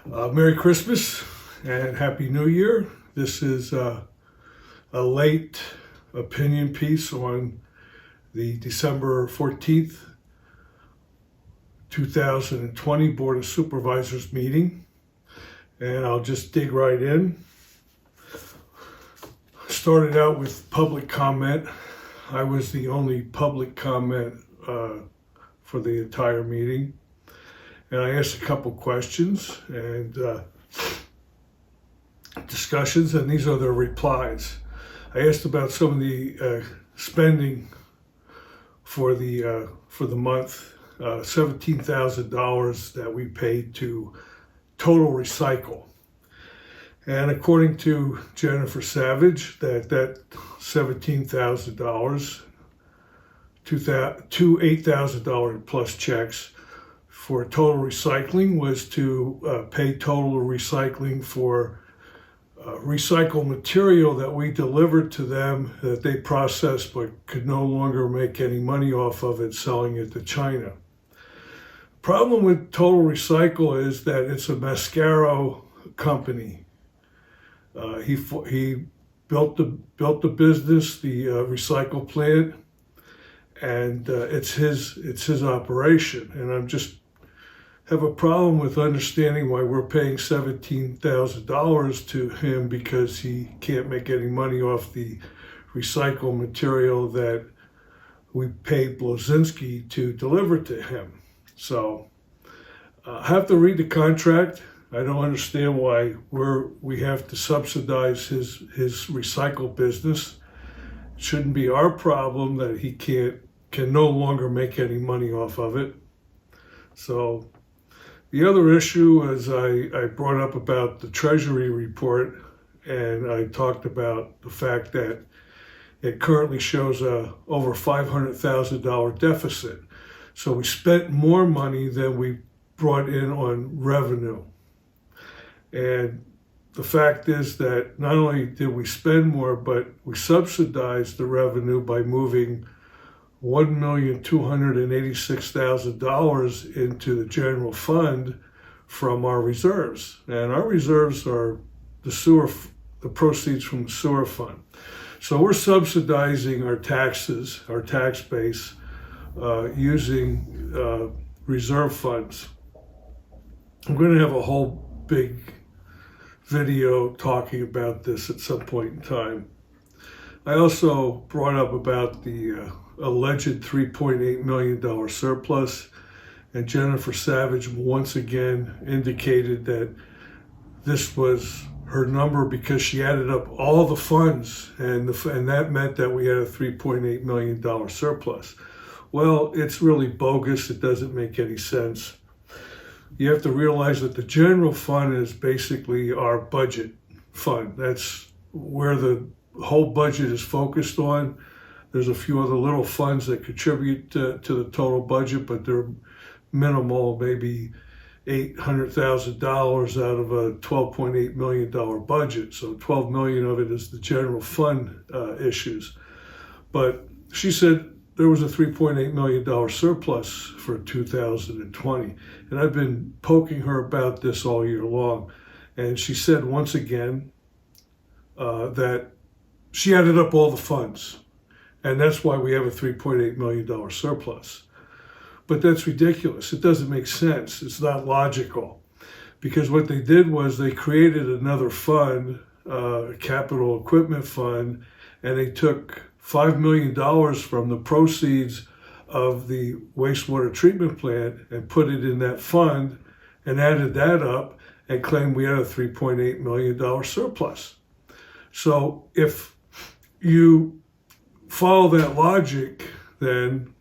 Merry Christmas and Happy New Year. This is a late opinion piece on the December 14th, 2020 Board of Supervisors Meeting. And I'll just dig right in. Started out with public comment. I was the only public comment for the entire meeting. And I asked a couple questions and discussions, and these are the replies. I asked about some of the spending for the month, $17,000 that we paid to Total Recycle. And according to Jennifer Savage, that $17,000, two $8,000 plus checks for Total Recycling was to pay Total Recycling for recycled material that we delivered to them that they processed but could no longer make any money off of it, selling it to China. Problem with Total Recycle is that it's a Mascaro company. He built the business, the recycle plant, and it's his operation. And I'm just have a problem with understanding why we're paying $17,000 to him because he can't make any money off the recycled material that we paid Blazinski to deliver to him. So I have to read the contract. I don't understand why we have to subsidize his recycle business. It shouldn't be our problem that he can no longer make any money off of it. So the other issue is I brought up about the Treasury report, and I talked about the fact that it currently shows a over $500,000 deficit. So we spent more money than we brought in on revenue. And the fact is that not only did we spend more, but we subsidized the revenue by moving $1,286,000 into the general fund from our reserves. And our reserves are the proceeds from the sewer fund. So we're subsidizing our taxes, our tax base, using reserve funds. I'm going to have a whole big video talking about this at some point in time. I also brought up about the alleged $3.8 million surplus, and Jennifer Savage once again indicated that this was her number because she added up all the funds, and that meant that we had a $3.8 million surplus. Well, it's really bogus. It doesn't make any sense. You have to realize that the general fund is basically our budget fund. That's where the whole budget is focused on. There's a few other little funds that contribute to the total budget, but they're minimal, maybe $800,000 out of a $12.8 million budget. So $12 million of it is the general fund issues. But she said there was a $3.8 million surplus for 2020. And I've been poking her about this all year long. And she said once again that she added up all the funds. And that's why we have a $3.8 million surplus. But that's ridiculous. It doesn't make sense. It's not logical. Because what they did was they created another fund, a capital equipment fund, and they took $5 million from the proceeds of the wastewater treatment plant and put it in that fund and added that up and claimed we had a $3.8 million surplus. So if you follow that logic, then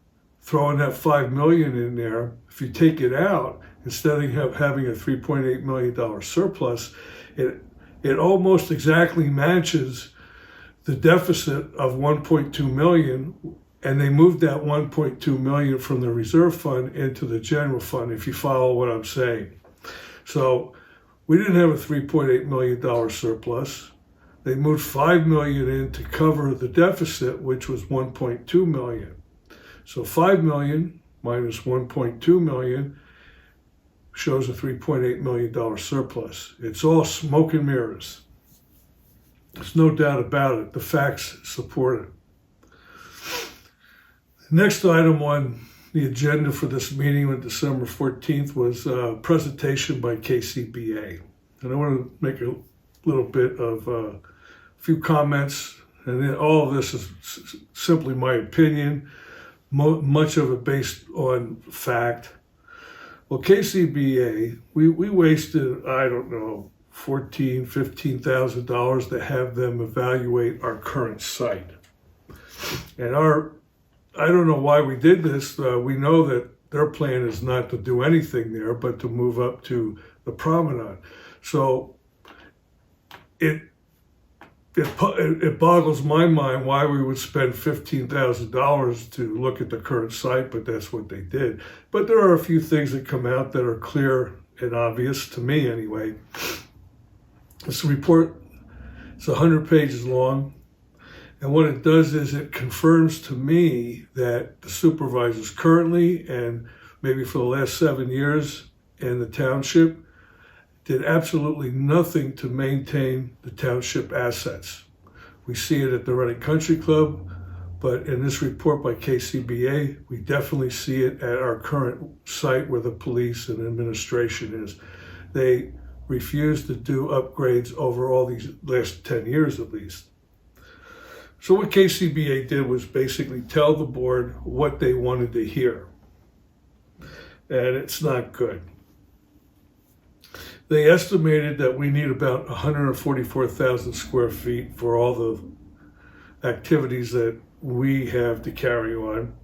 throwing that $5 million in there, if you take it out, instead of having a $3.8 million surplus, it almost exactly matches the deficit of $1.2 million, and they moved that $1.2 million from the reserve fund into the general fund, if you follow what I'm saying. So we didn't have a $3.8 million surplus. They moved $5 million in to cover the deficit, which was $1.2 million. So $5 million minus $1.2 million shows a $3.8 million surplus. It's all smoke and mirrors. There's no doubt about it. The facts support it. The next item on the agenda for this meeting on December 14th was a presentation by KCBA. And I want to make a little bit of a few comments. And then all of this is simply my opinion, much of it based on fact. Well, KCBA, we wasted, I don't know, $14,000, $15,000 to have them evaluate our current site. And I don't know why we did this. We know that their plan is not to do anything there, but to move up to the promenade. So it boggles my mind why we would spend $15,000 to look at the current site, but that's what they did. But there are a few things that come out that are clear and obvious, to me anyway. This report is 100 pages long, and what it does is it confirms to me that the supervisors currently, and maybe for the last 7 years in the township, did absolutely nothing to maintain the township assets. We see it at the Reading Country Club, but in this report by KCBA, we definitely see it at our current site where the police and administration is. They refuse to do upgrades over all these last 10 years at least. So what KCBA did was basically tell the board what they wanted to hear. And it's not good. They estimated that we need about 144,000 square feet for all the activities that we have to carry on.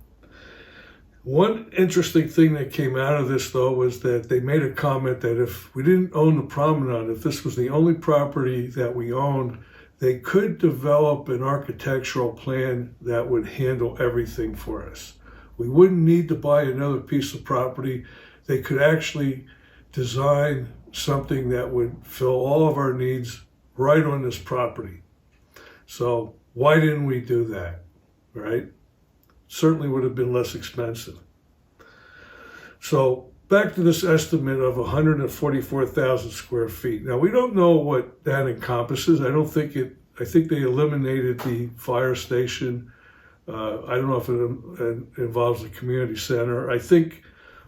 One interesting thing that came out of this, though, was that they made a comment that if we didn't own the promenade, if this was the only property that we owned, they could develop an architectural plan that would handle everything for us. We wouldn't need to buy another piece of property. They could actually design something that would fill all of our needs right on this property. So why didn't we do that, right? Certainly would have been less expensive. So back to this estimate of 144,000 square feet. Now we don't know what that encompasses. I think they eliminated the fire station. I don't know if it involves the community center. I think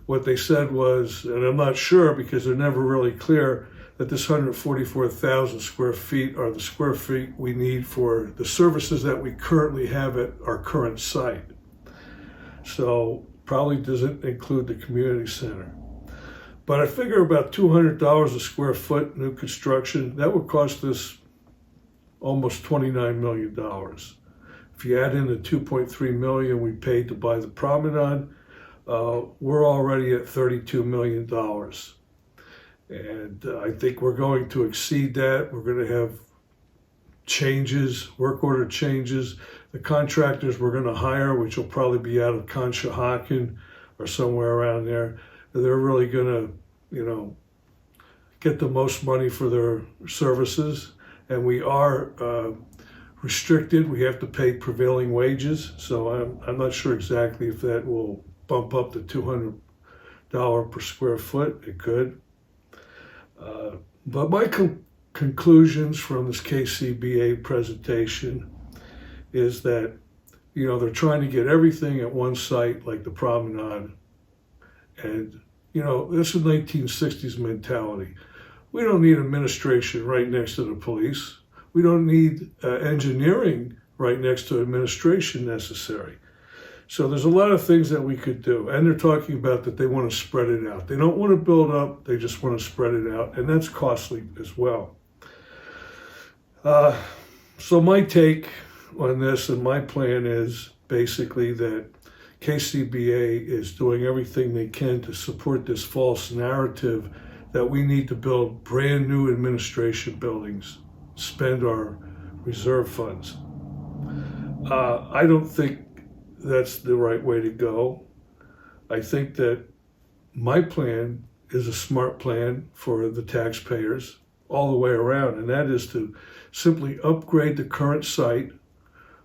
what they said was, and I'm not sure because they're never really clear, that this 144,000 square feet are the square feet we need for the services that we currently have at our current site. So probably doesn't include the community center. But I figure about $200 a square foot new construction, that would cost us almost $29 million. If you add in the $2.3 million we paid to buy the promenade, we're already at $32 million. And I think we're going to exceed that. We're going to have changes, work order changes. The contractors we're going to hire, which will probably be out of Conshohocken or somewhere around there, they're really going to, get the most money for their services. And we are restricted. We have to pay prevailing wages. So I'm not sure exactly if that will bump up to $200 per square foot. It could. But my conclusions from this KCBA presentation is that, they're trying to get everything at one site like the promenade. And, this is 1960s mentality. We don't need administration right next to the police. We don't need engineering right next to administration necessary. So there's a lot of things that we could do. And they're talking about that they want to spread it out. They don't want to build up, they just want to spread it out. And that's costly as well. So my take on this and my plan is basically that KCBA is doing everything they can to support this false narrative that we need to build brand new administration buildings, spend our reserve funds. I don't think that's the right way to go. I think that my plan is a smart plan for the taxpayers all the way around, and that is to simply upgrade the current site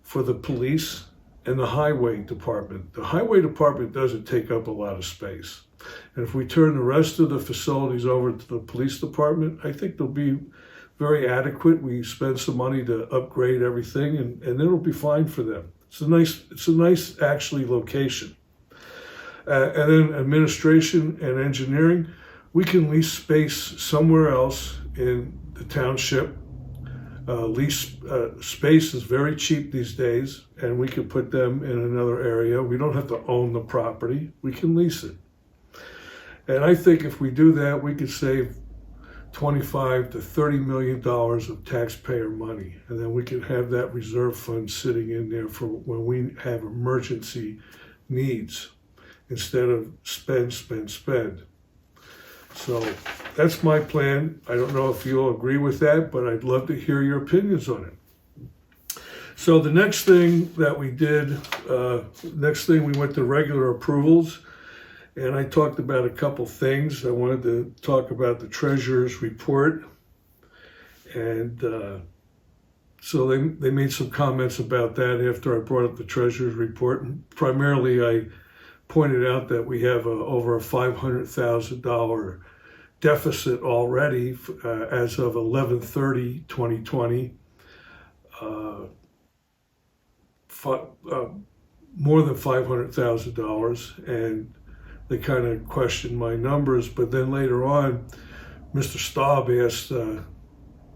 for the police and the highway department. The highway department doesn't take up a lot of space. And if we turn the rest of the facilities over to the police department, I think they'll be very adequate. We spend some money to upgrade everything, and it'll be fine for them. It's a nice actually location. And then administration and engineering, we can lease space somewhere else in the township. Lease space is very cheap these days, and we can put them in another area. We don't have to own the property. We can lease it. And I think if we do that, we could save $25 to $30 million of taxpayer money. And then we can have that reserve fund sitting in there for when we have emergency needs instead of spend. So that's my plan. I don't know if you'll agree with that, but I'd love to hear your opinions on it. So the next thing that we did, we went to regular approvals. And I talked about a couple things. I wanted to talk about the treasurer's report. And so they made some comments about that after I brought up the treasurer's report. And primarily, I pointed out that we have over a $500,000 deficit already as of 11/30/2020. More than $500,000. And they kind of questioned my numbers, but then later on, Mr. Staub asked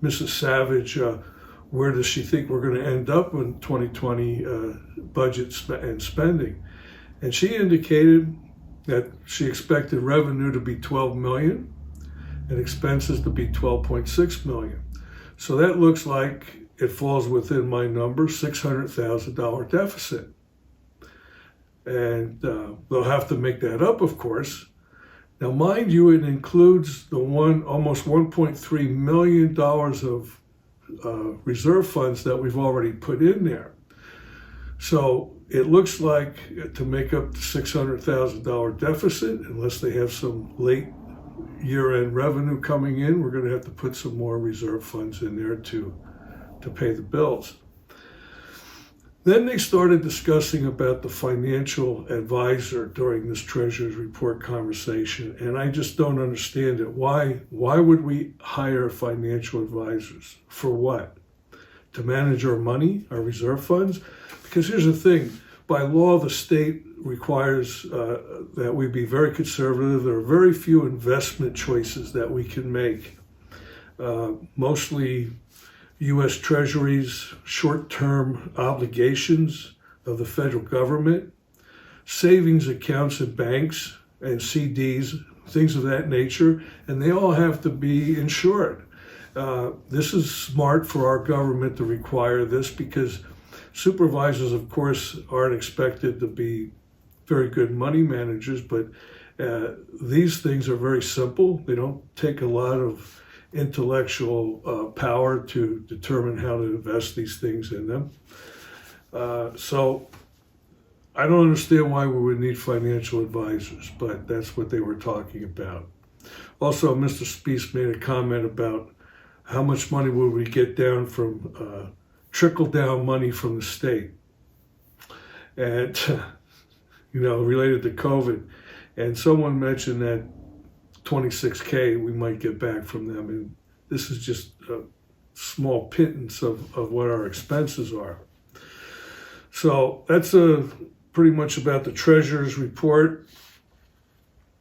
Mrs. Savage, where does she think we're going to end up in 2020 budget and spending? And she indicated that she expected revenue to be $12 million and expenses to be $12.6 million. So that looks like it falls within my number, $600,000 deficit. And they'll have to make that up, of course. Now, mind you, it includes the almost $1.3 million of reserve funds that we've already put in there. So it looks like to make up the $600,000 deficit, unless they have some late year-end revenue coming in, we're going to have to put some more reserve funds in there to pay the bills. Then they started discussing about the financial advisor during this treasurer's report conversation, and I just don't understand it. Why would we hire financial advisors? For what? To manage our money, our reserve funds? Because here's the thing, by law, the state requires that we be very conservative. There are very few investment choices that we can make. Mostly U.S. Treasuries, short-term obligations of the federal government, savings accounts at banks and CDs, things of that nature, and they all have to be insured. This is smart for our government to require this because supervisors, of course, aren't expected to be very good money managers, but these things are very simple. They don't take a lot of intellectual power to determine how to invest these things in them. So I don't understand why we would need financial advisors, but that's what they were talking about. Also, Mr. Speece made a comment about how much money would we get down from trickle-down money from the state, and related to COVID. And someone mentioned that $26K we might get back from them, and this is just a small pittance of what our expenses are. So that's pretty much about the treasurer's report.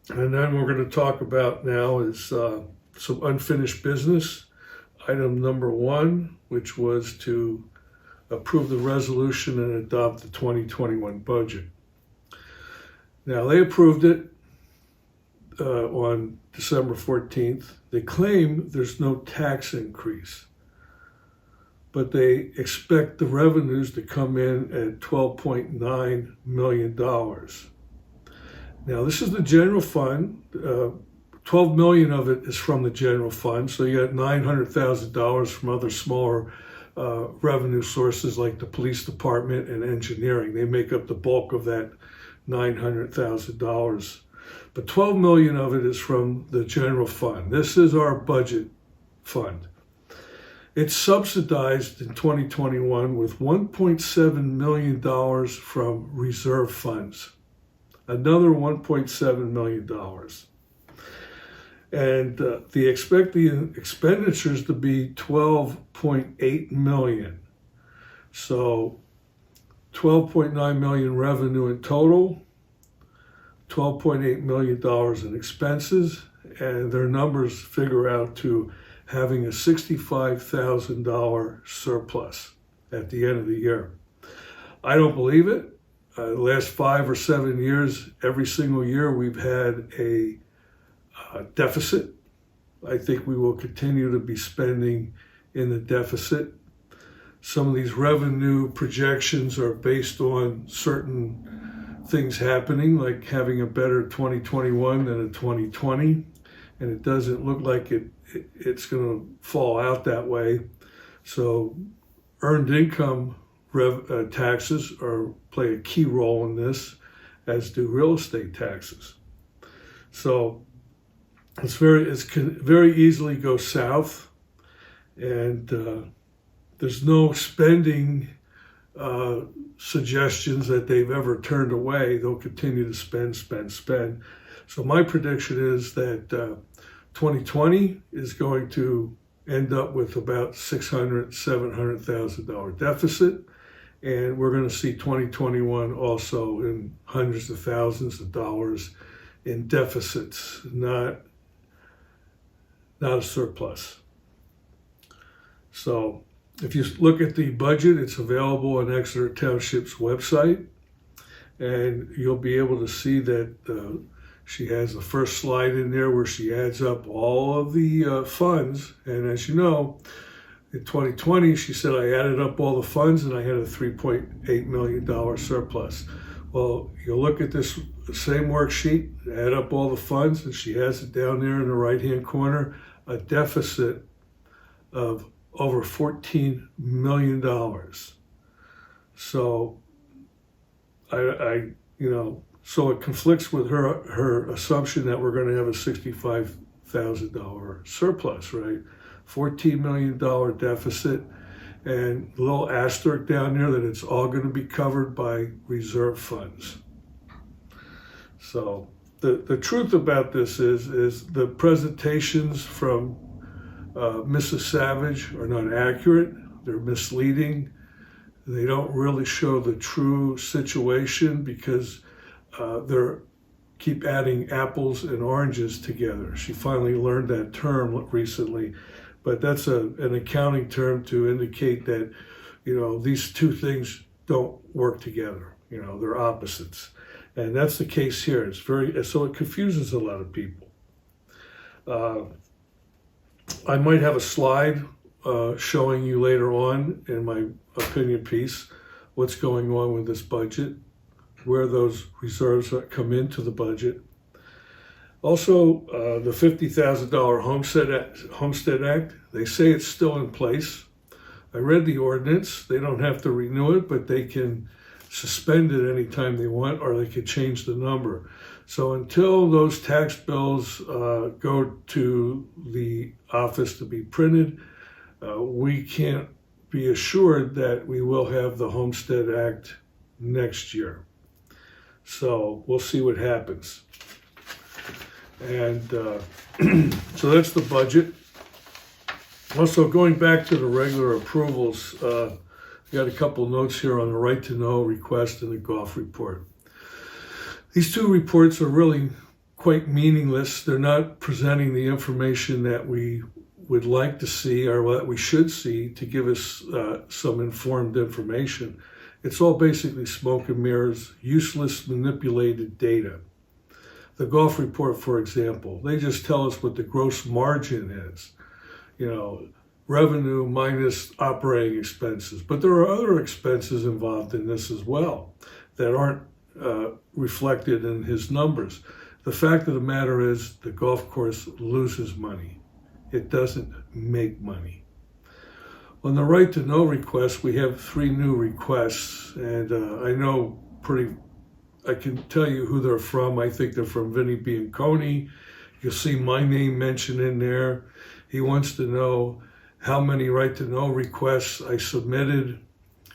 And then we're going to talk about now is some unfinished business. Item number 1, which was to approve the resolution and adopt the 2021 budget. Now, they approved it on December 14th. They claim there's no tax increase, but they expect the revenues to come in at $12.9 million. Now, this is the general fund. 12 million of it is from the general fund, so you got $900,000 from other smaller revenue sources like the police department and engineering. They make up the bulk of that $900,000. But 12 million of it is from the general fund. This is our budget fund. It's subsidized in 2021 with $1.7 million from reserve funds. another $1.7 million. And they expect the expenditures to be $12.8 million. So $12.9 million revenue in total, $12.8 million in expenses, and their numbers figure out to having a $65,000 surplus at the end of the year. I don't believe it. The last 5 or 7 years, every single year we've had a deficit. I think we will continue to be spending in the deficit. Some of these revenue projections are based on certain things happening, like having a better 2021 than a 2020, and it doesn't look like it's going to fall out that way. So earned income taxes play a key role in this, as do real estate taxes. So it can very easily go south, and there's no spending suggestions that they've ever turned away. They'll continue to spend. So my prediction is that 2020 is going to end up with about $700,000 deficit, and we're going to see 2021 also in hundreds of thousands of dollars in deficits, not a surplus. So if you look at the budget, it's available on Exeter Township's website, and you'll be able to see that she has the first slide in there where she adds up all of the funds. And as you know, in 2020, she said, I added up all the funds and I had a $3.8 million surplus. Well, you'll look at this same worksheet, add up all the funds, and she has it down there in the right-hand corner, a deficit of over $14 million. So so it conflicts with her assumption that we're going to have a $65,000 surplus, right? $14 million deficit, and a little asterisk down there that it's all going to be covered by reserve funds. So the truth about this is the presentations from Mrs. Savage are not accurate. They're misleading. They don't really show the true situation because they're keep adding apples and oranges together. She finally learned that term recently, but that's an accounting term to indicate that, these two things don't work together. They're opposites. And that's the case here. So it confuses a lot of people. I might have a slide showing you later on in my opinion piece what's going on with this budget, where those reserves come into the budget. Also, the $50,000 Homestead Act, they say it's still in place. I read the ordinance. They don't have to renew it, but they can suspend it anytime they want, or they could change the number. So until those tax bills go to the office to be printed, we can't be assured that we will have the Homestead Act next year. So we'll see what happens. And so that's the budget. Also, going back to the regular approvals, I got a couple notes here on the right to know request and the golf report. These two reports are really quite meaningless. They're not presenting the information that we would like to see or what we should see to give us some informed information. It's all basically smoke and mirrors, useless manipulated data. The golf report, for example, they just tell us what the gross margin is, revenue minus operating expenses. But there are other expenses involved in this as well that aren't reflected in his numbers. The fact of the matter is the golf course loses money. It doesn't make money. On the right to know request, we have 3 new requests, and I can tell you who they're from. I think they're from Vinny Bianconi. You'll see my name mentioned in there. He wants to know how many right to know requests I submitted.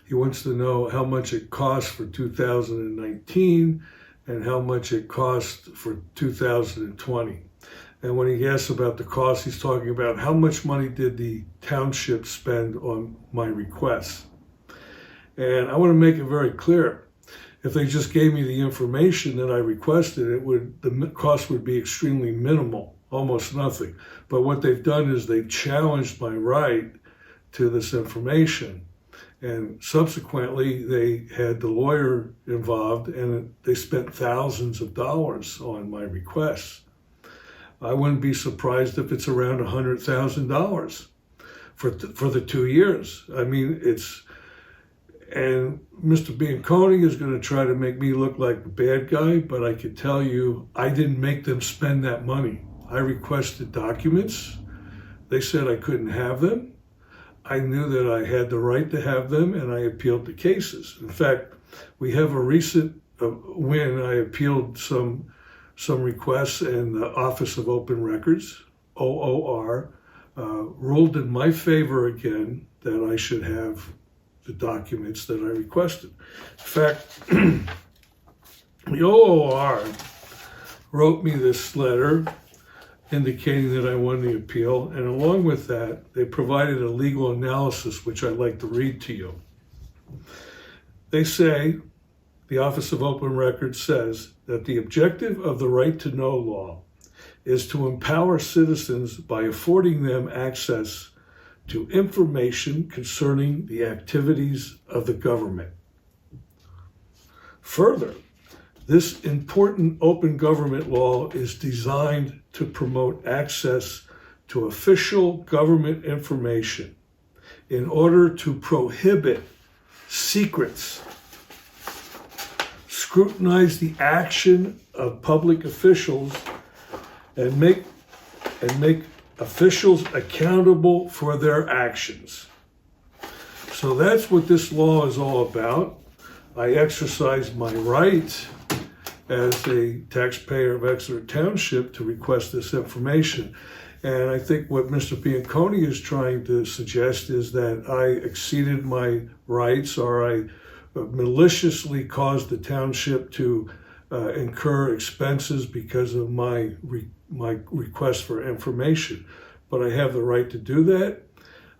He wants to know how much it cost for 2019, and how much it cost for 2020. And when he asks about the cost, he's talking about how much money did the township spend on my requests. And I want to make it very clear. If they just gave me the information that I requested, the cost would be extremely minimal, almost nothing. But what they've done is they've challenged my right to this information. And subsequently, they had the lawyer involved, and they spent thousands of dollars on my requests. I wouldn't be surprised if it's around $100,000 for the 2 years. I mean, and Mr. Bianconi is going to try to make me look like the bad guy, but I can tell you, I didn't make them spend that money. I requested documents. They said I couldn't have them. I knew that I had the right to have them, and I appealed the cases. In fact, we have a recent win. I appealed some requests, and the Office of Open Records, OOR, ruled in my favor again that I should have the documents that I requested. In fact, the OOR wrote me this letter indicating that I won the appeal, and along with that, they provided a legal analysis, which I'd like to read to you. They say, the Office of Open Records says that the objective of the right to know law is to empower citizens by affording them access to information concerning the activities of the government. Further, this important open government law is designed to promote access to official government information in order to prohibit secrets, scrutinize the action of public officials, and make officials accountable for their actions. So that's what this law is all about. I exercise my right as a taxpayer of Exeter Township to request this information. And I think what Mr. Bianconi is trying to suggest is that I exceeded my rights, or I maliciously caused the township to incur expenses because of my request for information. But I have the right to do that.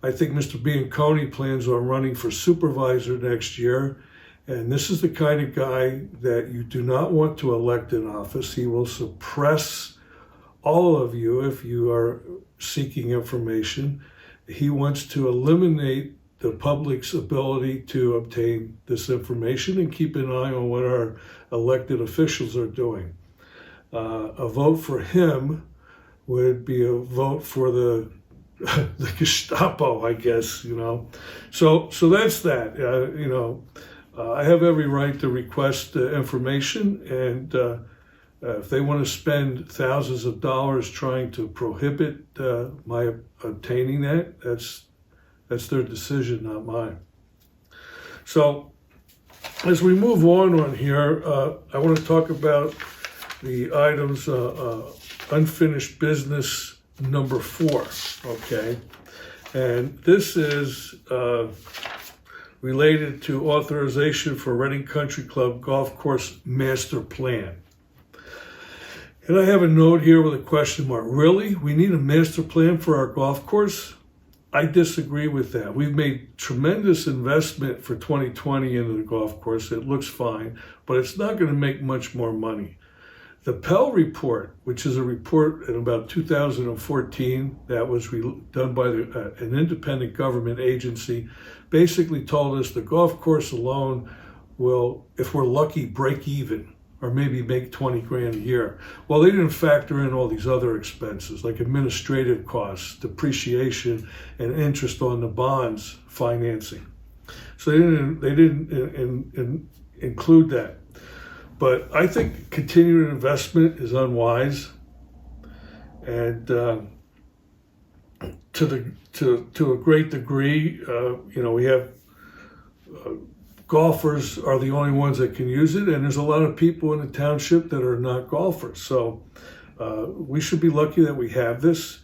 I think Mr. Bianconi plans on running for supervisor next year. And this is the kind of guy that you do not want to elect in office. He will suppress all of you if you are seeking information. He wants to eliminate the public's ability to obtain this information and keep an eye on what our elected officials are doing. A vote for him would be a vote for the Gestapo, I guess, you know. So that's that, you know. I have every right to request information, and if they want to spend thousands of dollars trying to prohibit my obtaining that, that's their decision, not mine. So as we move on here, I want to talk about the items unfinished business number 4, okay? And this is related to authorization for Reading Country Club Golf Course Master Plan. And I have a note here with a question mark. Really? We need a master plan for our golf course? I disagree with that. We've made tremendous investment for 2020 into the golf course. It looks fine, but it's not going to make much more money. The PLOW report, which is a report in about 2014 that was done by an independent government agency, basically told us the golf course alone will, if we're lucky, break even or maybe make 20 grand a year. Well, they didn't factor in all these other expenses like administrative costs, depreciation, and interest on the bonds financing. So they didn't include that. But I think continued investment is unwise, and to a great degree, you know, we have golfers are the only ones that can use it, and there's a lot of people in the township that are not golfers. So we should be lucky that we have this.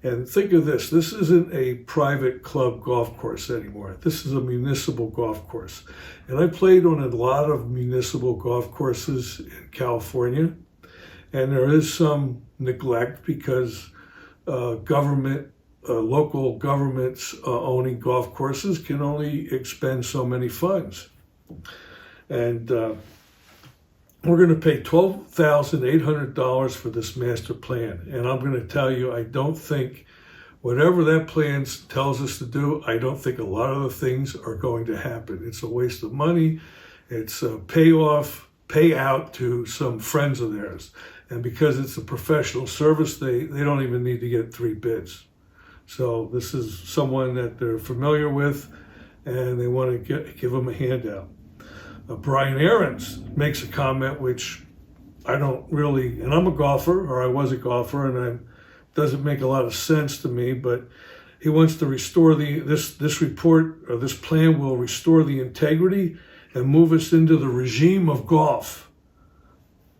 And think of this, this isn't a private club golf course anymore. This is a municipal golf course. And I played on a lot of municipal golf courses in California. And there is some neglect because local governments owning golf courses can only expend so many funds. And we're going to pay $12,800 for this master plan. And I'm going to tell you, I don't think, whatever that plan tells us to do, I don't think a lot of the things are going to happen. It's a waste of money. It's a payout to some friends of theirs. And because it's a professional service, they don't even need to get 3 bids. So this is someone that they're familiar with, and they want to give them a handout. Brian Ahrens makes a comment which I don't really, and I'm a golfer, or I was a golfer, and it doesn't make a lot of sense to me, but he wants to restore this report, or this plan will restore the integrity and move us into the regime of golf.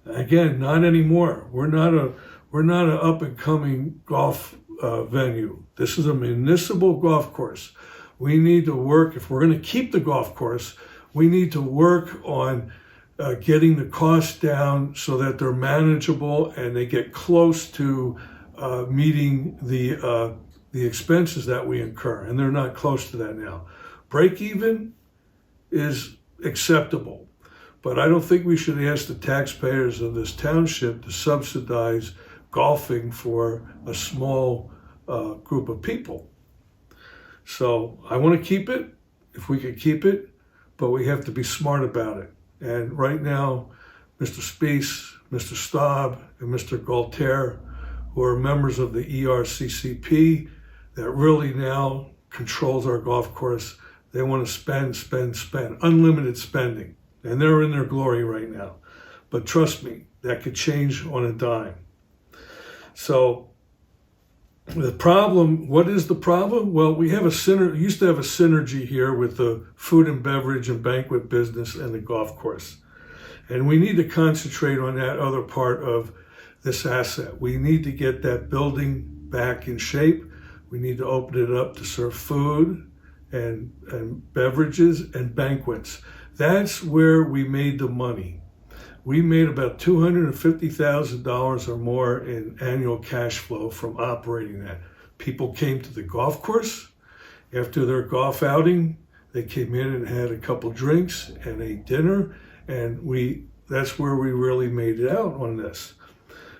Again, not anymore. We're not an up and coming golf venue. This is a municipal golf course. We need to work, if we're going to keep the golf course, we need to work on getting the costs down so that they're manageable and they get close to meeting the expenses that we incur, and they're not close to that now. Break even is acceptable, but I don't think we should ask the taxpayers of this township to subsidize golfing for a small group of people. So I want to keep it, if we could keep it, but we have to be smart about it. And right now, Mr. Speece, Mr. Staub, and Mr. Galtier, who are members of the ERCCP, that really now controls our golf course, they want to spend, unlimited spending. And they're in their glory right now. But trust me, that could change on a dime. So the problem, what is the problem? Well, we have used to have a synergy here with the food and beverage and banquet business and the golf course. And we need to concentrate on that other part of this asset. We need to get that building back in shape. We need to open it up to serve food and beverages and banquets. That's where we made the money. We made about $250,000 or more in annual cash flow from operating that. People came to the golf course. After their golf outing, they came in and had a couple drinks and ate dinner, and that's where we really made it out on this.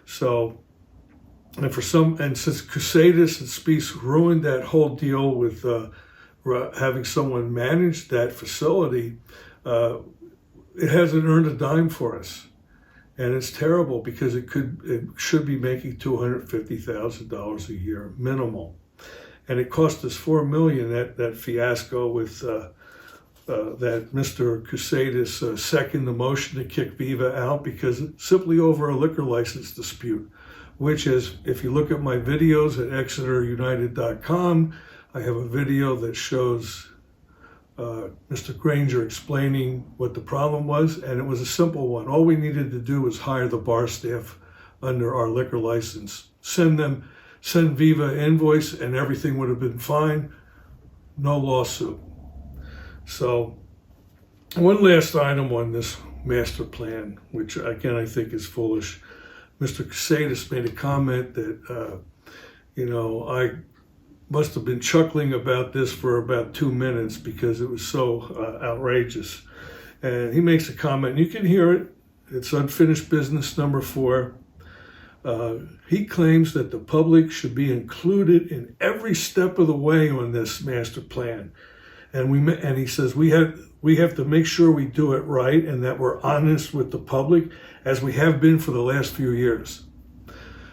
So, and since Cusadis and Speece ruined that whole deal with having someone manage that facility, it hasn't earned a dime for us. And it's terrible because it should be making $250,000 a year minimal. And it cost us $4 million, that fiasco with that Mr. Cusadis seconded the motion to kick Viva out because simply over a liquor license dispute, which is, if you look at my videos at exeterunited.com, I have a video that shows Mr. Granger explaining what the problem was, and it was a simple one. All we needed to do was hire the bar staff under our liquor license, send Viva invoice, and everything would have been fine. No lawsuit. So, one last item on this master plan, which again I think is foolish. Mr. Cusadis made a comment that, I must have been chuckling about this for about 2 minutes because it was so outrageous. And he makes a comment, and you can hear it. It's unfinished business number 4. He claims that the public should be included in every step of the way on this master plan. And he says we have to make sure we do it right and that we're honest with the public, as we have been for the last few years.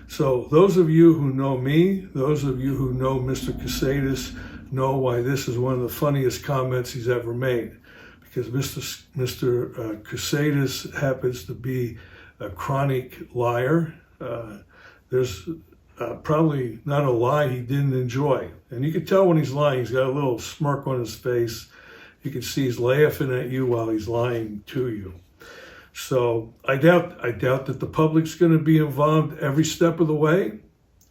So those of you who know me, those of you who know Mr. Cusadis, know why this is one of the funniest comments he's ever made. Because Mr. Cusadis happens to be a chronic liar. There's probably not a lie he didn't enjoy. And you can tell when he's lying, he's got a little smirk on his face. You can see he's laughing at you while he's lying to you. So I doubt that the public's going to be involved every step of the way.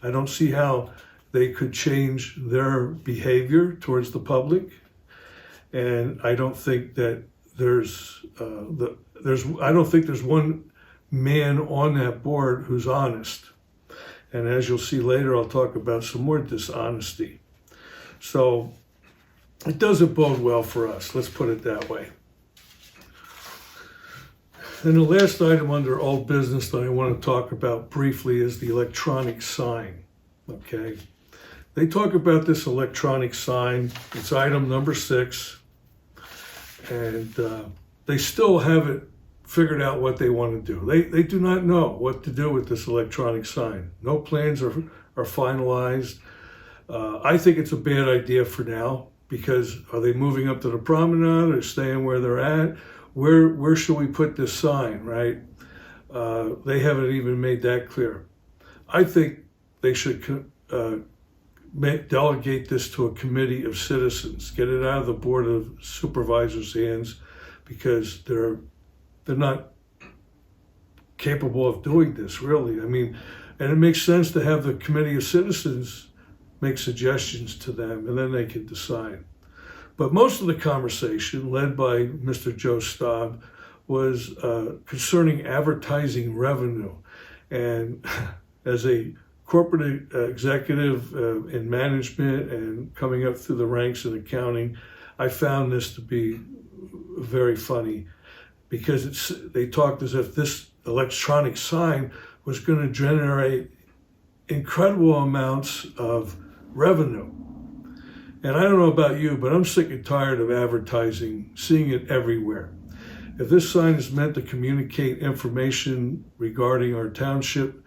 I don't see how they could change their behavior towards the public. And I don't think that I don't think there's one man on that board who's honest. And as you'll see later, I'll talk about some more dishonesty. So it doesn't bode well for us, let's put it that way. And the last item under old business that I want to talk about briefly is the electronic sign, okay? They talk about this electronic sign, it's item number 6, and they still haven't figured out what they want to do. They do not know what to do with this electronic sign. No plans are finalized. I think it's a bad idea for now, because are they moving up to the promenade or staying where they're at? Where should we put this sign, right? They haven't even made that clear. I think they should delegate this to a committee of citizens. Get it out of the Board of Supervisors' hands, because they're not capable of doing this, really. I mean, and it makes sense to have the committee of citizens make suggestions to them, and then they can decide. But most of the conversation, led by Mr. Joe Staub, was concerning advertising revenue. And as a corporate executive in management and coming up through the ranks in accounting, I found this to be very funny, because they talked as if this electronic sign was going to generate incredible amounts of revenue. And I don't know about you, but I'm sick and tired of advertising, seeing it everywhere. If this sign is meant to communicate information regarding our township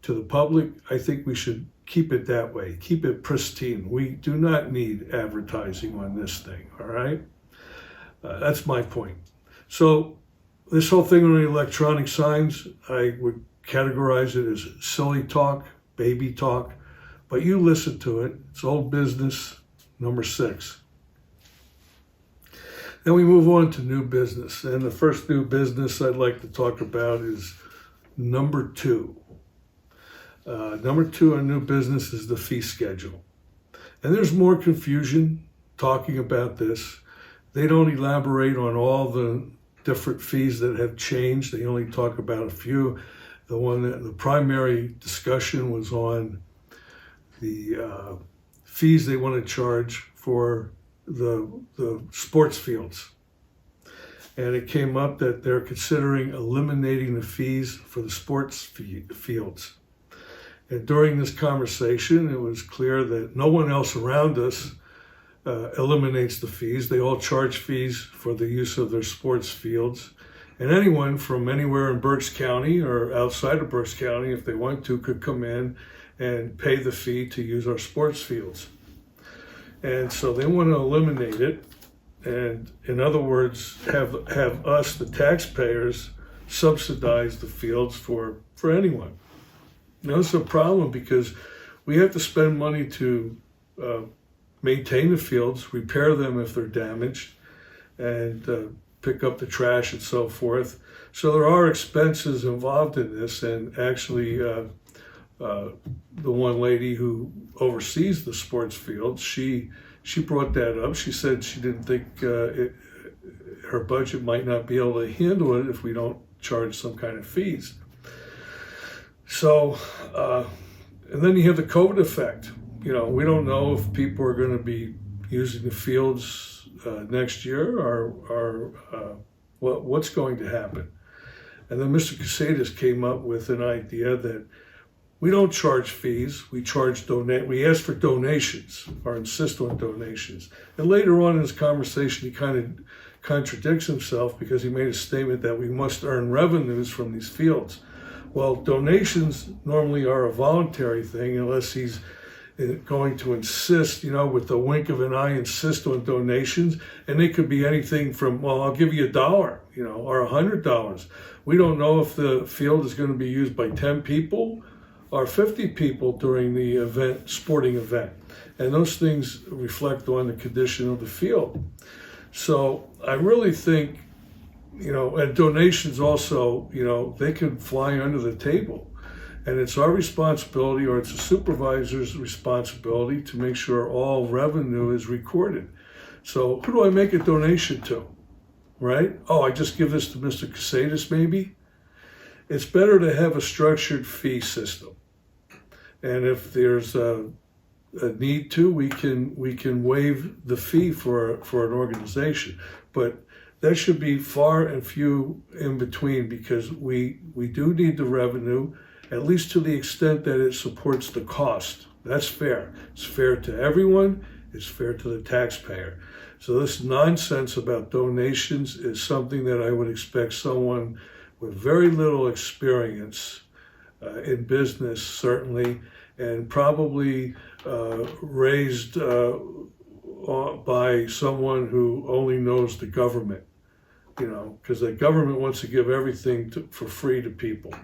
to the public, I think we should keep it that way, keep it pristine. We do not need advertising on this thing, all right? That's my point. So this whole thing on the electronic signs, I would categorize it as silly talk, baby talk, but you listen to it. It's old business, number 6. Then we move on to new business. And the first new business I'd like to talk about is number 2. Number 2 on new business is the fee schedule. And there's more confusion talking about this. They don't elaborate on all the different fees that have changed. They only talk about a few. The primary discussion was on the fees they want to charge for the sports fields. And it came up that they're considering eliminating the fees for the sports fields. And during this conversation, it was clear that no one else around us eliminates the fees. They all charge fees for the use of their sports fields. And anyone from anywhere in Berks County or outside of Berks County, if they want to, could come in and pay the fee to use our sports fields. And so they want to eliminate it. And in other words, have us, the taxpayers, subsidize the fields for anyone. Now, it's a problem because we have to spend money to maintain the fields, repair them if they're damaged, and pick up the trash and so forth. So there are expenses involved in this, and actually the one lady who oversees the sports fields, she brought that up. She said she didn't think her budget might not be able to handle it if we don't charge some kind of fees. So, and then you have the COVID effect. You know, we don't know if people are going to be using the fields next year or what's going to happen. And then Mr. Casadas came up with an idea that we don't charge fees, we ask for donations or insist on donations. And later on in his conversation, he kind of contradicts himself because he made a statement that we must earn revenues from these fields. Well, donations normally are a voluntary thing unless he's going to insist, with the wink of an eye, insist on donations. And they could be anything from, well, I'll give you $1, or $100. We don't know if the field is going to be used by 10 people or 50 people during the sporting event. And those things reflect on the condition of the field. So I really think, and donations also, they can fly under the table. And it's our responsibility, or it's the supervisor's responsibility, to make sure all revenue is recorded. So who do I make a donation to, right? Oh, I just give this to Mr. Casadas maybe? It's better to have a structured fee system. And if there's a need to, we can waive the fee for an organization. But that should be far and few in between, because we do need the revenue, at least to the extent that it supports the cost. That's fair. It's fair to everyone. It's fair to the taxpayer. So this nonsense about donations is something that I would expect someone with very little experience in business, certainly, and probably raised by someone who only knows the government, because the government wants to give everything for free to people.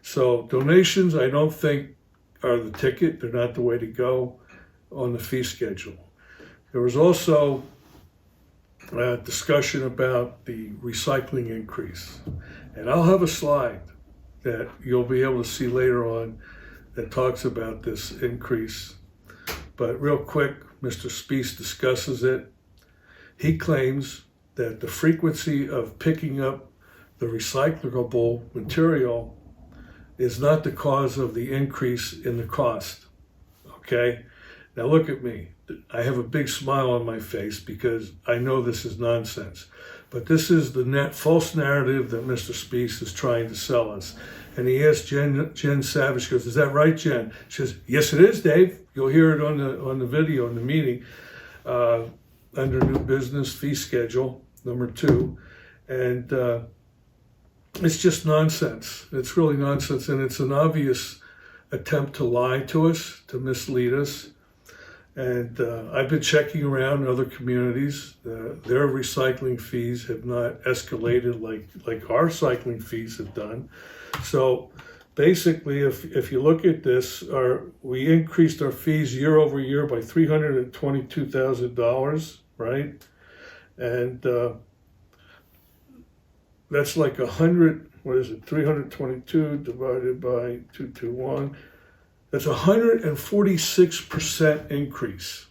So donations, I don't think, are the ticket. They're not the way to go on the fee schedule. There was also a discussion about the recycling increase. And I'll have a slide that you'll be able to see later on that talks about this increase. But real quick, Mr. Speece discusses it. He claims that the frequency of picking up the recyclable material is not the cause of the increase in the cost, okay? Now look at me. I have a big smile on my face because I know this is nonsense. But this is the false narrative that Mr. Speece is trying to sell us. And he asked Jen Savage, goes, "Is that right, Jen?" She says, "Yes, it is, Dave. You'll hear it on the video in the meeting under new business fee schedule number 2. And it's just nonsense. It's really nonsense, and it's an obvious attempt to lie to us, to mislead us. And I've been checking around other communities. Their recycling fees have not escalated like our recycling fees have done. So basically, if you look at this, we increased our fees year over year by $322,000, right? And that's like 100, 322 divided by 221. That's 146% increase.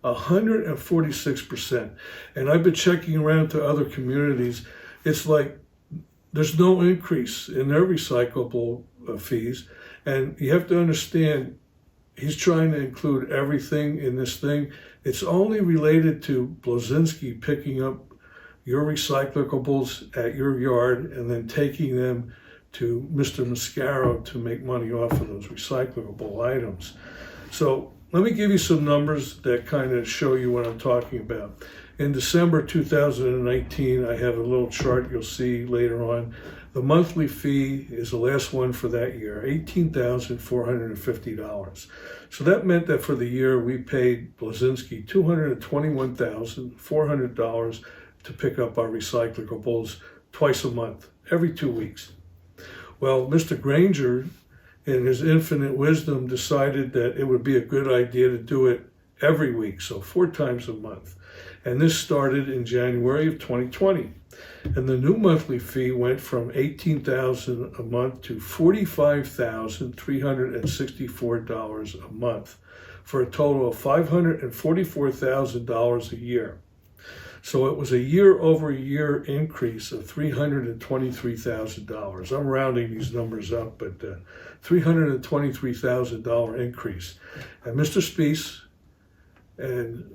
146%. And I've been checking around to other communities. It's like there's no increase in their recyclable fees. And you have to understand, he's trying to include everything in this thing. It's only related to Blazinski picking up your recyclables at your yard and then taking them to Mr. Mascaro to make money off of those recyclable items. So let me give you some numbers that kind of show you what I'm talking about. In December 2019, I have a little chart you'll see later on. The monthly fee is the last one for that year, $18,450. So that meant that for the year we paid Blazinski $221,400 to pick up our recyclables twice a month, every 2 weeks. Well, Mr. Granger, in his infinite wisdom, decided that it would be a good idea to do it every week, so 4 times a month. And this started in January of 2020. And the new monthly fee went from $18,000 a month to $45,364 a month, for a total of $544,000 a year. So it was a year-over-year increase of $323,000. I'm rounding these numbers up, but $323,000 increase. And Mr. Speece and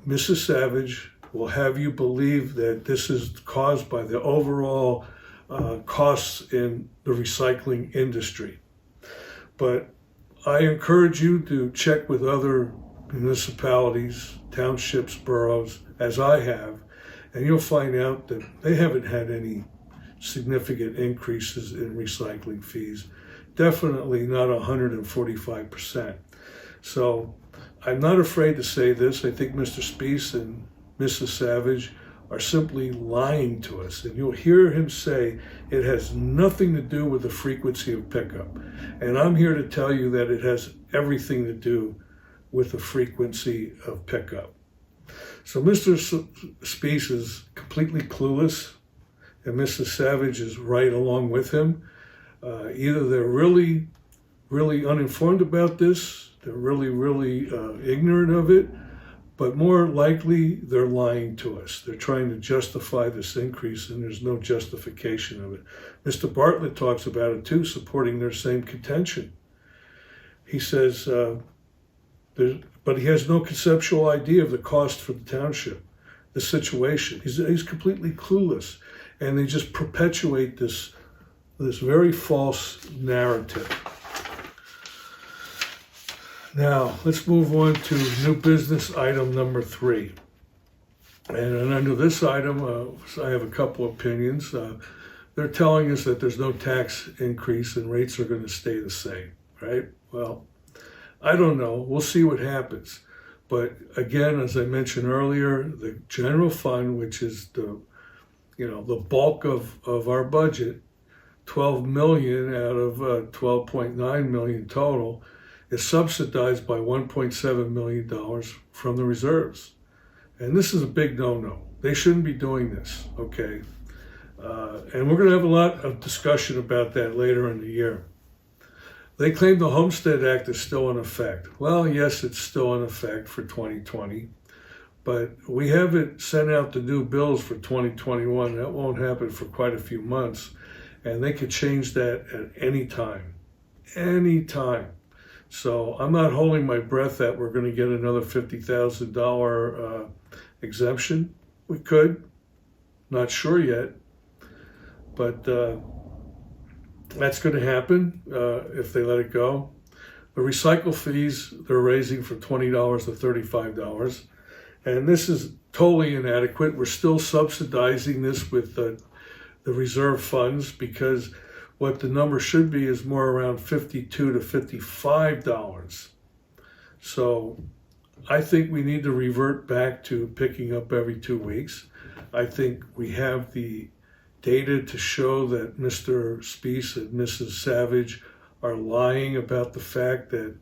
Mrs. Savage will have you believe that this is caused by the overall costs in the recycling industry. But I encourage you to check with other municipalities, townships, boroughs, as I have, and you'll find out that they haven't had any significant increases in recycling fees. Definitely not 145%. So I'm not afraid to say this. I think Mr. Speece and Mrs. Savage are simply lying to us. And you'll hear him say it has nothing to do with the frequency of pickup. And I'm here to tell you that it has everything to do with the frequency of pickup. So Mr. Speece is completely clueless, and Mrs. Savage is right along with him. Either they're really, really uninformed about this, they're really, really ignorant of it, but more likely they're lying to us. They're trying to justify this increase, and there's no justification of it. Mr. Bartlett talks about it too, supporting their same contention. He says, but he has no conceptual idea of the cost for the township, the situation. He's completely clueless, and they just perpetuate this very false narrative. Now, let's move on to new business item number 3. And under this item, I have a couple opinions. They're telling us that there's no tax increase and rates are going to stay the same, right? Well, I don't know. We'll see what happens. But again, as I mentioned earlier, the general fund, which is the bulk of our budget, $12 million out of $12.9 million total, is subsidized by $1.7 million from the reserves. And this is a big no-no. They shouldn't be doing this, okay? And we're going to have a lot of discussion about that later in the year. They claim the Homestead Act is still in effect. Well, yes, it's still in effect for 2020, but we haven't sent out the new bills for 2021. That won't happen for quite a few months, and they could change that at any time. So I'm not holding my breath that we're going to get another $50,000 exemption. We could, not sure yet, but that's going to happen if they let it go. The recycle fees, they're raising from $20 to $35. And this is totally inadequate. We're still subsidizing this with the reserve funds, because what the number should be is more around $52 to $55. So I think we need to revert back to picking up every 2 weeks. I think we have the data to show that Mr. Speece and Mrs. Savage are lying about the fact that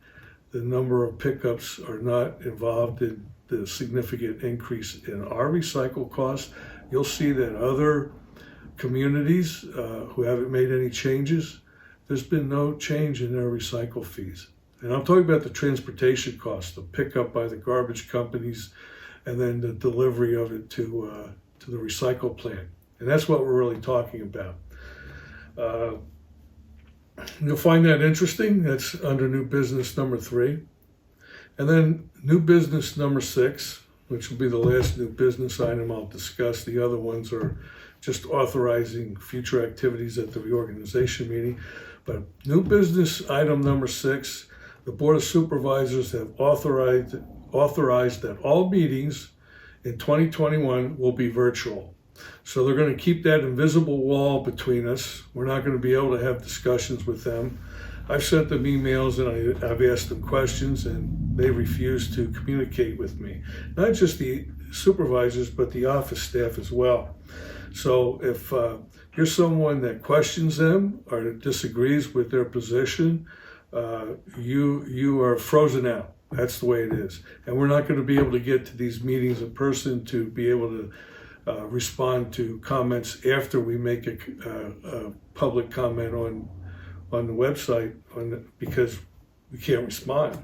the number of pickups are not involved in the significant increase in our recycle costs. You'll see that other communities who haven't made any changes, there's been no change in their recycle fees. And I'm talking about the transportation costs, the pickup by the garbage companies, and then the delivery of it to the recycle plant. And that's what we're really talking about. You'll find that interesting. That's under new business number 3. And then new business number 6, which will be the last new business item I'll discuss. The other ones are just authorizing future activities at the reorganization meeting. But new business item number 6, the Board of Supervisors have authorized that all meetings in 2021 will be virtual. So they're going to keep that invisible wall between us. We're not going to be able to have discussions with them. I've sent them emails and I've asked them questions, and they refuse to communicate with me. Not just the supervisors, but the office staff as well. So if you're someone that questions them or disagrees with their position, you are frozen out. That's the way it is. And we're not going to be able to get to these meetings in person to be able to respond to comments after we make a public comment on the website because we can't respond.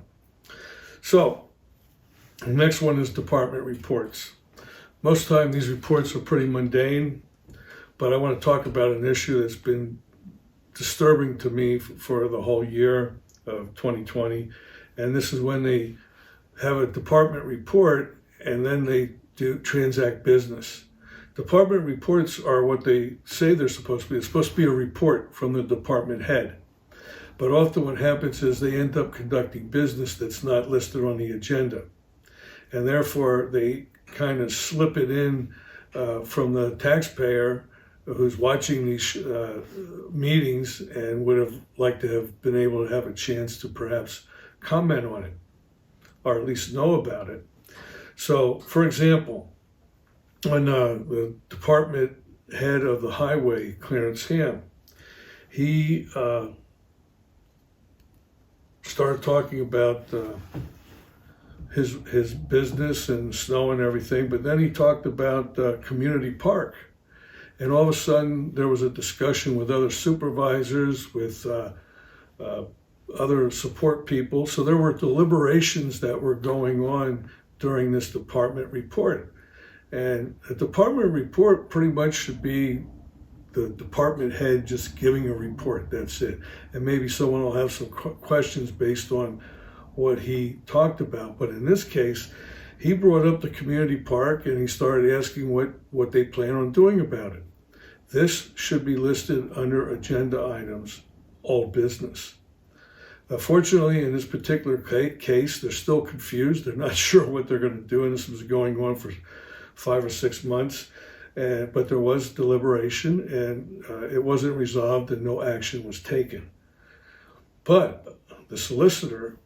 So the next one is department reports. Most of the time these reports are pretty mundane, but I want to talk about an issue that's been disturbing to me for the whole year of 2020. And this is when they have a department report and then they do transact business. Department reports are what they say they're supposed to be. It's supposed to be a report from the department head. But often what happens is they end up conducting business that's not listed on the agenda. And therefore they kind of slip it in from the taxpayer who's watching these meetings and would have liked to have been able to have a chance to perhaps comment on it, or at least know about it. So, for example, when the department head of the highway, CLARENCE HAMM, he started talking about his business and snow and everything, but then he talked about community park. And all of a sudden, there was a discussion with other supervisors, with other support people. So there were deliberations that were going on during this department report. And a department report pretty much should be the department head just giving a report, that's it. And maybe someone will have some questions based on what he talked about. But in this case, he brought up the community park and he started asking what they plan on doing about it. This should be listed under agenda items, old business. Fortunately, in this particular case, they're still confused. They're not sure what they're going to do, and this was going on for 5 or 6 months. But there was deliberation, and it wasn't resolved, and no action was taken. But the solicitor,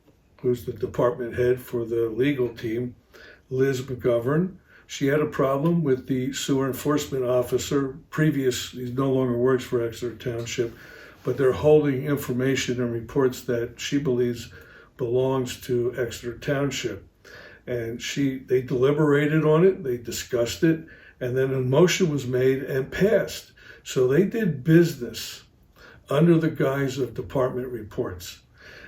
who's the department head for the legal team, Liz McGovern, she had a problem with the sewer enforcement officer. He no longer works for Exeter Township, but they're holding information and reports that she believes belongs to Exeter Township. And they deliberated on it, they discussed it, and then a motion was made and passed. So they did business under the guise of department reports.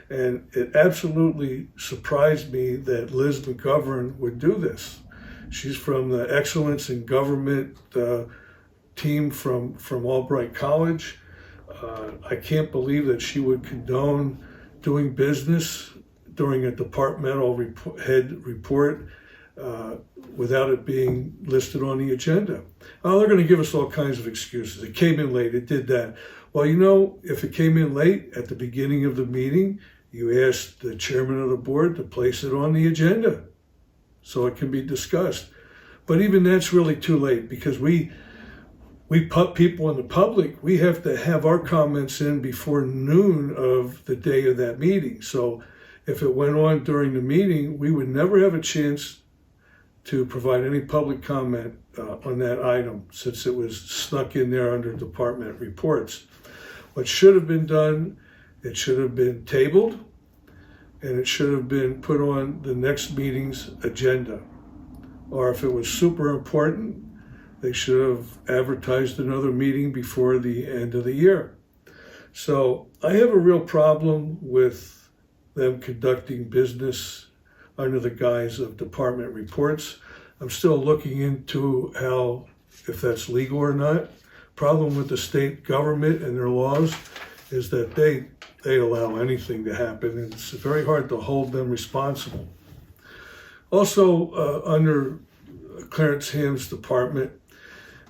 And it absolutely surprised me that Liz McGovern would do this. She's from the Excellence in Government team from Albright College. I can't believe that she would condone doing business during a departmental head report without it being listed on the agenda. Oh, they're going to give us all kinds of excuses. It came in late, it did that. Well, you know, if it came in late at the beginning of the meeting, you asked the chairman of the board to place it on the agenda so it can be discussed. But even that's really too late, because we put people in the public, we have to have our comments in before noon of the day of that meeting. So if it went on during the meeting, we would never have a chance to provide any public comment on that item, since it was snuck in there under department reports. What should have been done, it should have been tabled, and it should have been put on the next meeting's agenda. Or if it was super important, they should have advertised another meeting before the end of the year. So I have a real problem with them conducting business under the guise of department reports. I'm still looking into if that's legal or not. Problem with the state government and their laws is that they allow anything to happen, and it's very hard to hold them responsible. Also, under Clarence Hamm's department,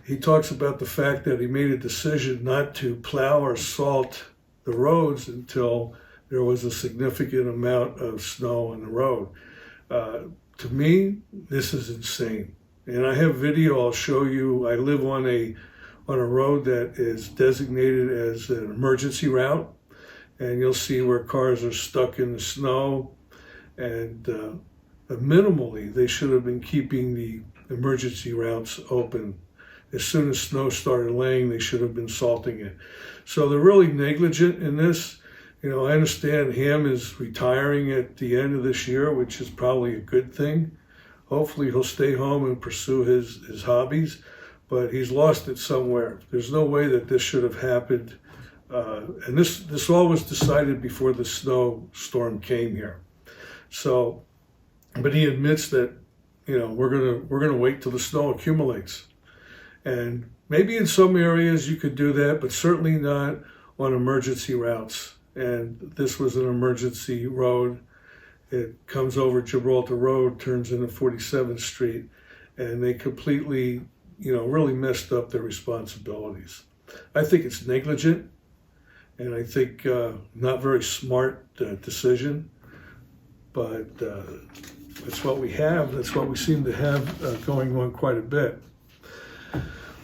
he talks about the fact that he made a decision not to plow or salt the roads until there was a significant amount of snow on the road. To me, this is insane. And I have video I'll show you. I live on a road that is designated as an emergency route, and you'll see where cars are stuck in the snow. And minimally, they should have been keeping the emergency routes open. As soon as snow started laying, they should have been salting it. So they're really negligent in this. You know, I understand Hamm is retiring at the end of this year, which is probably a good thing. Hopefully he'll stay home and pursue his hobbies, but he's lost it somewhere. There's no way that this should have happened. And this all was decided before the snowstorm came here. So, but he admits that, you know, we're gonna wait till the snow accumulates. And maybe in some areas you could do that, but certainly not on emergency routes. And this was an emergency road. It comes over Gibraltar Road, turns into 47th Street, and they completely, you know, really messed up their responsibilities. I think it's negligent, and I think not very smart decision, but that's what we have. That's what we seem to have going on quite a bit.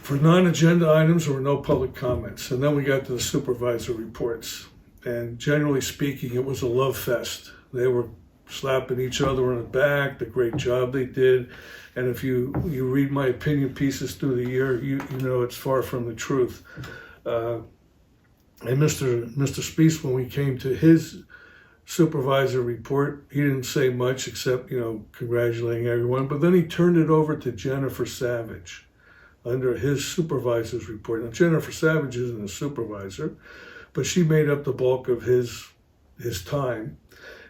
For non-agenda items, there were no public comments. And then we got to the supervisor reports. And generally speaking, it was a love fest. They were slapping each other on the back, the great job they did. And if you read my opinion pieces through the year, you know it's far from the truth. And Mr. Speece, when we came to his supervisor report, he didn't say much except, you know, congratulating everyone. But then he turned it over to Jennifer Savage, under his supervisor's report. Now, Jennifer Savage isn't a supervisor, but she made up the bulk of his time.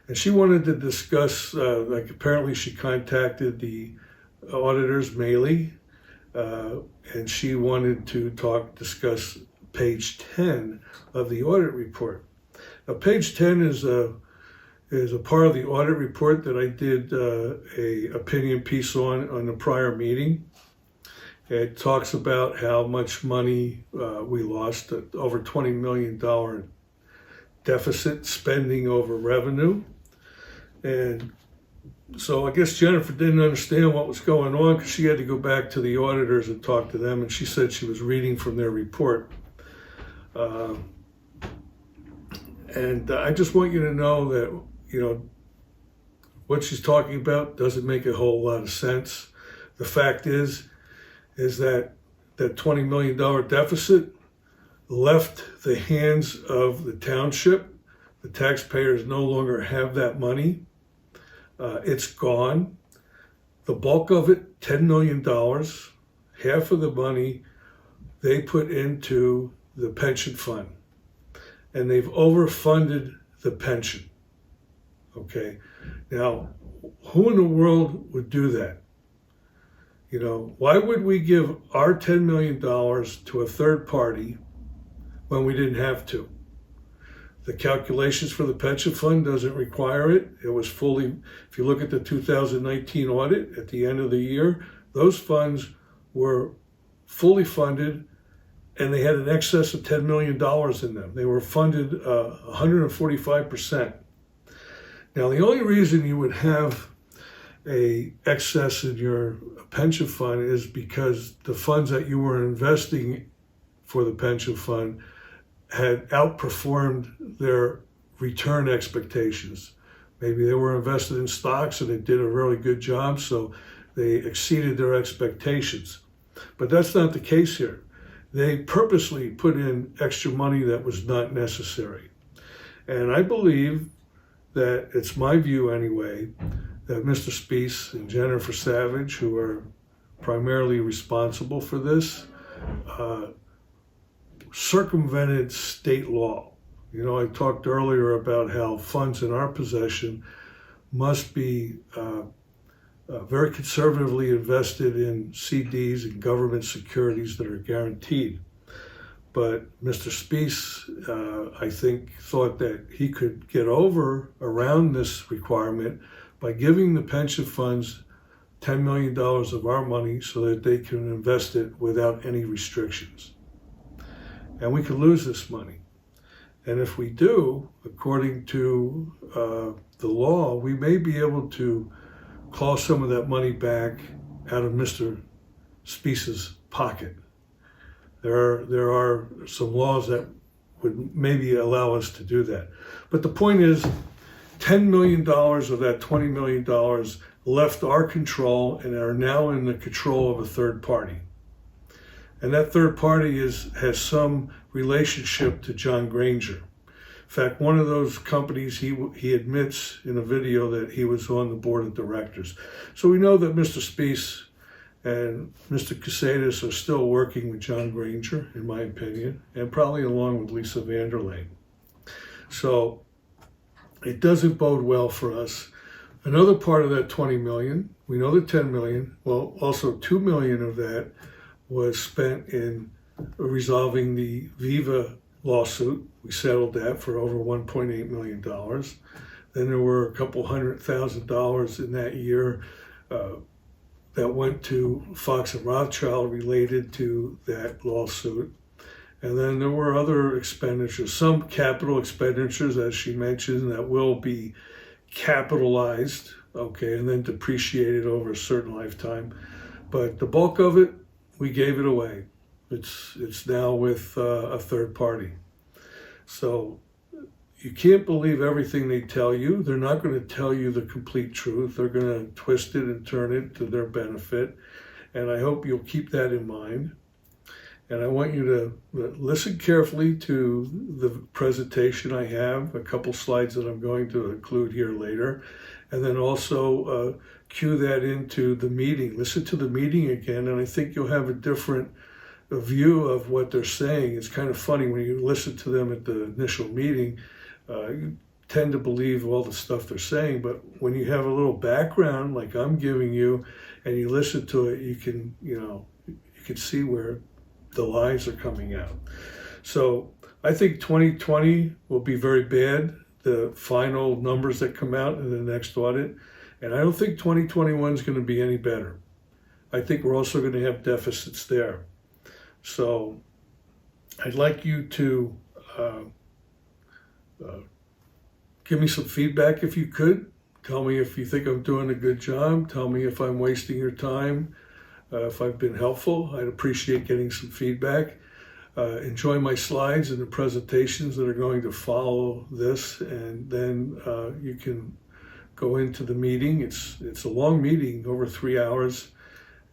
And she wanted to discuss, like apparently she contacted the auditors, Maley, and she wanted to discuss page 10 of the audit report. Now, page 10 is a part of the audit report that I did a opinion piece on the prior meeting. It talks about how much money we lost, over $20 million deficit spending over revenue. And so I guess Jennifer didn't understand what was going on because she had to go back to the auditors and talk to them, and she said she was reading from their report. And I just want you to know that, you know, what she's talking about doesn't make a whole lot of sense. The fact is that that $20 million deficit left the hands of the township. The taxpayers no longer have that money. It's gone. The bulk of it, $10 million, half of the money they put into the pension fund. And they've overfunded the pension. Okay. Now, who in the world would do that? You know, why would we give our $10 million to a third party when we didn't have to? The calculations for the pension fund doesn't require it. It was fully, if you look at the 2019 audit at the end of the year, those funds were fully funded and they had an excess of $10 million in them. They were funded 145%. Now, the only reason you would have a excess in your pension fund is because the funds that you were investing for the pension fund had outperformed their return expectations. Maybe they were invested in stocks and they did a really good job, so they exceeded their expectations. But that's not the case here. They purposely put in extra money that was not necessary. And I believe that, it's my view anyway, that Mr. Speece and Jennifer Savage, who are primarily responsible for this, circumvented state law. You know, I talked earlier about how funds in our possession must be very conservatively invested in CDs and government securities that are guaranteed. But Mr. Speece, I think, thought that he could get around this requirement by giving the pension funds $10 million of our money so that they can invest it without any restrictions. And we could lose this money. And if we do, according to the law, we may be able to claw some of that money back out of Mr. Speece's pocket. There are some laws that would maybe allow us to do that. But the point is, $10 million of that $20 million left our control and are now in the control of a third party. And that third party has some relationship to John Granger. In fact, one of those companies, he admits in a video that he was on the board of directors. So we know that Mr. Speece and Mr. Casadas are still working with John Granger, in my opinion, and probably along with Lisa Vanderlane. So it doesn't bode well for us. Another part of that 20 million, we know the 10 million, well, also 2 million of that was spent in resolving the Viva lawsuit. We settled that for over $1.8 million. Then there were a couple $100,000 in that year that went to Fox and Rothschild related to that lawsuit. And then there were other expenditures, some capital expenditures, as she mentioned, that will be capitalized, okay, and then depreciated over a certain lifetime. But the bulk of it, we gave it away. It's now with a third party. So you can't believe everything they tell you. They're not going to tell you the complete truth. They're going to twist it and turn it to their benefit. And I hope you'll keep that in mind. And I want you to listen carefully to the presentation I have, a couple slides that I'm going to include here later. And then also cue that into the meeting. Listen to the meeting again, and I think you'll have a different view of what they're saying. It's kind of funny when you listen to them at the initial meeting. You tend to believe all the stuff they're saying, but when you have a little background like I'm giving you, and you listen to it, you can see where the lies are coming out. So I think 2020 will be very bad, the final numbers that come out in the next audit. And I don't think 2021 is going to be any better. I think we're also going to have deficits there. So I'd like you to give me some feedback if you could. Tell me if you think I'm doing a good job. Tell me if I'm wasting your time, if I've been helpful. I'd appreciate getting some feedback. Enjoy my slides and the presentations that are going to follow this, and then you can go into the meeting. It's a long meeting, over 3 hours,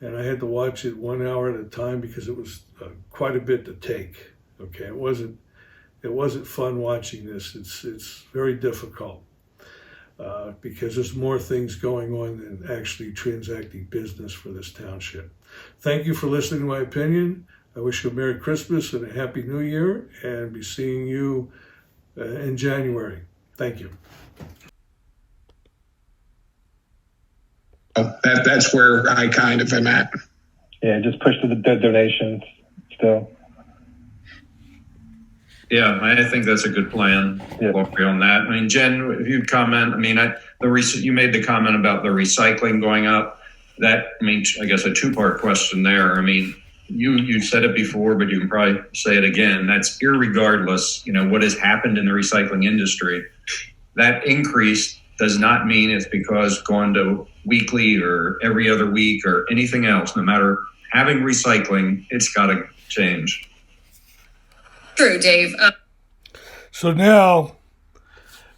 and I had to watch it 1 hour at a time because it was quite a bit to take. Okay, it wasn't fun watching this. It's very difficult because there's more things going on than actually transacting business for this township. Thank you for listening to my opinion. I wish you a Merry Christmas and a Happy New Year, and be seeing you in January. Thank you. That's where I kind of am at. Yeah, just push to the donations still. Yeah, I think that's a good plan. Yeah. We'll agree on that. I mean, Jen, if you'd comment, I mean, you made the comment about the recycling going up. That, I mean, I guess a two-part question there. I mean, you said it before, but you can probably say it again. That's irregardless, what has happened in the recycling industry. That increase does not mean it's because going to weekly or every other week or anything else. No matter having recycling, it's got to change. True, Dave. So now,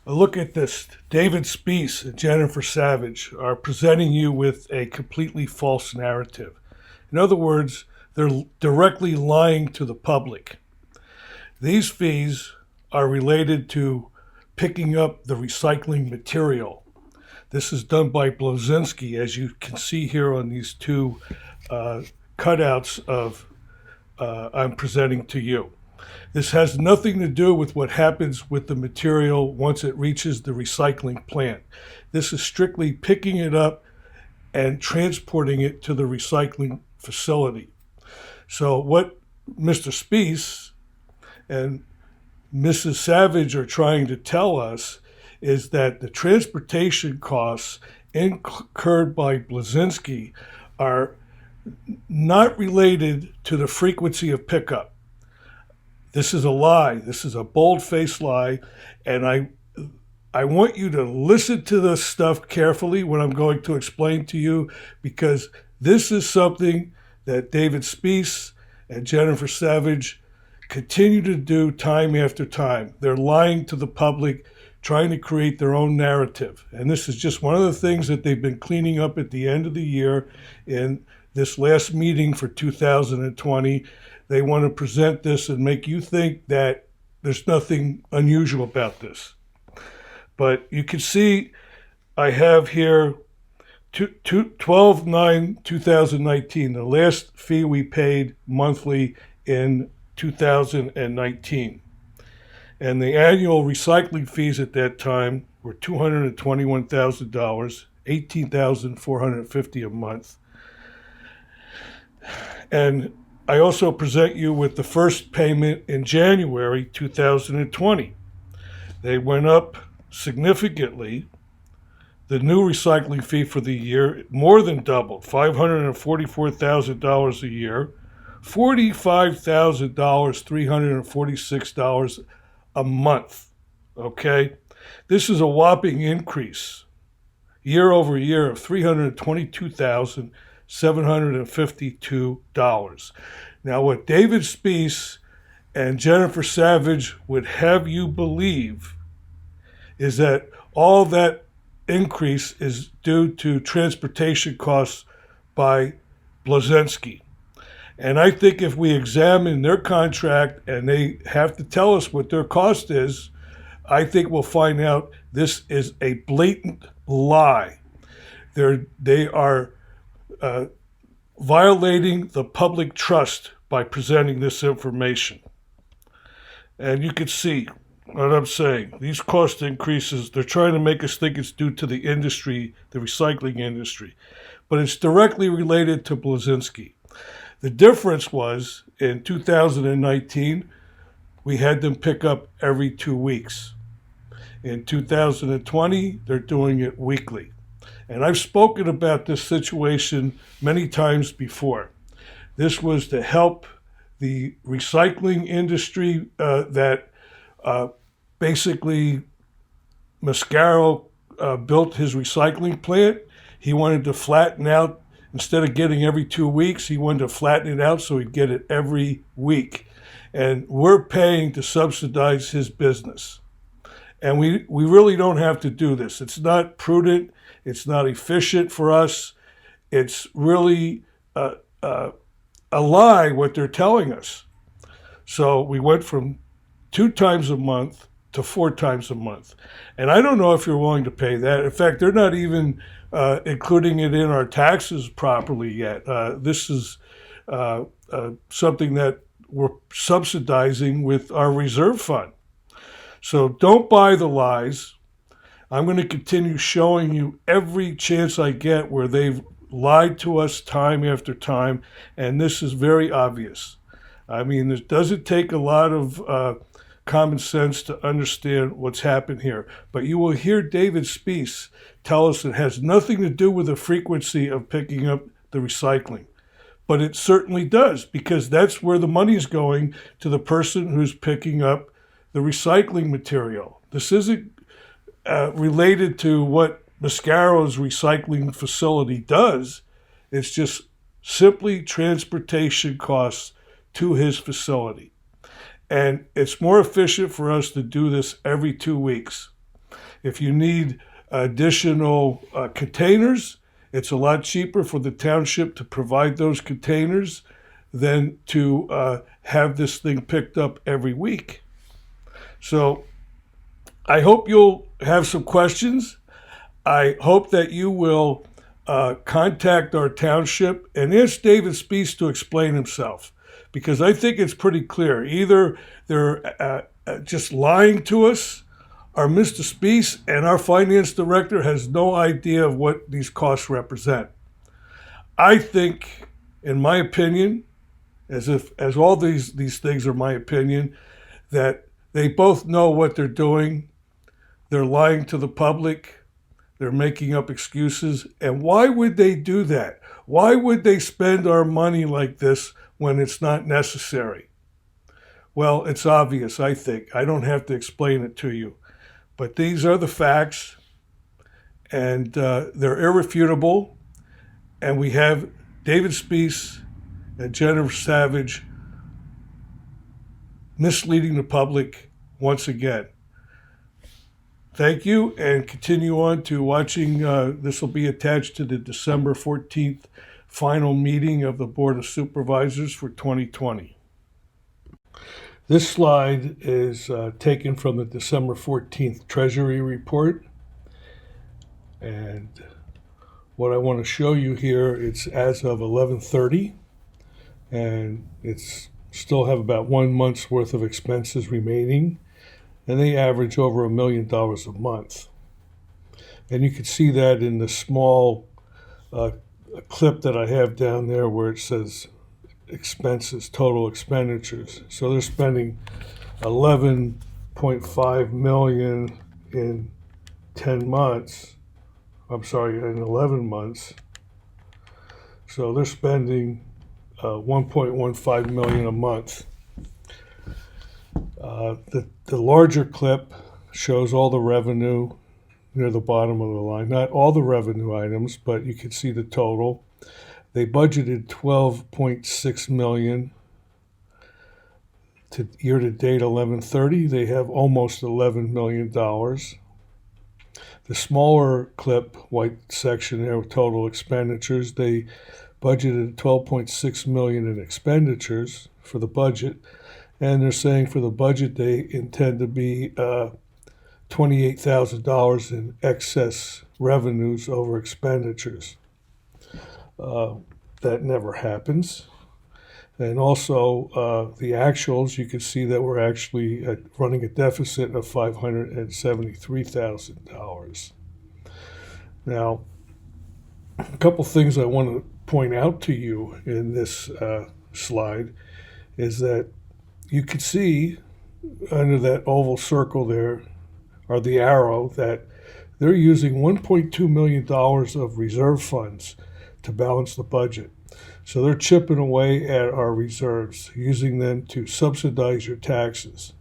look at this. David Speece and Jennifer Savage are presenting you with a completely false narrative. In other words, they're directly lying to the public. These fees are related to picking up the recycling material. This is done by Blazinski, as you can see here on these two cutouts of I'm presenting to you. This has nothing to do with what happens with the material once it reaches the recycling plant. This is strictly picking it up and transporting it to the recycling facility. So what Mr. Speece and Mrs. Savage are trying to tell us is that the transportation costs incurred by Blazinski are not related to the frequency of pickup. This is a lie. This is a bold-faced lie, and I want you to listen to this stuff carefully when I'm going to explain to you, because this is something that David Speece and Jennifer Savage continue to do time after time. They're lying to the public, trying to create their own narrative. And this is just one of the things that they've been cleaning up at the end of the year in this last meeting for 2020. They want to present this and make you think that there's nothing unusual about this. But you can see I have here 12/9/2019, the last fee we paid monthly in 2019. And the annual recycling fees at that time were $221,000, $18,450 a month. And I also present you with the first payment in January 2020. They went up significantly. The new recycling fee for the year more than doubled, $544,000 a year, $45,000, $346 a month, okay? This is a whopping increase year over year of $322,752. Now, what David Speece and Jennifer Savage would have you believe is that all that increase is due to transportation costs by Blazinski. And I think if we examine their contract and they have to tell us what their cost is, I think we'll find out this is a blatant lie. they are violating the public trust by presenting this information. And you can see what I'm saying. These cost increases, they're trying to make us think it's due to the industry, the recycling industry. But it's directly related to Blazinski. The difference was in 2019, we had them pick up every 2 weeks. In 2020, they're doing it weekly. And I've spoken about this situation many times before. This was to help the recycling industry that basically Mascaro built his recycling plant. He wanted to flatten out, instead of getting every 2 weeks, he wanted to flatten it out so he'd get it every week. And we're paying to subsidize his business. And we really don't have to do this. It's not prudent. It's not efficient for us. It's really a lie what they're telling us. So we went from 2 times a month to 4 times a month. And I don't know if you're willing to pay that. In fact, they're not even including it in our taxes properly yet. This is something that we're subsidizing with our reserve fund. So don't buy the lies. I'm going to continue showing you every chance I get where they've lied to us time after time, and this is very obvious. I mean, it doesn't take a lot of common sense to understand what's happened here. But you will hear David Speece tell us it has nothing to do with the frequency of picking up the recycling. But it certainly does, because that's where the money is going, to the person who's picking up the recycling material. This isn't related to what Mascaro's recycling facility does. It's just simply transportation costs to his facility. And it's more efficient for us to do this every 2 weeks. If you need additional containers, it's a lot cheaper for the township to provide those containers than to have this thing picked up every week. So I hope you'll have some questions. I hope that you will contact our township and ask David Speece to explain himself, because I think it's pretty clear. Either they're just lying to us, or Mr. Speece and our finance director has no idea of what these costs represent. I think, in my opinion, as all these things are my opinion, that they both know what they're doing. They're lying to the public. They're making up excuses. And why would they do that? Why would they spend our money like this when it's not necessary? Well, it's obvious, I think. I don't have to explain it to you. But these are the facts, and they're irrefutable. And we have David Speece and Jennifer Savage misleading the public once again. Thank you, and continue on to watching. This will be attached to the December 14th final meeting of the Board of Supervisors for 2020. This slide is taken from the December 14th Treasury Report. And what I want to show you here, it's as of 11:30, and it's still have about 1 month's worth of expenses remaining, and they average over $1 million a month. And you can see that in the small clip that I have down there where it says expenses, total expenditures. So they're spending $11.5 million in 10 months. I'm sorry, in 11 months. So they're spending $1.15 million a month. The larger clip shows all the revenue near the bottom of the line. Not all the revenue items, but you can see the total. They budgeted $12.6 million to year-to-date 11/30. They have almost $11 million. The smaller clip, white section there with total expenditures, they budgeted $12.6 million in expenditures for the budget. And they're saying for the budget they intend to be $28,000 in excess revenues over expenditures. That never happens. And also the actuals, you can see that we're actually running a deficit of $573,000. Now, a couple things I want to point out to you in this slide is that you can see under that oval circle there, or the arrow, that they're using $1.2 million of reserve funds to balance the budget. So they're chipping away at our reserves, using them to subsidize your taxes.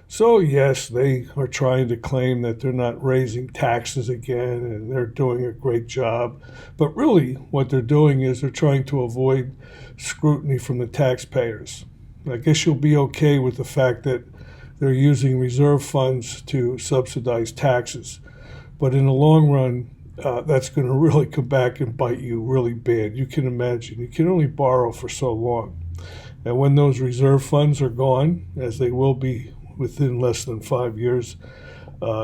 So yes, they are trying to claim that they're not raising taxes again and they're doing a great job. But really what they're doing is they're trying to avoid scrutiny from the taxpayers. I guess you'll be okay with the fact that they're using reserve funds to subsidize taxes. But in the long run, that's going to really come back and bite you really bad. You can imagine. You can only borrow for so long. And when those reserve funds are gone, as they will be within less than 5 years,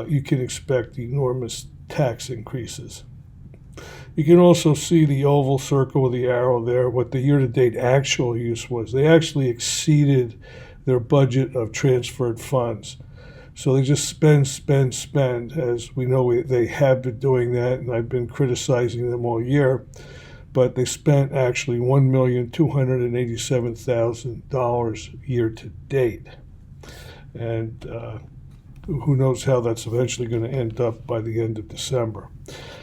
you can expect enormous tax increases. You can also see the oval circle with the arrow there, what the year-to-date actual use was. They actually exceeded their budget of transferred funds. So they just spend, as we know they have been doing that, and I've been criticizing them all year. But they spent actually $1,287,000 year to date. And who knows how that's eventually going to end up by the end of December.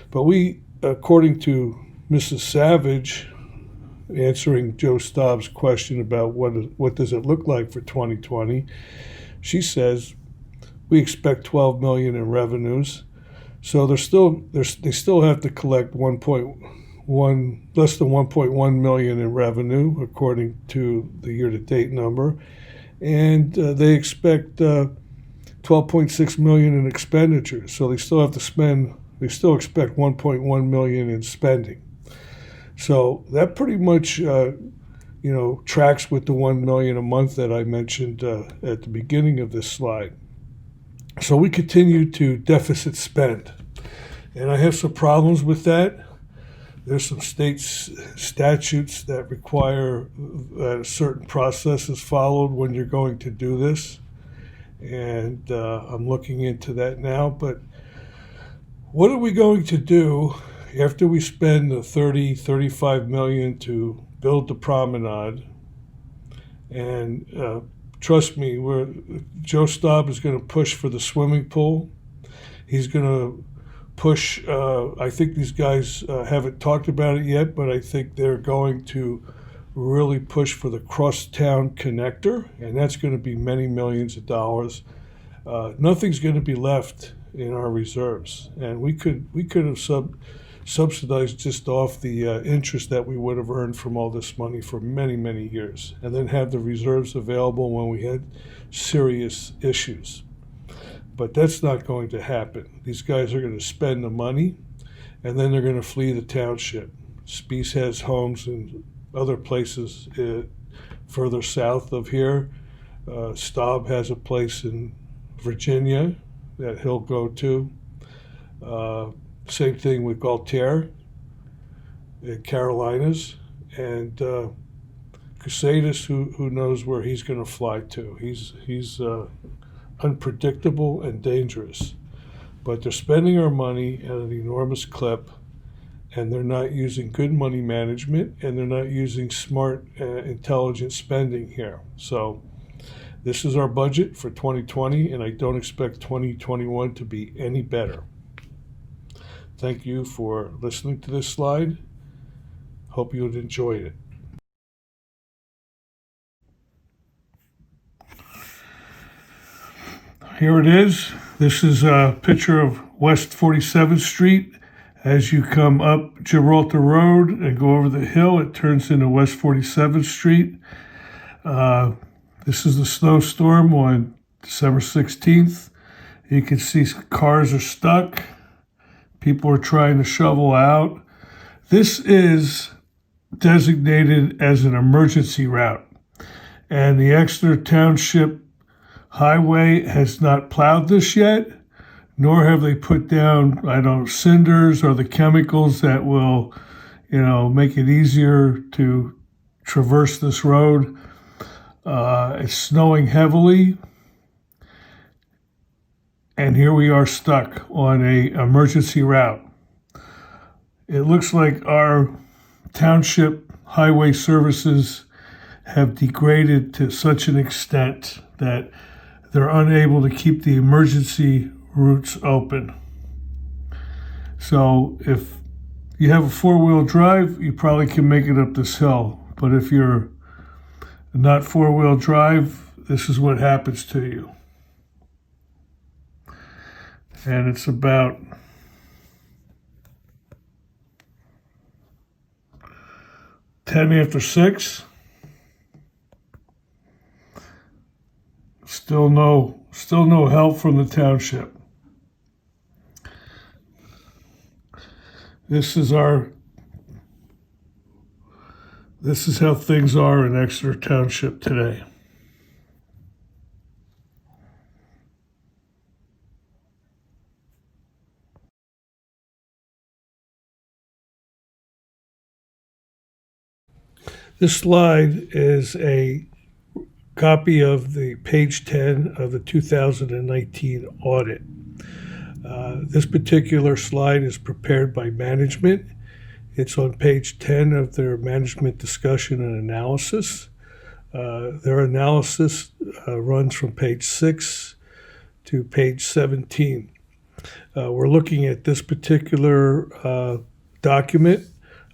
But we, according to Mrs. Savage, answering Joe Staub's question about what does it look like for 2020, she says, we expect $12 million in revenues, so they still have to collect less than 1.1 million in revenue according to the year-to-date number, and they expect 12.6 million in expenditures. So they still have to spend. They still expect 1.1 million in spending. So that pretty much tracks with the 1 million a month that I mentioned at the beginning of this slide. So we continue to deficit spend. And I have some problems with that. There's some state statutes that require that a certain process is followed when you're going to do this. And I'm looking into that now. But what are we going to do after we spend the 35 million to build the promenade? And trust me, Joe Staub is going to push for the swimming pool. He's going to push, I think these guys haven't talked about it yet, but I think they're going to really push for the crosstown connector, and that's going to be many millions of dollars. Nothing's going to be left in our reserves, and we could have subsidized just off the interest that we would have earned from all this money for many, many years, and then have the reserves available when we had serious issues. But that's not going to happen. These guys are going to spend the money, and then they're going to flee the township. Speece has homes in other places further south of here. Staub has a place in Virginia that he'll go to. Same thing with Galtier in Carolinas, and Casadis, who knows where he's going to fly to. He's unpredictable and dangerous. But they're spending our money at an enormous clip, and they're not using good money management, and they're not using smart, intelligent spending here. So this is our budget for 2020, and I don't expect 2021 to be any better. Thank you for listening to this slide. Hope you enjoyed it. Here it is. This is a picture of West 47th Street. As you come up Gibraltar Road and go over the hill, it turns into West 47th Street. This is the snowstorm on December 16th. You can see cars are stuck. People are trying to shovel out. This is designated as an emergency route, and the Exeter Township Highway has not plowed this yet, nor have they put down, cinders or the chemicals that will, make it easier to traverse this road. It's snowing heavily, and here we are stuck on a emergency route. It looks like our township highway services have degraded to such an extent that they're unable to keep the emergency routes open. So if you have a four-wheel drive, you probably can make it up this hill. But if you're not four-wheel drive, this is what happens to you. And it's about 10 after 6. Still no help from the township. This is how things are in Exeter Township today. This slide is a copy of the page 10 of the 2019 audit. This particular slide is prepared by management. It's on page 10 of their management discussion and analysis. Their analysis runs from page 6 to page 17. We're looking at this particular document.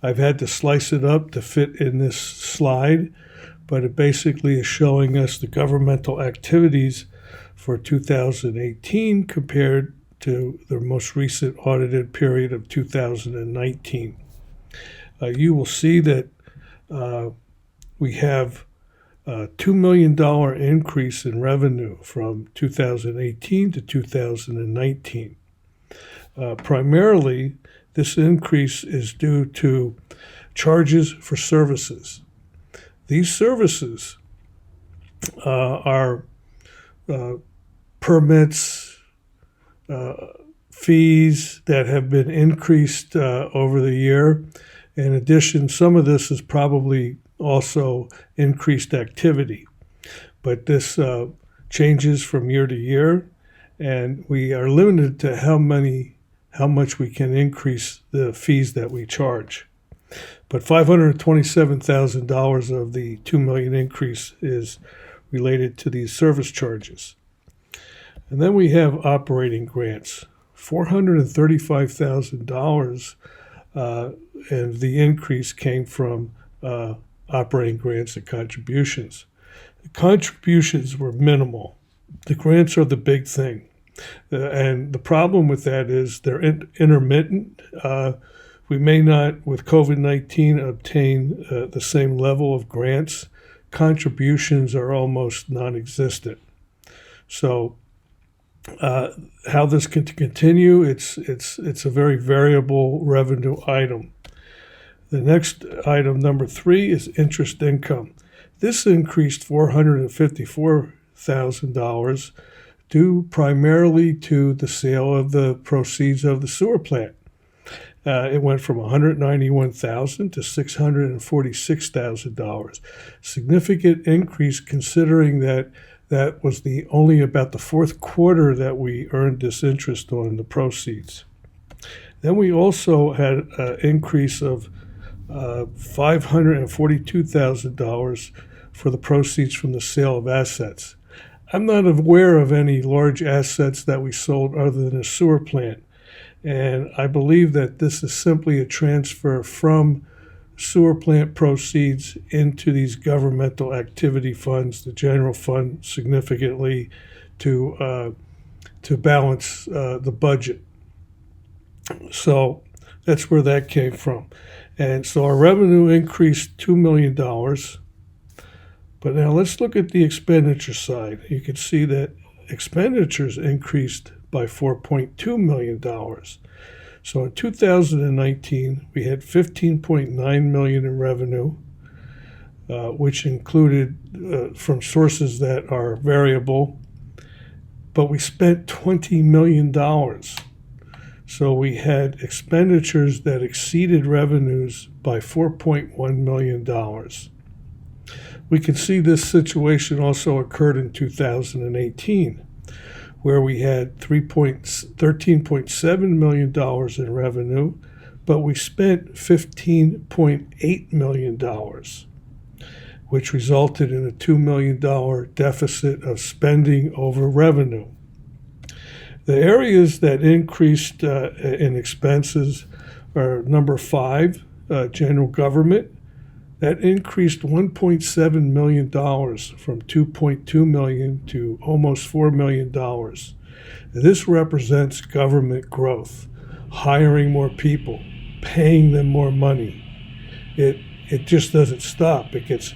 I've had to slice it up to fit in this slide, but it basically is showing us the governmental activities for 2018 compared to the most recent audited period of 2019. You will see that we have a $2 million increase in revenue from 2018 to 2019. Primarily, this increase is due to charges for services. These services are permits, fees that have been increased over the year. In addition, some of this is probably also increased activity, but this changes from year to year, and we are limited to how much we can increase the fees that we charge. But $527,000 of the $2 million increase is related to these service charges. And then we have operating grants, $435,000, and the increase came from operating grants and contributions. The contributions were minimal. The grants are the big thing. And the problem with that is they're intermittent. We may not, with COVID-19, obtain the same level of grants. Contributions are almost non-existent. So how this can continue, it's a very variable revenue item. The next item, number 3, is interest income. This increased $454,000 due primarily to the sale of the proceeds of the sewer plant. It went from $191,000 to $646,000. Significant increase considering that was only about the fourth quarter that we earned this interest on the proceeds. Then we also had an increase of $542,000 for the proceeds from the sale of assets. I'm not aware of any large assets that we sold other than a sewer plant. And I believe that this is simply a transfer from sewer plant proceeds into these governmental activity funds, the general fund, significantly to balance the budget. So that's where that came from. And so our revenue increased $2 million. But now let's look at the expenditure side. You can see that expenditures increased by $4.2 million. So in 2019, we had $15.9 million in revenue, which included from sources that are variable. but we spent $20 million. So we had expenditures that exceeded revenues by $4.1 million. We can see this situation also occurred in 2018, where we had $13.7 million in revenue, but we spent $15.8 million, which resulted in a $2 million deficit of spending over revenue. The areas that increased in expenses are number 5, general government. That increased $1.7 million from $2.2 million to almost $4 million. This represents government growth, hiring more people, paying them more money. It just doesn't stop. It gets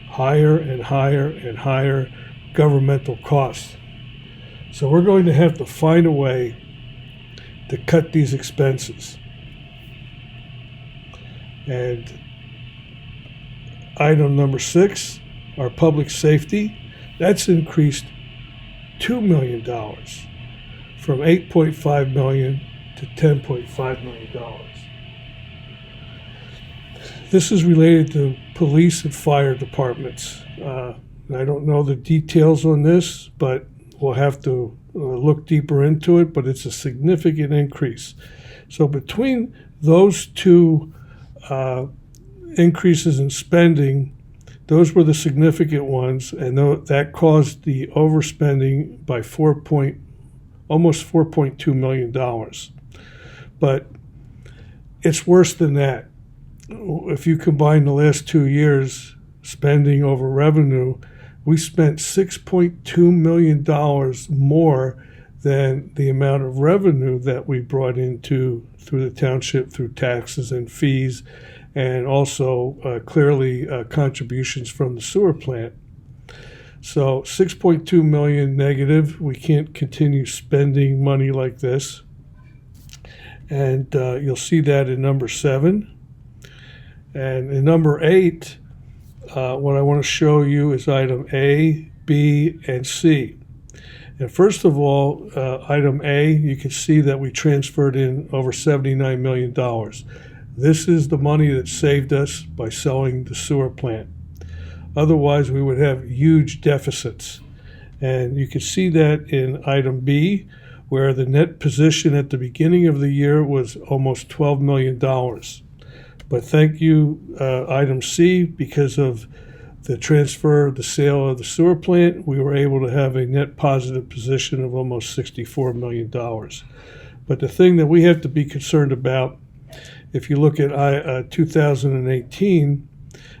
higher and higher and higher governmental costs. So we're going to have to find a way to cut these expenses. And item number 6, our public safety, that's increased $2 million from $8.5 million to $10.5 million. This is related to police and fire departments. I don't know the details on this, but we'll have to look deeper into it, but it's a significant increase. So between those two increases in spending, those were the significant ones, and that caused the overspending by almost $4.2 million. But it's worse than that. If you combine the last 2 years, spending over revenue, we spent $6.2 million more than the amount of revenue that we brought into through the township through taxes and fees, and also clearly contributions from the sewer plant. So $6.2 million negative. We can't continue spending money like this. And you'll see that in number 7. And in number 8, what I want to show you is item A, B, and C. And first of all, item A, you can see that we transferred in over $79 million. This is the money that saved us by selling the sewer plant. Otherwise, we would have huge deficits. And you can see that in item B, where the net position at the beginning of the year was almost $12 million. But thank you, item C, because of the transfer, the sale of the sewer plant, we were able to have a net positive position of almost $64 million. But the thing that we have to be concerned about, if you look at 2018,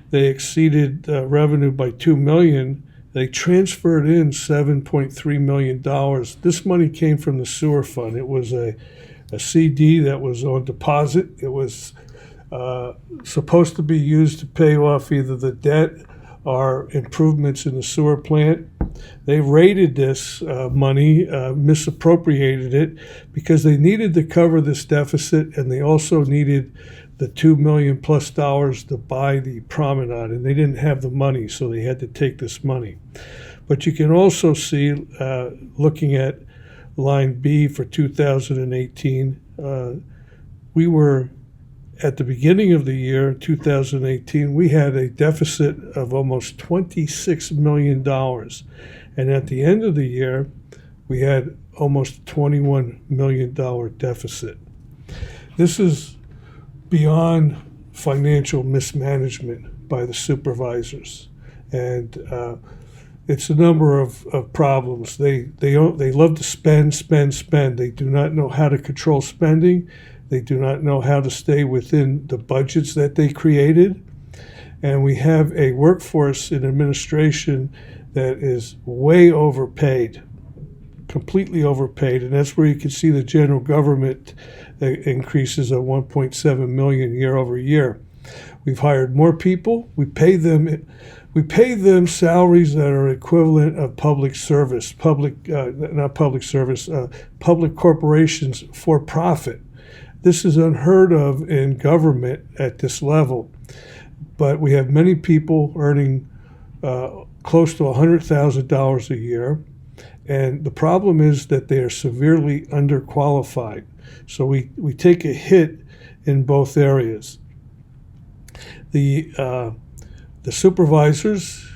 they exceeded revenue by $2 million. They transferred in $7.3 million. This money came from the sewer fund. It was a CD that was on deposit. It was supposed to be used to pay off either the debt or improvements in the sewer plant. They raided this money, misappropriated it, because they needed to cover this deficit, and they also needed the $2 million plus to buy the promenade, and they didn't have the money, so they had to take this money. But you can also see, looking at line B for 2018, we were at the beginning of the year, 2018, we had a deficit of almost $26 million. And at the end of the year, we had almost $21 million deficit. This is beyond financial mismanagement by the supervisors. And it's a number of problems. They love to spend. They do not know how to control spending. They do not know how to stay within the budgets that they created. And we have a workforce in administration that is way overpaid, completely overpaid. And that's where you can see the general government increases of $1.7 million year over year. We've hired more people. We pay them salaries that are equivalent of public corporations for profit. This is unheard of in government at this level. But we have many people earning close to $100,000 a year, And the problem is that they are severely underqualified. So we take a hit in both areas. The supervisors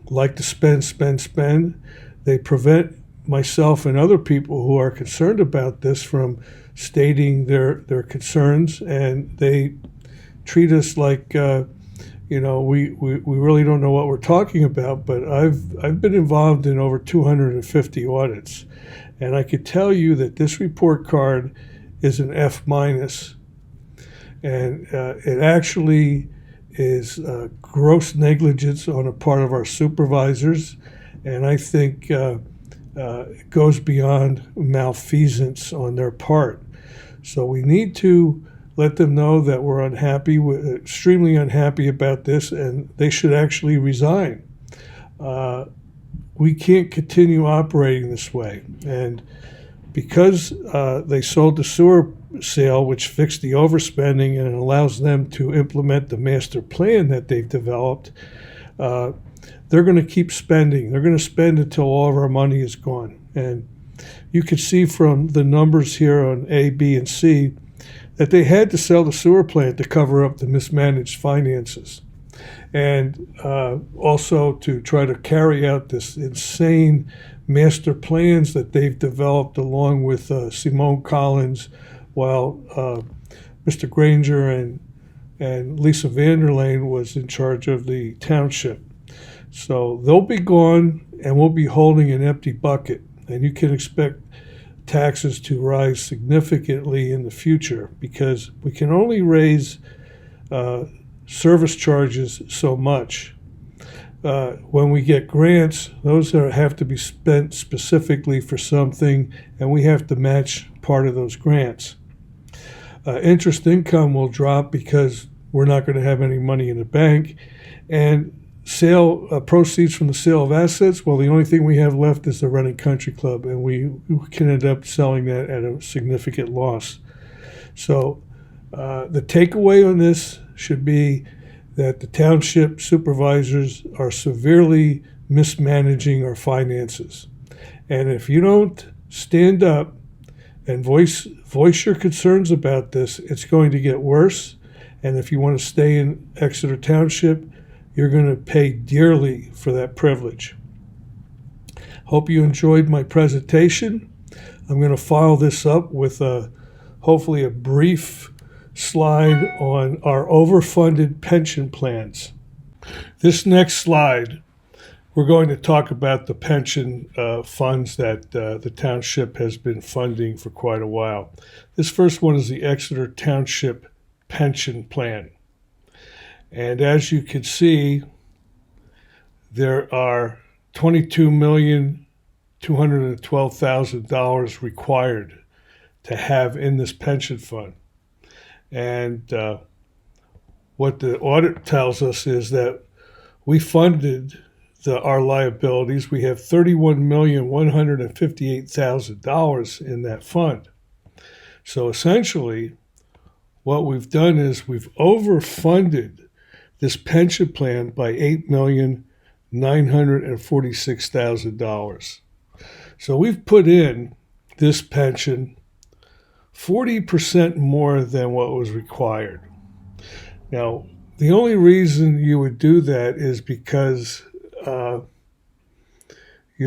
like to spend. They prevent myself and other people who are concerned about this from stating their concerns, and they treat us like we really don't know what we're talking about. But I've been involved in over 250 audits, and I could tell you that this report card is an F minus, and it actually is gross negligence on a part of our supervisors, and I think it goes beyond malfeasance on their part. So we need to let them know that we're extremely unhappy about this, and they should actually resign. We can't continue operating this way. And because they sold the sewer sale, which fixed the overspending and allows them to implement the master plan that they've developed, they're going to keep spending. They're going to spend until all of our money is gone. And you can see from the numbers here on A, B, and C that they had to sell the sewer plant to cover up the mismanaged finances, and also to try to carry out this insane master plans that they've developed along with Simone Collins, while Mr. Granger and Lisa Vanderlane was in charge of the township. So they'll be gone, and we'll be holding an empty bucket, and you can expect taxes to rise significantly in the future, because we can only raise service charges so much. When we get grants, those have to be spent specifically for something, and we have to match part of those grants. Interest income will drop because we're not going to have any money in the bank, and proceeds from the sale of assets, well, the only thing we have left is the Running Country Club, and we can end up selling that at a significant loss. So the takeaway on this should be that the township supervisors are severely mismanaging our finances. And if you don't stand up and voice your concerns about this, it's going to get worse. And if you want to stay in Exeter Township, you're going to pay dearly for that privilege. Hope you enjoyed my presentation. I'm going to follow this up with hopefully a brief slide on our overfunded pension plans. This next slide, we're going to talk about the pension funds that the township has been funding for quite a while. This first one is the Exeter Township Pension Plan. And as you can see, there are $22,212,000 required to have in this pension fund. And what the audit tells us is that we funded our liabilities. We have $31,158,000 in that fund. So essentially, what we've done is we've overfunded this pension plan by $8,946,000. So we've put in this pension 40% more than what was required. Now, the only reason you would do that is because you're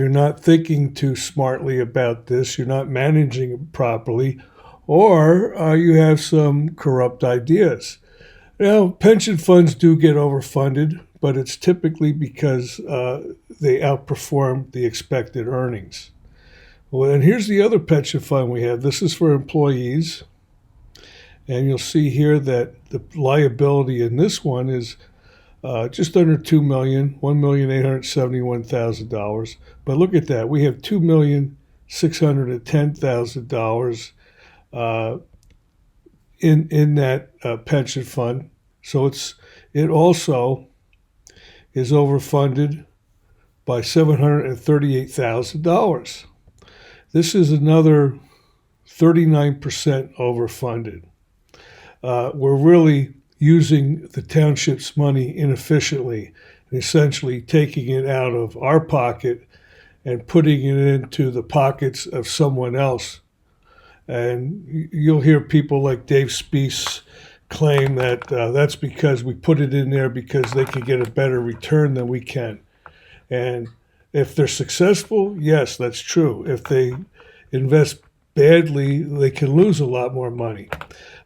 not thinking too smartly about this, you're not managing it properly, or you have some corrupt ideas. Now, pension funds do get overfunded, but it's typically because they outperform the expected earnings. Well, and here's the other pension fund we have. This is for employees. And you'll see here that the liability in this one is just under $2 million, $1,871,000. But look at that. We have $2,610,000 in that pension fund. So it also is overfunded by $738,000. This is another 39% overfunded. We're really using the township's money inefficiently and essentially taking it out of our pocket and putting it into the pockets of someone else. And you'll hear people like Dave Speece claim that that's because we put it in there because they can get a better return than we can. And if they're successful, yes, that's true. If they invest badly, they can lose a lot more money.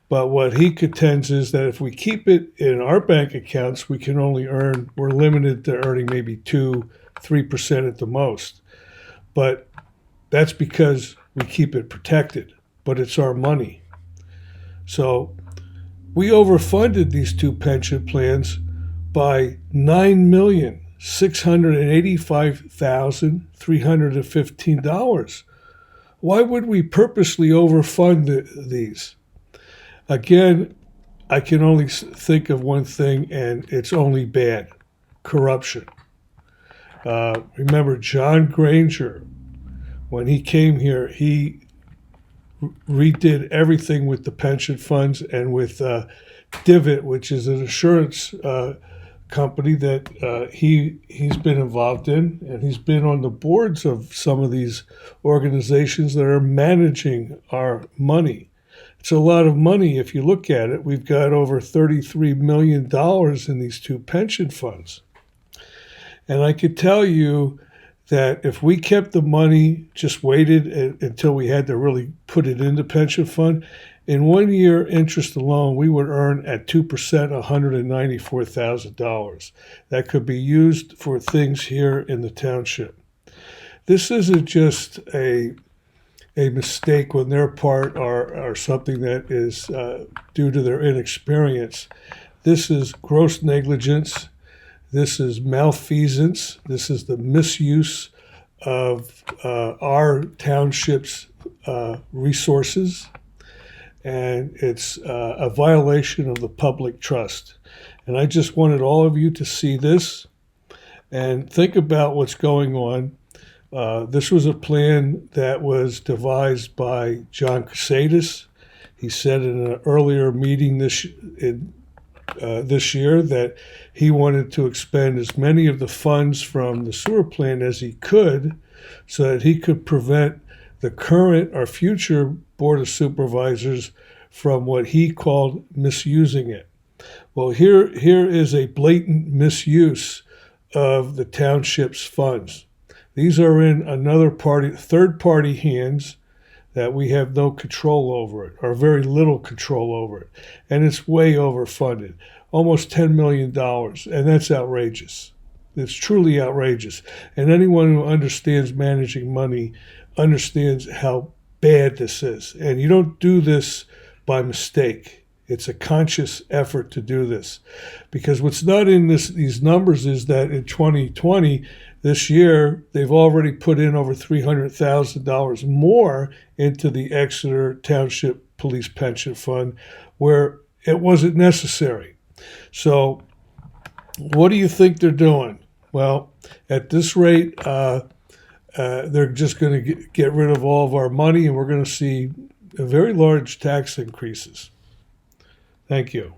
But what he contends is that if we keep it in our bank accounts, we're limited to earning maybe 2-3% at the most. But that's because we keep it protected, but it's our money. So we overfunded these two pension plans by $9,685,315. Why would we purposely overfund these? Again, I can only think of one thing, and it's only bad: corruption. Remember John Granger, when he came here, he redid everything with the pension funds and with Divot, which is an insurance company that he's been involved in, and he's been on the boards of some of these organizations that are managing our money. It's a lot of money if you look at it. We've got over $33 million in these two pension funds. And I could tell you that if we kept the money, just waited until we had to really put it into pension fund, in 1 year interest alone, we would earn at 2% $194,000. That could be used for things here in the township. This isn't just a mistake on their part or something that is due to their inexperience. This is gross negligence. This is malfeasance. This is the misuse of our township's resources. And it's a violation of the public trust. And I just wanted all of you to see this and think about what's going on. This was a plan that was devised by John Casadis. He said in an earlier meeting this year that he wanted to expend as many of the funds from the sewer plant as he could so that he could prevent the current or future Board of Supervisors from what he called misusing it. Well, here is a blatant misuse of the township's funds. These are in another party, third-party hands that we have no control over it, or very little control over it. And it's way overfunded, almost $10 million, and that's outrageous. It's truly outrageous. And anyone who understands managing money understands how bad this is. And you don't do this by mistake. It's a conscious effort to do this. Because what's not in these numbers is that in 2020, this year, they've already put in over $300,000 more into the Exeter Township Police Pension Fund, where it wasn't necessary. So what do you think they're doing? Well, at this rate, they're just going to get rid of all of our money, and we're going to see very large tax increases. Thank you.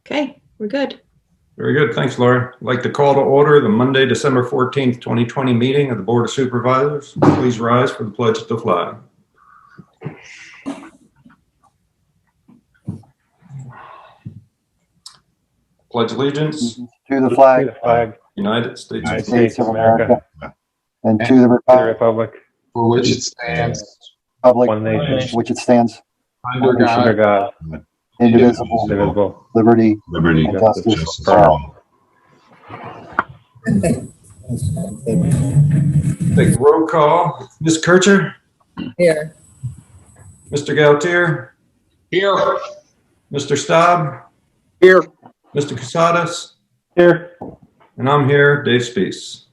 Okay, we're good. Very good. Thanks, Laura. I'd like to call to order the Monday, December 14th, 2020 meeting of the Board of Supervisors. Please rise for the pledge to the flag. Pledge allegiance to the flag, United States United of States of America, and to the republic For which it stands, one nation, which it stands, under God, indivisible, liberty, and justice for all. Take roll call. Ms. Kircher? Here. Mr. Galtier, Here. Mr. Staub, Here. Mr. Casadas, Here. and I'm here, Dave Speece.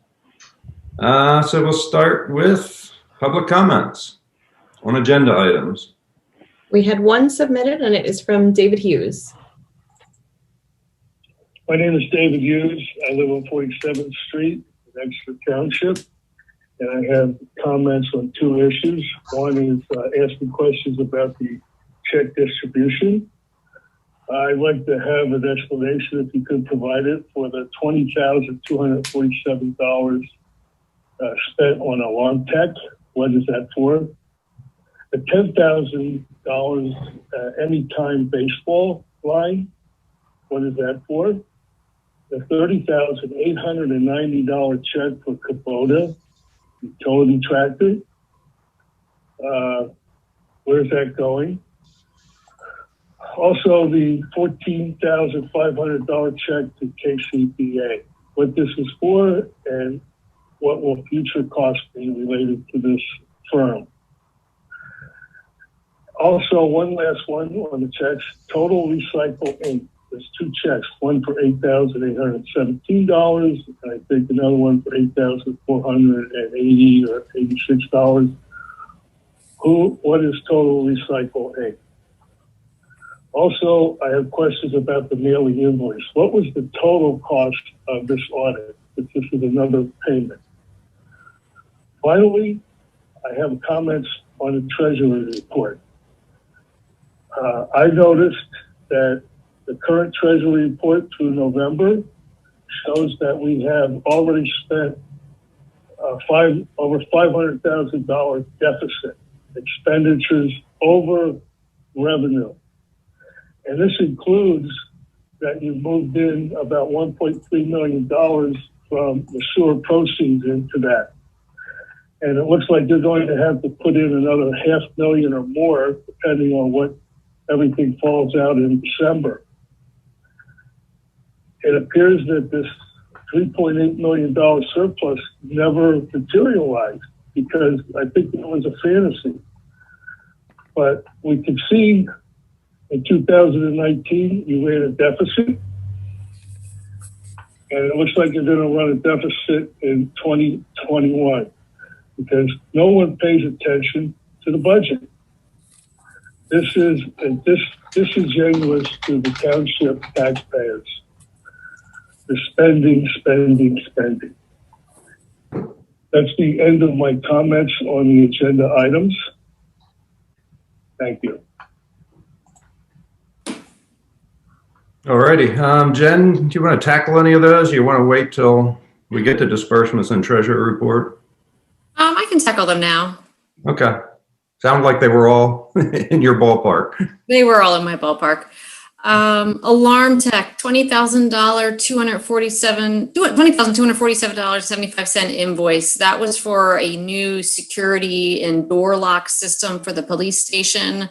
So we'll start with public comments on agenda items. We had one submitted, and it is from David Hughes. My name is David Hughes. I live on 47th Street in Exeter Township, and I have comments on two issues. One is asking questions about the check distribution. I'd like to have an explanation, if you could provide it, for the $20,247 spent on alarm tech. What is that for? The $10,000 anytime baseball line. What is that for? The $30,890 check for Kubota utility tractor. Where's that going? Also, the $14,500 check to KCBA. What this is for, and what will future costs be related to this firm. Also, one last one on the checks. Total Recycle Inc. There's two checks, one for $8,817, and I think another one for $8,480 or $86. What is Total Recycle Inc.? Also, I have questions about the mailing invoice. What was the total cost of this audit, if this is another payment? Finally, I have comments on the Treasury report. I noticed that the current Treasury report through November shows that we have already spent over $500,000 deficit, expenditures over revenue. And this includes that you moved in about $1.3 million from the sewer proceeds into that. And it looks like you're going to have to put in another $500,000 or more, depending on what everything falls out in December. It appears that this $3.8 million surplus never materialized, because I think it was a fantasy. But we can see in 2019, you ran a deficit. And it looks like you're going to run a deficit in 2021, because no one pays attention to the budget. This is disingenuous to the township taxpayers. The spending. That's the end of my comments on the agenda items. Thank you. Alrighty, Jen, do you want to tackle any of those? Or you want to wait till we get to disbursements and treasury report? I can tackle them now. Okay. Sound like they were all in your ballpark. They were all in my ballpark. Alarm tech, $20,247.75 invoice. That was for a new security and door lock system for the police station.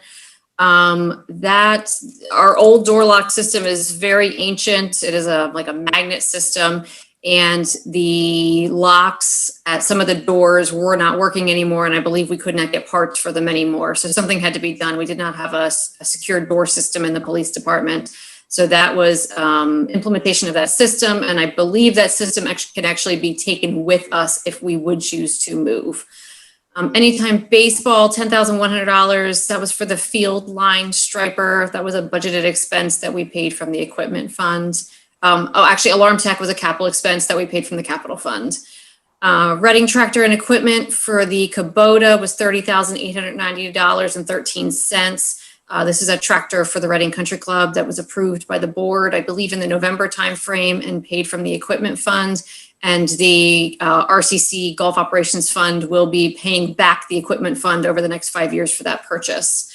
That our old door lock system is very ancient. It is like a magnet system, and the locks at some of the doors were not working anymore, and I believe we could not get parts for them anymore. So something had to be done. We did not have a secure door system in the police department. So that was implementation of that system, and I believe that system can actually be taken with us if we would choose to move. Anytime baseball, $10,100. That was for the field line striper. That was a budgeted expense that we paid from the equipment fund. Actually, alarm tech was a capital expense that we paid from the capital fund. Reading tractor and equipment for the Kubota was $30,890.13. This is a tractor for the Reading Country Club that was approved by the board, I believe, in the November timeframe, and paid from the equipment fund. And the RCC Golf Operations Fund will be paying back the equipment fund over the next 5 years for that purchase.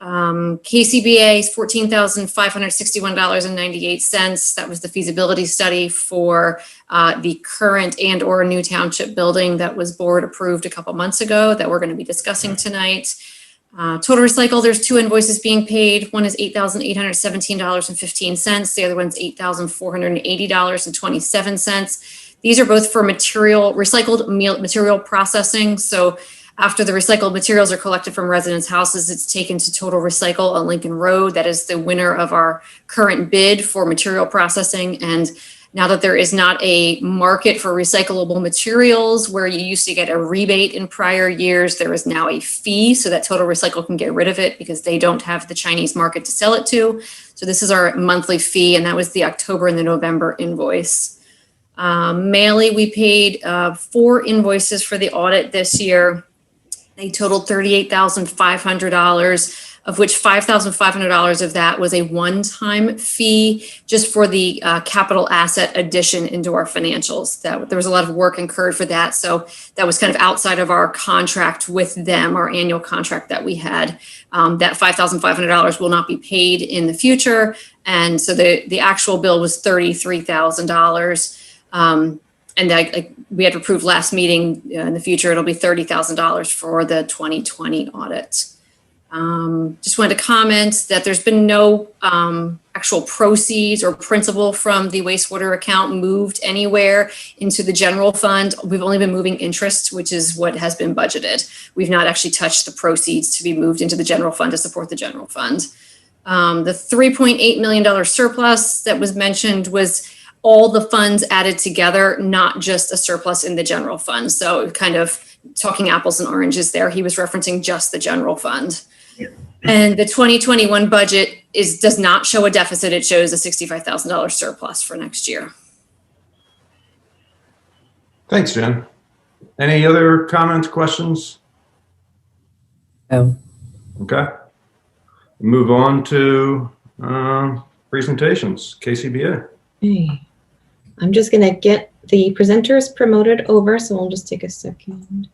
KCBA is $14,561.98. That was the feasibility study for the current and/or new township building that was board approved a couple months ago that we're going to be discussing tonight. Total Recycle, there's two invoices being paid. One is $8,817.15. The other one's $8,480.27. These are both for recycled material processing. So After the recycled materials are collected from residents' houses, it's taken to Total Recycle on Lincoln Road. That is the winner of our current bid for material processing. And now that there is not a market for recyclable materials where you used to get a rebate in prior years, there is now a fee so that Total Recycle can get rid of it because they don't have the Chinese market to sell it to. So this is our monthly fee, and that was the October and the November invoice. Mainly, we paid 4 invoices for the audit this year. They totaled $38,500, of which $5,500 of that was a one-time fee just for the capital asset addition into our financials. There was a lot of work incurred for that, so that was kind of outside of our contract with them, our annual contract that we had. That $5,500 will not be paid in the future, and so the actual bill was $33,000. And we had approved last meeting, in the future, it'll be $30,000 for the 2020 audit. Just wanted to comment that there's been no actual proceeds or principal from the wastewater account moved anywhere into the general fund. We've only been moving interest, which is what has been budgeted. We've not actually touched the proceeds to be moved into the general fund to support the general fund. The $3.8 million surplus that was mentioned was all the funds added together, not just a surplus in the general fund. So kind of talking apples and oranges there. He was referencing just the general fund. And the 2021 budget does not show a deficit. It shows a $65,000 surplus for next year. Thanks, Jen. Any other comments, questions? No. Okay. Move on to presentations, KCBA. Okay. I'm just going to get the presenters promoted over, so we'll just take a second.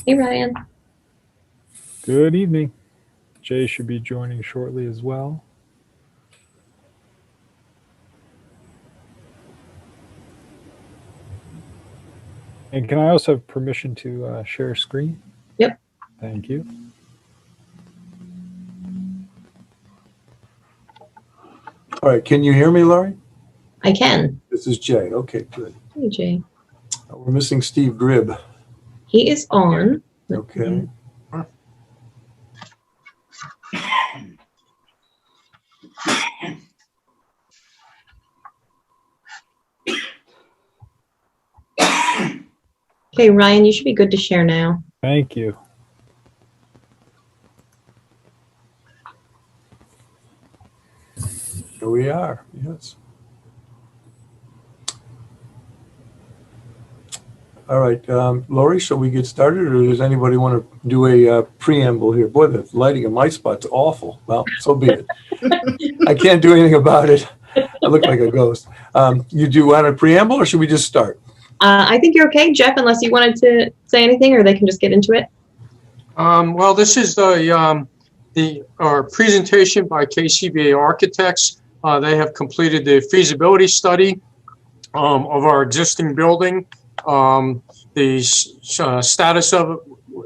Hey, Ryan. Good evening. Jay should be joining shortly as well. And can I also have permission to share screen? Yep. Thank you. All right, can you hear me, Laurie? I can. This is Jay. Okay, good. Hey, Jay. We're missing Steve Gribb. He is on. Okay. Okay, Ryan, you should be good to share now. Thank you. Here we are, yes. All right, Lori, shall we get started, or does anybody want to do a preamble here? Boy, the lighting in my spot's awful. Well, so be it. I can't do anything about it. I look like a ghost. You do want a preamble, or should we just start? I think you're okay, Jeff, unless you wanted to say anything, or they can just get into it. Well, this is our presentation by KCBA Architects. They have completed the feasibility study of our existing building, the status of it,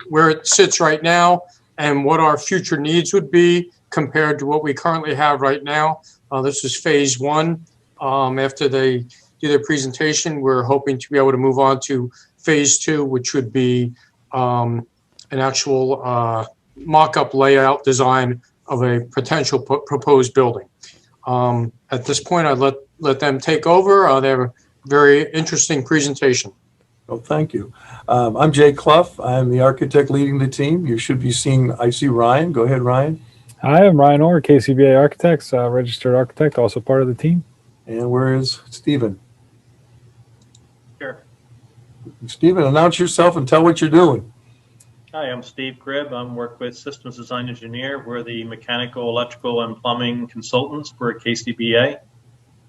where it sits right now, and what our future needs would be compared to what we currently have right now. This is phase 1. After they do their presentation, we're hoping to be able to move on to phase 2, which would be an actual mock-up layout design of a potential proposed building. At this point, I'd let them take over. They have a very interesting presentation. Well, thank you. I'm Jay Clough. I'm the architect leading the team. You should be seeing, I see Ryan. Go ahead, Ryan. Hi, I'm Ryan Orr, KCBA Architects, registered architect, also part of the team. And where is Stephen? Sure. Stephen, announce yourself and tell what you're doing. Hi, I'm Steve Gribb. I'm work with Systems Design Engineer. We're the mechanical, electrical, and plumbing consultants for KCBA.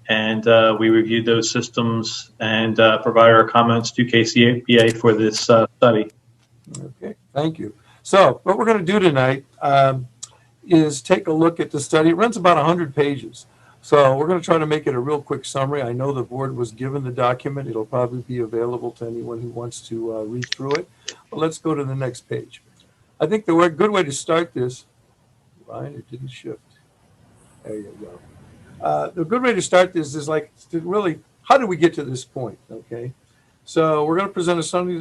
And we reviewed those systems and provided our comments to KCBA for this study. Okay, thank you. So what we're going to do tonight is take a look at the study. It runs about 100 pages. So we're going to try to make it a real quick summary. I know the board was given the document. It'll probably be available to anyone who wants to read through it. But let's go to the next page. I think the good way to start this, Ryan, it didn't shift. There you go. The good way to start this is like to really, how did we get to this point? Okay. So we're going to present a summary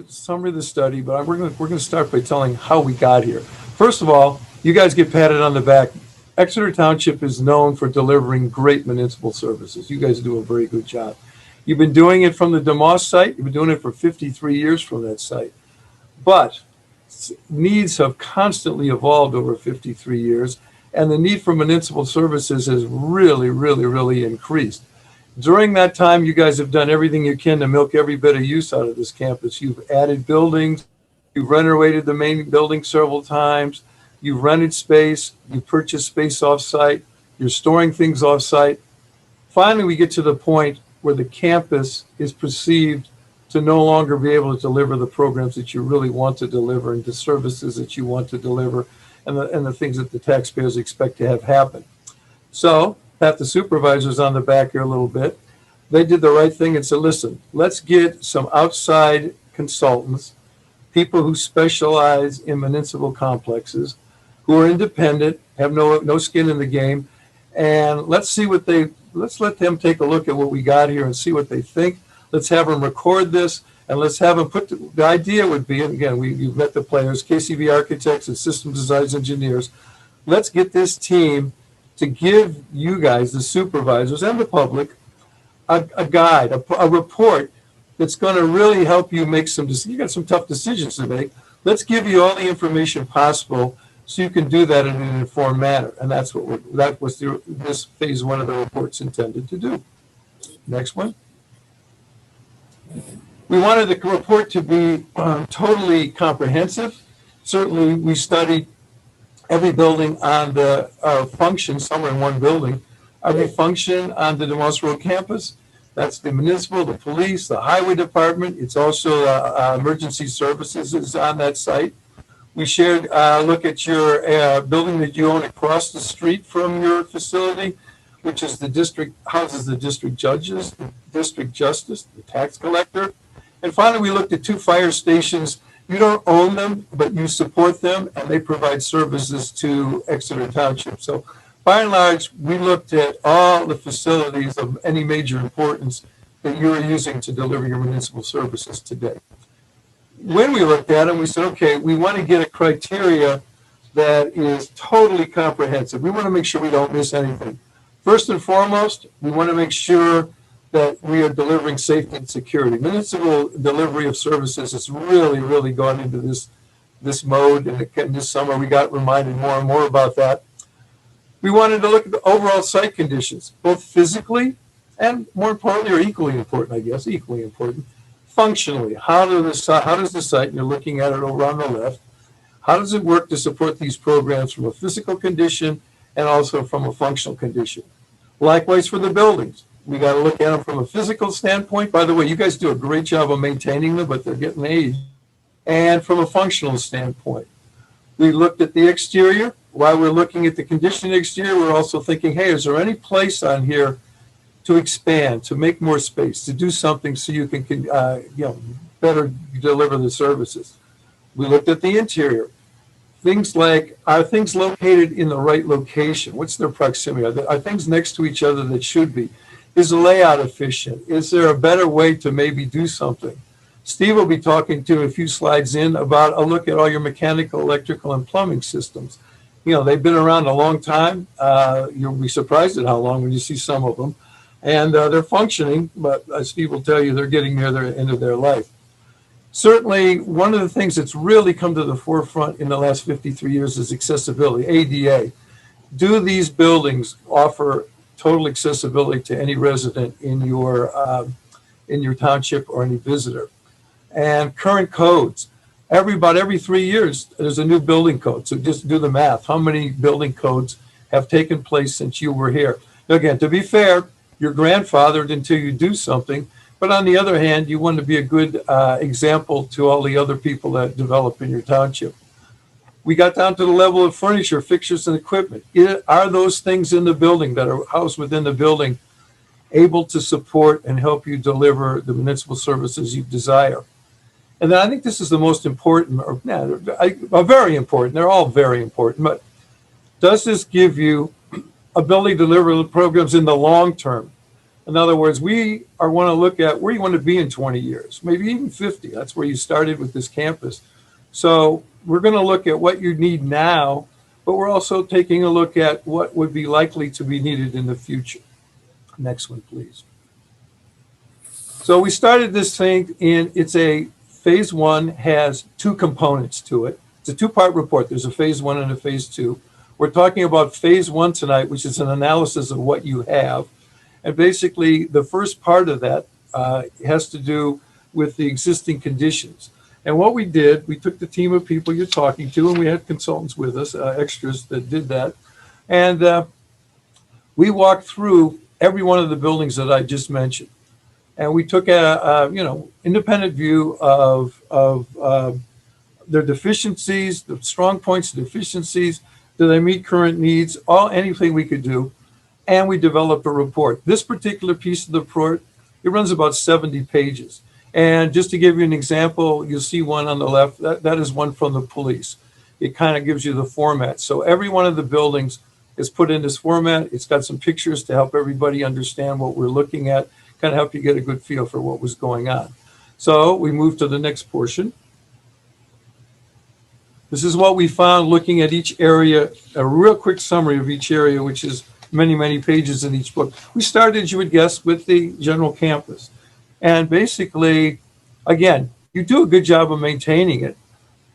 of the study, but we're going to start by telling how we got here. First of all, you guys get patted on the back. Exeter Township is known for delivering great municipal services. You guys do a very good job. You've been doing it from the DeMoss site. You've been doing it for 53 years from that site. But needs have constantly evolved over 53 years, and the need for municipal services has really, really, really increased. During that time, you guys have done everything you can to milk every bit of use out of this campus. You've added buildings. You've renovated the main building several times. You've rented space. You've purchased space off-site. You're storing things off-site. Finally, we get to the point where the campus is perceived to no longer be able to deliver the programs that you really want to deliver and the services that you want to deliver and the things that the taxpayers expect to have happen. So, pat the supervisors on the back here a little bit. They did the right thing and said, listen, let's get some outside consultants, people who specialize in municipal complexes, who are independent, have no skin in the game, and let's let them take a look at what we got here and see what they think. Let's have them record this, and let's have them put the idea would be, and again, you've met the players, KCBA Architects and System Design Engineers. Let's get this team to give you guys, the supervisors and the public, a guide, a report that's going to really help you make you got some tough decisions to make. Let's give you all the information possible so you can do that in an informed manner. And that was this phase one of the report's intended to do. Next one. We wanted the report to be totally comprehensive. Certainly, we studied every building on the function, somewhere in one building, every function on the DeMoss Road campus. That's the municipal, the police, the highway department. It's also emergency services is on that site. We shared look at your building that you own across the street from your facility, which is the district, houses the district judges, the district justice, the tax collector. And finally, we looked at 2 fire stations. You don't own them, but you support them, and they provide services to Exeter Township. So by and large, we looked at all the facilities of any major importance that you are using to deliver your municipal services today. When we looked at them, we said, okay, we want to get a criteria that is totally comprehensive. We want to make sure we don't miss anything. First and foremost, we want to make sure that we are delivering safety and security. Municipal delivery of services has really, really gone into this mode. And again, this summer, we got reminded more and more about that. We wanted to look at the overall site conditions, both physically and, more importantly, or equally important, I guess, equally important, functionally. How does the site, and you're looking at it over on the left, how does it work to support these programs from a physical condition and also from a functional condition? Likewise for the buildings. We got to look at them from a physical standpoint. By the way, you guys do a great job of maintaining them, but they're getting aged. And from a functional standpoint. We looked at the exterior. While we're looking at the condition of the exterior, we're also thinking, hey, is there any place on here to expand, to make more space, to do something so you can better deliver the services? We looked at the interior. Things like, are things located in the right location? What's their proximity? Are things next to each other that should be? Is the layout efficient? Is there a better way to maybe do something? Steve will be talking to a few slides in about a look at all your mechanical, electrical, and plumbing systems. You know, they've been around a long time. You'll be surprised at how long when you see some of them. And they're functioning, but as Steve will tell you, they're getting near the end of their life. Certainly, one of the things that's really come to the forefront in the last 53 years is accessibility, ADA. Do these buildings offer total accessibility to any resident in your township or any visitor? And current codes. About every 3 years, there's a new building code. So just do the math. How many building codes have taken place since you were here? Again, to be fair, you're grandfathered until you do something. But on the other hand, you want to be a good example to all the other people that develop in your township. We got down to the level of furniture, fixtures, and equipment. Are those things in the building that are housed within the building able to support and help you deliver the municipal services you desire? And then I think this is the most important, or very important. They're all very important, but does this give you ability to deliver the programs in the long term? In other words, we want to look at where you want to be in 20 years, maybe even 50. That's where you started with this campus. So we're going to look at what you need now, but we're also taking a look at what would be likely to be needed in the future. Next one, please. So we started this thing, and it's a phase one, has two components to it. It's a two-part report. There's a phase one and a phase two. We're talking about phase one tonight, which is an analysis of what you have. And basically, the first part of that has to do with the existing conditions. And what we did, we took the team of people you're talking to, and we had consultants with us, extras that did that. And we walked through every one of the buildings that I just mentioned. And we took a independent view of their deficiencies, the strong points, deficiencies. Do they meet current needs? Anything we could do. And we developed a report. This particular piece of the report, it runs about 70 pages. And just to give you an example, you'll see one on the left. That is one from the police. It kind of gives you the format. So every one of the buildings is put in this format. It's got some pictures to help everybody understand what we're looking at, kind of help you get a good feel for what was going on. So we move to the next portion. This is what we found looking at each area, a real quick summary of each area, which is many, many pages in each book. We started, as you would guess, with the general campus. And basically, again, you do a good job of maintaining it.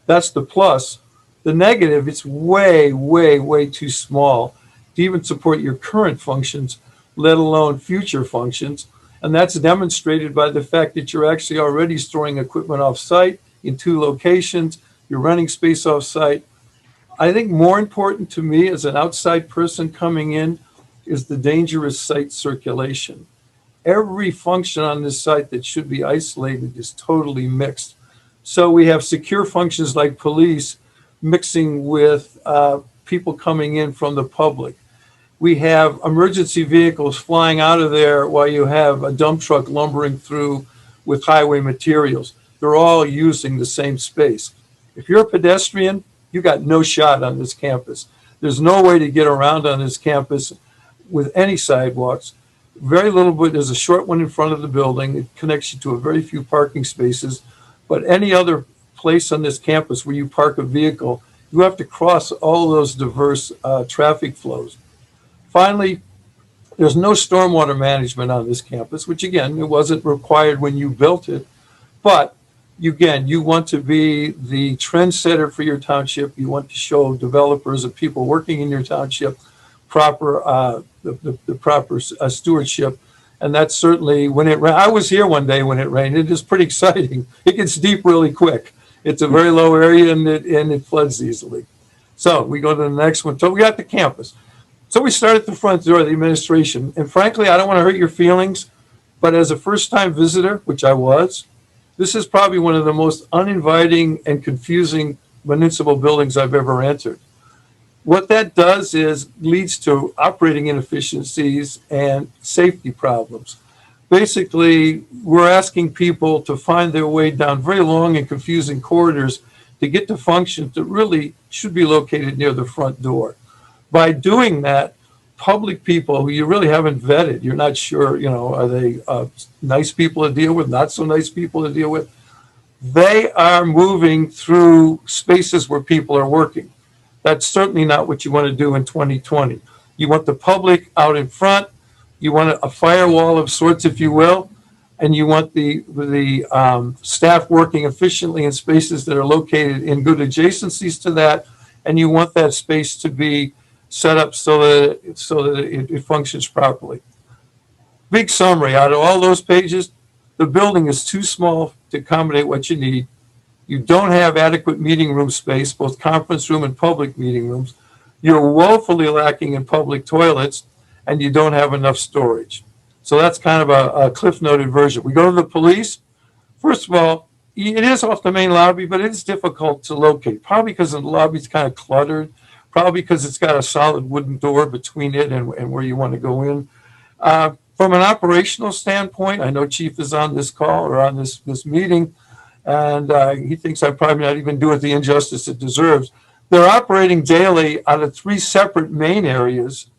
That's the plus. The negative, it's way, way, way too small to even support your current functions, let alone future functions. And that's demonstrated by the fact that you're actually already storing equipment off-site in 2 locations. You're renting space off-site. I think more important to me as an outside person coming in is the dangerous site circulation. Every function on this site that should be isolated is totally mixed. So we have secure functions like police mixing with people coming in from the public. We have emergency vehicles flying out of there while you have a dump truck lumbering through with highway materials. They're all using the same space. If you're a pedestrian, you got no shot on this campus. There's no way to get around on this campus with any sidewalks. Very little, but there's a short one in front of the building. It connects you to a very few parking spaces. But any other place on this campus where you park a vehicle, you have to cross all those diverse traffic flows. Finally, there's no stormwater management on this campus, which again, it wasn't required when you built it. But again, you want to be the trendsetter for your township. You want to show developers and people working in your township proper the proper stewardship. And that's certainly when it rained. I was here one day when it rained. It is pretty exciting. It gets deep really quick. It's a very low area and it floods easily. So we go to the next one. So we got the campus. So we start at the front door of the administration. And frankly, I don't want to hurt your feelings, but as a first-time visitor, which I was, this is probably one of the most uninviting and confusing municipal buildings I've ever entered. What that does is leads to operating inefficiencies and safety problems. Basically, we're asking people to find their way down very long and confusing corridors to get to functions that really should be located near the front door. By doing that, public people who you really haven't vetted, you're not sure, are they nice people to deal with, not so nice people to deal with, they are moving through spaces where people are working. That's certainly not what you want to do in 2020. You want the public out in front. You want a firewall of sorts, if you will, and you want the staff working efficiently in spaces that are located in good adjacencies to that, and you want that space to be set up so that it functions properly. Big summary, out of all those pages, the building is too small to accommodate what you need. You don't have adequate meeting room space, both conference room and public meeting rooms. You're woefully lacking in public toilets, and you don't have enough storage. So that's kind of a cliff noted version. We go to the police. First of all, it is off the main lobby, but it's difficult to locate, probably because the lobby's kind of cluttered, probably because it's got a solid wooden door between it and where you want to go in. From an operational standpoint, I know Chief is on this call or on this meeting, and he thinks I probably not even do it the injustice it deserves. They're operating daily out of 3 separate main areas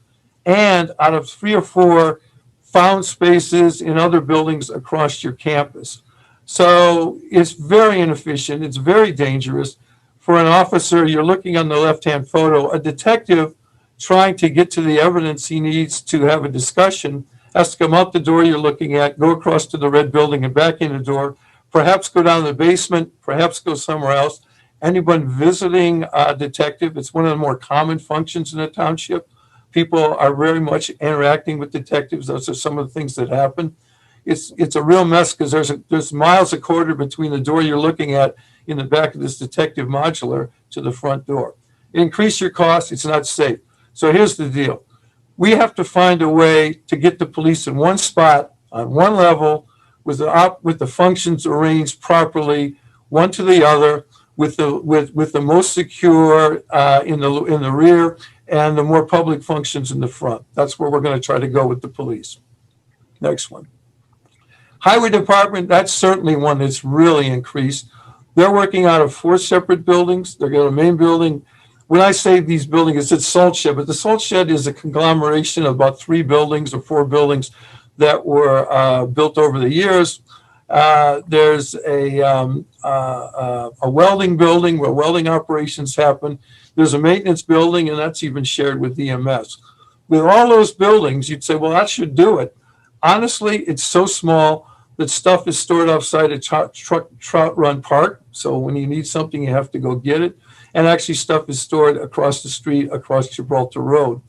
and out of 3 or 4 found spaces in other buildings across your campus. So it's very inefficient. It's very dangerous. For an officer, you're looking on the left-hand photo, a detective trying to get to the evidence he needs to have a discussion has to come out the door you're looking at, go across to the red building and back in the door, perhaps go down the basement, perhaps go somewhere else. Anyone visiting a detective, it's one of the more common functions in the township. People are very much interacting with detectives. Those are some of the things that happen. It's a real mess because there's miles a quarter between the door you're looking at in the back of this detective modular to the front door. Increase your costs, it's not safe. So here's the deal. We have to find a way to get the police in one spot on one level with the functions arranged properly, one to the other, with the most secure in the rear and the more public functions in the front. That's where we're going to try to go with the police. Next one. Highway Department, that's certainly one that's really increased. They're working out of 4 separate buildings. They've got a main building. When I say these buildings, it's salt shed, but the salt shed is a conglomeration of about 3 buildings or 4 buildings that were built over the years. There's a welding building where welding operations happen. There's a maintenance building, and that's even shared with EMS. With all those buildings, you'd say, well, that should do it. Honestly, it's so small that stuff is stored outside a trout run park. So when you need something, you have to go get it. And actually stuff is stored across the street, across Gibraltar Road.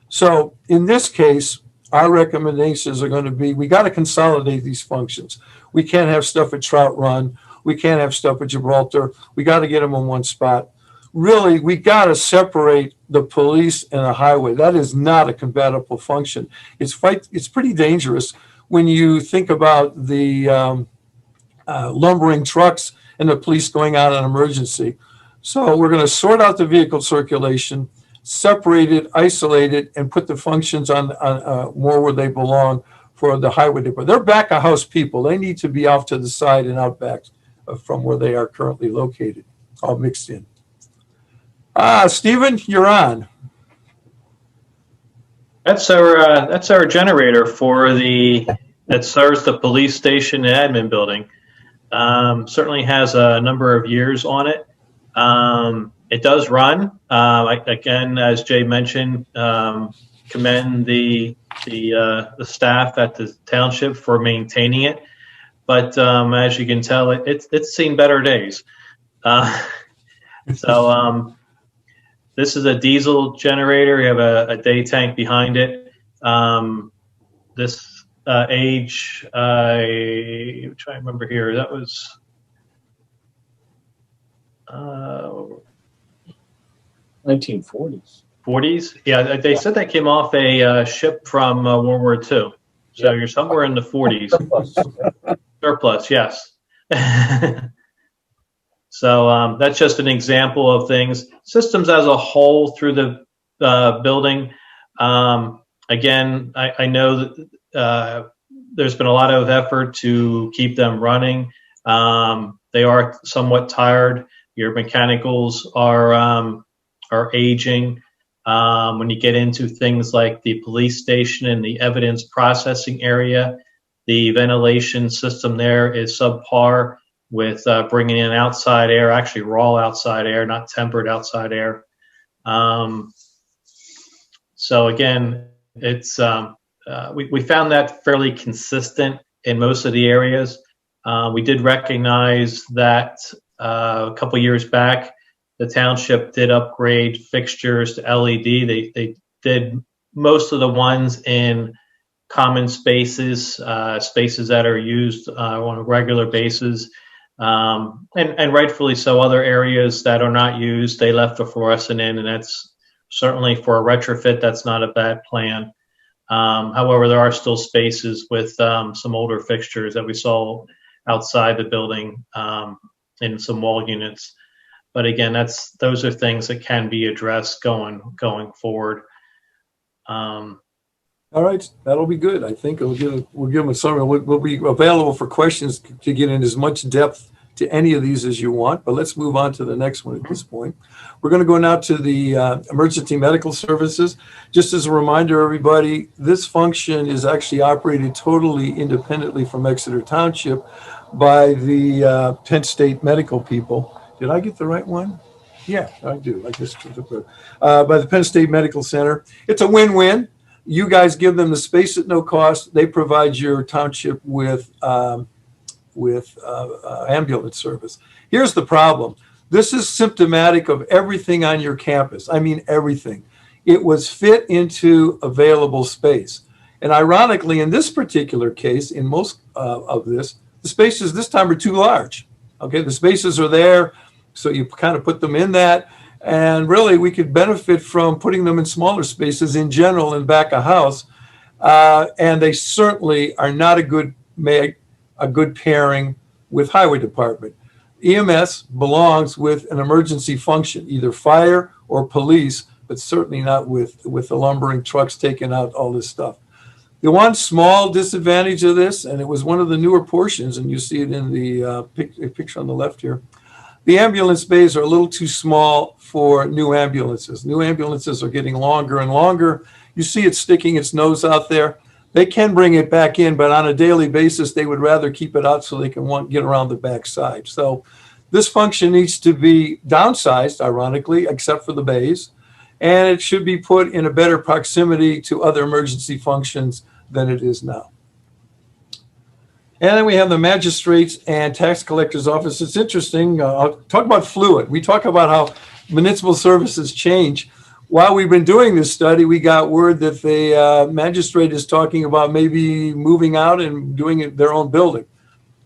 So in this case, our recommendations are going to be, we got to consolidate these functions. We can't have stuff at Trout Run. We can't have stuff at Gibraltar. We got to get them in one spot. Really, we got to separate the police and the highway. That is not a compatible function. It's pretty dangerous when you think about the lumbering trucks and the police going out on emergency. So we're going to sort out the vehicle circulation, separate it, isolate it, and put the functions on more where they belong for the highway department. They're back of house people. They need to be off to the side and out back from where they are currently located, all mixed in. Stephen, you're on. That's our generator that serves the police station and admin building. Certainly has a number of years on it. It does run. Again, as Jay mentioned, commend the staff at the township for maintaining it. But as you can tell, it's seen better days. This is a diesel generator. We have a day tank behind it. This age, I try to remember here. That was 1940s. 40s. Yeah, they said that came off a ship from World War II. So you're somewhere in the 40s. Surplus, yes. So that's just an example of things. Systems as a whole through the building. Again, I know that there's been a lot of effort to keep them running. They are somewhat tired. Your mechanicals are aging. When you get into things like the police station and the evidence processing area, the ventilation system there is subpar with bringing in outside air, actually raw outside air, not tempered outside air. So again, it's we found that fairly consistent in most of the areas. We did recognize that a couple years back, the township did upgrade fixtures to LED. They did most of the ones in common spaces, spaces that are used on a regular basis. And rightfully so, other areas that are not used, they left the fluorescent in, and that's certainly for a retrofit, that's not a bad plan. However, there are still spaces with some older fixtures that we saw outside the building, in some wall units. But again, those are things that can be addressed going forward. All right, that'll be good. I think we'll give them a summary. We'll be available for questions to get in as much depth to any of these as you want, but let's move on to the next one at this point. We're going to go now to the emergency medical services. Just as a reminder, everybody, this function is actually operated totally independently from Exeter Township by the Penn State medical people. Did I get the right one? Yeah, I do. I just by the Penn State Medical Center. It's a win-win. You guys give them the space at no cost. They provide your township with ambulance service. Here's the problem. This is symptomatic of everything on your campus. I mean, everything. It was fit into available space. And ironically, in this particular case, in most of this, the spaces this time are too large. Okay, the spaces are there, so you kind of put them in that. And really, we could benefit from putting them in smaller spaces in general in back of house. And they certainly are not a good pairing with highway department. EMS belongs with an emergency function, either fire or police, but certainly not with the lumbering trucks taking out all this stuff. The one small disadvantage of this, and it was one of the newer portions, and you see it in the picture on the left here, the ambulance bays are a little too small for new ambulances. New ambulances are getting longer and longer. You see it sticking its nose out there. They can bring it back in, but on a daily basis, they would rather keep it out so they can get around the back side. So this function needs to be downsized, ironically, except for the bays, and it should be put in a better proximity to other emergency functions than it is now. And then we have the magistrates and tax collector's office. It's interesting. I'll talk about fluid. We talk about how municipal services change. While we've been doing this study, we got word that the magistrate is talking about maybe moving out and doing it their own building.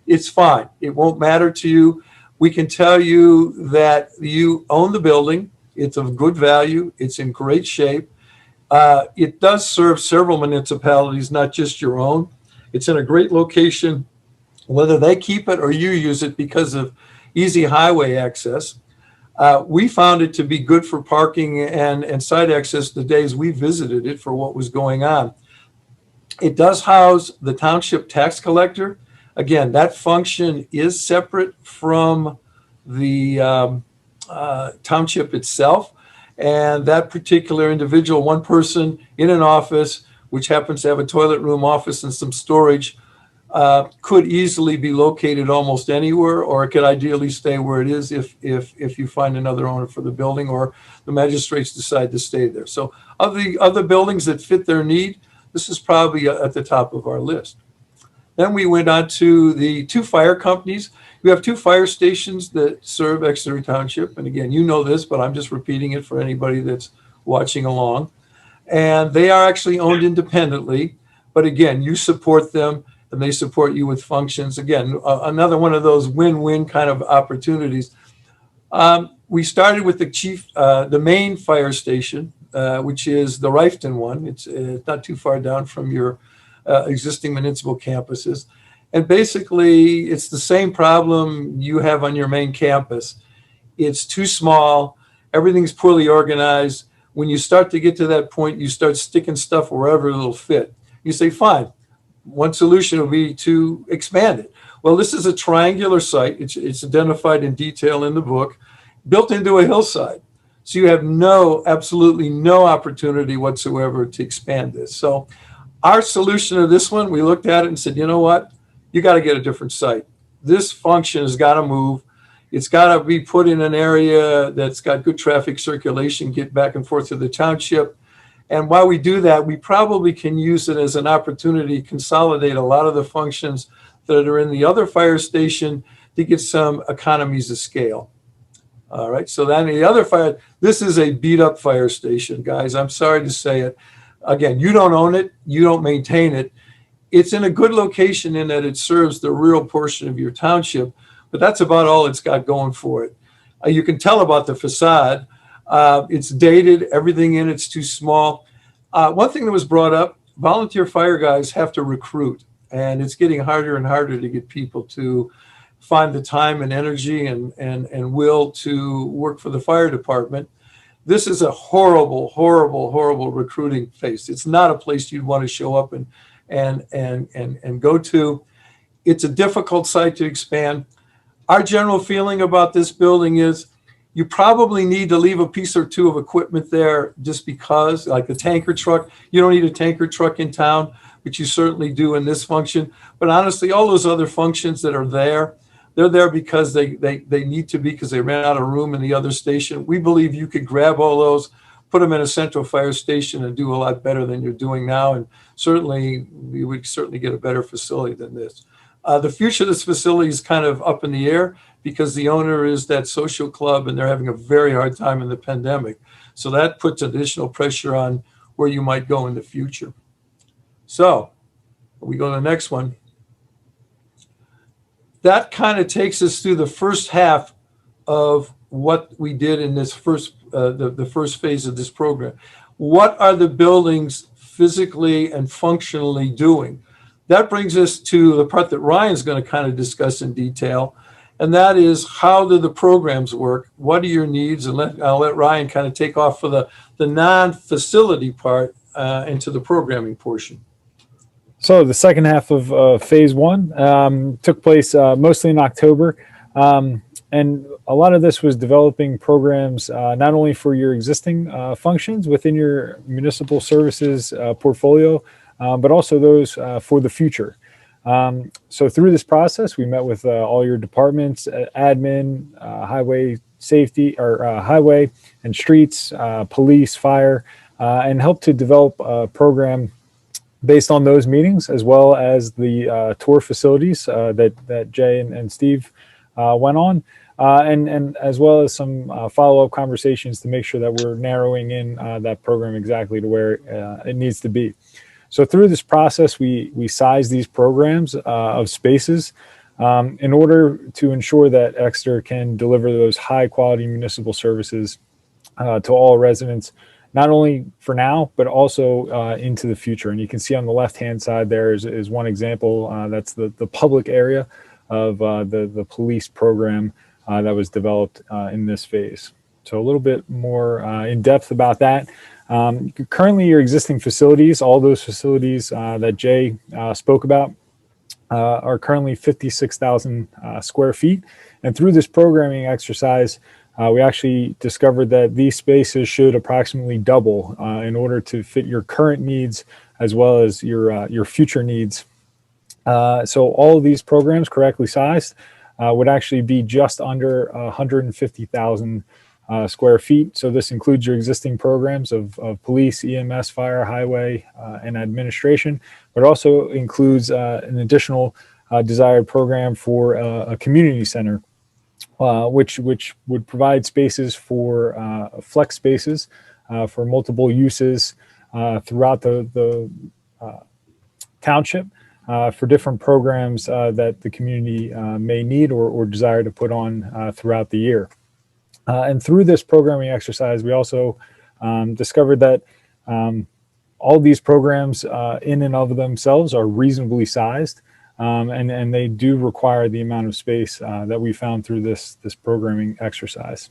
It's fine. It won't matter to you. We can tell you that you own the building. It's of good value. It's in great shape. It does serve several municipalities, not just your own. It's in a great location, whether they keep it or you use it because of easy highway access. We found it to be good for parking and site access the days we visited it for what was going on. It does house the township tax collector. Again, that function is separate from the township itself. And that particular individual, one person in an office, which happens to have a toilet room, office, and some storage, could easily be located almost anywhere, or it could ideally stay where it is if you find another owner for the building or the magistrates decide to stay there. So of the other buildings that fit their need, this is probably at the top of our list. Then we went on to the two fire companies. We have two fire stations that serve Exeter Township. And again, you know this, but I'm just repeating it for anybody that's watching along. And they are actually owned independently. But again, you support them and they support you with functions. Again, another one of those win-win kind of opportunities. We started with the main fire station, which is the Rifton one. It's not too far down from your existing municipal campuses. And basically, it's the same problem you have on your main campus. It's too small. Everything's poorly organized. When you start to get to that point, you start sticking stuff wherever it'll fit. You say, fine. One solution will be to expand it. Well, this is a triangular site. It's identified in detail in the book, built into a hillside. So you have absolutely no opportunity whatsoever to expand this. So our solution to this one, we looked at it and said, you know what? You got to get a different site. This function has got to move. It's got to be put in an area that's got good traffic circulation, get back and forth to the township. And while we do that, we probably can use it as an opportunity to consolidate a lot of the functions that are in the other fire station to get some economies of scale. All right, so then the other fire, this is a beat up fire station, guys. I'm sorry to say it. Again, you don't own it, you don't maintain it. It's in a good location in that it serves the rural portion of your township, but that's about all it's got going for it. You can tell about the facade. It's dated, everything in it's too small. One thing that was brought up, volunteer fire guys have to recruit. and it's getting harder and harder to get people to find the time and energy and will to work for the fire department. This is a horrible, horrible, horrible recruiting phase. It's not a place you'd want to show up and go to. It's a difficult site to expand. Our general feeling about this building is you probably need to leave a piece or two of equipment there just because, like the tanker truck. You don't need a tanker truck in town, but you certainly do in this function. But honestly, all those other functions that are there, they're there because they need to be, because they ran out of room in the other station. We believe you could grab all those, put them in a central fire station and do a lot better than you're doing now. And certainly, we would certainly get a better facility than this. The future of this facility is kind of up in the air because the owner is that social club and they're having a very hard time in the pandemic. So that puts additional pressure on where you might go in the future. So we go to the next one. That kind of takes us through the first half of what we did in this first, the first phase of this program. What are the buildings physically and functionally doing? That brings us to the part that Ryan's going to kind of discuss in detail, and that is how do the programs work? What are your needs? And I'll let Ryan kind of take off for the non-facility part into the programming portion. So the second half of phase one took place mostly in October. And a lot of this was developing programs not only for your existing functions within your municipal services portfolio, but also those for the future. So through this process, we met with all your departments, admin, highway safety, or highway and streets, police, fire, and helped to develop a program based on those meetings, as well as the tour facilities that Jay and Steve went on, and as well as some follow-up conversations to make sure that we're narrowing in that program exactly to where it needs to be. So through this process, we size these programs of spaces in order to ensure that Exeter can deliver those high-quality municipal services to all residents, not only for now, but also into the future. And you can see on the left-hand side there is one example. That's the public area of the police program that was developed in this phase. So a little bit more in depth about that. Currently, your existing facilities, all those facilities that Jay spoke about, are currently 56,000 square feet. And through this programming exercise, we actually discovered that these spaces should approximately double in order to fit your current needs as well as your future needs. So all of these programs correctly sized would actually be just under 150,000 square feet. So this includes your existing programs of police, EMS, fire, highway, and administration, but also includes an additional desired program for a community center, which would provide spaces for flex spaces for multiple uses throughout the township for different programs that the community may need or desire to put on throughout the year. And through this programming exercise, we also discovered that all these programs in and of themselves are reasonably sized, and they do require the amount of space that we found through this programming exercise.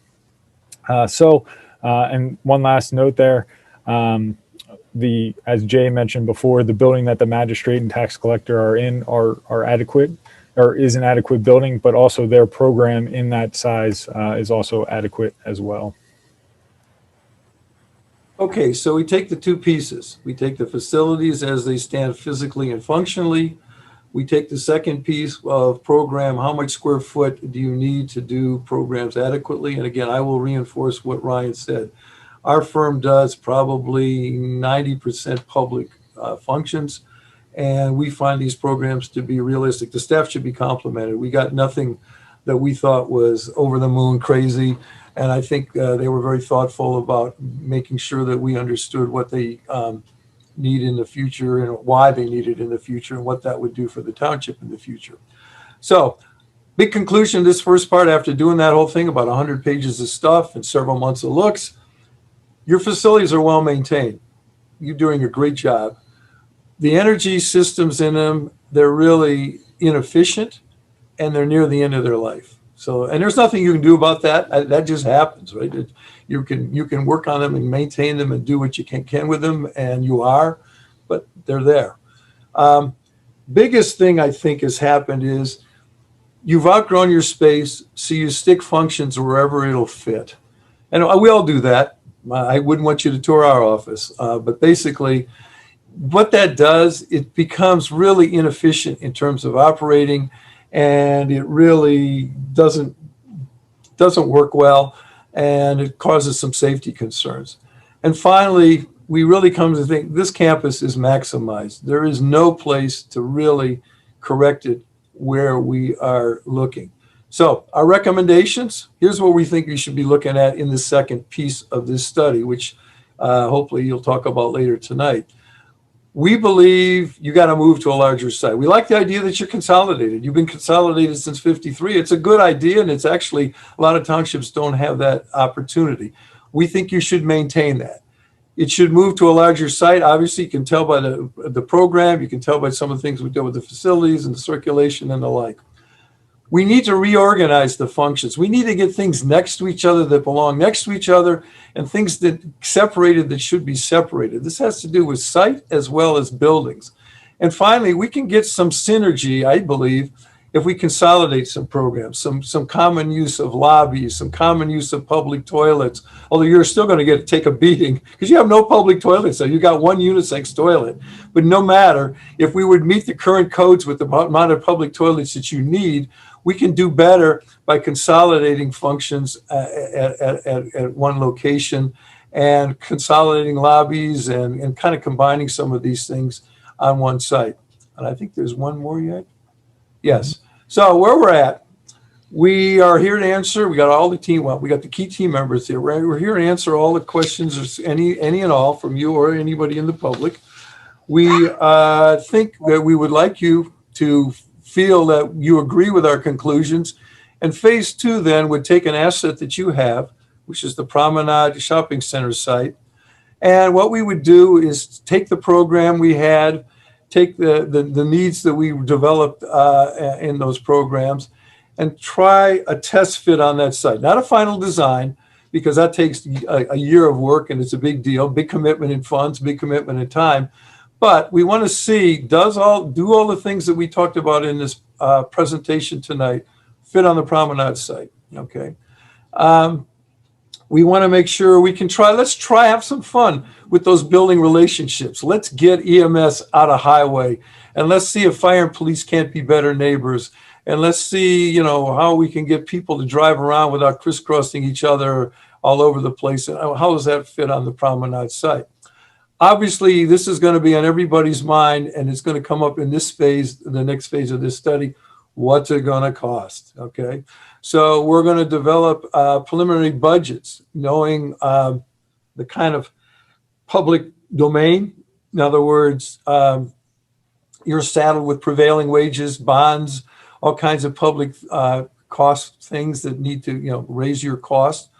And one last note there, as Jay mentioned before, the building that the magistrate and tax collector are in are adequate, or is an adequate building, but also their program in that size is also adequate as well. Okay, so we take the two pieces. We take the facilities as they stand physically and functionally. We take the second piece of program, how much square foot do you need to do programs adequately? And again, I will reinforce what Ryan said. Our firm does probably 90% public functions, and we find these programs to be realistic. The staff should be complimented. We got nothing that we thought was over the moon crazy, and I think they were very thoughtful about making sure that we understood what they need in the future and why they need it in the future and what that would do for the township in the future. So, big conclusion of this first part, after doing that whole thing, about 100 pages of stuff and several months of looks, your facilities are well maintained. You're doing a great job. The energy systems in them they're really inefficient, and they're near the end of their life. So, and there's nothing you can do about that. That just happens, right? You can work on them and maintain them and do what you can with them, and you are, but they're there. Biggest thing I think has happened is you've outgrown your space, so you stick functions wherever it'll fit. And we all do that. I wouldn't want you to tour our office, but basically what that does, it becomes really inefficient in terms of operating, and it really doesn't work well, and it causes some safety concerns. And finally, we really come to think this campus is maximized. There is no place to really correct it where we are looking. So our recommendations, here's what we think we should be looking at in the second piece of this study, which hopefully you'll talk about later tonight. We believe you got to move to a larger site. We like the idea that you're consolidated. You've been consolidated since '53. It's a good idea, and it's actually, a lot of townships don't have that opportunity. We think you should maintain that. It should move to a larger site. Obviously, you can tell by the program, you can tell by some of the things we do with the facilities and the circulation and the like. We need to reorganize the functions. We need to get things next to each other that belong next to each other, and things that separated that should be separated. This has to do with site as well as buildings. And finally, we can get some synergy, I believe, if we consolidate some programs, some common use of lobbies, some common use of public toilets, although you're still going to take a beating because you have no public toilets. So you got one unisex toilet. But no matter, if we would meet the current codes with the amount of public toilets that you need, we can do better by consolidating functions at one location and consolidating lobbies and kind of combining some of these things on one site. And I think there's one more yet. Yes. So where we're at, we are here to answer. We got all the team. Well, we got the key team members here. We're here to answer all the questions, any and all, from you or anybody in the public. We think that we would like you to feel that you agree with our conclusions. And phase 2 then would take an asset that you have, which is the Promenade Shopping Center site. And what we would do is take the program we had, take the needs that we developed in those programs, and try a test fit on that site. Not a final design, because that takes a year of work and it's a big deal, big commitment in funds, big commitment in time. But we want to see, do all the things that we talked about in this presentation tonight fit on the Promenade site, okay? We want to make sure we can have some fun with those building relationships. Let's get EMS out of highway, and let's see if fire and police can't be better neighbors. And let's see, how we can get people to drive around without crisscrossing each other all over the place. And how does that fit on the Promenade site? Obviously, this is going to be on everybody's mind, and it's going to come up in this phase, the next phase of this study. What's it going to cost? Okay. So we're going to develop preliminary budgets, knowing the kind of public domain. In other words, you're saddled with prevailing wages, bonds, all kinds of public cost things that need to, raise your cost.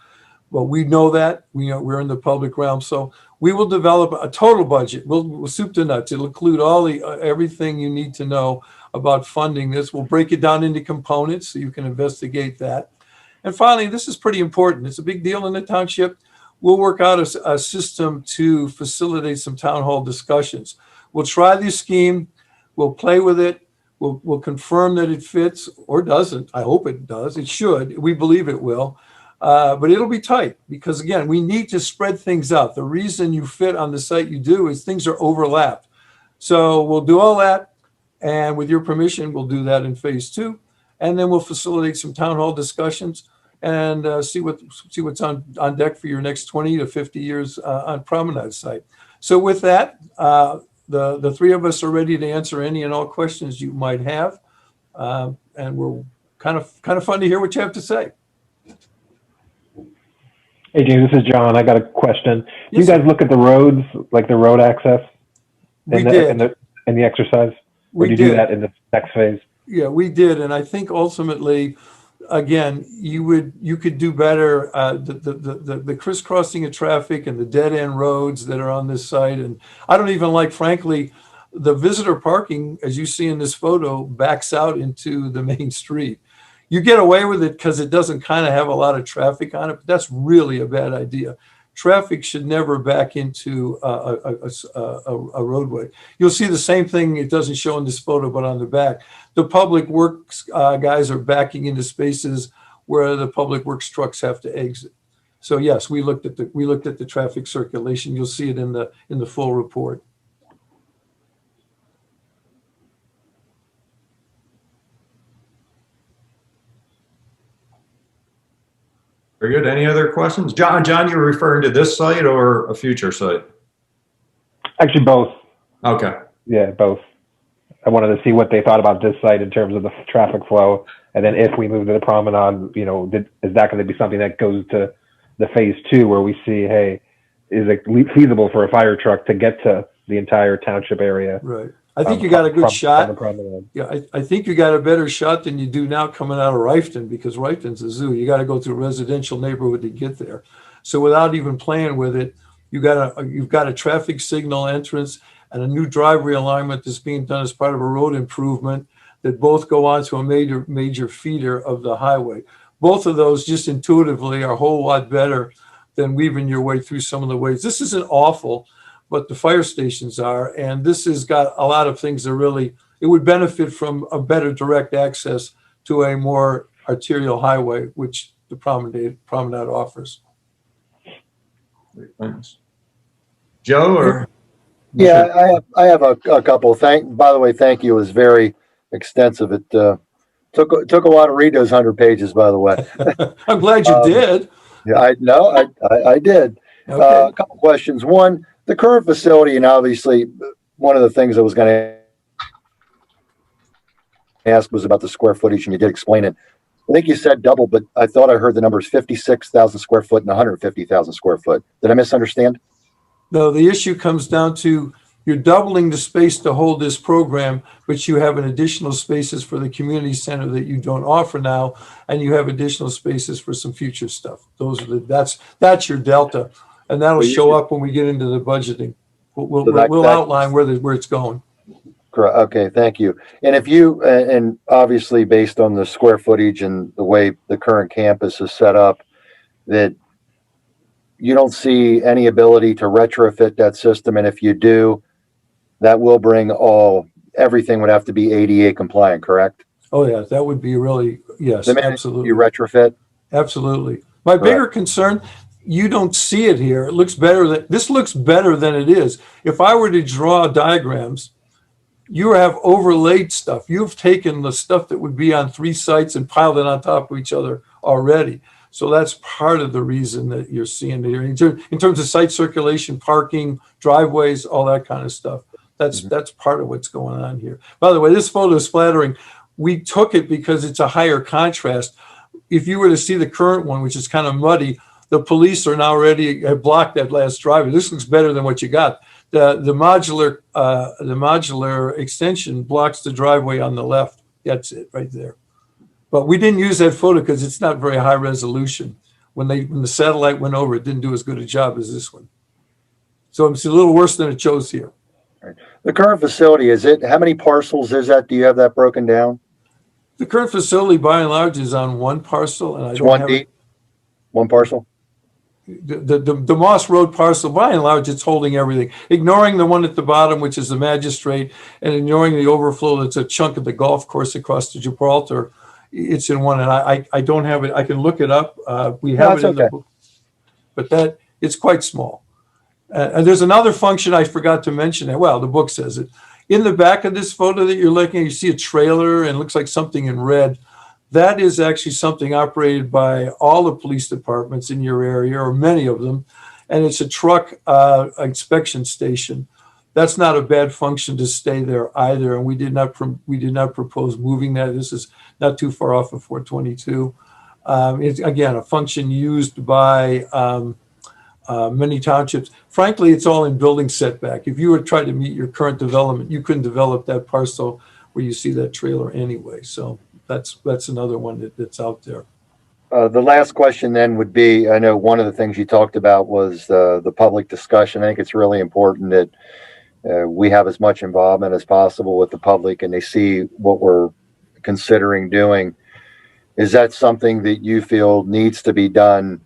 Well, we know that. We're in the public realm. So we will develop a total budget. We'll soup to nuts. It'll include everything you need to know about funding this. We'll break it down into components so you can investigate that. And finally, this is pretty important. It's a big deal in the township. We'll work out a system to facilitate some town hall discussions. We'll try the scheme. We'll play with it. We'll confirm that it fits or doesn't. I hope it does. It should. We believe it will. But it'll be tight because, again, we need to spread things out. The reason you fit on the site you do is things are overlapped. So we'll do all that. And with your permission, we'll do that in phase 2. And then we'll facilitate some town hall discussions and see what's on deck for your next 20 to 50 years on Promenade site. So with that, the three of us are ready to answer any and all questions you might have. And we're kind of fun to hear what you have to say. Hey, James, this is John. I got a question. Yes, you guys look at the roads, like the road access in the exercise? Or do you do that in the next phase? Yeah, we did. And I think ultimately, again, you could do better the crisscrossing of traffic and the dead end roads that are on this site. And I don't even like, frankly, the visitor parking, as you see in this photo, backs out into the main street. You get away with it because it doesn't kind of have a lot of traffic on it, but that's really a bad idea. Traffic should never back into a roadway. You'll see the same thing. It doesn't show in this photo, but on the back, the public works guys are backing into spaces where the public works trucks have to exit. So yes, we looked at the traffic circulation. You'll see it in the full report. Very good. Any other questions? John, you're referring to this site or a future site? Actually, both. Okay. Yeah, both. I wanted to see what they thought about this site in terms of the traffic flow. And then if we move to the promenade, you know, is that going to be something that goes to the phase 2 where we see, hey, is it feasible for a fire truck to get to the entire township area? Right. I think you got a good shot. Promenade. Yeah, I think you got a better shot than you do now coming out of Rifton, because Rifton's a zoo. You got to go through a residential neighborhood to get there. So without even playing with it, you've got a traffic signal entrance and a new driveway alignment that's being done as part of a road improvement that both go onto a major feeder of the highway. Both of those just intuitively are a whole lot better than weaving your way through some of the ways. This isn't awful, but the fire stations are, and this has got a lot of things that really, it would benefit from a better direct access to a more arterial highway, which the promenade offers. Thanks. Joe, or? Yeah, I have a couple. By the way, thank you. It was very extensive. It took a while to read those 100 pages, by the way. I'm glad you did. Yeah, I did. Okay. A couple questions. One, the current facility, and obviously one of the things I was going to ask was about the square footage, and you did explain it. I think you said double, but I thought I heard the numbers 56,000 square foot and 150,000 square foot. Did I misunderstand? No, the issue comes down to you're doubling the space to hold this program, but you have an additional spaces for the community center that you don't offer now, and you have additional spaces for some future stuff. That's your delta, and that'll show up when we get into the budgeting. We'll outline where it's going. Correct. Okay, thank you. And if you, and obviously based on the square footage and the way the current campus is set up, that you don't see any ability to retrofit that system, and if you do, that will bring everything would have to be ADA compliant, correct? Oh yeah, that would be really, yes, absolutely. You retrofit? Absolutely. My bigger concern, you don't see it here. It looks better this looks better than it is. If I were to draw diagrams, you have overlaid stuff. You've taken the stuff that would be on 3 sites and piled it on top of each other already. So that's part of the reason that you're seeing it here. In terms of site circulation, parking, driveways, all that kind of stuff. That's part of what's going on here. By the way, this photo is flattering. We took it because it's a higher contrast. If you were to see the current one, which is kind of muddy, the police are now have blocked that last driveway. This looks better than what you got. The modular extension blocks the driveway on the left. That's it right there. But we didn't use that photo because it's not very high resolution. When the satellite went over, it didn't do as good a job as this one. So it's a little worse than it shows here. Right. The current facility, how many parcels is that? Do you have that broken down? The current facility, by and large, is on one parcel, and it's one deep. One parcel. The Moss Road parcel, by and large, it's holding everything, ignoring the one at the bottom, which is the magistrate, and ignoring the overflow that's a chunk of the golf course across to Gibraltar. It's in one, and I don't have it. I can look it up. We have it in the book, but it's quite small. And there's another function I forgot to mention. Well, the book says it. In the back of this photo that you're looking at, you see a trailer and it looks like something in red. That is actually something operated by all the police departments in your area, or many of them, and it's a truck inspection station. That's not a bad function to stay there either, and we did not propose moving that. This is not too far off of 422. It's again a function used by many townships. Frankly, it's all in building setback. If you were trying to meet your current development, you couldn't develop that parcel where you see that trailer anyway. So that's another one that's out there. The last question then would be, I know one of the things you talked about was the public discussion. I think it's really important that we have as much involvement as possible with the public and they see what we're considering doing. Is that something that you feel needs to be done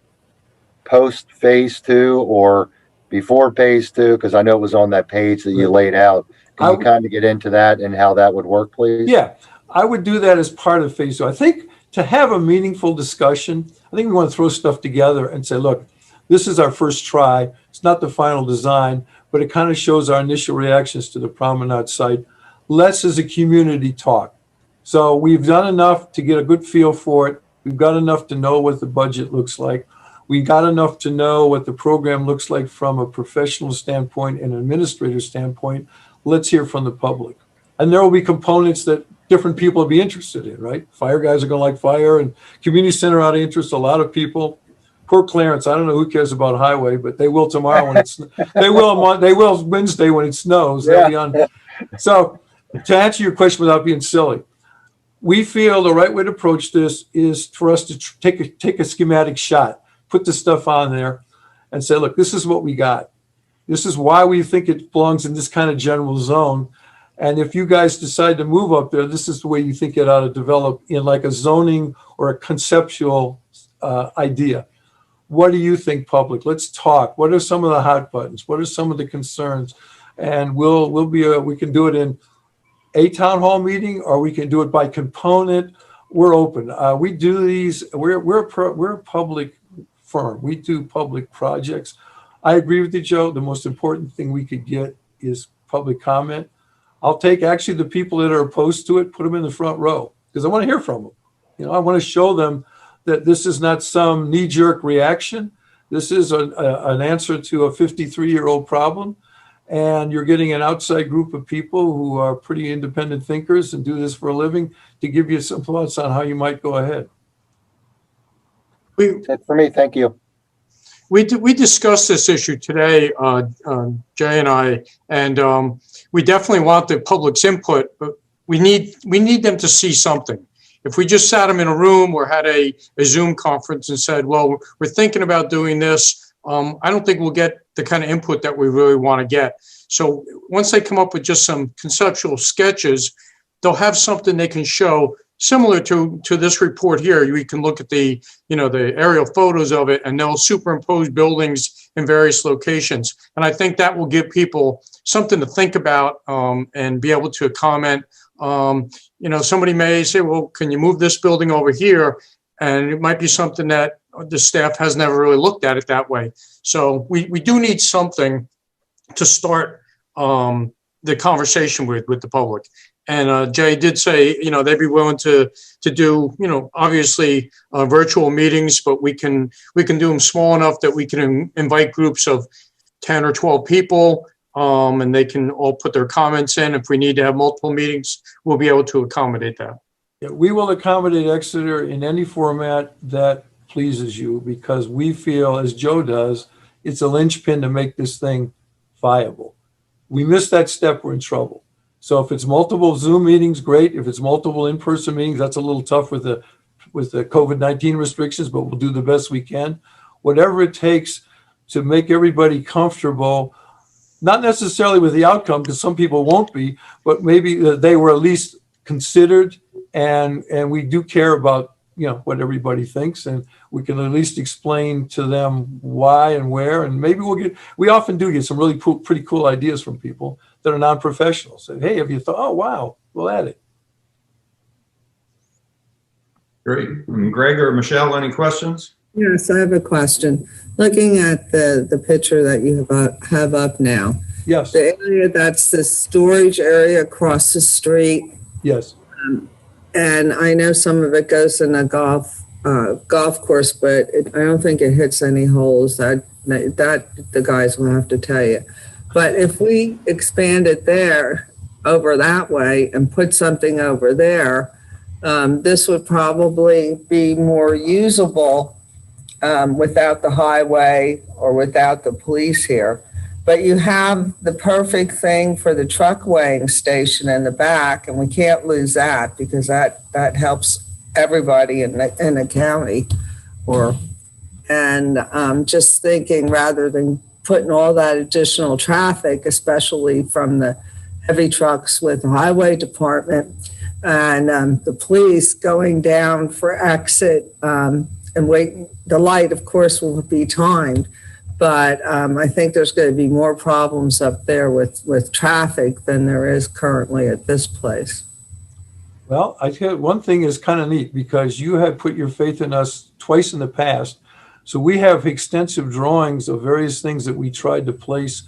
post phase 2 or before phase 2? Because I know it was on that page that you laid out. Can you kind of get into that and how that would work, please? Yeah, I would do that as part of phase 2. I think to have a meaningful discussion, I think we want to throw stuff together and say, look, this is our first try. It's not the final design, but it kind of shows our initial reactions to the promenade site. Let's, as a community, talk. So we've done enough to get a good feel for it. We've got enough to know what the budget looks like. We got enough to know what the program looks like from a professional standpoint and an administrator standpoint. Let's hear from the public. And there will be components that different people will be interested in, right? Fire guys are going to like fire, and community center out of interest a lot of people. Poor Clarence, I don't know who cares about highway, but they will tomorrow when it's they will Wednesday when it snows. They'll be on. So to answer your question without being silly, we feel the right way to approach this is for us to take a schematic shot, put the stuff on there and say, look, this is what we got. This is why we think it belongs in this kind of general zone. And if you guys decide to move up there, this is the way you think it ought to develop in like a zoning or a conceptual idea. What do you think, public? Let's talk. What are some of the hot buttons? What are some of the concerns? And we can do it in a town hall meeting, or we can do it by component. We're open. We do these. We're a public firm. We do public projects. I agree with you, Joe. The most important thing we could get is public comment. I'll take actually the people that are opposed to it, put them in the front row because I want to hear from them. You know, I want to show them that this is not some knee-jerk reaction. This is an answer to a 53-year-old problem. And you're getting an outside group of people who are pretty independent thinkers and do this for a living to give you some thoughts on how you might go ahead. That's it for me. Thank you. We discussed this issue today, Jay and I, and we definitely want the public's input, but we need them to see something. If we just sat them in a room or had a Zoom conference and said, well, we're thinking about doing this, I don't think we'll get the kind of input that we really want to get. So once they come up with just some conceptual sketches, they'll have something they can show similar to this report here. We can look at the aerial photos of it, and they'll superimpose buildings in various locations. And I think that will give people something to think about and be able to comment. Somebody may say, well, can you move this building over here? And it might be something that the staff has never really looked at it that way. So we do need something to start the conversation with the public. And Jay did say, they'd be willing to do, obviously virtual meetings, but we can do them small enough that we can invite groups of 10 or 12 people, and they can all put their comments in. If we need to have multiple meetings, we'll be able to accommodate that. Yeah, we will accommodate Exeter in any format that pleases you, because we feel, as Joe does, it's a linchpin to make this thing viable. We miss that step, we're in trouble. So if it's multiple Zoom meetings, great. If it's multiple in-person meetings, that's a little tough with the COVID-19 restrictions, but we'll do the best we can. Whatever it takes to make everybody comfortable, not necessarily with the outcome, because some people won't be, but maybe they were at least considered, and we do care about what everybody thinks, and we can at least explain to them why and where, and maybe we often do get some really pretty cool ideas from people that are non-professionals. Say, hey, have you thought, oh, wow, we'll add it. Great. And Greg or Michelle, any questions? Yes, I have a question. Looking at the picture that you have up now. Yes. The area that's the storage area across the street. Yes. And I know some of it goes in a golf course, but I don't think it hits any holes. That the guys will have to tell you. But if we expand it there over that way and put something over there, this would probably be more usable without the highway or without the police here. But you have the perfect thing for the truck weighing station in the back, and we can't lose that because that helps everybody in the county. And just thinking, rather than putting all that additional traffic, especially from the heavy trucks with the highway department and the police going down for exit and waiting. The light, of course, will be timed, but I think there's going to be more problems up there with traffic than there is currently at this place. Well, I tell you, one thing is kind of neat because you have put your faith in us twice in the past. So we have extensive drawings of various things that we tried to place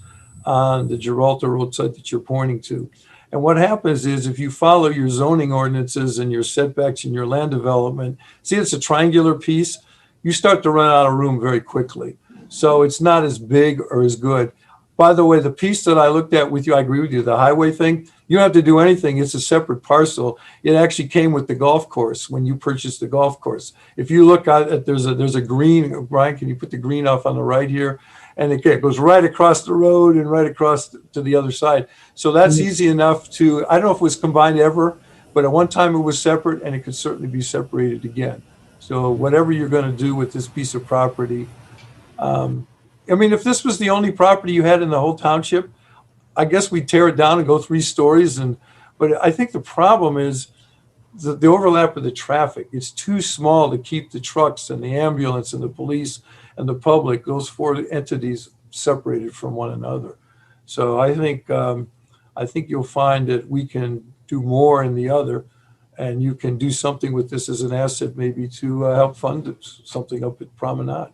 on the Gibraltar Road site that you're pointing to. And what happens is if you follow your zoning ordinances and your setbacks and your land development, see, it's a triangular piece, you start to run out of room very quickly. So it's not as big or as good. By the way, the piece that I looked at with you, I agree with you, the highway thing, you don't have to do anything. It's a separate parcel. It actually came with the golf course when you purchased the golf course. If you look at, there's a green, Brian, can you put the green off on the right here? And it goes right across the road and right across to the other side. So that's easy enough to, I don't know if it was combined ever, but at one time it was separate and it could certainly be separated again. So whatever you're going to do with this piece of property, I mean, if this was the only property you had in the whole township, I guess we'd tear it down and go 3 stories. But I think the problem is the overlap of the traffic. It's too small to keep the trucks and the ambulance and the police and the public, those 4 entities, separated from one another. So I think you'll find that we can do more in the other, and you can do something with this as an asset, maybe to help fund something up at Promenade.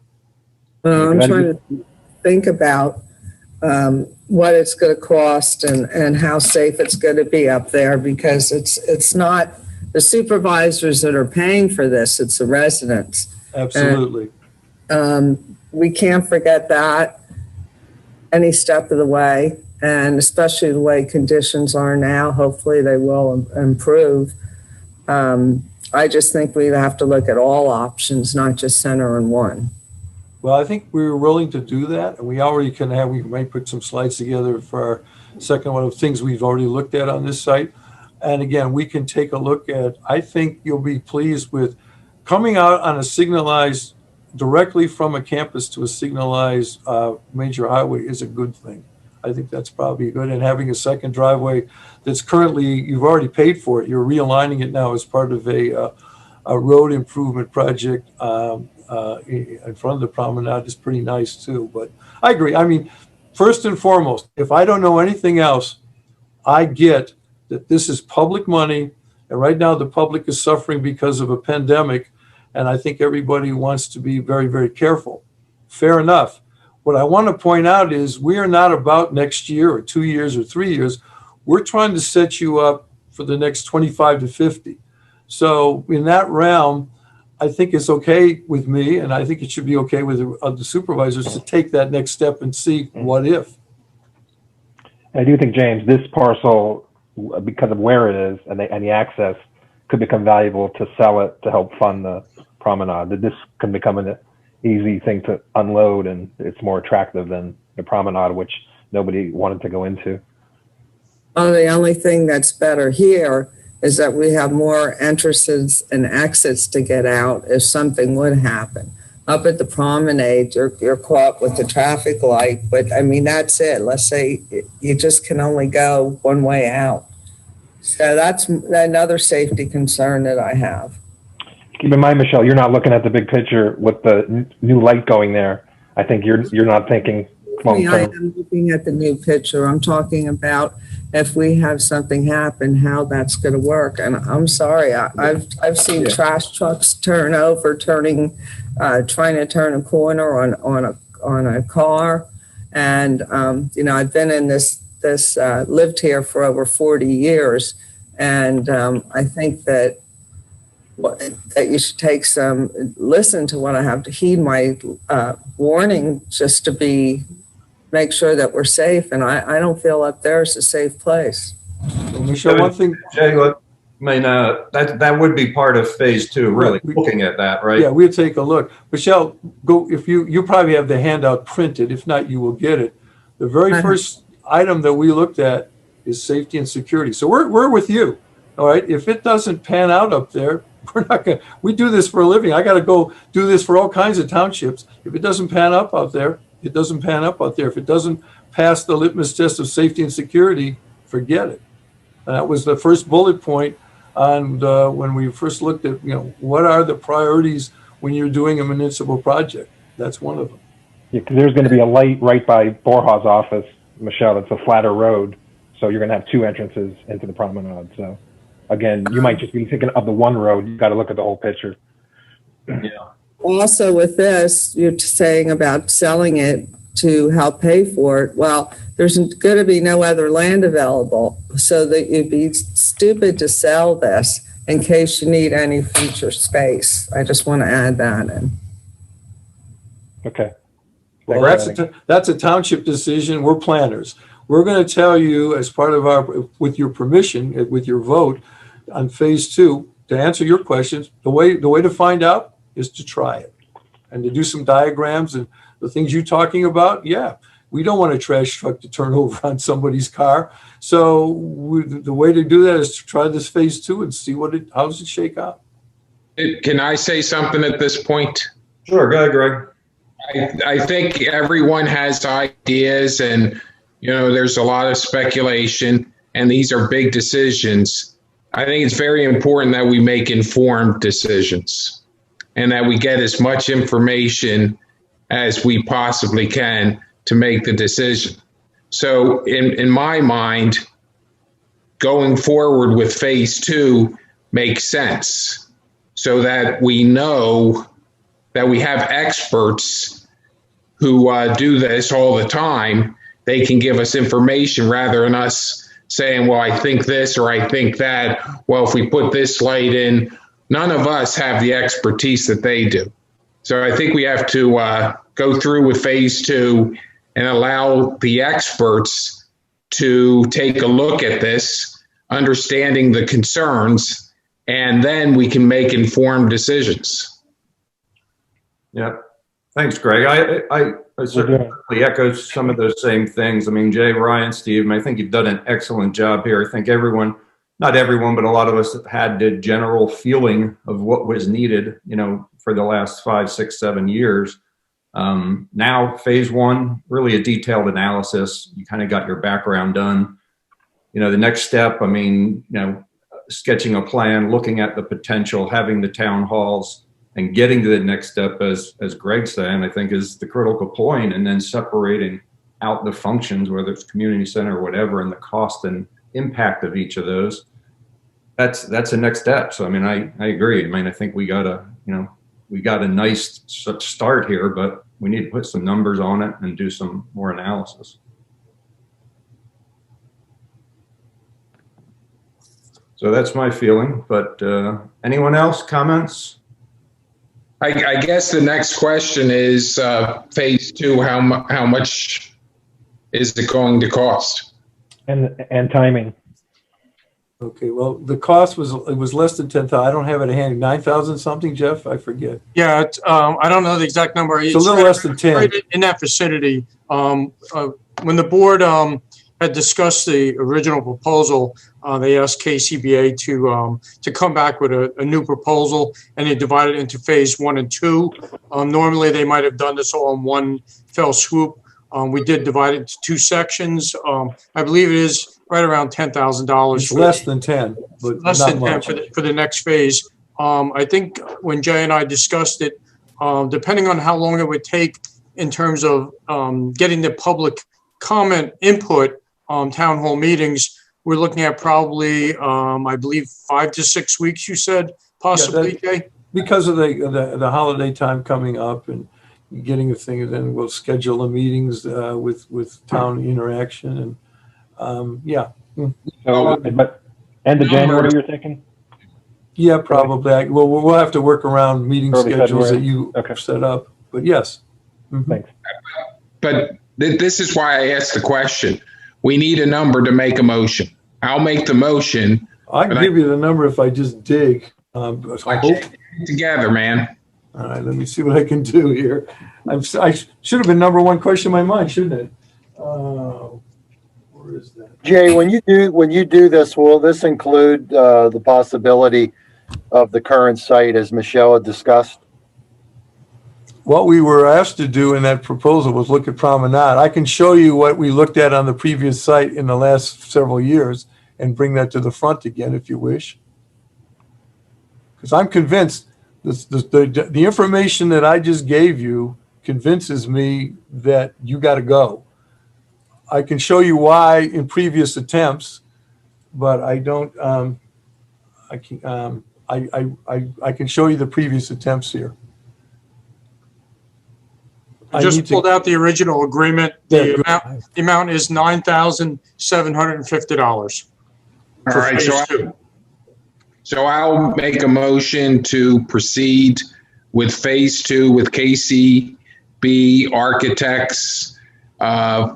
I'm trying to think about what it's going to cost and how safe it's going to be up there, because it's not the supervisors that are paying for this, it's the residents. Absolutely. And we can't forget that any step of the way, and especially the way conditions are now. Hopefully they will improve. I just think we have to look at all options, not just center on one. Well, I think we were willing to do that, and we already we might put some slides together for our second one of things we've already looked at on this site. And again, we can take a look at, I think you'll be pleased with coming out on a signalized, directly from a campus to a signalized major highway is a good thing. I think that's probably good. And having a second driveway that's currently, you've already paid for it. You're realigning it now as part of a road improvement project in front of the promenade is pretty nice too. But I agree. I mean, first and foremost, if I don't know anything else, I get that this is public money. And right now the public is suffering because of a pandemic. And I think everybody wants to be very, very careful. Fair enough. What I want to point out is we are not about next year or 2 years or 3 years. We're trying to set you up for the next 25 to 50. So in that realm, I think it's okay with me, and I think it should be okay with the supervisors to take that next step and see what if. I do think, James, this parcel, because of where it is and the access, could become valuable to sell it to help fund the promenade. That this can become an easy thing to unload, and it's more attractive than the promenade, which nobody wanted to go into. Oh, the only thing that's better here is that we have more entrances and exits to get out if something would happen. Up at the promenade, you're caught with the traffic light, but I mean, that's it. Let's say you just can only go one way out. So that's another safety concern that I have. Keep in mind, Michelle, you're not looking at the big picture with the new light going there. I think you're not thinking long term. I am looking at the new picture. I'm talking about if we have something happen, how that's going to work. And I'm sorry, I've seen trash trucks turn over, trying to turn a corner on a car, and I've been in this lived here for over 40 years, and I think that you should listen to what I have to heed my warning, just to make sure that we're safe. And I don't feel up there is a safe place. Well, Michelle, one thing, Jay, that would be part of phase 2, really looking at that, right? Yeah, we'll take a look. Michelle, go, if you probably have the handout printed. If not, you will get it. The very first item that we looked at is safety and security. So we're with you. All right. If it doesn't pan out up there, we're not we do this for a living. I got to go do this for all kinds of townships. If it doesn't pan up out there, it doesn't pan up out there. If it doesn't pass the litmus test of safety and security, forget it. And that was the first bullet point on when we first looked at, what are the priorities when you're doing a municipal project? That's one of them. Yeah, because there's going to be a light right by Borja's office, Michelle. It's a flatter road, so you're going to have two entrances into the promenade. So, again, you might just be thinking of the one road. You got to look at the whole picture. Yeah. Also, with this, you're saying about selling it to help pay for it. Well, there's going to be no other land available, so that you'd be stupid to sell this in case you need any future space. I just want to add that in. Okay. Well, that's a township decision. We're planners. We're going to tell you, as part of our, with your permission, with your vote on phase 2, to answer your questions, the way to find out is to try it and to do some diagrams and the things you're talking about. Yeah, we don't want a trash truck to turn over on somebody's car. So the way to do that is to try this phase 2 and see how does it shake out. Can I say something at this point? Sure, go ahead, Greg. I think everyone has ideas, and there's a lot of speculation, and these are big decisions. I think it's very important that we make informed decisions and that we get as much information as we possibly can to make the decision. So in my mind, going forward with phase 2 makes sense, so that we know that we have experts who do this all the time. They can give us information rather than us saying, well, I think this or I think that. Well, if we put this light in, none of us have the expertise that they do. So I think we have to go through with phase 2 and allow the experts to take a look at this, understanding the concerns, and then we can make informed decisions. Yeah, thanks, Greg. I certainly echo some of those same things. I mean, Jay, Ryan, Steve, I think you've done an excellent job here. I think everyone, not everyone, but a lot of us have had the general feeling of what was needed, for the last 5, 6, 7 years. Now, phase 1, really a detailed analysis. You kind of got your background done. The next step, sketching a plan, looking at the potential, having the town halls, and getting to the next step, as Greg's saying, I think is the critical point, and then separating out the functions, whether it's community center or whatever, and the cost and impact of each of those. That's the next step. So, I agree. I think we got a nice start here, but we need to put some numbers on it and do some more analysis. So that's my feeling, but anyone else, comments? I guess the next question is phase 2. How much is it going to cost? And timing. Okay, well, the cost was less than 10,000. I don't have it handy. 9,000 something, Jeff. I forget. Yeah, I don't know the exact number. It's a little less than 10. Right in that vicinity. When the board had discussed the original proposal, they asked KCBA to come back with a new proposal, and they divided it into phase 1 and 2. Normally, they might have done this all in one fell swoop. We did divide it into 2 sections. I believe it is right around $10,000. It's less than 10, but less not than 10 much. for the next phase. I think when Jay and I discussed it, depending on how long it would take in terms of getting the public comment input on town hall meetings, we're looking at probably, I believe, 5 to 6 weeks, you said, possibly, Jay? Because of the holiday time coming up and getting the thing, and then we'll schedule the meetings with town interaction and yeah. So, but end of January, you're thinking? Yeah, probably. We'll have to work around meeting Early schedules February. that you Okay. set up, but yes. Mhm. Thanks. But this is why I asked the question. We need a number to make a motion. I'll make the motion. I can give you the number if I just dig. I hope. Together, man. All right, let me see what I can do here. I should have been number 1 question in my mind, shouldn't it? Where is that? Jay, when you do this, will this include the possibility of the current site as Michelle had discussed? what we were asked to do in that proposal was look at Promenade. I can show you what we looked at on the previous site in the last several years and bring that to the front again if you wish. Because I'm convinced the information that I just gave you convinces me that you got to go. I can show you why in previous attempts, but I don't. I can show you the previous attempts here. I just pulled out the original agreement. The amount is $9,750. All right, so I'll make a motion to proceed with phase 2 with KCBA Architects at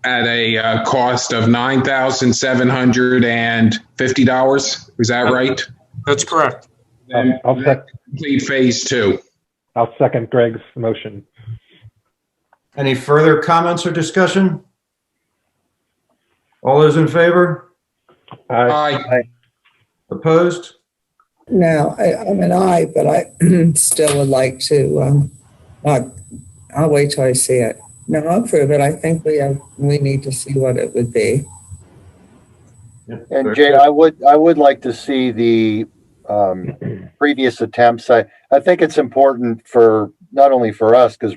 a cost of $9,750. Is that right? That's correct. And I'll complete phase 2. I'll second Greg's motion. Any further comments or discussion? All those in favor? Aye. Opposed? No, I'm an aye, but I still would like to, I'll wait till I see it. No, I'll approve it. I think we need to see what it would be. And Jay, I would like to see the previous attempts. I think it's important for not only for us because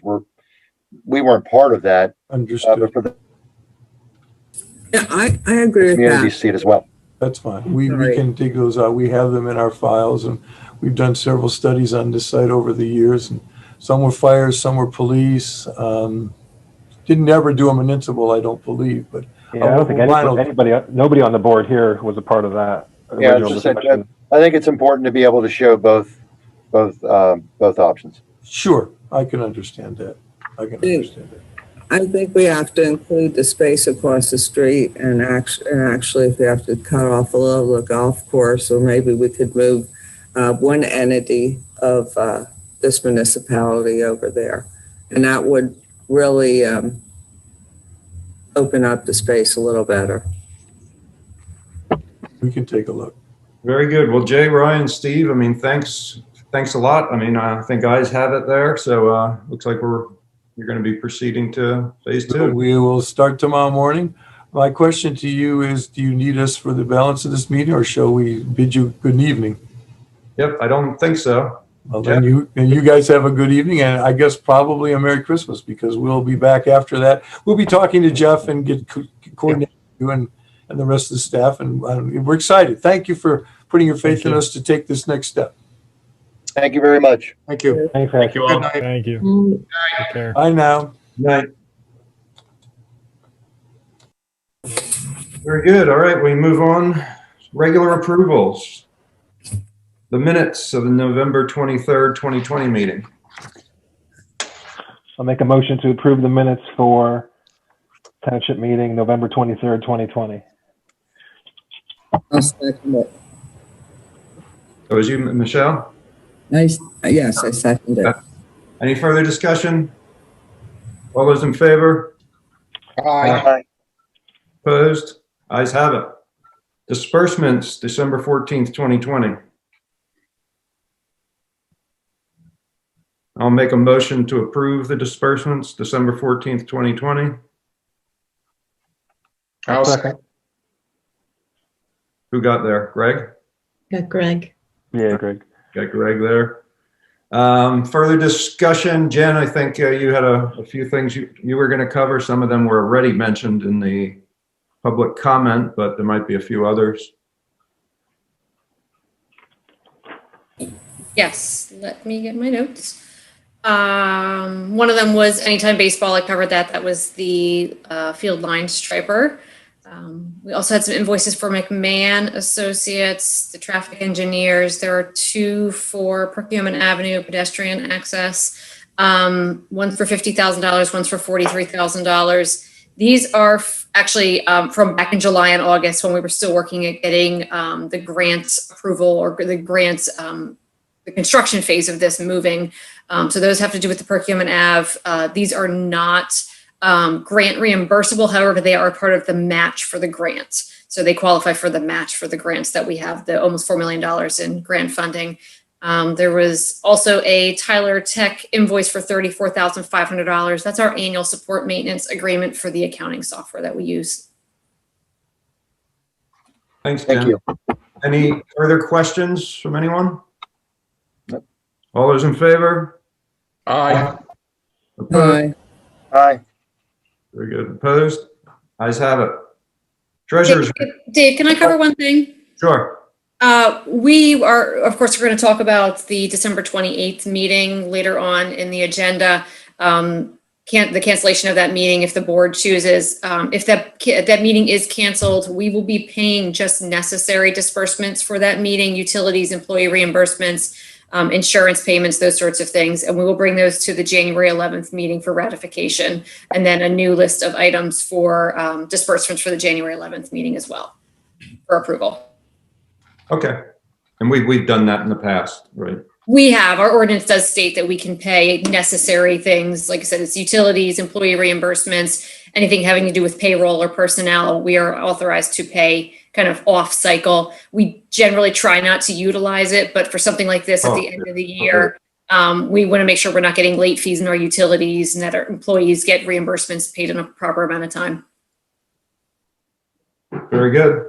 we weren't part of that, Understood. but for the Yeah, I agree with community that. seat as well. That's fine. We Right. can dig those out. We have them in our files, and we've done several studies on this site over the years. And some were fire, some were police. Didn't ever do a municipal, I don't believe, but Yeah, I don't think nobody on the board here was a part of that. Yeah, original it's just, discussion. I think it's important to be able to show both options. sure, I can understand that. I can understand that. I think we have to include the space across the street and actually if we have to cut off a little of the golf course, or maybe we could move one entity of this municipality over there. And that would really open up the space a little better. We can take a look. Very good. Well, Jay, Ryan, Steve, I mean, thanks a lot. I mean, I think guys have it there. So looks like you're going to be proceeding to phase 2. We will start tomorrow morning. My question to you is, do you need us for the balance of this meeting, or shall we bid you good evening? Yep, I don't think so. Well, then you guys have a good evening, and I guess probably a Merry Christmas, because we'll be back after that. We'll be talking to Jeff and get coordinated with you and the rest of the staff, and we're excited. Thank you for putting your faith in us to take this next step. Thank you very much. Thank you. Thank you all. Good night. Thank you. Take care. Bye now. Night. Very good. All right, we move on. Regular approvals. The minutes of the November 23rd, 2020 meeting. I'll make a motion to approve the minutes for Township meeting, November 23rd, 2020. I'll second it. That was you, Michelle? Yes, I second it. Any further discussion? All those in favor? Aye. Opposed? Ayes have it. Disbursements, December 14th, 2020. I'll make a motion to approve the disbursements, December 14th, 2020. I'll second. Who got there? Greg? Got Greg. Yeah, Greg. Got Greg there. Further discussion. Jen, I think you had a few things you were going to cover. Some of them were already mentioned in the public comment, but there might be a few others. Yes, let me get my notes. One of them was Anytime Baseball. I covered that. That was the field line striper. We also had some invoices for McMahon Associates, the traffic engineers. There are 2 for Procurement Avenue pedestrian access. One's for $50,000, one's for $43,000. These are actually from back in July and August when we were still working at getting the grant approval or the grants, the construction phase of this moving. So those have to do with the Procurement Ave. These are not grant reimbursable. However, they are part of the match for the grant. So they qualify for the match for the grants that we have, the almost $4 million in grant funding. There was also a Tyler Tech invoice for $34,500. That's our annual support maintenance agreement for the accounting software that we use. Thanks, Thank Jen. you. Any further questions from anyone? Nope. All those in favor? Aye. Opposed? Aye. Very good. Opposed? Ayes have it. Treasurers. Dave, can I cover one thing? Sure. We are, of course, we're going to talk about the December 28th meeting later on in the agenda. The cancellation of that meeting, if the board chooses, if that meeting is canceled, we will be paying just necessary disbursements for that meeting, utilities, employee reimbursements, insurance payments, those sorts of things. And we will bring those to the January 11th meeting for ratification, and then a new list of items for disbursements for the January 11th meeting as well for approval. Okay. And we've done that in the past, right? We have. Our ordinance does state that we can pay necessary things. Like I said, it's utilities, employee reimbursements, anything having to do with payroll or personnel. We are authorized to pay kind of off cycle. We generally try not to utilize it, but for something like this at the end of the year, we want to make sure we're not getting late fees in our utilities and that our employees get reimbursements paid in a proper amount of time. Very good.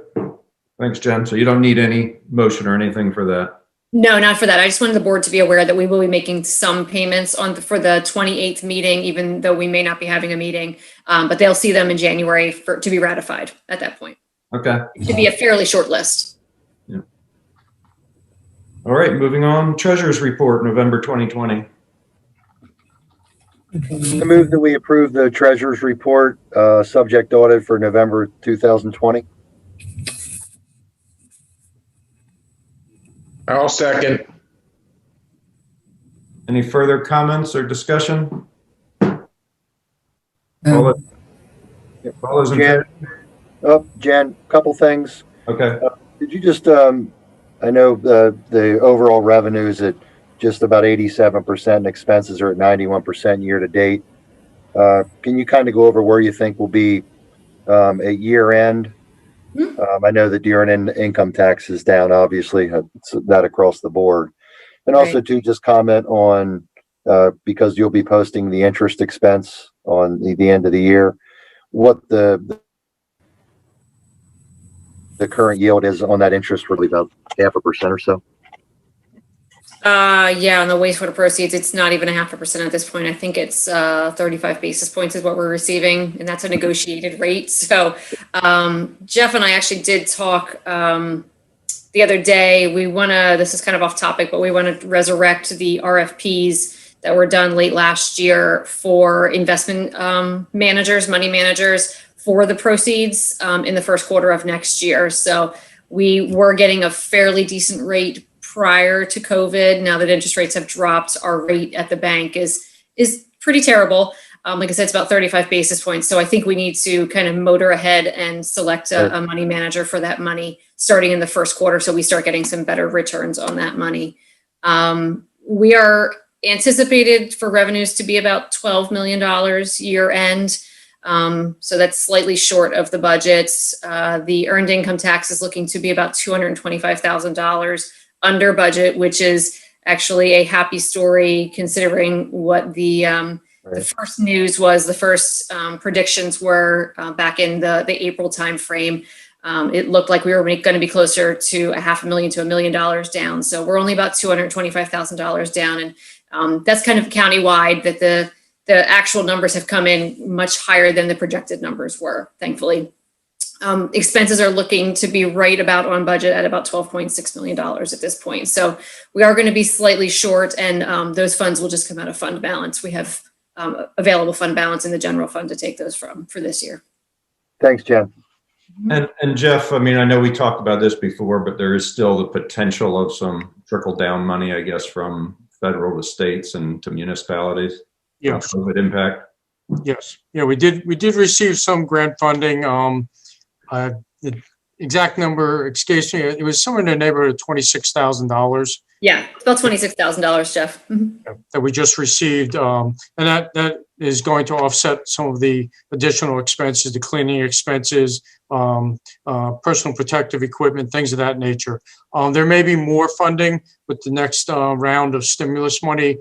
Thanks, Jen. So you don't need any motion or anything for that? No, not for that. I just wanted the board to be aware that we will be making some payments for the 28th meeting, even though we may not be having a meeting, but they'll see them in January to be ratified at that point. Okay. It should be a fairly short list. Yeah. All right, moving on. Treasurer's report, November 2020. I move that we approve the treasurer's report, subject audit for November 2020. I'll second. Any further comments or discussion? All those in favor? Jen, couple things. Okay. Did you just, I know the overall revenue is at just about 87% and expenses are at 91% year to date. Can you kind of go over where you think will be at year end? I know that year-end income tax is down, obviously, it's that across the board. And also Right. to just comment on, because you'll be posting the interest expense on the end of the year, what the current yield is on that interest, really about 0.5% or so. Yeah, on the wastewater proceeds, it's not even 0.5% at this point. I think it's 35 basis points is what we're receiving, and that's a negotiated rate. So Jeff and I actually did talk the other day. This is kind of off topic, but we want to resurrect the RFPs that were done late last year for investment managers, money managers for the proceeds in the first quarter of next year. So we were getting a fairly decent rate prior to COVID. Now that interest rates have dropped, our rate at the bank is pretty terrible. Like I said, it's about 35 basis points. So I think we need to kind of motor ahead and select a money manager for that money starting in the first quarter, so we start getting some better returns on that money. We are anticipated for revenues to be about $12 million year end. So that's slightly short of the budgets. The earned income tax is looking to be about $225,000 under budget, which is actually a happy story considering what the first news was. The first predictions were back in the April timeframe. It looked like we were going to be closer to $500,000 to $1 million down. So we're only about $225,000 down, and that's kind of countywide. That the actual numbers have come in much higher than the projected numbers were, thankfully. Expenses are looking to be right about on budget at about $12.6 million at this point. So we are going to be slightly short, and those funds will just come out of fund balance. We have available fund balance in the general fund to take those from for this year. Thanks, Jen. And Jeff, I mean, I know we talked about this before, but there is still the potential of some trickle down money, I guess, from federal to states and to municipalities. Yes. COVID impact. Yes. Yeah, we did receive some grant funding. The exact number escapes me. It was somewhere in the neighborhood of $26,000 Yeah, it's about $26,000, Jeff. Mhm. that we just received. And that is going to offset some of the additional expenses, the cleaning expenses, personal protective equipment, things of that nature. There may be more funding with the next round of stimulus money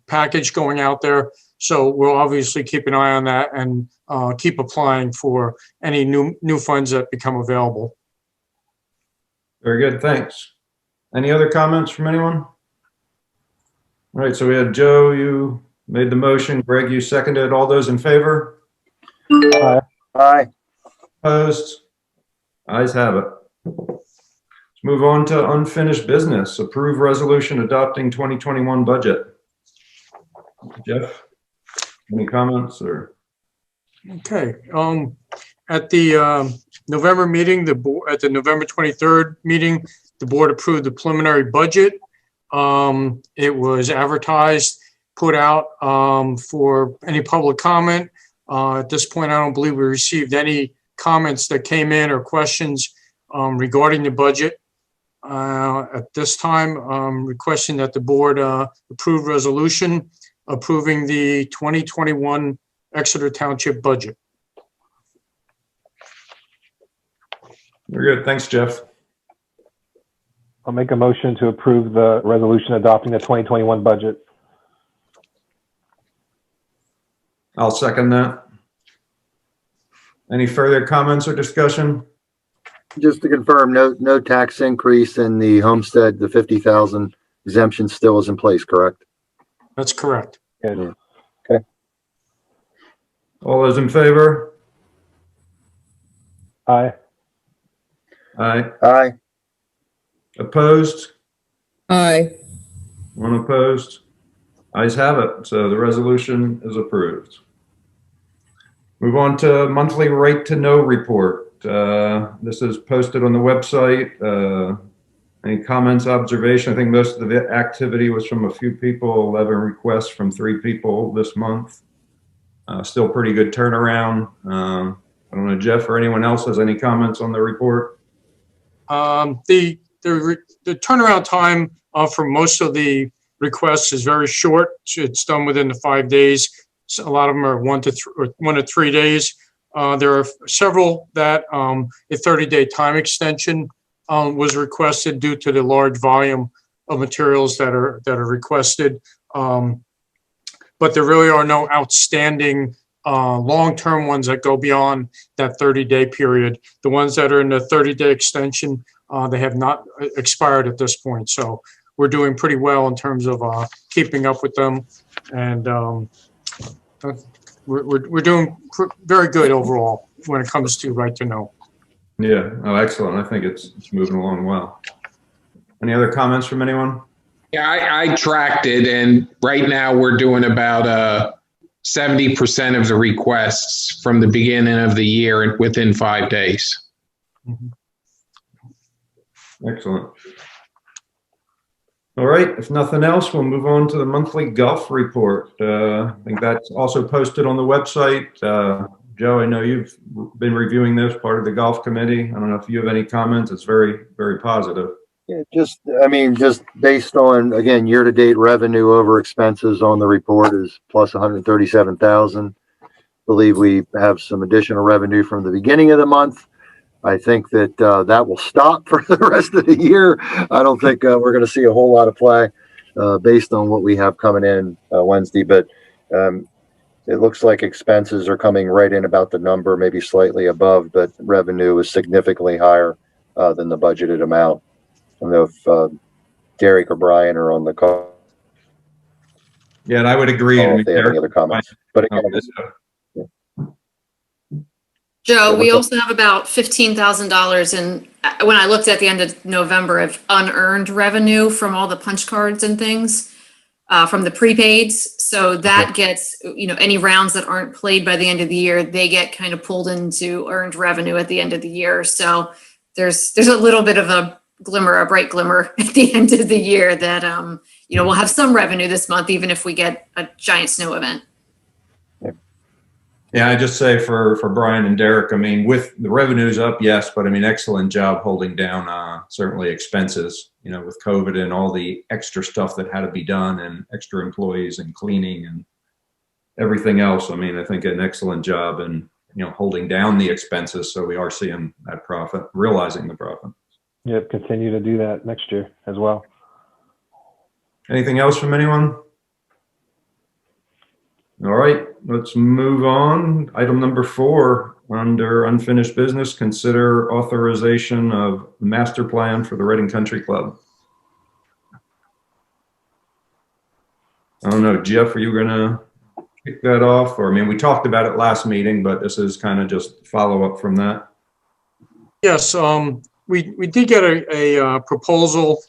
package going out there. So we'll obviously keep an eye on that and keep applying for any new funds that become available. Very good, thanks. Any other comments from anyone? All right, so we had Joe, you made the motion. Greg, you seconded. All those in favor? Aye. Opposed? Ayes have it. Let's move on to unfinished business. Approve resolution adopting 2021 budget. Jeff, any comments or? Okay. At the November meeting, at the November 23rd meeting, the board approved the preliminary budget. It was advertised, put out for any public comment. At this point, I don't believe we received any comments that came in or questions regarding the budget. At this time, requesting that the board approve resolution approving the 2021 Exeter Township budget. Very good. Thanks, Jeff. I'll make a motion to approve the resolution adopting the 2021 budget. I'll second that. Any further comments or discussion? Just to confirm, no tax increase in the homestead, the 50,000 exemption still is in place, correct? That's correct. Good. All those in favor? Aye. Aye. Aye. Opposed? Aye. One opposed? Ayes have it. So the resolution is approved. Move on to monthly right to know report. This is posted on the website. Any comments, observation? I think most of the activity was from a few people, 11 requests from 3 people this month. Still pretty good turnaround. I don't know, Jeff or anyone else has any comments on the report? The turnaround time for most of the requests is very short. It's done within the 5 days. So a lot of them are 1 to 3 days. There are several that a 30-day time extension was requested due to the large volume of materials that are requested. But there really are no outstanding long-term ones that go beyond that 30-day period. The ones that are in the 30-day extension, they have not expired at this point. So we're doing pretty well in terms of keeping up with them. And we're doing very good overall when it comes to right to know. Yeah. Oh, excellent. I think it's moving along well. Any other comments from anyone? Yeah, I tracked it, and right now we're doing about 70% of the requests from the beginning of the year within 5 days. Excellent. All right, if nothing else, we'll move on to the monthly golf report. I think that's also posted on the website. Joe, I know you've been reviewing this, part of the golf committee. I don't know if you have any comments. It's very, very positive. Yeah, just based on, again, year-to-date revenue over expenses on the report is plus 137,000. Believe we have some additional revenue from the beginning of the month. I think that that will stop for the rest of the year. I don't think we're going to see a whole lot of play based on what we have coming in Wednesday, but it looks like expenses are coming right in about the number, maybe slightly above, but revenue is significantly higher than the budgeted amount. I don't know if Derek or Brian are on the call. Yeah, and I would agree. If they have any other comments, but again, Joe, we also have about $15,000 in, when I looked at the end of November, of unearned revenue from all the punch cards and things from the prepaids. So that gets, any rounds that aren't played by the end of the year, they get kind of pulled into earned revenue at the end of the year. So there's a little bit of a bright glimmer at the end of the year that, we'll have some revenue this month, even if we get a giant snow event. Yeah, I just say for Brian and Derek, I mean, with the revenues up, yes, but I mean, excellent job holding down certainly expenses, you know, with COVID and all the extra stuff that had to be done and extra employees and cleaning and everything else. I mean, I think an excellent job in, you know, holding down the expenses. So we are seeing that profit, realizing the profit. Yep, continue to do that next year as well. Anything else from anyone? All right, let's move on. Item number 4 under unfinished business, consider authorization of master plan for the Reading Country Club. I don't know, Jeff, are you gonna kick that off? Or, I mean, we talked about it last meeting, but this is kind of just follow up from that. Yes, we did get a proposal.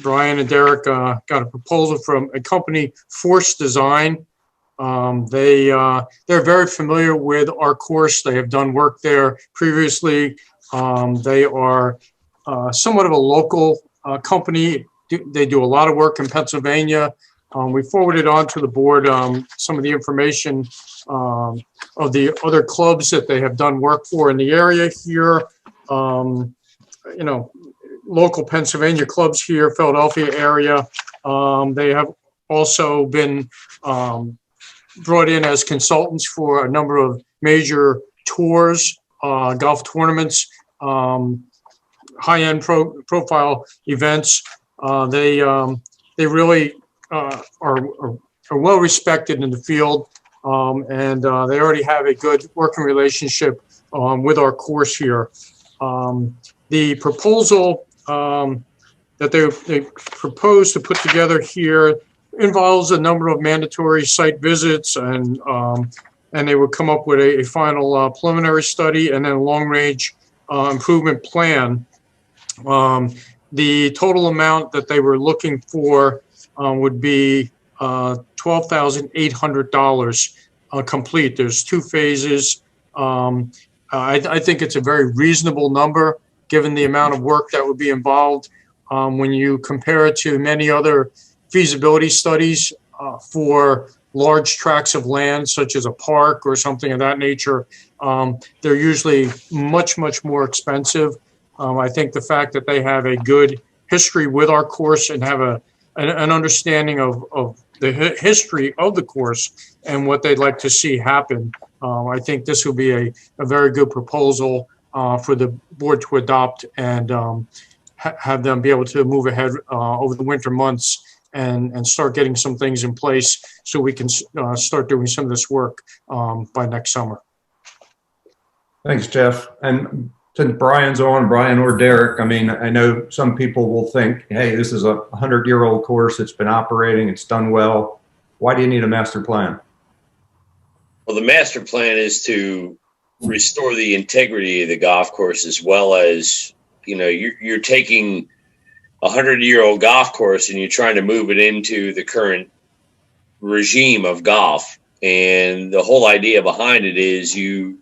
Brian and Derek got a proposal from a company, Force Design. They're very familiar with our course. They have done work there previously. They are somewhat of a local company. They do a lot of work in Pennsylvania. We forwarded on to the board some of the information of the other clubs that they have done work for in the area here. You know, local Pennsylvania clubs here, Philadelphia area. They have also been brought in as consultants for a number of major tours, golf tournaments, high-end profile events. They really are well respected in the field, and they already have a good working relationship with our course here. The proposal that they propose to put together here involves a number of mandatory site visits, and they would come up with a final preliminary study and then a long-range improvement plan. The total amount that they were looking for would be $12,800 complete. There's 2 phases. I think it's a very reasonable number given the amount of work that would be involved. When you compare it to many other feasibility studies for large tracts of land, such as a park or something of that nature, they're usually much, much more expensive. I think the fact that they have a good history with our course and have an understanding of the history of the course and what they'd like to see happen, I think this will be a very good proposal for the board to adopt and have them be able to move ahead over the winter months and start getting some things in place so we can start doing some of this work by next summer. Thanks, Jeff. And since Brian's on, Brian or Derek, I mean, I know some people will think, hey, this is a 100-year-old course. It's been operating. It's done well. Why do you need a master plan? Well, the master plan is to restore the integrity of the golf course, as well as, you know, you're taking a 100-year-old golf course and you're trying to move it into the current regime of golf. And the whole idea behind it is you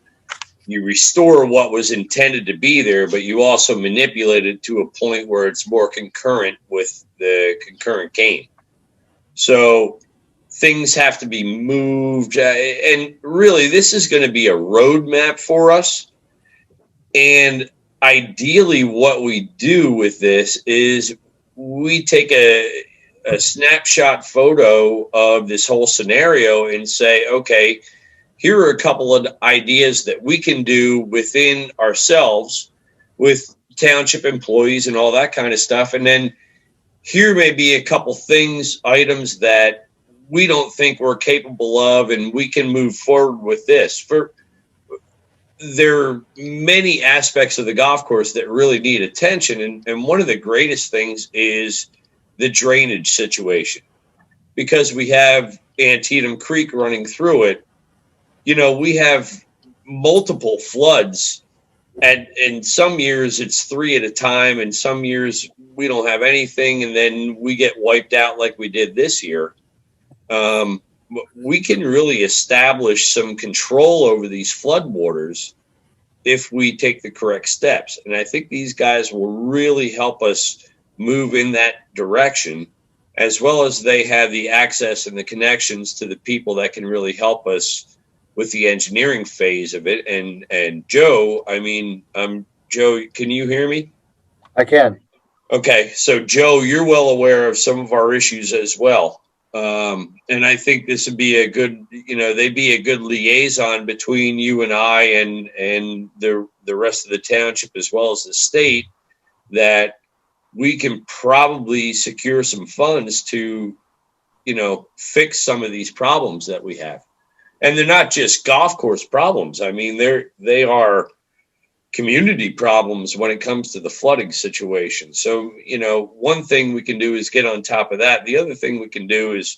restore what was intended to be there, but you also manipulate it to a point where it's more concurrent with the concurrent game. So things have to be moved. And really, this is going to be a roadmap for us. And ideally, what we do with this is we take a snapshot photo of this whole scenario and say, okay, here are a couple of ideas that we can do within ourselves with township employees and all that kind of stuff. And then here may be a couple things, items that we don't think we're capable of, and we can move forward with this. There are many aspects of the golf course that really need attention. And one of the greatest things is the drainage situation, because we have Antietam Creek running through it. You know, we have multiple floods, and in some years it's 3 at a time, and some years we don't have anything, and then we get wiped out like we did this year. We can really establish some control over these floodwaters if we take the correct steps. And I think these guys will really help us move in that direction, as well as they have the access and the connections to the people that can really help us with the engineering phase of it. And Joe, I mean, Joe, can you hear me? I can. Okay, so Joe, you're well aware of some of our issues as well. And I think this would be a good, they'd be a good liaison between you and I and the rest of the township as well as the state, that we can probably secure some funds to, fix some of these problems that we have. And they're not just golf course problems. I mean, they are community problems when it comes to the flooding situation. So, one thing we can do is get on top of that. The other thing we can do is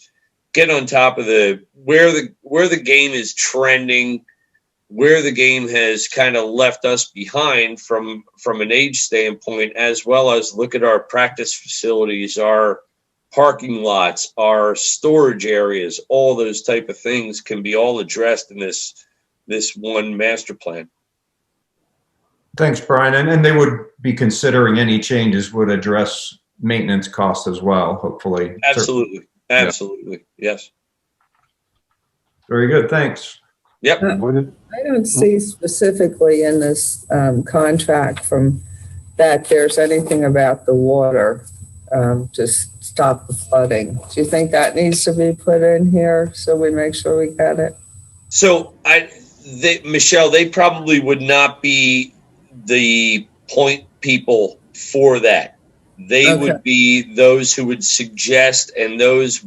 get on top of where the game is trending, where the game has kind of left us behind from an age standpoint, as well as look at our practice facilities, our parking lots, our storage areas. All those type of things can be all addressed in this one master plan. Thanks, Brian. And they would be considering any changes would address maintenance costs as well, hopefully. Absolutely. Absolutely. Yeah. Yes. Very good. Thanks. Yep. I don't see specifically in this contract from that there's anything about the water to stop the flooding. Do you think that needs to be put in here so we make sure we get it? So Michelle, they probably would not be the point people for that. They would be those who would suggest, and those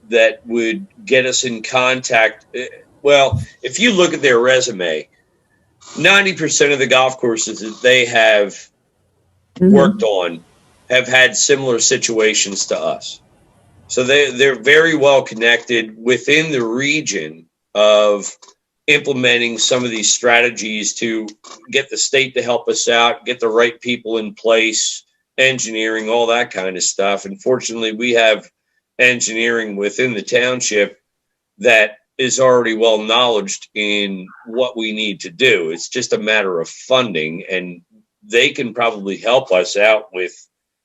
that would get us in contact. Well, if you look at their resume, 90% of the golf courses that they have worked on have had similar situations to us. So they're very well connected within the region of implementing some of these strategies to get the state to help us out, get the right people in place, engineering, all that kind of stuff. And fortunately, we have engineering within the township that is already well knowledged in what we need to do. It's just a matter of funding, and they can probably help us out with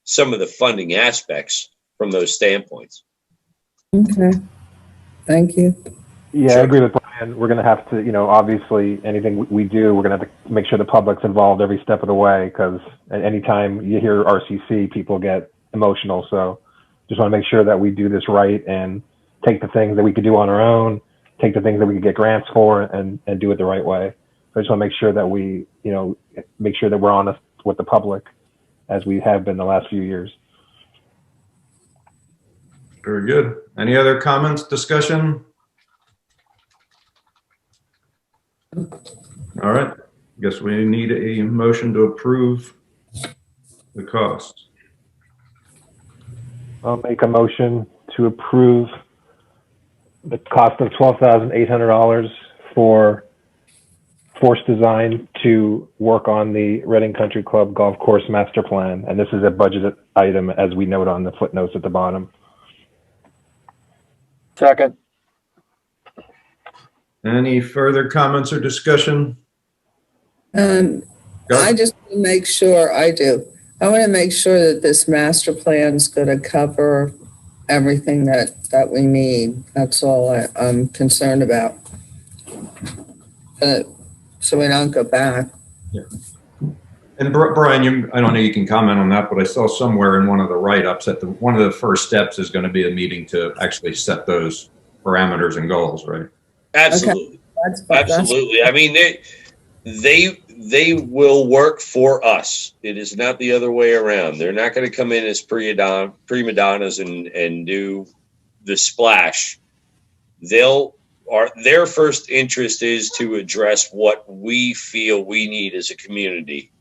some of the funding aspects from those standpoints. Okay. Thank you. Yeah, Sure. I agree with Brian. We're going to have to, obviously anything we do, we're going to have to make sure the public's involved every step of the way, because anytime you hear RCC, people get emotional. So just want to make sure that we do this right and take the things that we could do on our own, take the things that we could get grants for, and do it the right way. So I just want to make sure that we, make sure that we're honest with the public as we have been the last few years. Very good. Any other comments, discussion? All right. I guess we need a motion to approve the cost. I'll make a motion to approve the cost of $12,800 for Force Design to work on the Reading Country Club Golf Course Master Plan. And this is a budgeted item, as we note on the footnotes at the bottom. Second. Any further comments or discussion? I just want to make sure I want to make sure that this master plan is going to cover everything that we need. That's all I'm concerned about. So we don't go back. Yeah. And Brian, I don't know, you can comment on that, but I saw somewhere in one of the write-ups that one of the first steps is going to be a meeting to actually set those parameters and goals, right? Absolutely. Okay. Absolutely. I mean, they will work for us. It is not the other way around. They're not going to come in as prima donnas and do the splash. Their first interest is to address what we feel we need as a community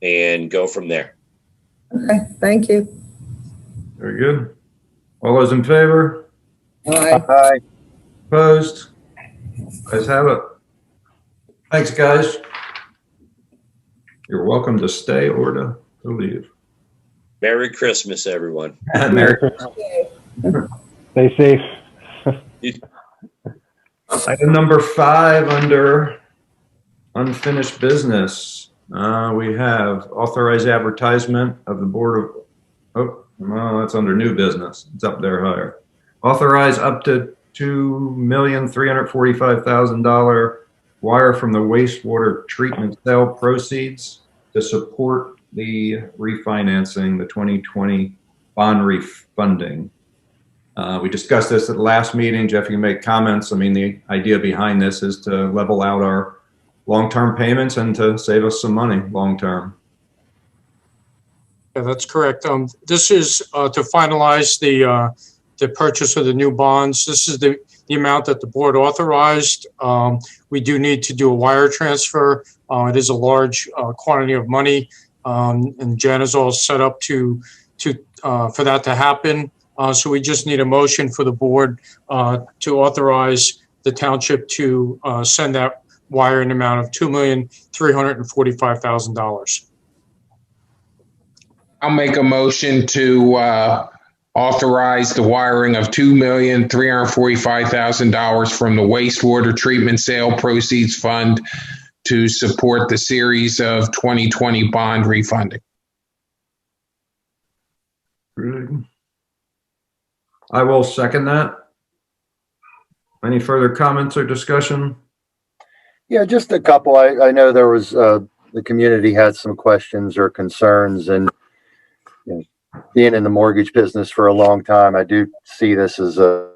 and go from there. Okay, thank you. Very good. All those in favor? Aye. Aye. Opposed? Guys have it. Thanks, guys. You're welcome to stay or to leave. Merry Christmas, everyone. Merry Christmas. Stay safe. Item number 5 under unfinished business. We have authorized advertisement of the Board of, well, that's under new business. It's up there higher. Authorize up to $2,345,000 wire from the wastewater treatment sale proceeds to support the refinancing, the 2020 bond refunding. We discussed this at the last meeting. Jeff, you can make comments. I mean, the idea behind this is to level out our long-term payments and to save us some money long-term. Yeah, that's correct. This is to finalize the purchase of the new bonds. This is the amount that the board authorized. We do need to do a wire transfer. It is a large quantity of money, and Jen is all set up for that to happen. So we just need a motion for the board to authorize the township to send that wire in the amount of $2,345,000. I'll make a motion to authorize the wiring of $2,345,000 from the wastewater treatment sale proceeds fund to support the series of 2020 bond refunding. I will second that. Any further comments or discussion? Yeah, just a couple. I know there was, the community had some questions or concerns, and you know, being in the mortgage business for a long time, I do see this as a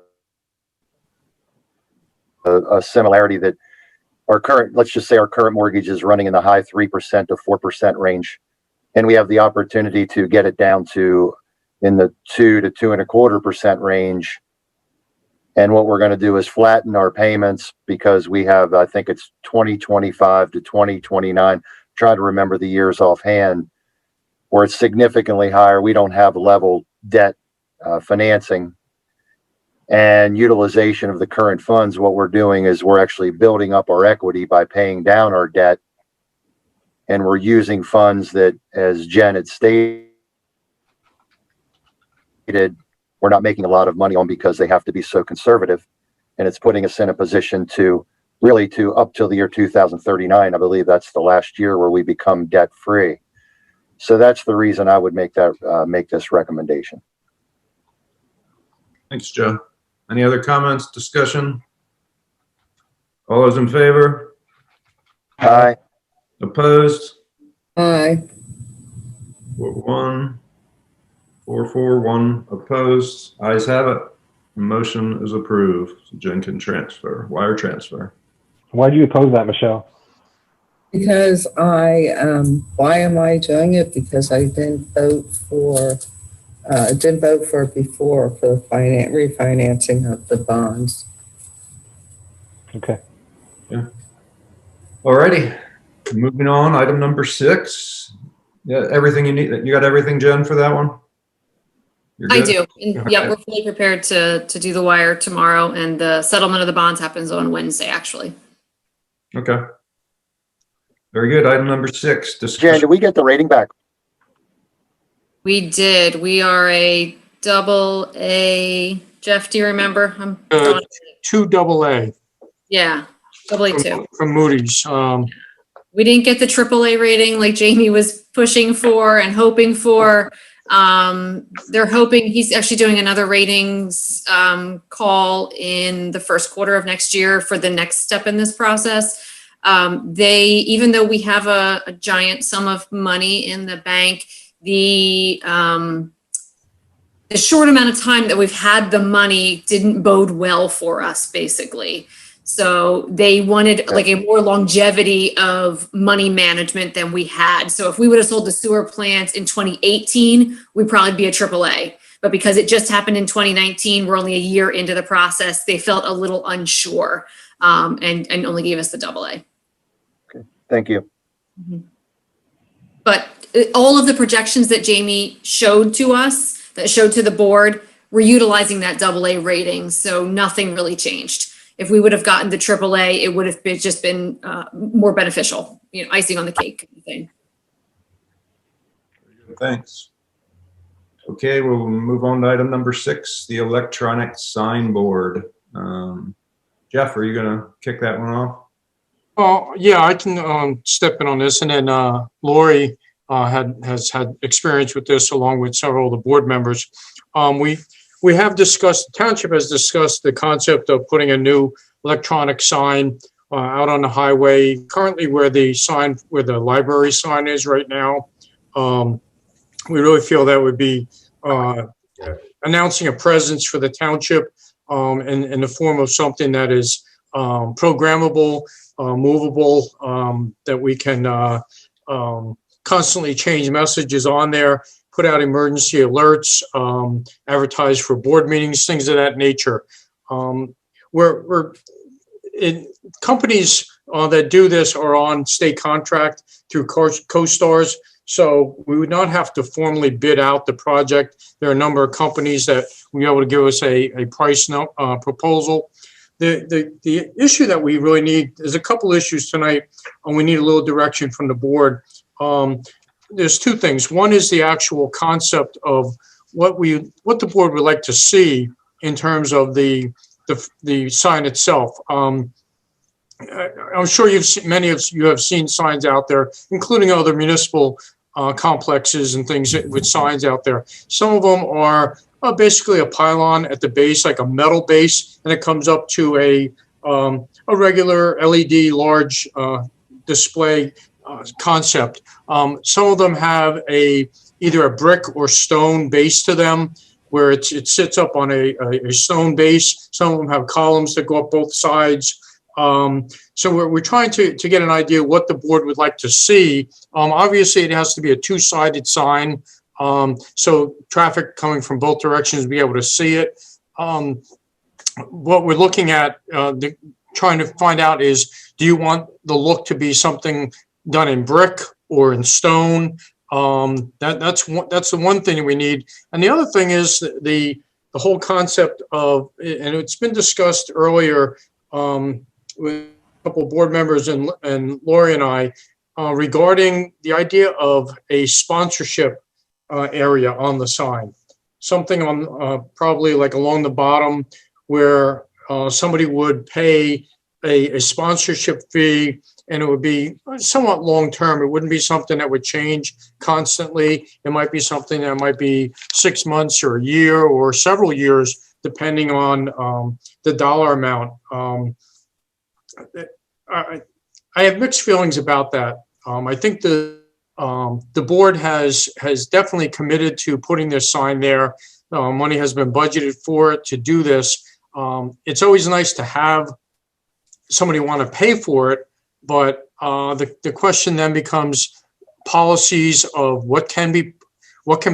similarity that our current, let's just say our current mortgage is running in the high 3% to 4% range. And we have the opportunity to get it down to in the 2 to 2.25% range. And what we're going to do is flatten our payments because we have, I think it's 2025 to 2029. Try to remember the years offhand where it's significantly higher. We don't have level debt financing and utilization of the current funds. What we're doing is we're actually building up our equity by paying down our debt. And we're using funds that, as Jen had stated, we're not making a lot of money on because they have to be so conservative. And it's putting us in a position to really to up till the year 2039. I believe that's the last year where we become debt free. So that's the reason I would make that make this recommendation. Thanks, Joe. Any other comments, discussion? All those in favor? Aye. Opposed? Aye. 4-1. 4-1 opposed. Ayes have it. Motion is approved. So Jen can transfer, wire transfer. Why do you oppose that, Michelle? Because why am I doing it? Because I didn't vote for it before for the refinancing of the bonds. Okay. Yeah. Alrighty. Moving on, item number 6. Yeah, everything you need. You got everything, Jen, for that one? I do. And yeah, we're fully prepared to do the wire tomorrow, and the settlement of the bonds happens on Wednesday, actually. Okay. Very good. Item number 6. Jen, did we get the rating back? We did. We are a AA. Jeff, do you remember? I'm drawing- 2 AA. Yeah, AA2. From Moody's. We didn't get the AAA rating like Jamie was pushing for and hoping for. They're hoping he's actually doing another ratings call in the first quarter of next year for the next step in this process. Even though we have a giant sum of money in the bank, the short amount of time that we've had the money didn't bode well for us, basically. So they wanted like a more longevity of money management than we had. So if we would have sold the sewer plants in 2018, we'd probably be a AAA. But because it just happened in 2019, we're only a year into the process. They felt a little unsure and only gave us the AA. Okay, thank you. Mm-hmm. But all of the projections that Jamie showed to us, that showed to the board, we're utilizing that AA rating. So nothing really changed. If we would have gotten the AAA, it would have just been more beneficial, you know, icing on the cake kind of thing. Thanks. Okay, we'll move on to item number 6, the electronic sign board. Jeff, are you going to kick that one off? Oh, yeah, I can step in on this. And then Lori has had experience with this along with several of the board members. we have discussed, the township has discussed the concept of putting a new electronic sign out on the highway, currently where the library sign is right now. We really feel that would be announcing a presence for the township in the form of something that is programmable, movable, that we can constantly change messages on there, put out emergency alerts, advertise for board meetings, things of that nature. We're in companies that do this are on state contract through co-stars, so we would not have to formally bid out the project. There are a number of companies that will be able to give us a price proposal. The issue that we really need, there's a couple issues tonight, and we need a little direction from the board. There's two things. One is the actual concept of what the board would like to see in terms of the sign itself. I'm sure many of you have seen signs out there, including other municipal complexes and things with signs out there. Some of them are basically a pylon at the base, like a metal base, and it comes up to a regular LED large display concept. Some of them have either a brick or stone base to them, where it sits up on a stone base. Some of them have columns that go up both sides. So we're trying to get an idea what the board would like to see. Obviously, it has to be a two-sided sign, so traffic coming from both directions will be able to see it. What we're looking at, trying to find out is, do you want the look to be something done in brick or in stone? That's the one thing we need. And the other thing is the whole concept of, and it's been discussed earlier with a couple of board members and Lori and I, regarding the idea of a sponsorship area on the sign. Something on probably like along the bottom where somebody would pay a sponsorship fee, and it would be somewhat long-term. It wouldn't be something that would change constantly. It might be something that might be 6 months or a year or several years, depending on the dollar amount. I have mixed feelings about that. I think the board has definitely committed to putting this sign there. Money has been budgeted for it to do this. It's always nice to have somebody want to pay for it, but the question then becomes policies of what can be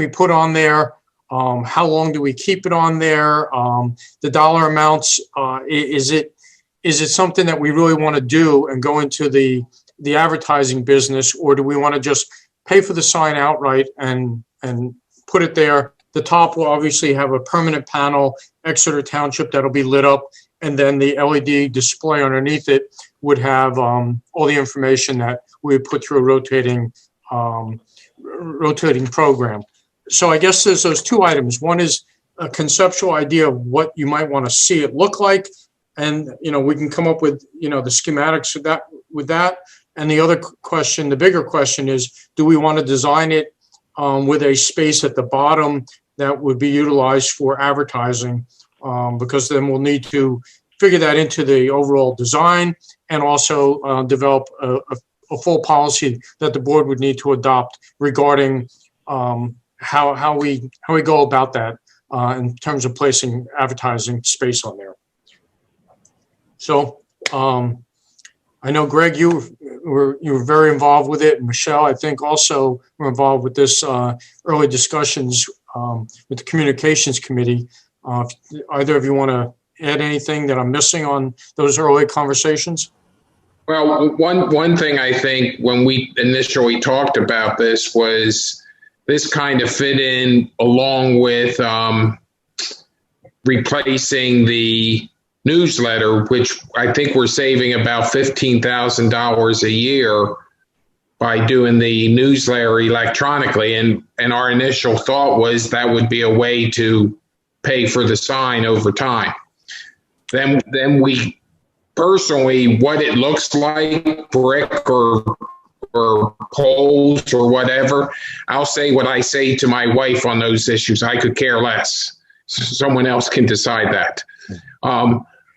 put on there, how long do we keep it on there, the dollar amounts, is it something that we really want to do and go into the advertising business, or do we want to just pay for the sign outright and put it there? The top will obviously have a permanent panel, Exeter Township, that'll be lit up, and then the LED display underneath it would have all the information that we put through a rotating program. So I guess there's those two items. One is a conceptual idea of what you might want to see it look like, and we can come up with the schematics with that. And the other question, the bigger question, is do we want to design it with a space at the bottom that would be utilized for advertising? Because then we'll need to figure that into the overall design, and also develop a full policy that the board would need to adopt regarding how we go about that in terms of placing advertising space on there. So I know, Greg, you were very involved with it, and Michelle, I think, also were involved with this early discussions with the communications committee. Either of you want to add anything that I'm missing on those early conversations? Well, one thing I think when we initially talked about this was this kind of fit in along with replacing the newsletter, which I think we're saving about $15,000 a year by doing the newsletter electronically. And our initial thought was that would be a way to pay for the sign over time. Then we personally, what it looks like, brick or poles or whatever, I'll say what I say to my wife on those issues. I could care less. someone else can decide that.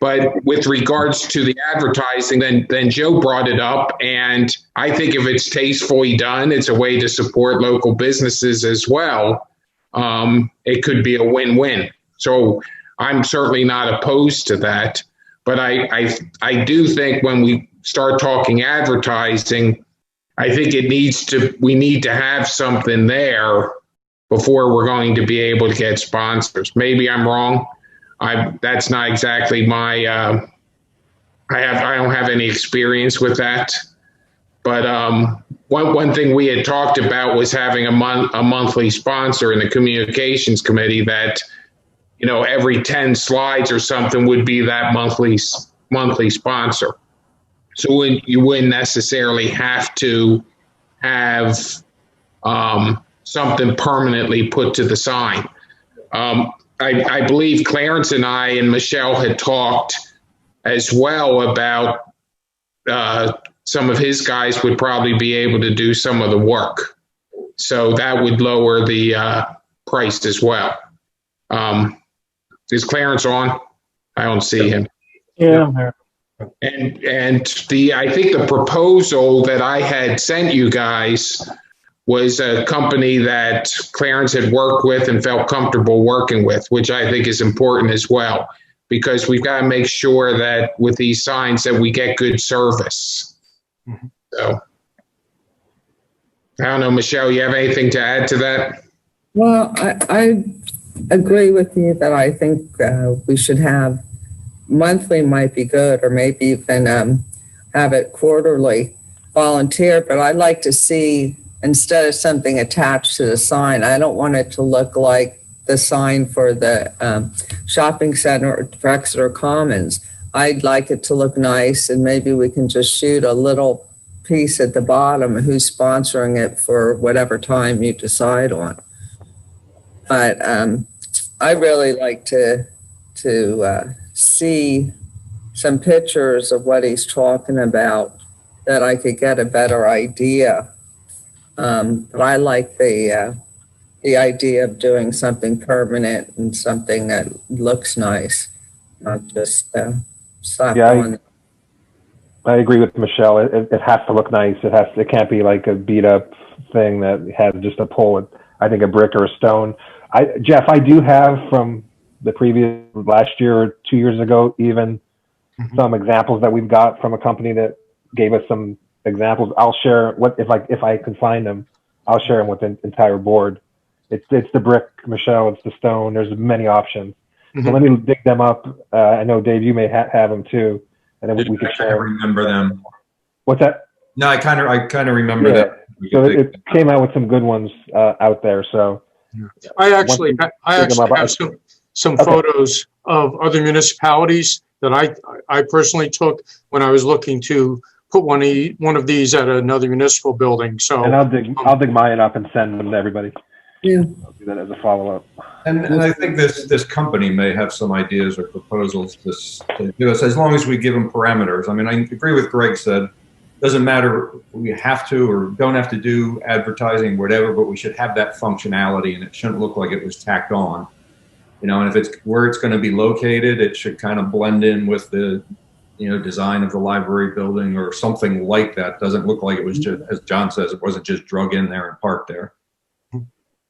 But with regards to the advertising, then Joe brought it up, and I think if it's tastefully done, it's a way to support local businesses as well. It could be a win-win. So I'm certainly not opposed to that. But I do think when we start talking advertising, I think we need to have something there before we're going to be able to get sponsors. Maybe I'm wrong. That's not exactly my, I don't have any experience with that. But one thing we had talked about was having a monthly sponsor in the communications committee that, every 10 slides or something would be that monthly sponsor. So you wouldn't necessarily have to have something permanently put to the sign. I believe Clarence and I and Michelle had talked as well about some of his guys would probably be able to do some of the work. So that would lower the price as well. Is Clarence on? I don't see him. Yeah, I'm here. And I think the proposal that I had sent you guys was a company that Clarence had worked with and felt comfortable working with, which I think is important as well, because we've got to make sure that with these signs that we get good service. Mm-hmm. So I don't know, Michelle, you have anything to add to that? Well, I agree with you that I think we should have monthly might be good, or maybe even have it quarterly volunteer, but I'd like to see, instead of something attached to the sign, I don't want it to look like the sign for the shopping center for Exeter Commons. I'd like it to look nice, and maybe we can just shoot a little piece at the bottom who's sponsoring it for whatever time you decide on. But I really like to see some pictures of what he's talking about, that I could get a better idea. But I like the idea of doing something permanent and something that looks nice, not just slap on. I agree with Michelle. It has to look nice. It can't be like a beat up thing that has just a pole. I think a brick or a stone. Jeff, I do have from the previous last year or 2 years ago, even some examples that we've got from a company that gave us some examples. I'll share if I can find them. I'll share them with the entire board. It's the brick, Michelle. It's the stone. There's many options. So let me dig them up. I know Dave, you may have them too, and then we can share. I remember them. What's that? No, I kind of remember that. So it came out with some good ones out there. So I actually have some photos of other municipalities that I personally took when I was looking to put one of these at another municipal building. So, and I'll dig mine up and send them to everybody. Yeah, I'll do that as a follow-up. And I think this company may have some ideas or proposals to do this, as long as we give them parameters. I mean, I agree with Greg said. Doesn't matter if we have to or don't have to do advertising, whatever, but we should have that functionality, and it shouldn't look like it was tacked on. And if it's where it's going to be located, it should kind of blend in with the, design of the library building or something like that. Doesn't look like it was just, as John says, it wasn't just drug in there and parked there.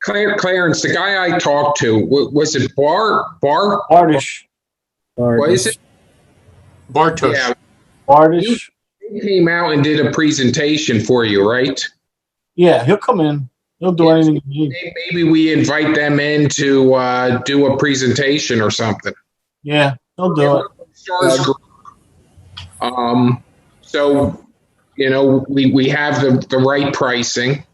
Clarence, the guy I talked to, was it Bartish. What is it? Bartosz. Yeah. Bartish. He came out and did a presentation for you, right? Yeah, he'll come in. He'll do anything you need. Maybe we invite them in to do a presentation or something. Yeah, he'll do it. So, we have the right pricing,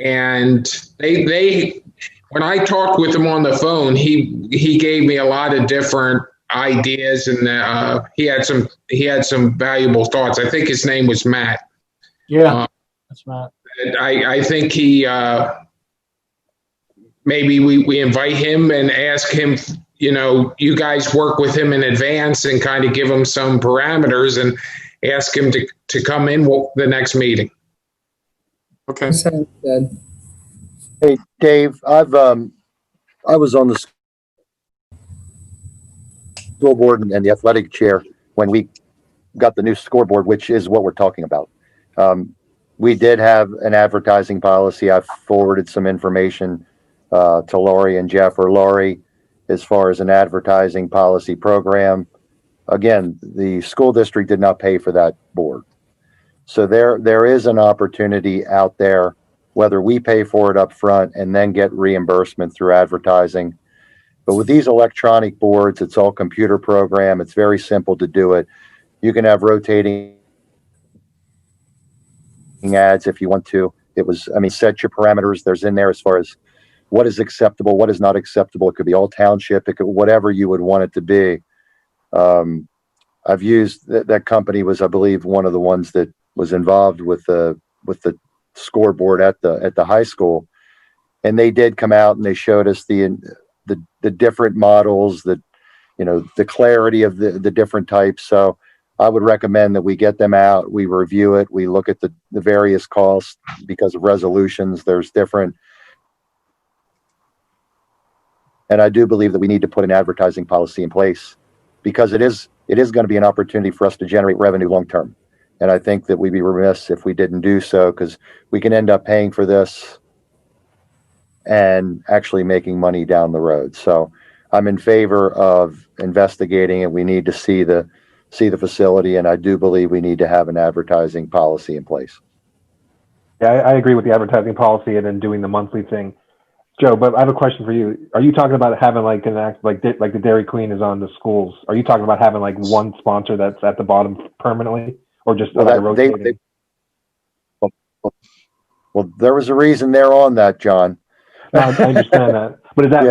and they when I talked with him on the phone, he gave me a lot of different ideas, and he had some valuable thoughts. I think his name was Matt. Yeah, that's Matt. I think he maybe we invite him and ask him, you guys work with him in advance and kind of give him some parameters and ask him to come in the next meeting. Okay. sounds good. Hey, Dave, I was on the school board and the athletic chair when we got the new scoreboard, which is what we're talking about. We did have an advertising policy. I've forwarded some information to Laurie and Jeff, or Laurie, as far as an advertising policy program. Again, the school district did not pay for that board. So there is an opportunity out there, whether we pay for it up front and then get reimbursement through advertising. But with these electronic boards, it's all computer program. It's very simple to do it. You can have rotating ads if you want to. Set your parameters. There's in there as far as what is acceptable, what is not acceptable. It could be all township. It could whatever you would want it to be. I've used that company was, I believe, one of the ones that was involved with the scoreboard at the high school, and they did come out and they showed us the different models, the clarity of the different types. So I would recommend that we get them out, we review it, we look at the various costs because of resolutions. There's different, and I do believe that we need to put an advertising policy in place because it is going to be an opportunity for us to generate revenue long term. And I think that we'd be remiss if we didn't do so, because we can end up paying for this and actually making money down the road. So I'm in favor of investigating it. We need to see the facility, and I do believe we need to have an advertising policy in place. Yeah, I agree with the advertising policy and then doing the monthly thing. Joe, but I have a question for you. Are you talking about having like the Dairy Queen is on the schools? Are you talking about having like one sponsor that's at the bottom permanently, or just rotating? Well, there was a reason they're on that, John. No, I understand that, but is that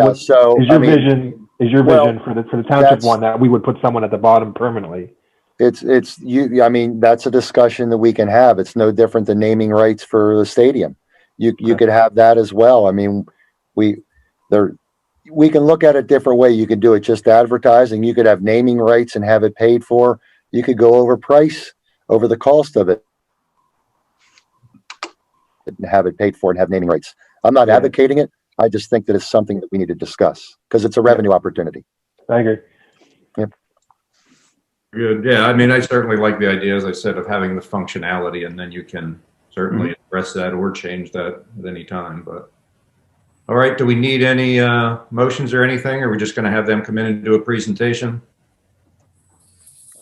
vision? Is your vision for the township one that we would put someone at the bottom permanently? It's you. I mean, that's a discussion that we can have. It's no different than naming rights for the stadium. You could have that as well. I mean, we can look at it a different way. You could do it just advertising. You could have naming rights and have it paid for. You could go over the cost of it, and have it paid for and have naming rights. I'm not advocating it. I just think that it's something that we need to discuss because it's a revenue opportunity. I agree. Yep. Good. Yeah. I mean, I certainly like the idea, as I said, of having the functionality, and then you can certainly address that or change that at any time. But all right. Do we need any motions or anything? Or are we just going to have them come in and do a presentation?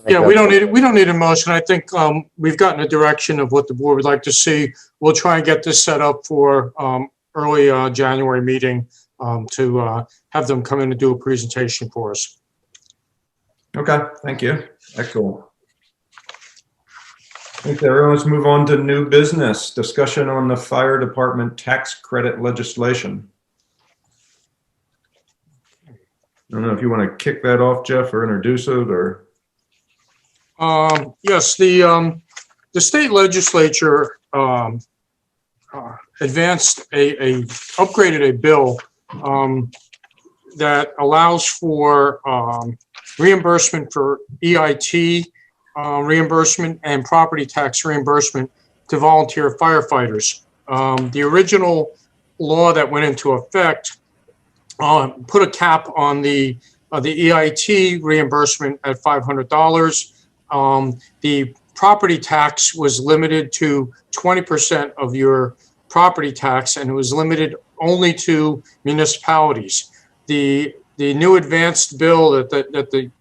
Yeah, we don't need a motion. I think we've gotten a direction of what the board would like to see. We'll try and get this set up for early January meeting to have them come in and do a presentation for us. Okay, thank you. Excellent. Okay, everyone, let's move on to new business. Discussion on the fire department tax credit legislation. I don't know if you want to kick that off, Jeff, or introduce it, or. Yes, the state legislature upgraded a bill that allows for reimbursement for EIT reimbursement and property tax reimbursement to volunteer firefighters. The original law that went into effect put a cap on the EIT reimbursement at $500. The property tax was limited to 20% of your property tax, and it was limited only to municipalities. The new advanced bill that the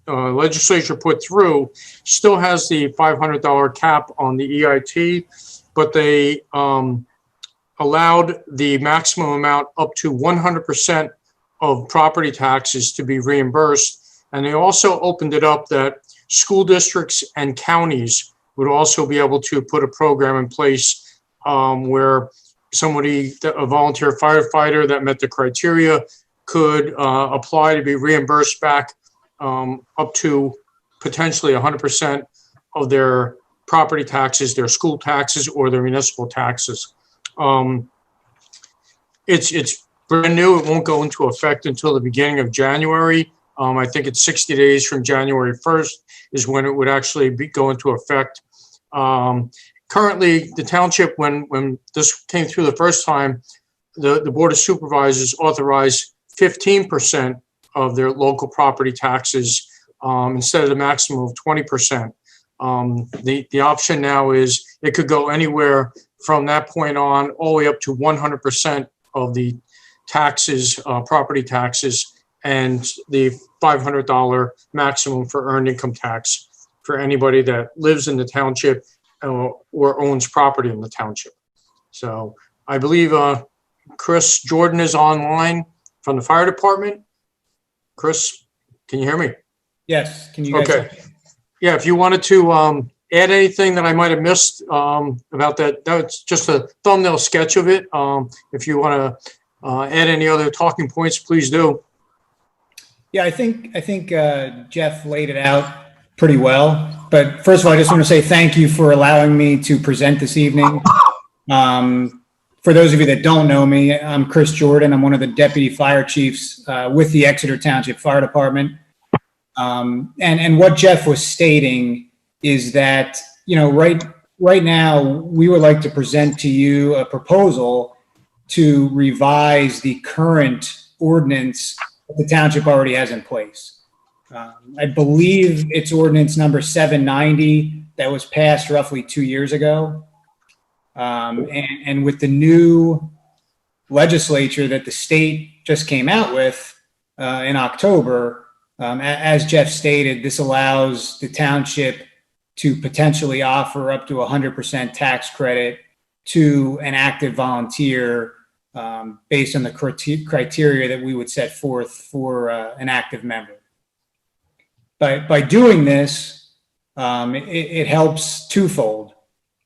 legislature put through still has the $500 cap on the EIT, but they allowed the maximum amount up to 100% of property taxes to be reimbursed. And they also opened it up that school districts and counties would also be able to put a program in place where a volunteer firefighter that met the criteria could apply to be reimbursed back up to potentially 100% of their property taxes, their school taxes, or their municipal taxes. It's brand new. It won't go into effect until the beginning of January. I think it's 60 days from January 1st is when it would actually go into effect. Currently, the township, when this came through the first time, the Board of Supervisors authorized 15% of their local property taxes instead of the maximum of 20%. The option now is it could go anywhere from that point on all the way up to 100% of the taxes, property taxes, and the $500 maximum for earned income tax for anybody that lives in the township or owns property in the township. So I believe Chris Jordan is online from the fire department. Chris, can you hear me? Yes. Can you guys? Okay. Yeah, if you wanted to add anything that I might have missed about that, that's just a thumbnail sketch of it. If you want to add any other talking points, please do. Yeah, I think Jeff laid it out pretty well. But first of all, I just want to say thank you for allowing me to present this evening. For those of you that don't know me, I'm Chris Jordan. I'm one of the deputy fire chiefs with the Exeter Township Fire Department. And what Jeff was stating is that, right now we would like to present to you a proposal to revise the current ordinance that the township already has in place. I believe it's ordinance number 790 that was passed roughly 2 years ago. And with the new legislature that the state just came out with in October, as Jeff stated, this allows the township to potentially offer up to 100% tax credit to an active volunteer based on the criteria that we would set forth for an active member. By doing this, it helps twofold.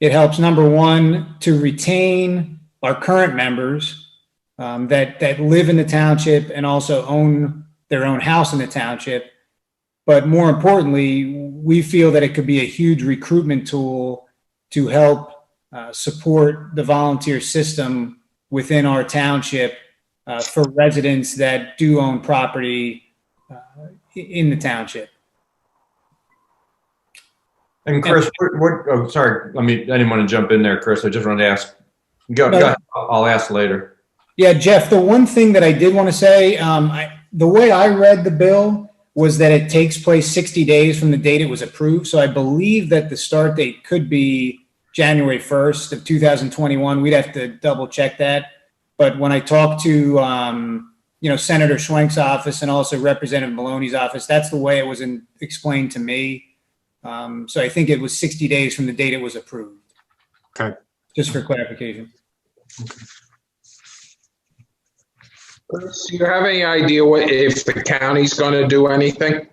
It helps, number one, to retain our current members that live in the township and also own their own house in the township. But more importantly, we feel that it could be a huge recruitment tool to help support the volunteer system within our township for residents that do own property in the township. And Chris, sorry, I didn't want to jump in there, Chris. I just wanted to ask. Go ahead. I'll ask later. Yeah, Jeff, the one thing that I did want to say, the way I read the bill was that it takes place 60 days from the date it was approved. So I believe that the start date could be January 1st of 2021. We'd have to double check that. But when I talked to, Senator Schwenk's office and also Representative Maloney's office, that's the way it was explained to me. So I think it was 60 days from the date it was approved. Okay. Just for clarification. Do you have any idea if the county's going to do anything?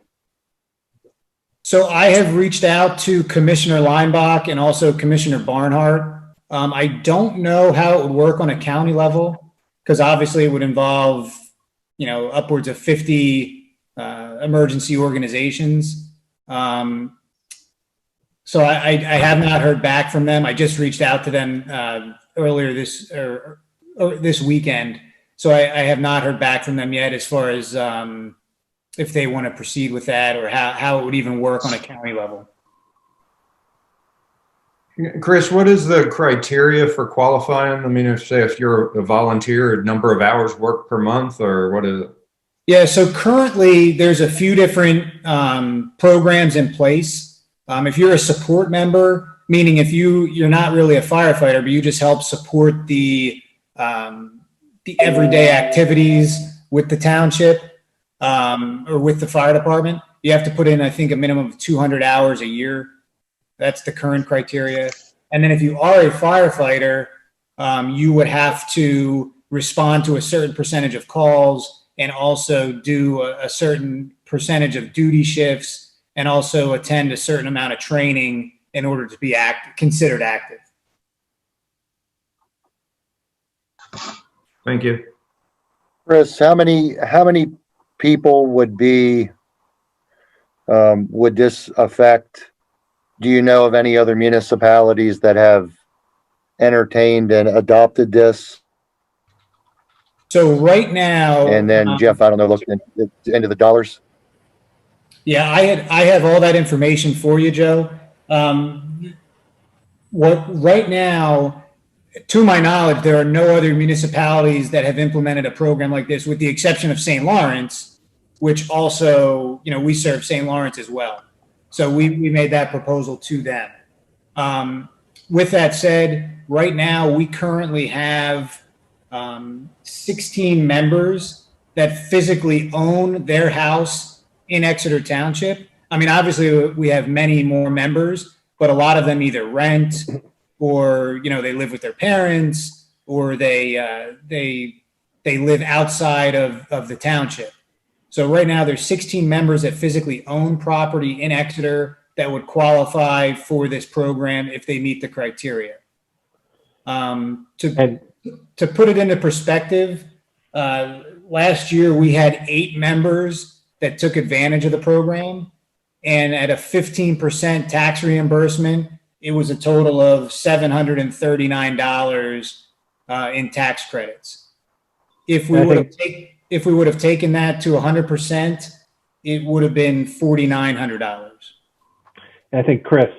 So I have reached out to Commissioner Leinbach and also Commissioner Barnhart. I don't know how it would work on a county level because obviously it would involve, upwards of 50 emergency organizations. So I have not heard back from them. I just reached out to them earlier this weekend. So I have not heard back from them yet as far as if they want to proceed with that or how it would even work on a county level. Chris, what is the criteria for qualifying? If you're a volunteer, number of hours worked per month, or what is it? Yeah, so currently there's a few different programs in place. If you're a support member, meaning if you're not really a firefighter, but you just help support the everyday activities with the township or with the fire department, you have to put in, I think, a minimum of 200 hours a year. That's the current criteria. And then if you are a firefighter, you would have to respond to a certain percentage of calls and also do a certain percentage of duty shifts and also attend a certain amount of training in order to be considered active. Thank you. Chris, how many people would this affect? Do you know of any other municipalities that have entertained and adopted this? So right now, and then Jeff, I don't know, looking into the dollars. Yeah, I have all that information for you, Joe. Right now, to my knowledge, there are no other municipalities that have implemented a program like this, with the exception of St. Lawrence. which also, we serve St. Lawrence as well. So we made that proposal to them. With that said, right now we currently have 16 members that physically own their house in Exeter Township. I mean, obviously we have many more members, but a lot of them either rent or, they live with their parents, or they live outside of the township. So right now there's 16 members that physically own property in Exeter that would qualify for this program if they meet the criteria. To put it into perspective, last year we had 8 members that took advantage of the program, and at a 15% tax reimbursement, it was a total of $739 in tax credits. If we would have taken that to 100%, it would have been $4,900. I think, Chris,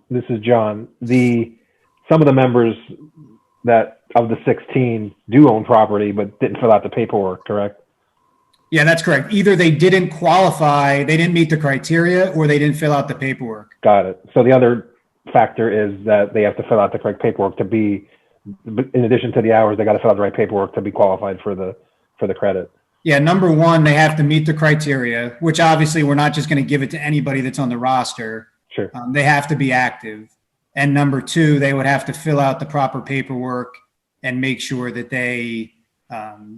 this is John. Some of the members that of the 16 do own property but didn't fill out the paperwork, correct? Yeah, that's correct. Either they didn't qualify, they didn't meet the criteria, or they didn't fill out the paperwork. Got it. So the other factor is that they have to fill out the correct paperwork to be, in addition to the hours, they got to fill out the right paperwork to be qualified for the credit. Yeah, number one, they have to meet the criteria, which obviously we're not just going to give it to anybody that's on the roster. Sure. They have to be active. And number two, they would have to fill out the proper paperwork and make sure that they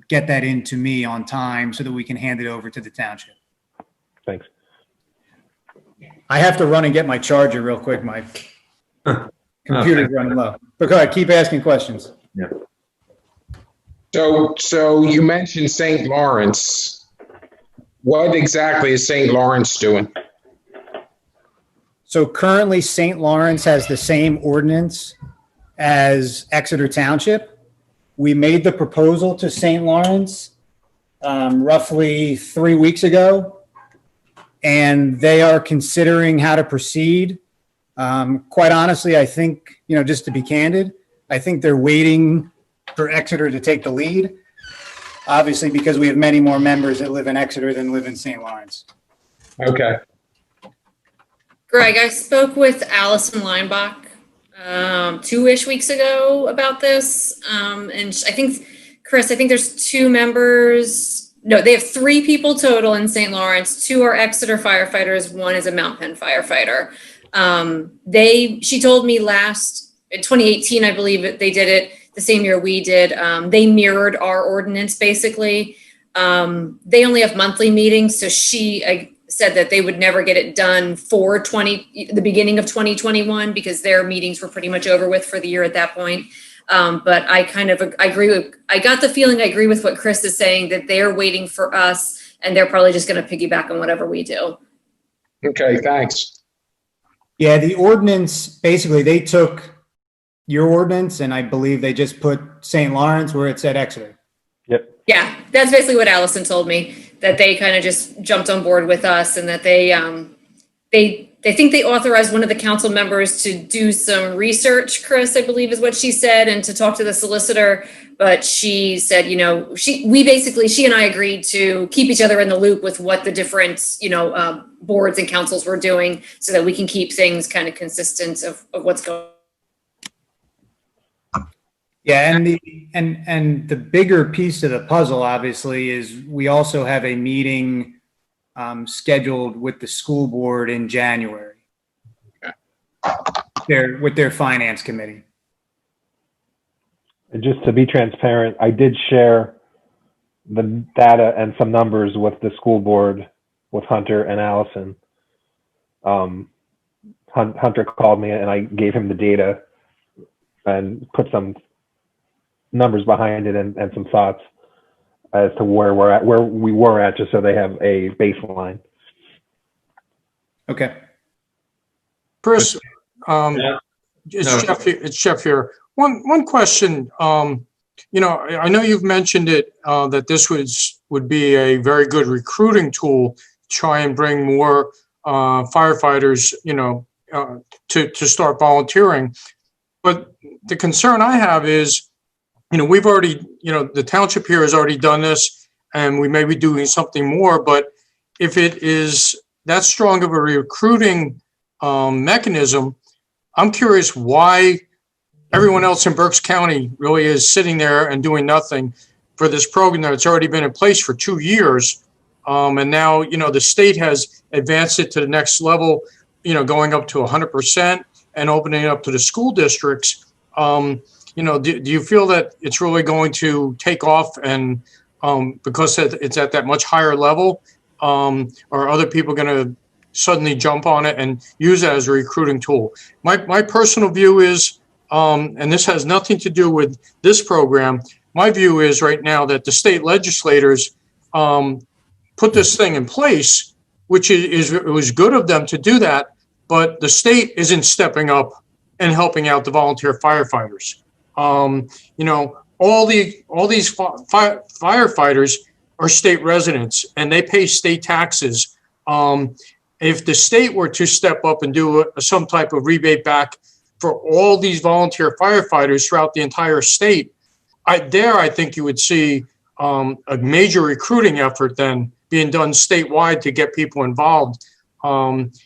get that into me on time so that we can hand it over to the township. Thanks. I have to run and get my charger real quick. My computer's running low. But go ahead, keep asking questions. Yeah. So you mentioned St. Lawrence. What exactly is St. Lawrence doing? So currently St. Lawrence has the same ordinance as Exeter Township. We made the proposal to St. Lawrence roughly 3 weeks ago, and they are considering how to proceed. Quite honestly, I think, just to be candid, I think they're waiting for Exeter to take the lead, obviously because we have many more members that live in Exeter than live in St. Lawrence. Okay. Greg, I spoke with Allison Leinbach 2-ish weeks ago about this. And I think, Chris, I think there's 2 members. No, they have 3 people total in St. Lawrence. 2 are Exeter firefighters. 1 is a Mount Penn firefighter. She told me in 2018, I believe they did it the same year we did. They mirrored our ordinance basically. They only have monthly meetings. So she said that they would never get it done for the beginning of 2021 because their meetings were pretty much over with for the year at that point. But I got the feeling I agree with what Chris is saying, that they're waiting for us and they're probably just going to piggyback on whatever we do. Okay, thanks. Yeah, the ordinance, basically they took your ordinance and I believe they just put St. Lawrence where it said Exeter. Yep. Yeah, that's basically what Allison told me, that they kind of just jumped on board with us and that they think they authorized one of the council members to do some research, Chris, I believe is what she said, and to talk to the solicitor. But she said, she and I agreed to keep each other in the loop with what the different, boards and councils were doing so that we can keep things kind of consistent of what's going on. Yeah, and the bigger piece of the puzzle, obviously, is we also have a meeting scheduled with the school board in January. With their finance committee. And just to be transparent, I did share the data and some numbers with the school board, with Hunter and Allison. Hunter called me and I gave him the data and put some numbers behind it and some thoughts as to where we were at, just so they have a baseline. Okay. Chris, it's Jeff here. One question. I know you've mentioned it that this would be a very good recruiting tool to try and bring more firefighters, to start volunteering. But the concern I have is, we've already, the township here has already done this, and we may be doing something more, but if it is that strong of a recruiting mechanism, I'm curious why everyone else in Berks County really is sitting there and doing nothing for this program that's already been in place for 2 years. And now, the state has advanced it to the next level, going up to 100% and opening it up to the school districts. Do you feel that it's really going to take off and because it's at that much higher level? Are other people going to suddenly jump on it and use it as a recruiting tool? My personal view is, and this has nothing to do with this program, my view is right now that the state legislators put this thing in place, which it was good of them to do that, but the state isn't stepping up and helping out the volunteer firefighters. All these firefighters are state residents and they pay state taxes. If the state were to step up and do some type of rebate back for all these volunteer firefighters throughout the entire state, I think you would see a major recruiting effort then being done statewide to get people involved,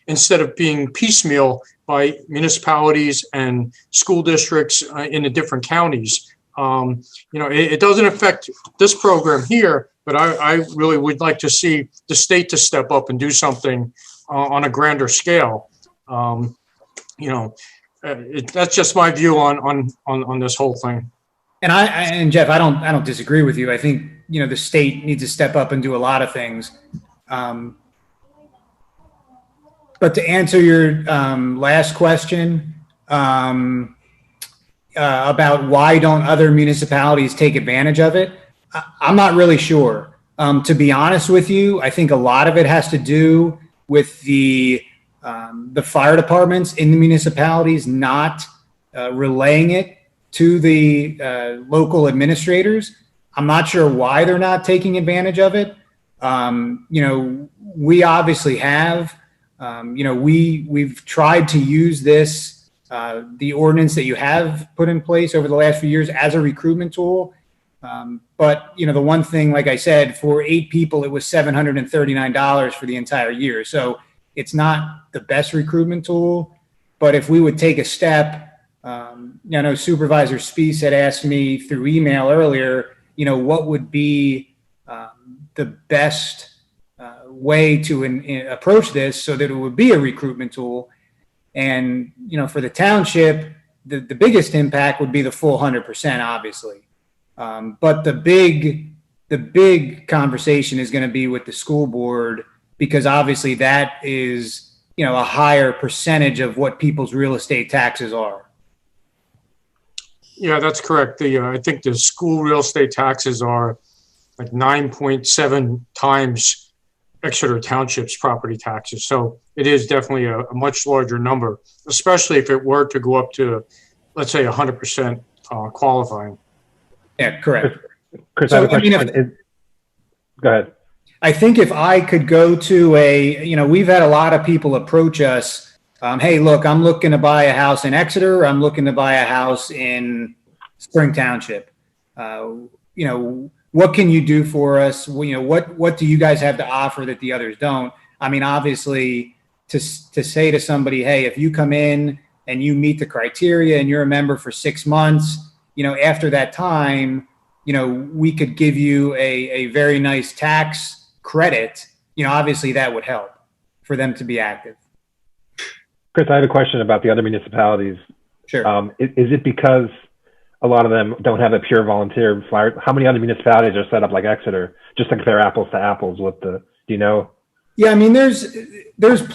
instead of being piecemeal by municipalities and school districts in the different counties. It doesn't affect this program here, but I really would like to see the state to step up and do something on a grander scale. That's just my view on this whole thing. And Jeff, I don't disagree with you. I think, the state needs to step up and do a lot of things. But to answer your last question about why don't other municipalities take advantage of it, I'm not really sure. To be honest with you, I think a lot of it has to do with the fire departments in the municipalities not relaying it to the local administrators. I'm not sure why they're not taking advantage of it. We obviously have. We've tried to use this, the ordinance that you have put in place over the last few years as a recruitment tool. But the one thing, like I said, for 8 people, it was $739 for the entire year. So it's not the best recruitment tool. But if we would take a step, I know Supervisor Speece had asked me through email earlier, what would be the best way to approach this so that it would be a recruitment tool. And, for the township, the biggest impact would be the full 100%, obviously. But the big conversation is going to be with the school board, because obviously that is, a higher percentage of what people's real estate taxes are. Yeah, that's correct. I think the school real estate taxes are like 9.7 times Exeter Township's property taxes. So it is definitely a much larger number, especially if it were to go up to, let's say, 100% qualifying. Yeah, correct. Chris, So, I have a question. Go ahead. I think if I could go to we've had a lot of people approach us. Hey, look, I'm looking to buy a house in Exeter. I'm looking to buy a house in Spring Township. What can you do for us? What do you guys have to offer that the others don't? I mean, obviously, to say to somebody, hey, if you come in and you meet the criteria and you're a member for 6 months, after that time, we could give you a very nice tax credit. Obviously that would help for them to be active. Chris, I have a question about the other municipalities. Sure. Is it because a lot of them don't have a pure volunteer fire? How many other municipalities are set up like Exeter, just to compare apples to apples with do you know? Yeah, I mean, there's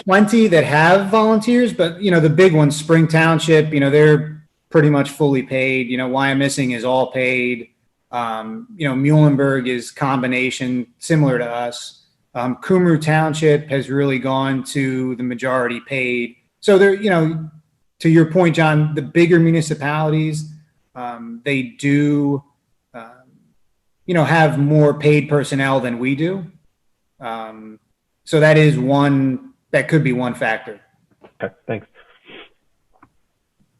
plenty that have volunteers, but the big ones, Spring Township, they're pretty much fully paid. Wyomissing is all paid. Muhlenberg is combination, similar to us. Kumru Township has really gone to the majority paid. So they're, to your point, John, the bigger municipalities, they do, have more paid personnel than we do. So that could be one factor. Okay, thanks.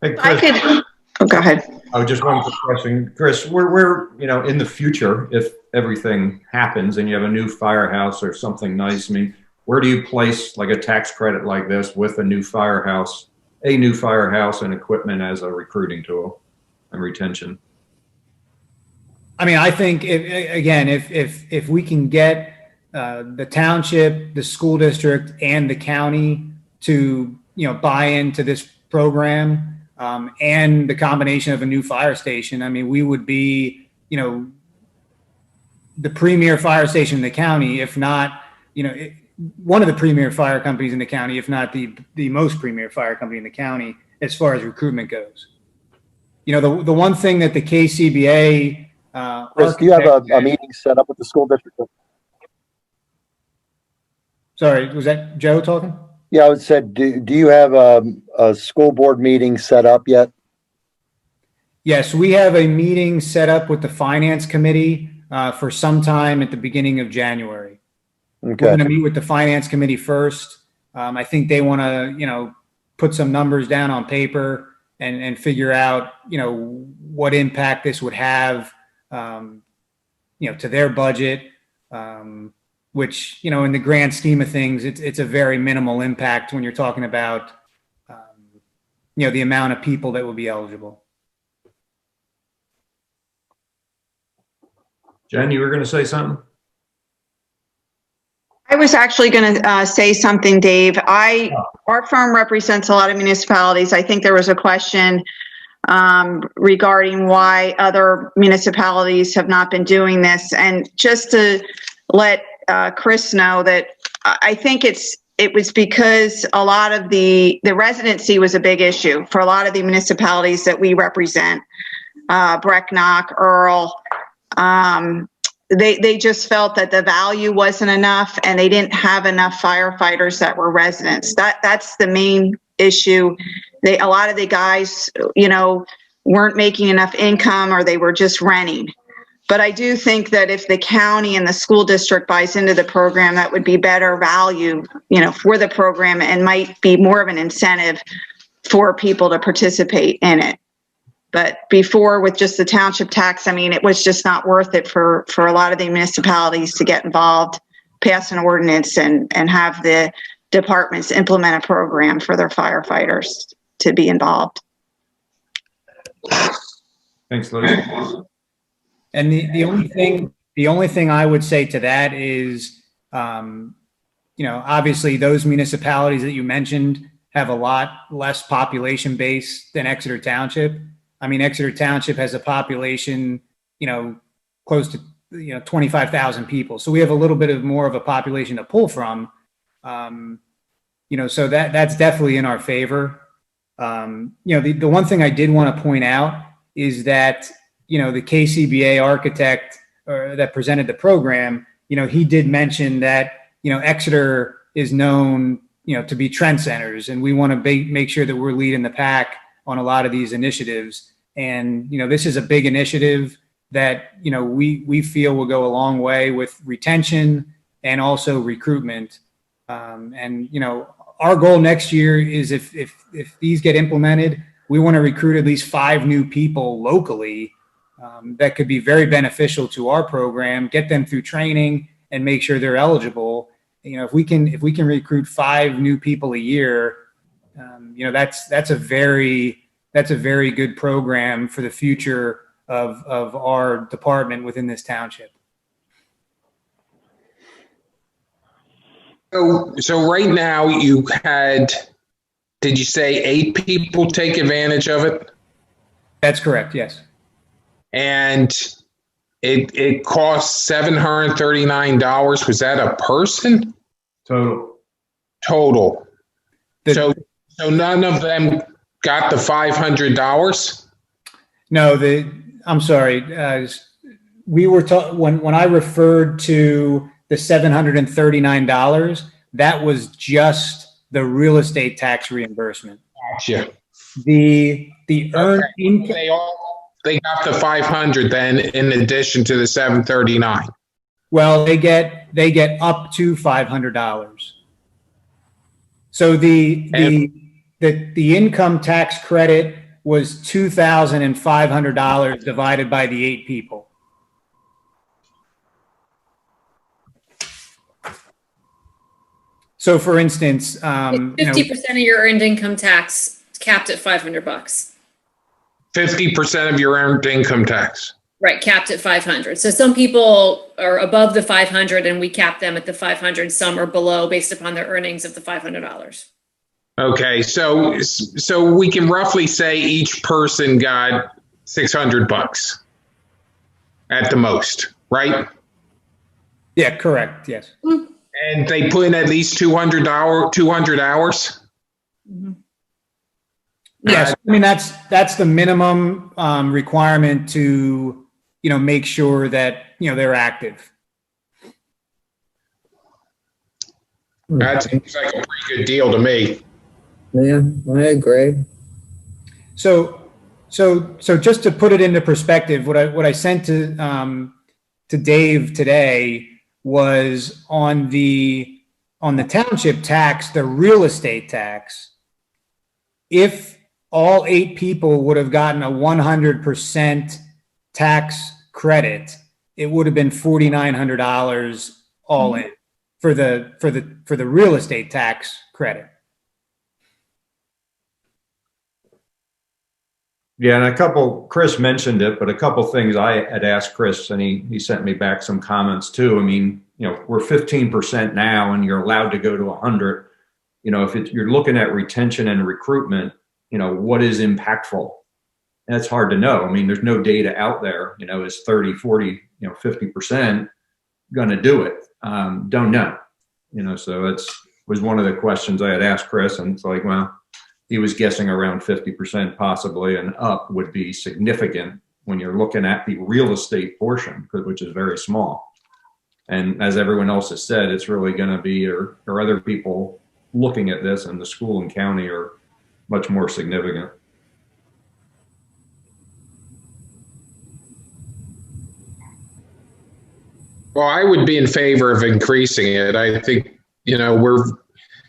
Hey, Chris, Go ahead. I just one quick question. Chris, we're in the future, if everything happens and you have a new firehouse or something nice, where do you place like a tax credit like this with a new firehouse and equipment as a recruiting tool and retention? I mean, I think if we can get the township, the school district, and the county to buy into this program, and the combination of a new fire station, I mean, we would be the premier fire station in the county, if not one of the premier fire companies in the county, if not the most premier fire company in the county as far as recruitment goes. The one thing that the KCBA Chris, do you have a meeting set up with the school district? Sorry, was that Joe talking? Yeah, I would say, do you have a school board meeting set up yet? Yes, we have a meeting set up with the finance committee for some time at the beginning of January. Okay. We're going to meet with the finance committee first. I think they want to, put some numbers down on paper and figure out, what impact this would have, to their budget, which, in the grand scheme of things, it's a very minimal impact when you're talking about, the amount of people that will be eligible. Jen, you were going to say something? I was actually going to say something, Dave. Our firm represents a lot of municipalities. I think there was a question regarding why other municipalities have not been doing this. And just to let Chris know that I think it was because a lot of the residency was a big issue for a lot of the municipalities that we represent, Brecknock, Earl. They just felt that the value wasn't enough and they didn't have enough firefighters that were residents. That's the main issue. A lot of the guys, weren't making enough income or they were just renting. But I do think that if the county and the school district buys into the program, that would be better value, for the program and might be more of an incentive for people to participate in it. But before, with just the township tax, I mean, it was just not worth it for a lot of the municipalities to get involved, pass an ordinance, and have the departments implement a program for their firefighters to be involved. Thanks, Liz. And the only thing I would say to that is, obviously those municipalities that you mentioned have a lot less population base than Exeter Township. I mean, Exeter Township has a population, close to, 25,000 people. So we have a little bit of more of a population to pull from, so that's definitely in our favor. The one thing I did want to point out is that, the KCBA architect that presented the program, he did mention that, Exeter is known, to be trendsetters, and we want to make sure that we're leading the pack on a lot of these initiatives. And, this is a big initiative that, we feel will go a long way with retention and also recruitment. Our goal next year is if these get implemented, we want to recruit at least 5 new people locally that could be very beneficial to our program, get them through training and make sure they're eligible. If we can recruit 5 new people a year, that's a very good program for the future of our department within this township. So right now you had, did you say 8 people take advantage of it? That's correct, yes. And it cost $739. Was that a person? Total. So none of them got the $500? No, I'm sorry. We were when I referred to the $739, that was just the real estate tax reimbursement. Gotcha. The earned income. They got the 500 then in addition to the 739. Well, they get up to $500. So the income tax credit was $2,500 divided by the 8 people. So for instance, 50% of your earned income tax capped at $500. 50% of your earned income tax. Right, capped at 500. So some people are above the 500 and we cap them at the 500. Some are below based upon their earnings of the $500. Okay, so we can roughly say each person got $600 at the most, right? Yeah, correct. Yes. And they put in at least 200 hours. Mm-hmm. Yes, I mean that's the minimum requirement to make sure that they're active. That seems like a pretty good deal to me. Yeah, I agree. So just to put it into perspective, what I sent to Dave today was on the township tax, the real estate tax. If all 8 people would have gotten a 100% tax credit, it would have been $4,900 all in for the real estate tax credit. Yeah, and Chris mentioned it, but a couple things I had asked Chris, and he sent me back some comments too. I mean, we're 15% now, and you're allowed to go to 100. If you're looking at retention and recruitment, what is impactful? And it's hard to know. I mean, there's no data out there. Is 30, 40, 50% going to do it? Don't know. So it was one of the questions I had asked Chris, and it's like, well, he was guessing around 50% possibly, and up would be significant when you're looking at the real estate portion, which is very small. And as everyone else has said, it's really going to be, or other people looking at this, and the school and county are much more significant. Well, I would be in favor of increasing it. I think,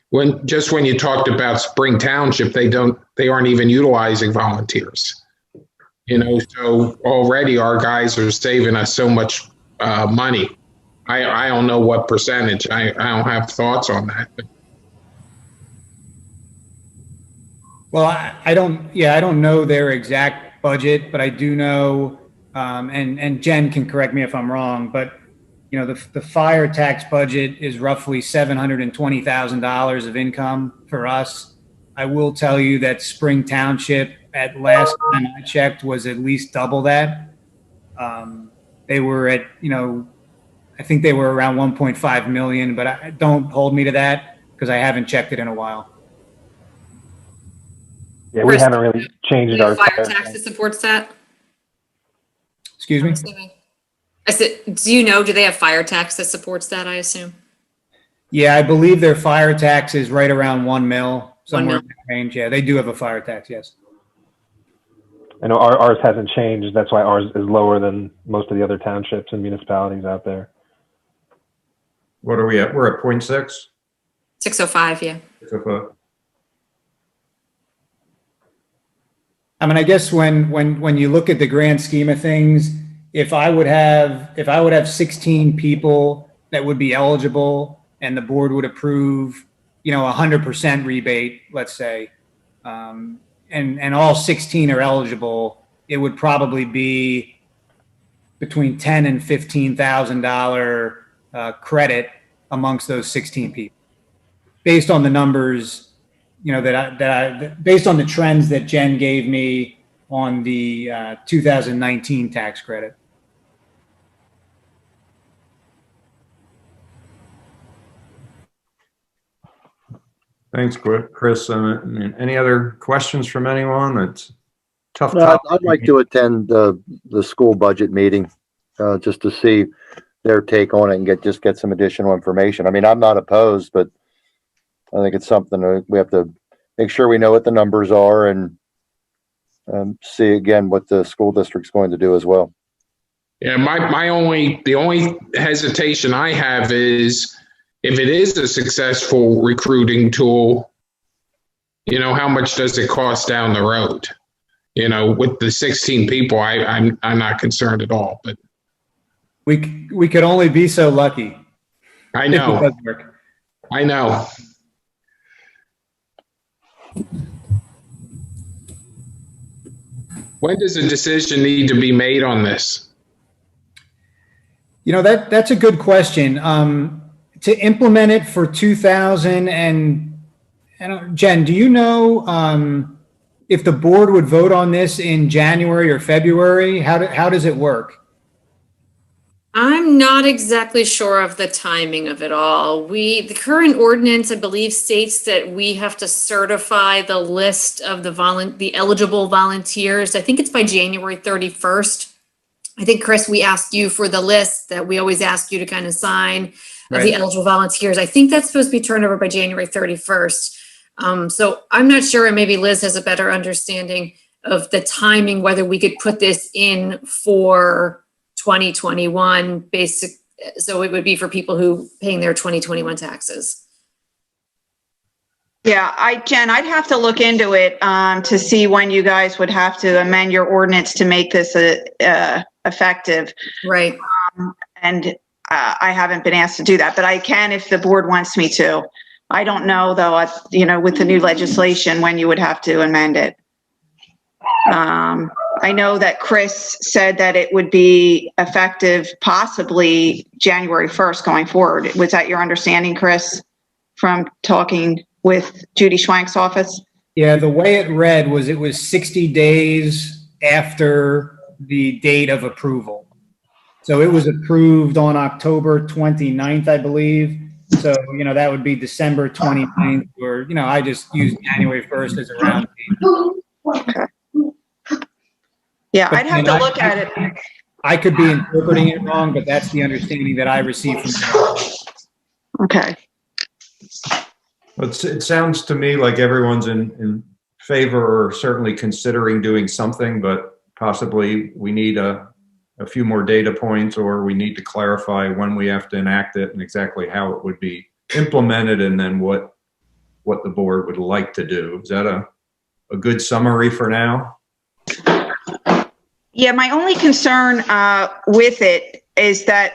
when you talked about Spring Township, they aren't even utilizing volunteers. So already our guys are saving us so much money. I don't know what percentage. I don't have thoughts on that. Well, I don't know their exact budget, but I do know, and Jen can correct me if I'm wrong, but the fire tax budget is roughly $720,000 of income for us. I will tell you that Spring Township, at last time I checked, was at least double that. They were at, I think they were around 1.5 million, but don't hold me to that because I haven't checked it in a while. Yeah, we haven't really changed our fire tax that supports that. Excuse me? I said, do they have fire tax that supports that, I assume? Yeah, I believe their fire tax is right around 1 mil, somewhere 1 mil. in that range. Yeah, they do have a fire tax, yes. I know ours hasn't changed. That's why ours is lower than most of the other townships and municipalities out there. What are we at? We're at 0.6? 605, yeah. 605. I mean, I guess when you look at the grand scheme of things, if I would have 16 people that would be eligible and the board would approve, 100% rebate, let's say, and all 16 are eligible, it would probably be between $10,000 and $15,000 credit amongst those 16 people, based on the numbers, based on the trends that Jen gave me on the 2019 tax credit. Thanks, Chris. Any other questions from anyone? It's tough. No, I'd like to attend the school budget meeting just to see their take on it and get some additional information. I mean, I'm not opposed, but I think it's something that we have to make sure we know what the numbers are and see again what the school district's going to do as well. Yeah, the only hesitation I have is if it is a successful recruiting tool, how much does it cost down the road? With the 16 people, I'm not concerned at all. But we could only be so lucky. I know. I know. When does a decision need to be made on this? You know, that's a good question. To implement it for 2000 and Jen, do you know if the board would vote on this in January or February? How does it work? I'm not exactly sure of the timing of it all. The current ordinance, I believe, states that we have to certify the list of the eligible volunteers. I think it's by January 31st. I think, Chris, we asked you for the list that we always ask you to kind of sign of the eligible volunteers. I think that's supposed to be turned over by January 31st. So I'm not sure, and maybe Liz has a better understanding of the timing, whether we could put this in for 2021 basic. So it would be for people who paying their 2021 taxes. Yeah, Jen, I'd have to look into it to see when you guys would have to amend your ordinance to make this effective. Right. And I haven't been asked to do that, but I can if the board wants me to. I don't know though, with the new legislation, when you would have to amend it. I know that Chris said that it would be effective possibly January 1st going forward. Was that your understanding, Chris, from talking with Judy Schwank's office? Yeah, the way it read was it was 60 days after the date of approval. So it was approved on October 29th, I believe. So, that would be December 29th, or, I just used January 1st as a round date. Okay. Yeah, I'd have to look at it. I could be interpreting it wrong, but that's the understanding that I received from them. Okay. It sounds to me like everyone's in favor or certainly considering doing something, but possibly we need a few more data points, or we need to clarify when we have to enact it and exactly how it would be implemented, and then what the board would like to do. Is that a good summary for now? Yeah, my only concern with it is that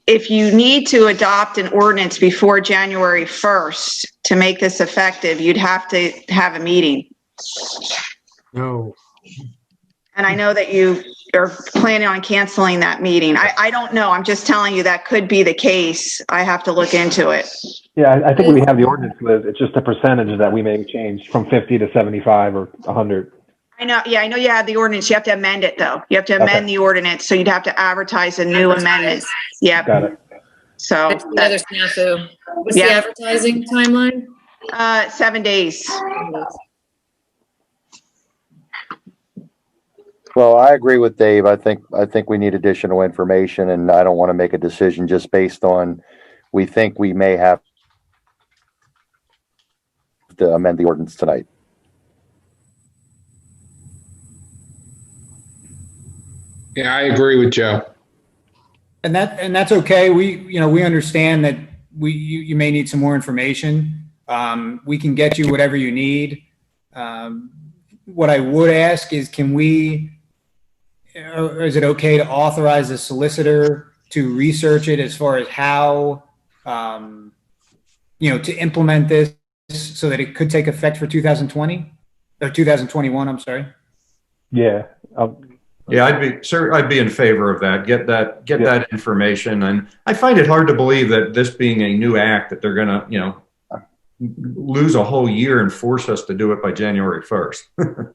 if you need to adopt an ordinance before January 1st to make this effective, you'd have to have a meeting. No. And I know that you are planning on canceling that meeting. I don't know. I'm just telling you that could be the case. I have to look into it. Yeah, I think we have the ordinance, Liz. It's just a percentage that we may change from 50 to 75 or 100. I know. Yeah, I know you have the ordinance. You have to amend it though. You have to amend the ordinance. So you'd have to advertise a new amendment. Yep. Got it. So That's another snafu. What's the advertising timeline? 7 days. Well, I agree with Dave. I think we need additional information, and I don't want to make a decision just based on we think we may have to amend the ordinance tonight. Yeah, I agree with Joe. And that's okay. We understand that you may need some more information. We can get you whatever you need. What I would ask is, is it okay to authorize a solicitor to research it as far as how, to implement this so that it could take effect for 2020 or 2021? I'm sorry. Yeah. Yeah, I'd be in favor of that. Get that information. And I find it hard to believe that this being a new act that they're gonna, lose a whole year and force us to do it by January 1st.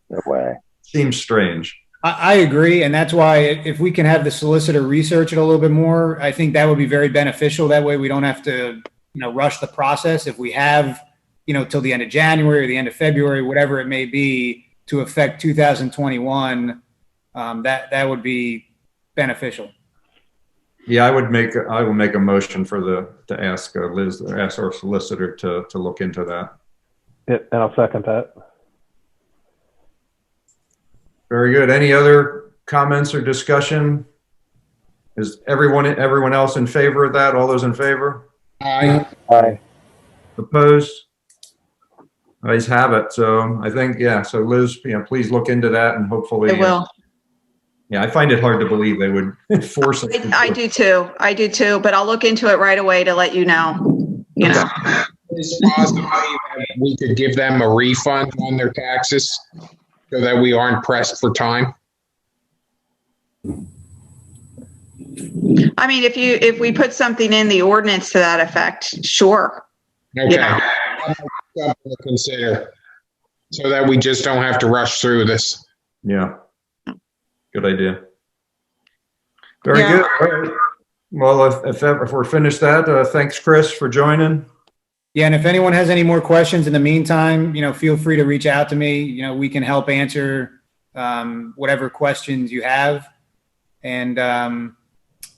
No way. Seems strange. I agree. And that's why if we can have the solicitor research it a little bit more, I think that would be very beneficial. That way we don't have to, rush the process. If we have, till the end of January or the end of February, whatever it may be, to affect 2021, that would be beneficial. Yeah, I will make a motion to ask Liz, or ask our solicitor to look into that. Yeah, and I'll second that. Very good. Any other comments or discussion? Is everyone else in favor of that? All those in favor? Aye. Aye. Opposed? Ayes have it. So I think, so Liz, please look into that, and hopefully. I will. Yeah, I find it hard to believe they would force it. I do too, but I'll look into it right away to let you know. you know. Is it possible that we could give them a refund on their taxes so that we aren't pressed for time? I mean, if we put something in the ordinance to that effect, sure. Okay. Yeah. Something to consider so that we just don't have to rush through this. Yeah. Good idea. Very Yeah. good. All right. Well, if we're finished that, thanks, Chris, for joining. Yeah, and if anyone has any more questions in the meantime, feel free to reach out to me. We can help answer whatever questions you have. And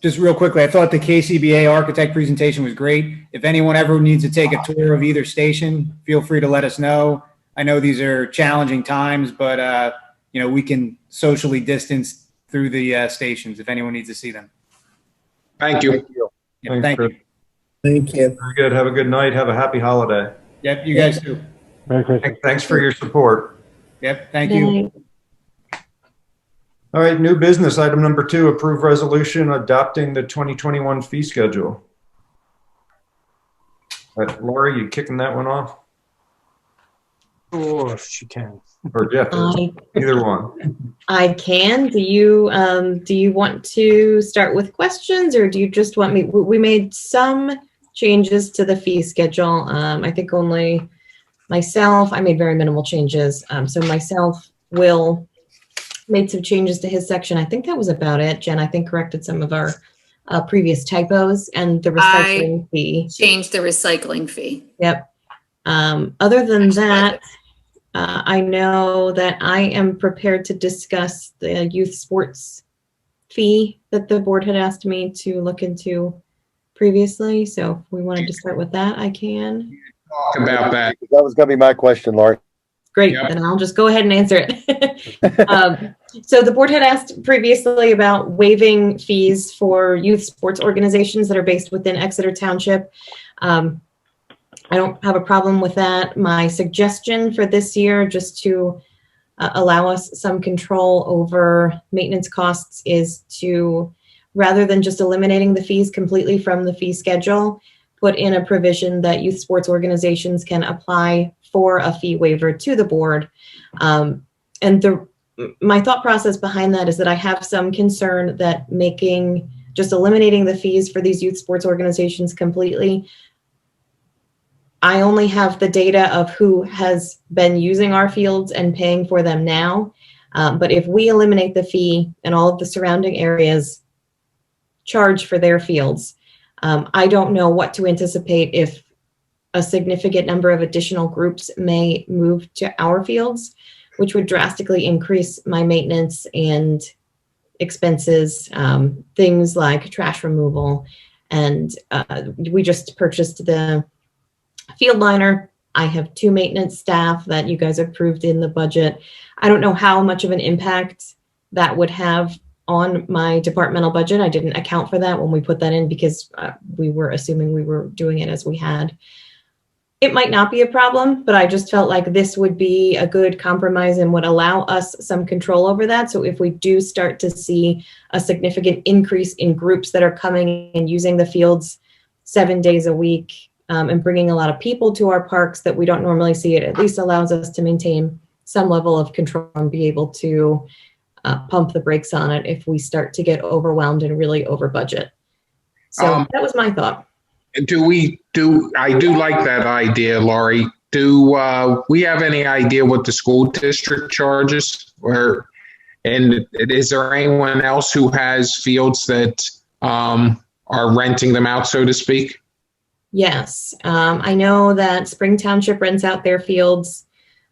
just real quickly, I thought the KCBA architect presentation was great. If anyone ever needs to take a tour of either station, feel free to let us know. I know these are challenging times, but we can socially distance through the stations if anyone needs to see them. Thank you. Yeah, Thanks, thank Chris. you. Thank you. Very good. Have a good night. Have a happy holiday. Yep, you guys too. Merry Christmas. Thanks for your support. Yep, thank you. All right, new business, item number 2, approve resolution adopting the 2021 fee schedule. Lori, you kicking that one off? Sure, she can. Or Jeff? Either one. I can. Do you want to start with questions, or do you just want me? We made some changes to the fee schedule. I think only myself. I made very minimal changes. So myself, Will made some changes to his section. I think that was about it. Jen, I think, corrected some of our previous typos and the recycling fee. Change the recycling fee. Yep. Other than that, I know that I am prepared to discuss the youth sports fee that the board had asked me to look into previously. So if we wanted to start with that, I can. Talk about that. That was going to be my question, Laurie. Great, Yep. then I'll just go ahead and answer it. So the board had asked previously about waiving fees for youth sports organizations that are based within Exeter Township. I don't have a problem with that. My suggestion for this year, just to allow us some control over maintenance costs, is to, rather than just eliminating the fees completely from the fee schedule, put in a provision that youth sports organizations can apply for a fee waiver to the board. And my thought process behind that is that I have some concern that just eliminating the fees for these youth sports organizations completely, I only have the data of who has been using our fields and paying for them now. But if we eliminate the fee and all of the surrounding areas charge for their fields, I don't know what to anticipate if a significant number of additional groups may move to our fields, which would drastically increase my maintenance and expenses, things like trash removal. And we just purchased the field liner. I have 2 maintenance staff that you guys approved in the budget. I don't know how much of an impact that would have on my departmental budget. I didn't account for that when we put that in because we were assuming we were doing it as we had. It might not be a problem, but I just felt like this would be a good compromise and would allow us some control over that. So if we do start to see a significant increase in groups that are coming and using the fields 7 days a week, and bringing a lot of people to our parks that we don't normally see, it at least allows us to maintain some level of control and be able to pump the brakes on it if we start to get overwhelmed and really over budget. So that was my thought. I do like that idea, Laurie. Do we have any idea what the school district charges? And is there anyone else who has fields that are renting them out, so to speak? Yes, I know that Spring Township rents out their fields.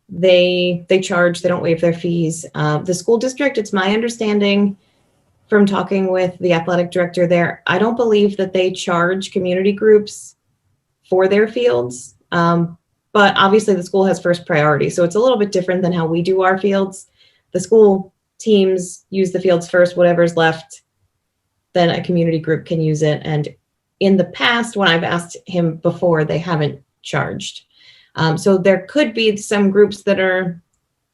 They charge, they don't waive their fees. The school district, it's my understanding from talking with the athletic director there, I don't believe that they charge community groups for their fields. But obviously the school has first priority. So it's a little bit different than how we do our fields. The school teams use the fields first, whatever's left, then a community group can use it. And in the past, when I've asked him before, they haven't charged. So there could be some groups that are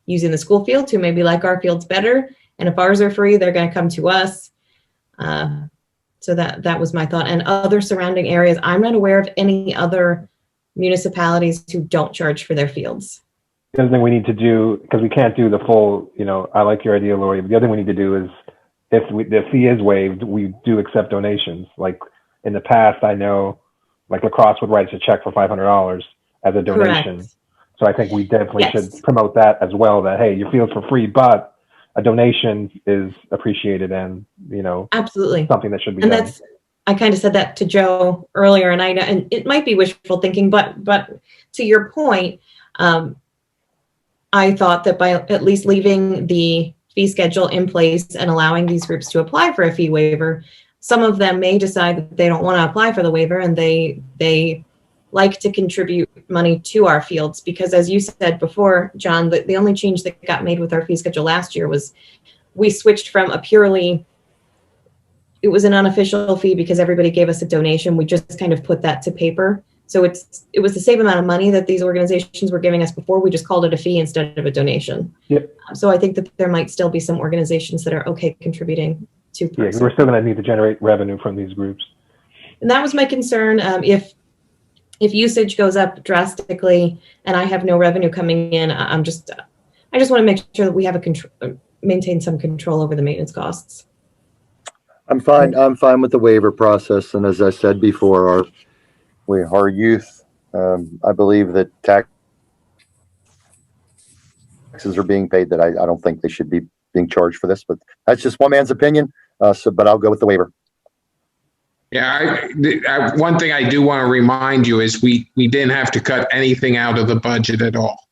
using the school field who maybe like our fields better. And if ours are free, they're going to come to us. So that was my thought. And other surrounding areas, I'm not aware of any other municipalities who don't charge for their fields. The other thing we need to do, because we can't do the full, I like your idea, Lori, but the other thing we need to do is, if the fee is waived, we do accept donations. Like in the past, I know, like Lacrosse would write us a check for $500 as a donation. Correct. So I think we definitely Yes. should promote that as well, that, hey, your field's for free, but a donation is appreciated and, Absolutely. something that should be And done. I kind of said that to Joe earlier, and I know, and it might be wishful thinking, but to your point, I thought that by at least leaving the fee schedule in place and allowing these groups to apply for a fee waiver, some of them may decide that they don't want to apply for the waiver, and they like to contribute money to our fields, because as you said before, John, the only change that got made with our fee schedule last year was we switched from it was an unofficial fee because everybody gave us a donation. We just kind of put that to paper. So it was the same amount of money that these organizations were giving us before. We just called it a fee instead of a donation. Yep. So I think that there might still be some organizations that are okay contributing to. Yeah, we're still going to need to generate revenue from these groups. And that was my concern. If usage goes up drastically and I have no revenue coming in, I just want to make sure that we have maintain some control over the maintenance costs. I'm fine with the waiver process. And as I said before, our youth, I believe that taxes are being paid that I don't think they should be being charged for this, but that's just one man's opinion. But I'll go with the waiver. Yeah, one thing I do want to remind you is we didn't have to cut anything out of the budget at all.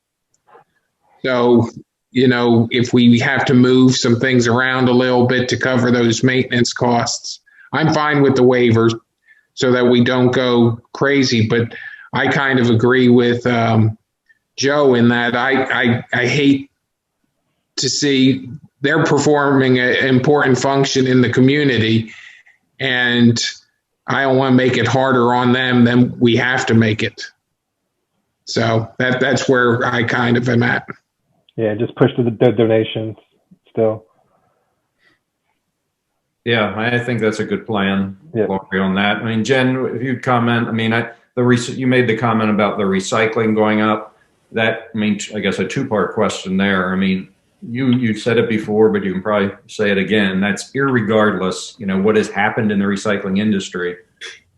So, if we have to move some things around a little bit to cover those maintenance costs, I'm fine with the waiver so that we don't go crazy. But I kind of agree with Joe in that I hate to see they're performing an important function in the community, and I don't want to make it harder on them than we have to make it. So that's where I kind of am at. Yeah, just push to the donations still. Yeah, I think that's a good plan, Yeah. Lori, on that. I mean, Jen, if you'd comment, I mean, you made the comment about the recycling going up. That, I mean, I guess a two-part question there. I mean, you said it before, but you can probably say it again. That's irregardless, what has happened in the recycling industry.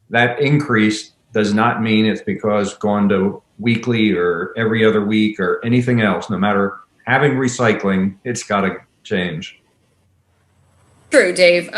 That increase does not mean it's because going to weekly or every other week or anything else. No matter having recycling, it's got to change. True, Dave.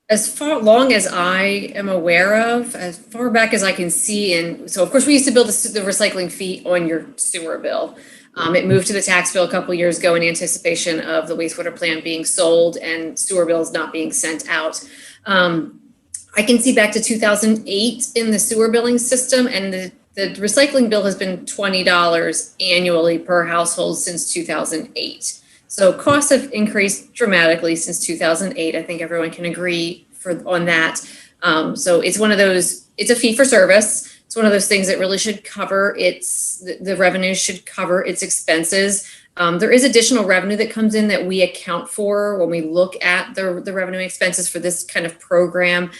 As far long as I am aware of, as far back as I can see, and so of course we used to build the recycling fee on your sewer bill. It moved to the tax bill a couple of years ago in anticipation of the wastewater plant being sold and sewer bills not being sent out. I can see back to 2008 in the sewer billing system, and the recycling bill has been $20 annually per household since 2008. So costs have increased dramatically since 2008. I think everyone can agree on that. So it's one of those, it's a fee for service. It's one of those things that really should cover the revenue should cover its expenses. There is additional revenue that comes in that we account for when we look at the revenue expenses for this kind of program.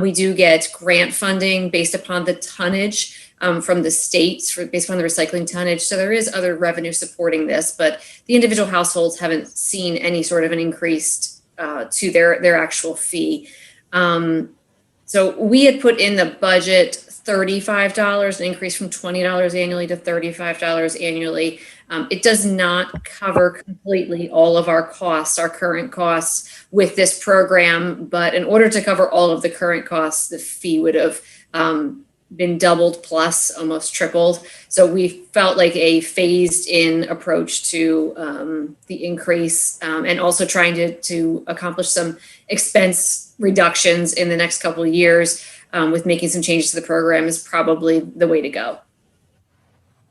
We do get grant funding based upon the tonnage from the states based on the recycling tonnage. So there is other revenue supporting this, but the individual households haven't seen any sort of an increase to their actual fee. So we had put in the budget $35, an increase from $20 annually to $35 annually. It does not cover completely all of our costs, our current costs with this program, but in order to cover all of the current costs, the fee would have been doubled plus almost tripled. So we felt like a phased in approach to the increase and also trying to accomplish some expense reductions in the next couple of years with making some changes to the program is probably the way to go.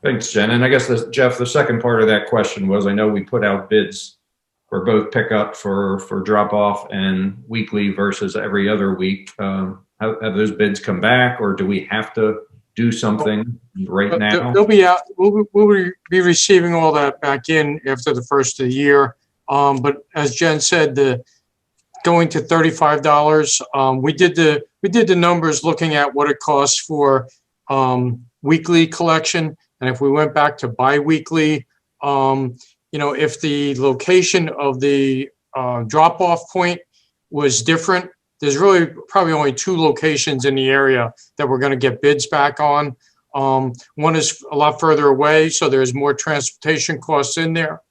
Thanks, Jen. And I guess, Jeff, the second part of that question was, I know we put out bids for both pickup for drop off and weekly versus every other week. Have those bids come back, or do we have to do something right now? They'll be out. We'll be receiving all that back in after the first of the year. But as Jen said, going to $35. We did the numbers looking at what it costs for weekly collection, and if we went back to biweekly, if the location of the drop-off point was different, there's really probably only 2 locations in the area that we're going to get bids back on. One is a lot further away, so there's more transportation costs in there.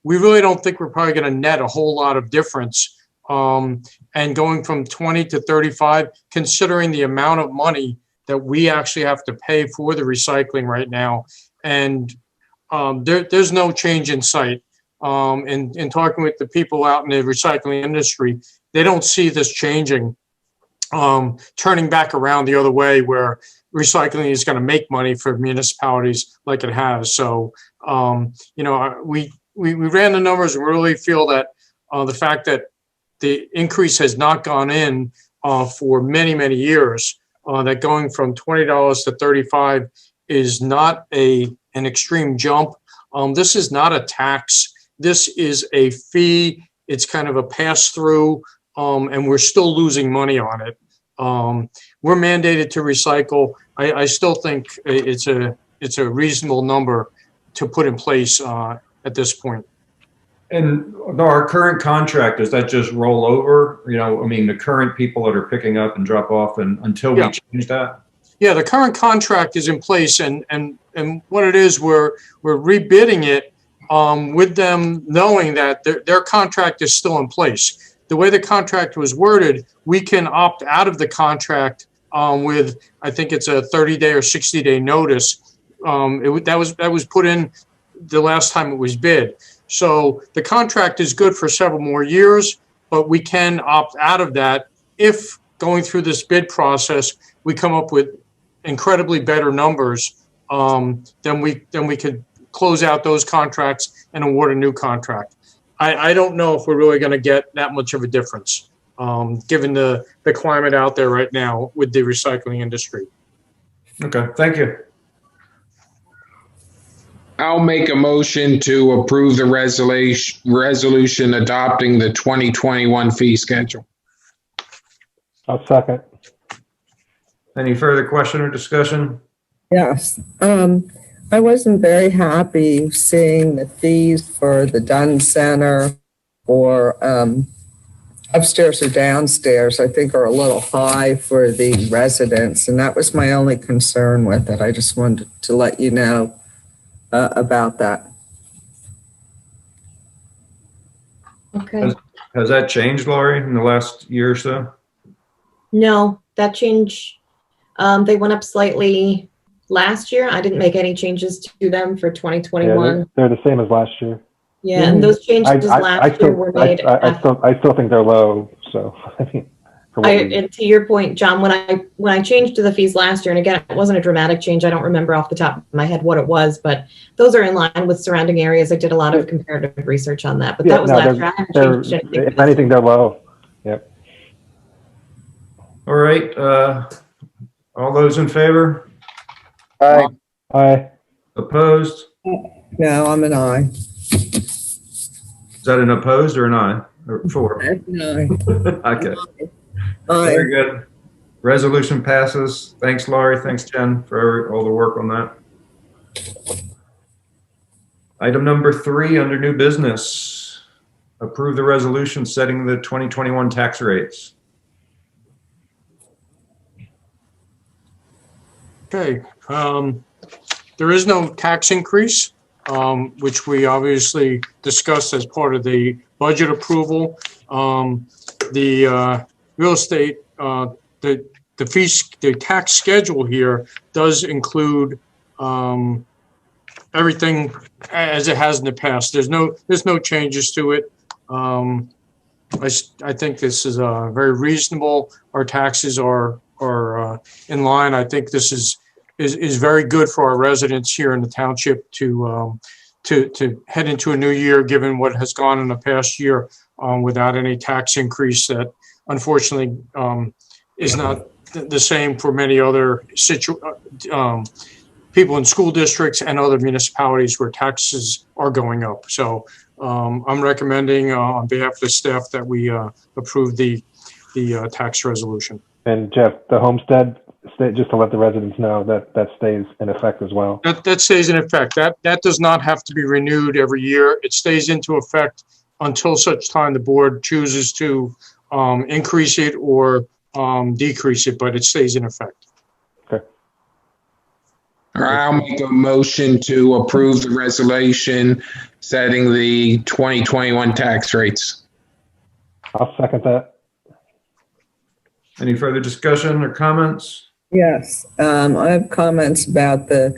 We really don't think we're probably going to net a whole lot of difference. And going from 20 to 35, considering the amount of money that we actually have to pay for the recycling right now. And there's no change in sight. In talking with the people out in the recycling industry, they don't see this changing, turning back around the other way where recycling is going to make money for municipalities like it has. So, we ran the numbers and really feel that the fact that the increase has not gone in for many, many years, that going from $20 to $35 is not an extreme jump. This is not a tax. This is a fee. It's kind of a pass-through, and we're still losing money on it. We're mandated to recycle. I still think it's a reasonable number to put in place at this point. And our current contract, does that just roll over? The current people that are picking up and drop off, and until we change that? Yeah, the current contract is in place, and what it is, we're rebidding it with them knowing that their contract is still in place. The way the contract was worded, we can opt out of the contract with, I think it's a 30-day or 60-day notice. That was put in the last time it was bid. So the contract is good for several more years, but we can opt out of that if going through this bid process, we come up with incredibly better numbers, then we could close out those contracts and award a new contract. I don't know if we're really going to get that much of a difference, given the climate out there right now with the recycling industry. Okay, thank you. I'll make a motion to approve the resolution adopting the 2021 fee schedule. I'll second. Any further question or discussion? Yes. I wasn't very happy seeing the fees for the Dunn Center or upstairs or downstairs, I think are a little high for the residents. And that was my only concern with it. I just wanted to let you know about that. Okay. Has that changed, Laurie, in the last year or so? No, that change, they went up slightly last year. I didn't make any changes to them for 2021. Yeah, they're the same as last year. Yeah, and those changes last year were made. I still think they're low. So I mean, and to your point, John, when I changed to the fees last year, and again, it wasn't a dramatic change. I don't remember off the top of my head what it was, but those are in line with surrounding areas. I did a lot of comparative research on that, but that was last year. I haven't changed anything. If anything, they're low. Yep. All right. All those in favor? Aye. Aye. Opposed? No, I'm an aye. Is that an opposed or an aye? Or for? No. Okay. Aye. Very good. Resolution passes. Thanks, Laurie. Thanks, Jen, for all the work on that. Item number 3 under new business. Approve the resolution setting the 2021 tax rates. Okay. There is no tax increase, which we obviously discussed as part of the budget approval. The real estate, the tax schedule here does include everything as it has in the past. There's no changes to it. I think this is very reasonable. Our taxes are in line. I think this is very good for our residents here in the township to head into a new year, given what has gone in the past year without any tax increase that unfortunately is not the same for many other people in school districts and other municipalities where taxes are going up. So I'm recommending on behalf of the staff that we approve the tax resolution. And Jeff, the homestead, just to let the residents know that stays in effect as well. That stays in effect. That does not have to be renewed every year. It stays into effect until such time the board chooses to increase it or decrease it, but it stays in effect. Okay. All right, I'll make a motion to approve the resolution setting the 2021 tax rates. I'll second that. Any further discussion or comments? Yes, I have comments about the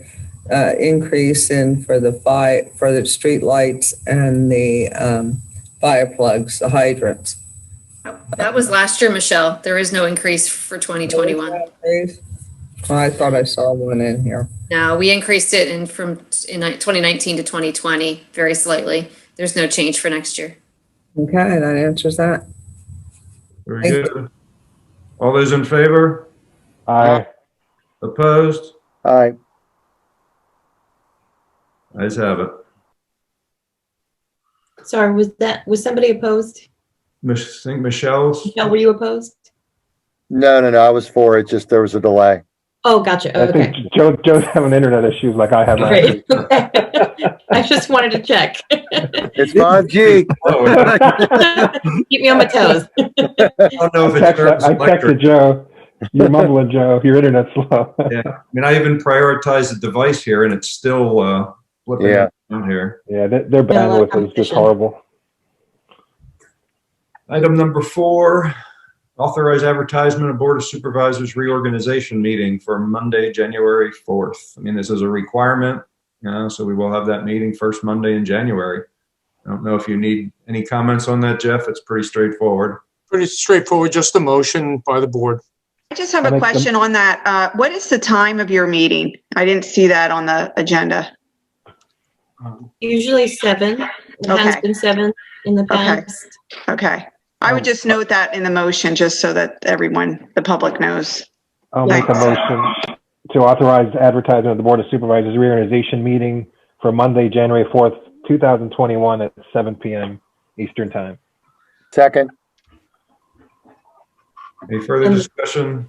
increase for the street lights and the fire plugs, the hydrants. That was last year, Michelle. There is no increase for 2021. Oh, I thought I saw one in here. No, we increased it in 2019 to 2020 very slightly. There's no change for next year. Okay, that answers that. Very Thank good. All those in favor? Aye. Opposed? Aye. Ayes have it. Sorry, was somebody opposed? I think Michelle's. Michelle, were you opposed? No, I was for it. Just there was a delay. Oh, gotcha. I Okay. think Joe's having internet issues like I had last Great. week. I just wanted to check. It's 5G. Keep me on my toes. I don't know if I it's texted Joe. You're mumbling, Joe. Your internet's slow. Yeah, I mean, I even prioritized the device here, and it's still flipping Yeah. out here. Yeah, their bandwidth is just horrible. Item number 4, authorize advertisement of Board of Supervisors Reorganization Meeting for Monday, January 4th. I mean, this is a requirement, so we will have that meeting first Monday in January. I don't know if you need any comments on that, Jeff. It's pretty straightforward. Pretty straightforward, just a motion by the board. I just have a question on that. What is the time of your meeting? I didn't see that on the agenda. Usually 7. It has Okay. been 7 in the past. Okay. I would just note that in the motion, just so that everyone, the public knows. I'll make a motion to authorize advertisement of the Board of Supervisors Reorganization Meeting for Monday, January 4th, 2021 at 7 p.m. Eastern Time. Second. Any further discussion?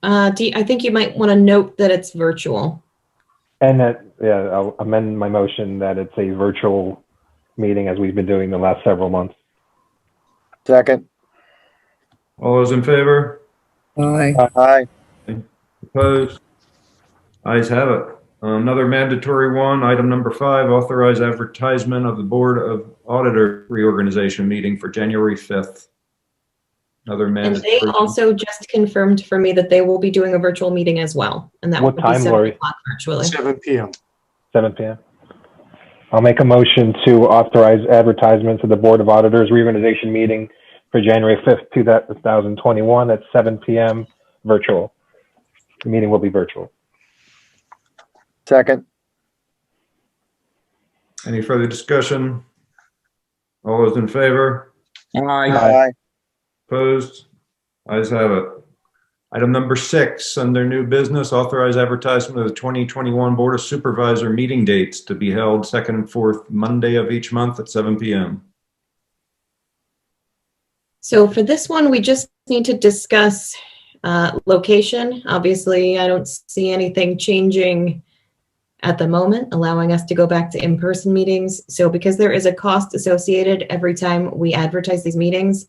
I think you might want to note that it's virtual. And that, yeah, I'll amend my motion that it's a virtual meeting as we've been doing the last several months. Second. All those in favor? Aye. Aye. Opposed? Ayes have it. Another mandatory one, item number 5, authorize advertisement of the Board of Auditors Reorganization Meeting for January 5th. Another And mandatory. they also just confirmed for me that they will be doing a virtual meeting as well. And that What would be time, 7 Lori? o'clock virtually. 7 p.m. 7 p.m. I'll make a motion to authorize advertisements of the Board of Auditors Reorganization Meeting for January 5th, 2021 at 7 p.m. virtual. The meeting will be virtual. Second. Any further discussion? All those in favor? Aye. Aye. Opposed? Ayes have it. Item number 6, under new business, authorize advertisement of the 2021 Board of Supervisor meeting dates to be held second and fourth Monday of each month at 7 p.m. So for this one, we just need to discuss location. Obviously, I don't see anything changing at the moment, allowing us to go back to in-person meetings. So because there is a cost associated every time we advertise these meetings,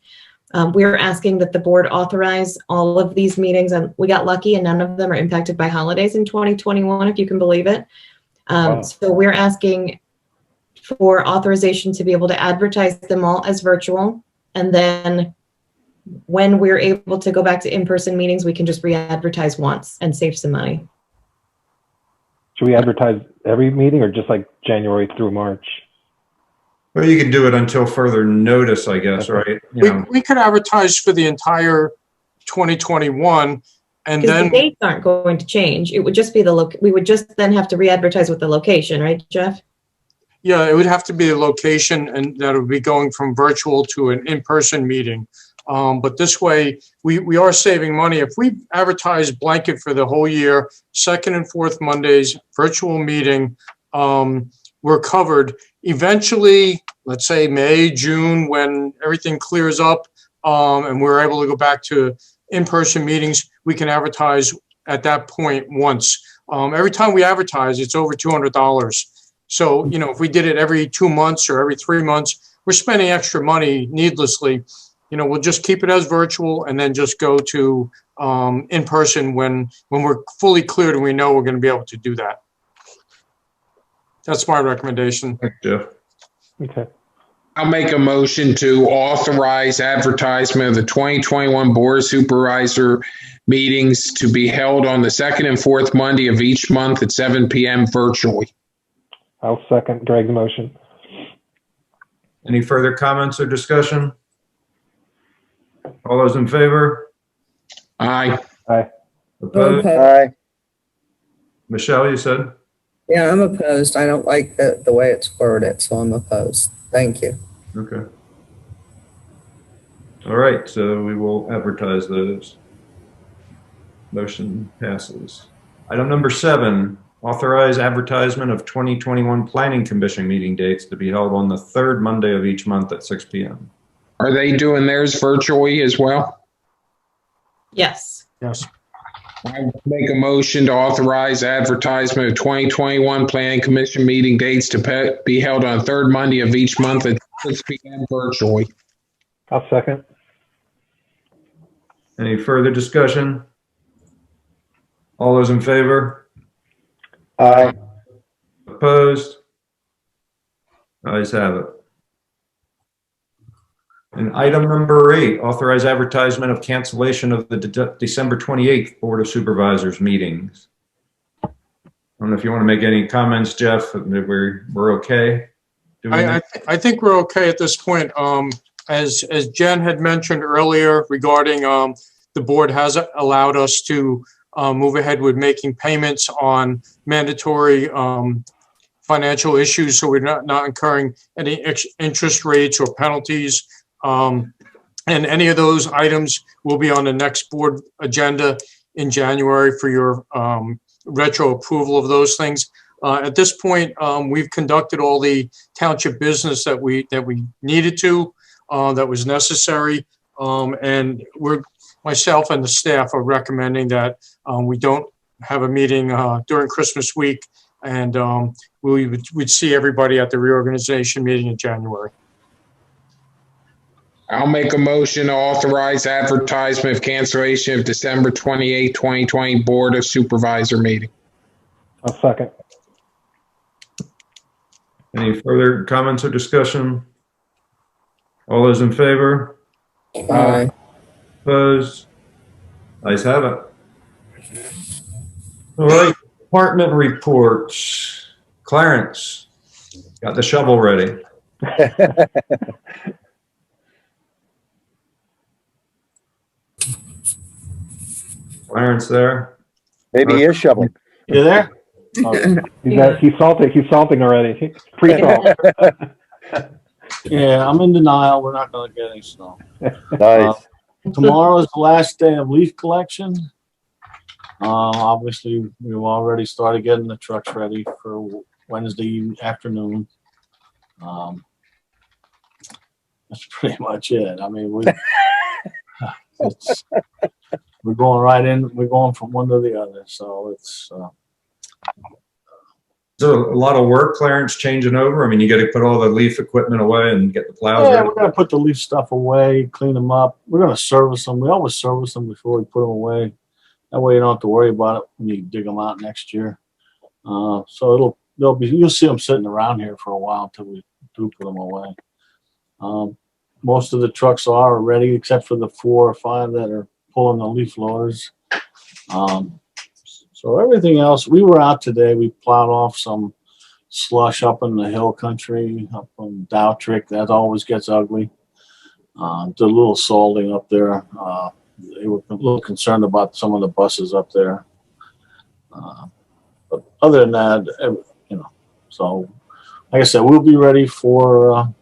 we're asking that the board authorize all of these meetings. And we got lucky and none of them are impacted by holidays in 2021, if you can believe it. Wow. So we're asking for authorization to be able to advertise them all as virtual. And then when we're able to go back to in-person meetings, we can just re-advertise once and save some money. Should we advertise every meeting or just like January through March? Well, you can do it until further notice, I guess, right? We could advertise for the entire 2021 and Because then the dates aren't going to change. It would just be we would just then have to re-advertise with the location, right, Jeff? yeah, it would have to be a location and that would be going from virtual to an in-person meeting. But this way, we are saving money. If we advertise blanket for the whole year, second and fourth Mondays, virtual meeting, we're covered. Eventually, let's say May, June, when everything clears up, and we're able to go back to in-person meetings, we can advertise at that point once. Every time we advertise, it's over $200. So, you know, if we did it every 2 months or every 3 months, we're spending extra money needlessly. You know, we'll just keep it as virtual and then just go to in person when we're fully cleared and we know we're going to be able to do that. That's my recommendation. Thanks, Jeff. Okay. I'll make a motion to authorize advertisement of the 2021 Board of Supervisor meetings to be held on the second and fourth Monday of each month at 7 p.m. virtually. I'll second Greg's motion. Any further comments or discussion? All those in favor? Aye. Opposed? Aye. Michelle, you said? Yeah, I'm opposed. I don't like the way it's worded, so I'm opposed. Thank you. Okay. All right, so we will advertise those. Motion passes. Item number 7, authorize advertisement of 2021 Planning Commission meeting dates to be held on the third Monday of each month at 6 p.m. Are they doing theirs virtually as well? Yes. Yes. I make a motion to authorize advertisement of 2021 Planning Commission meeting dates to be held on third Monday of each month at 6 p.m. virtually. I'll second. Any further discussion? All those in favor? Aye. Opposed? Ayes have it. And item number 8, authorize advertisement of cancellation of the December 28th Board of Supervisors meetings. I don't know if you want to make any comments, Jeff. We're okay doing that? I think we're okay at this point. As Jen had mentioned earlier regarding the board has allowed us to move ahead with making payments on mandatory financial issues, so we're not incurring any interest rates or penalties. And any of those items will be on the next board agenda in January for your retro approval of those things. At this point, we've conducted all the township business that we needed to, that was necessary. And myself and the staff are recommending that we don't have a meeting during Christmas week, and we'd see everybody at the reorganization meeting in January. I'll make a motion to authorize advertisement of cancellation of December 28, 2020 Board of Supervisor meeting. I'll second. Any further comments or discussion? All those in favor? Aye. Opposed? Ayes have it. All right, department reports. Clarence, got the shovel ready. Clarence there? Maybe he is shoveling. You there? He's salting already. Pre-salt. Yeah, I'm in denial. We're not going to get any snow. Nice. Tomorrow is the last day of leaf collection. Obviously, we've already started getting the trucks ready for Wednesday afternoon. That's pretty much it. I mean, we're going right in. We're going from one to the other. So it's. So a lot of work, Clarence, changing over. I mean, you got to put all the leaf equipment away and get the plows Yeah, ready. we're going to put the leaf stuff away, clean them up. We're going to service them. We always service them before we put them away. That way you don't have to worry about it when you dig them out next year. So you'll see them sitting around here for a while until we do put them away. Most of the trucks are ready except for the 4 or 5 that are pulling the leaf loaders. So everything else, we were out today. We plowed off some slush up in the hill country, up on Dowtrick. That always gets ugly. Did a little salting up there. They were a little concerned about some of the buses up there. But other than that, so like I said, we'll be ready for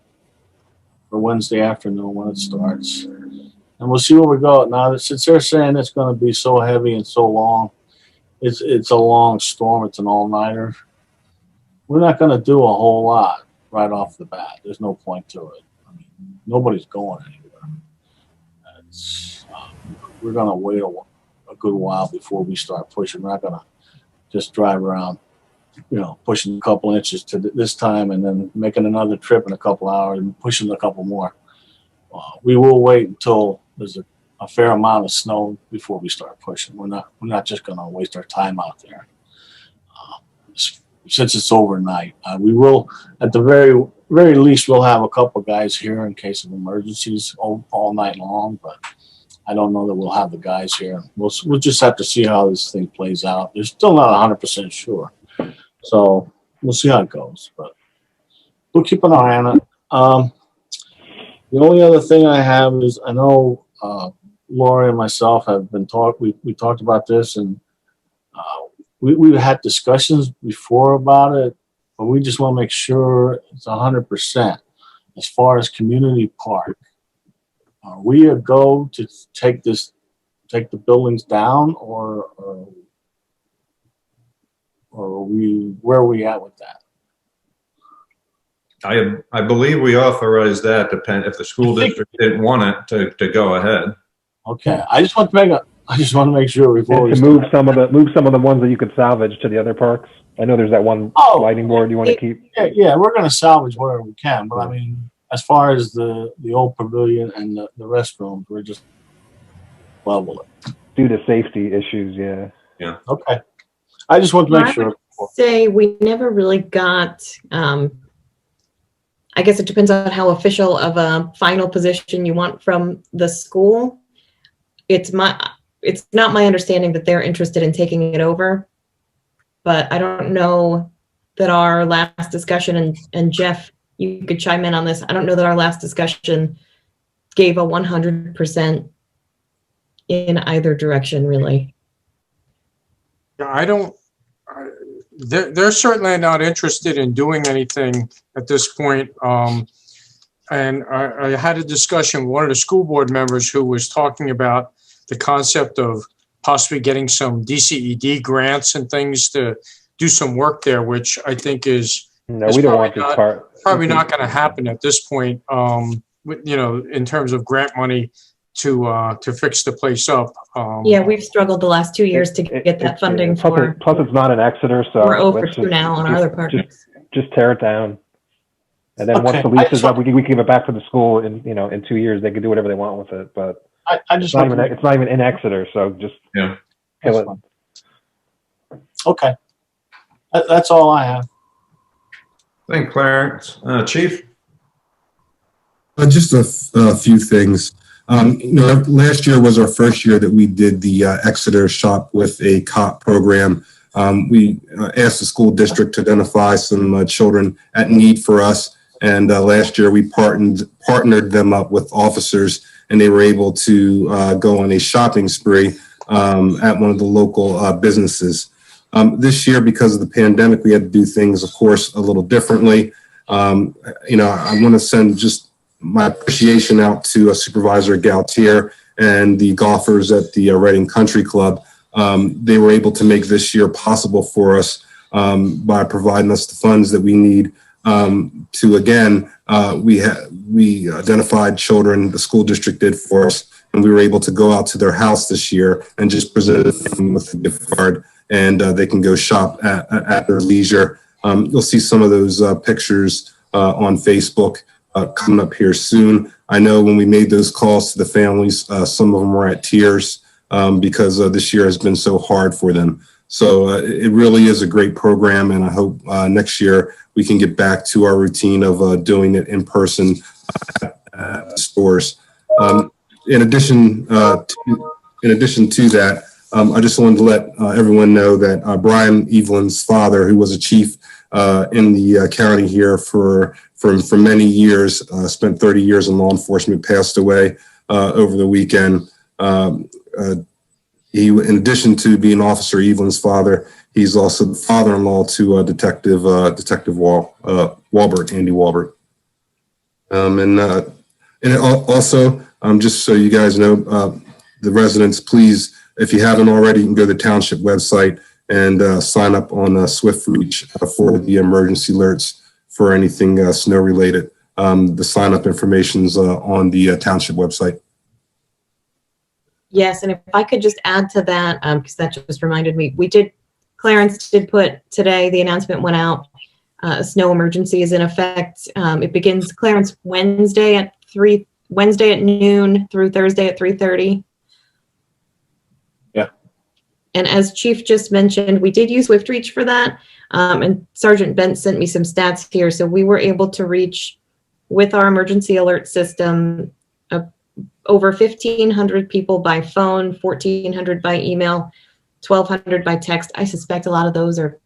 Wednesday afternoon when it starts. And we'll see where we go. Now, since they're saying it's going to be so heavy and so long, it's a long storm. It's an all-nighter. We're not going to do a whole lot, right off the bat. There's no point to it. I mean, nobody's going anywhere. We're going to wait a good while before we start pushing. We're not going to just drive around, pushing a couple inches to this time and then making another trip in a couple hours and pushing a couple more. We will wait until there's a fair amount of snow before we start pushing. We're not just going to waste our time out there. Since it's overnight, we will, at the very least, we'll have a couple guys here in case of emergencies all night long, but I don't know that we'll have the guys here. We'll just have to see how this thing plays out. They're still not 100% sure. So we'll see how it goes, but we'll keep an eye on it. The only other thing I have is I know Laura and myself have been we talked about this, and we've had discussions before about it, but we just want to make sure it's 100%. As far as community park, are we a go to take the buildings down, or where are we at with that? I believe we authorized that. If the school district didn't want it to go ahead. Okay, I just want to make sure before to move some of the ones that you could salvage to the other parks. I know there's that one lighting board you want to keep. Yeah, we're going to salvage whatever we can, but I mean, as far as the old pavilion and the restrooms, we're just level it due to safety issues. Yeah. Okay. I just want to make sure. Say we never really got. I guess it depends on how official of a final position you want from the school. It's not my understanding that they're interested in taking it over, but I don't know that our last discussion, and Jeff, you could chime in on this. I don't know that our last discussion gave a 100% in either direction, really. Yeah, they're certainly not interested in doing anything at this point. And I had a discussion with one of the school board members who was talking about the concept of possibly getting some DCED grants and things to do some work there, which I think is we don't want this part. Probably not going to happen at this point. In terms of grant money to fix the place up. Yeah, we've struggled the last 2 years to get that funding for. Plus, it's not in Exeter, so we're over 2 now on our other projects. Just tear it down, and then once the lease is up, we can give it back to the school. In 2 years, they can do whatever they want with it. But it's not even in Exeter, so just kill it. Okay, that's all I have. Thank Clarence. Chief? Just a few things. Last year was our first year that we did the Exeter Shop with a Cop program. We asked the school district to identify some children at need for us, and last year we partnered them up with officers, and they were able to go on a shopping spree at one of the local businesses. This year, because of the pandemic, we had to do things, of course, a little differently. I want to send just my appreciation out to Supervisor Galtier and the golfers at the Reading Country Club. They were able to make this year possible for us by providing us the funds that we need to, again, we identified children, the school district did for us, and we were able to go out to their house this year and just present them with a gift card, and they can go shop at their leisure. You'll see some of those pictures on Facebook coming up here soon. I know when we made those calls to the families, some of them were at tears because this year has been so hard for them. So it really is a great program, and I hope next year we can get back to our routine of doing it in person at stores. In addition to that, I just wanted to let everyone know that Brian Evelyn's father, who was a chief in the county here for many years, spent 30 years in law enforcement, passed away over the weekend. He, in addition to being Officer Evelyn's father, he's also the father-in-law to Detective Walbert, Andy Walbert. And also, just so you guys know, the residents, please, if you haven't already, you can go to the township website and sign up on SwiftReach for the emergency alerts for anything snow related. The sign up information's on the township website. Yes, and if I could just add to that, because that just reminded me, Clarence did put today, the announcement went out, a snow emergency is in effect. It begins, Clarence, Wednesday at noon through Thursday at 3:30. Yeah. And as Chief just mentioned, we did use SwiftReach for that. And Sergeant Bent sent me some stats here. So we were able to reach, with our emergency alert system, over 1,500 people by phone, 1,400 by email, 1,200 by text. I suspect a lot of those are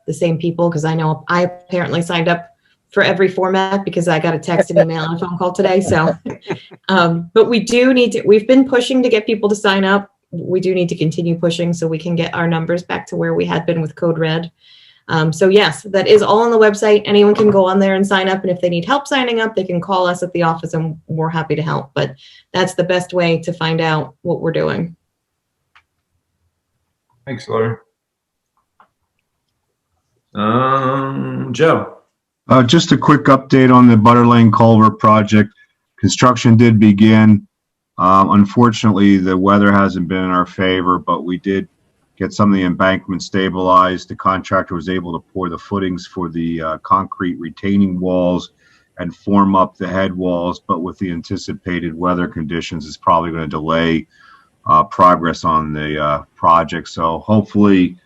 the same people, because I know I apparently signed up for every format because I got a text, an email, and a phone call today. So, but we do need to, we've been pushing to get people to sign up. We do need to continue pushing so we can get our numbers back to where we had been with Code Red. So yes, that is all on the website. Anyone can go on there and sign up. And if they need help signing up, they can call us at the office and we're happy to help. But that's the best way to find out what we're doing. Thanks, Laurie. Joe. Just a quick update on the Butter Lane Culvert project. Construction did begin. Unfortunately, the weather hasn't been in our favor, but we did get some of the embankment stabilized. The contractor was able to pour the footings for the concrete retaining walls and form up the head walls, but with the anticipated weather conditions, it's probably going to delay progress on the project. So hopefully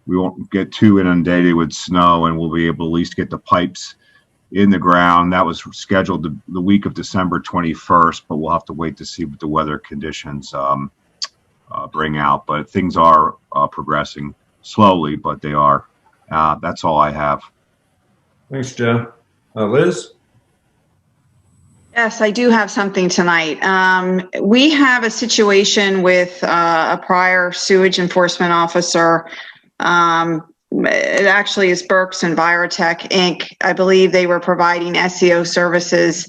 we won't get too inundated with snow and we'll be able to at least get the pipes in the ground. That was scheduled the week of December 21st, but we'll have to wait to see what the weather conditions bring out. But things are progressing slowly, but they are. That's all I have. Thanks, Joe. Liz? Yes, I do have something tonight. We have a situation with a prior sewage enforcement officer. It actually is Burks and Virotech Inc. I believe they were providing SEO services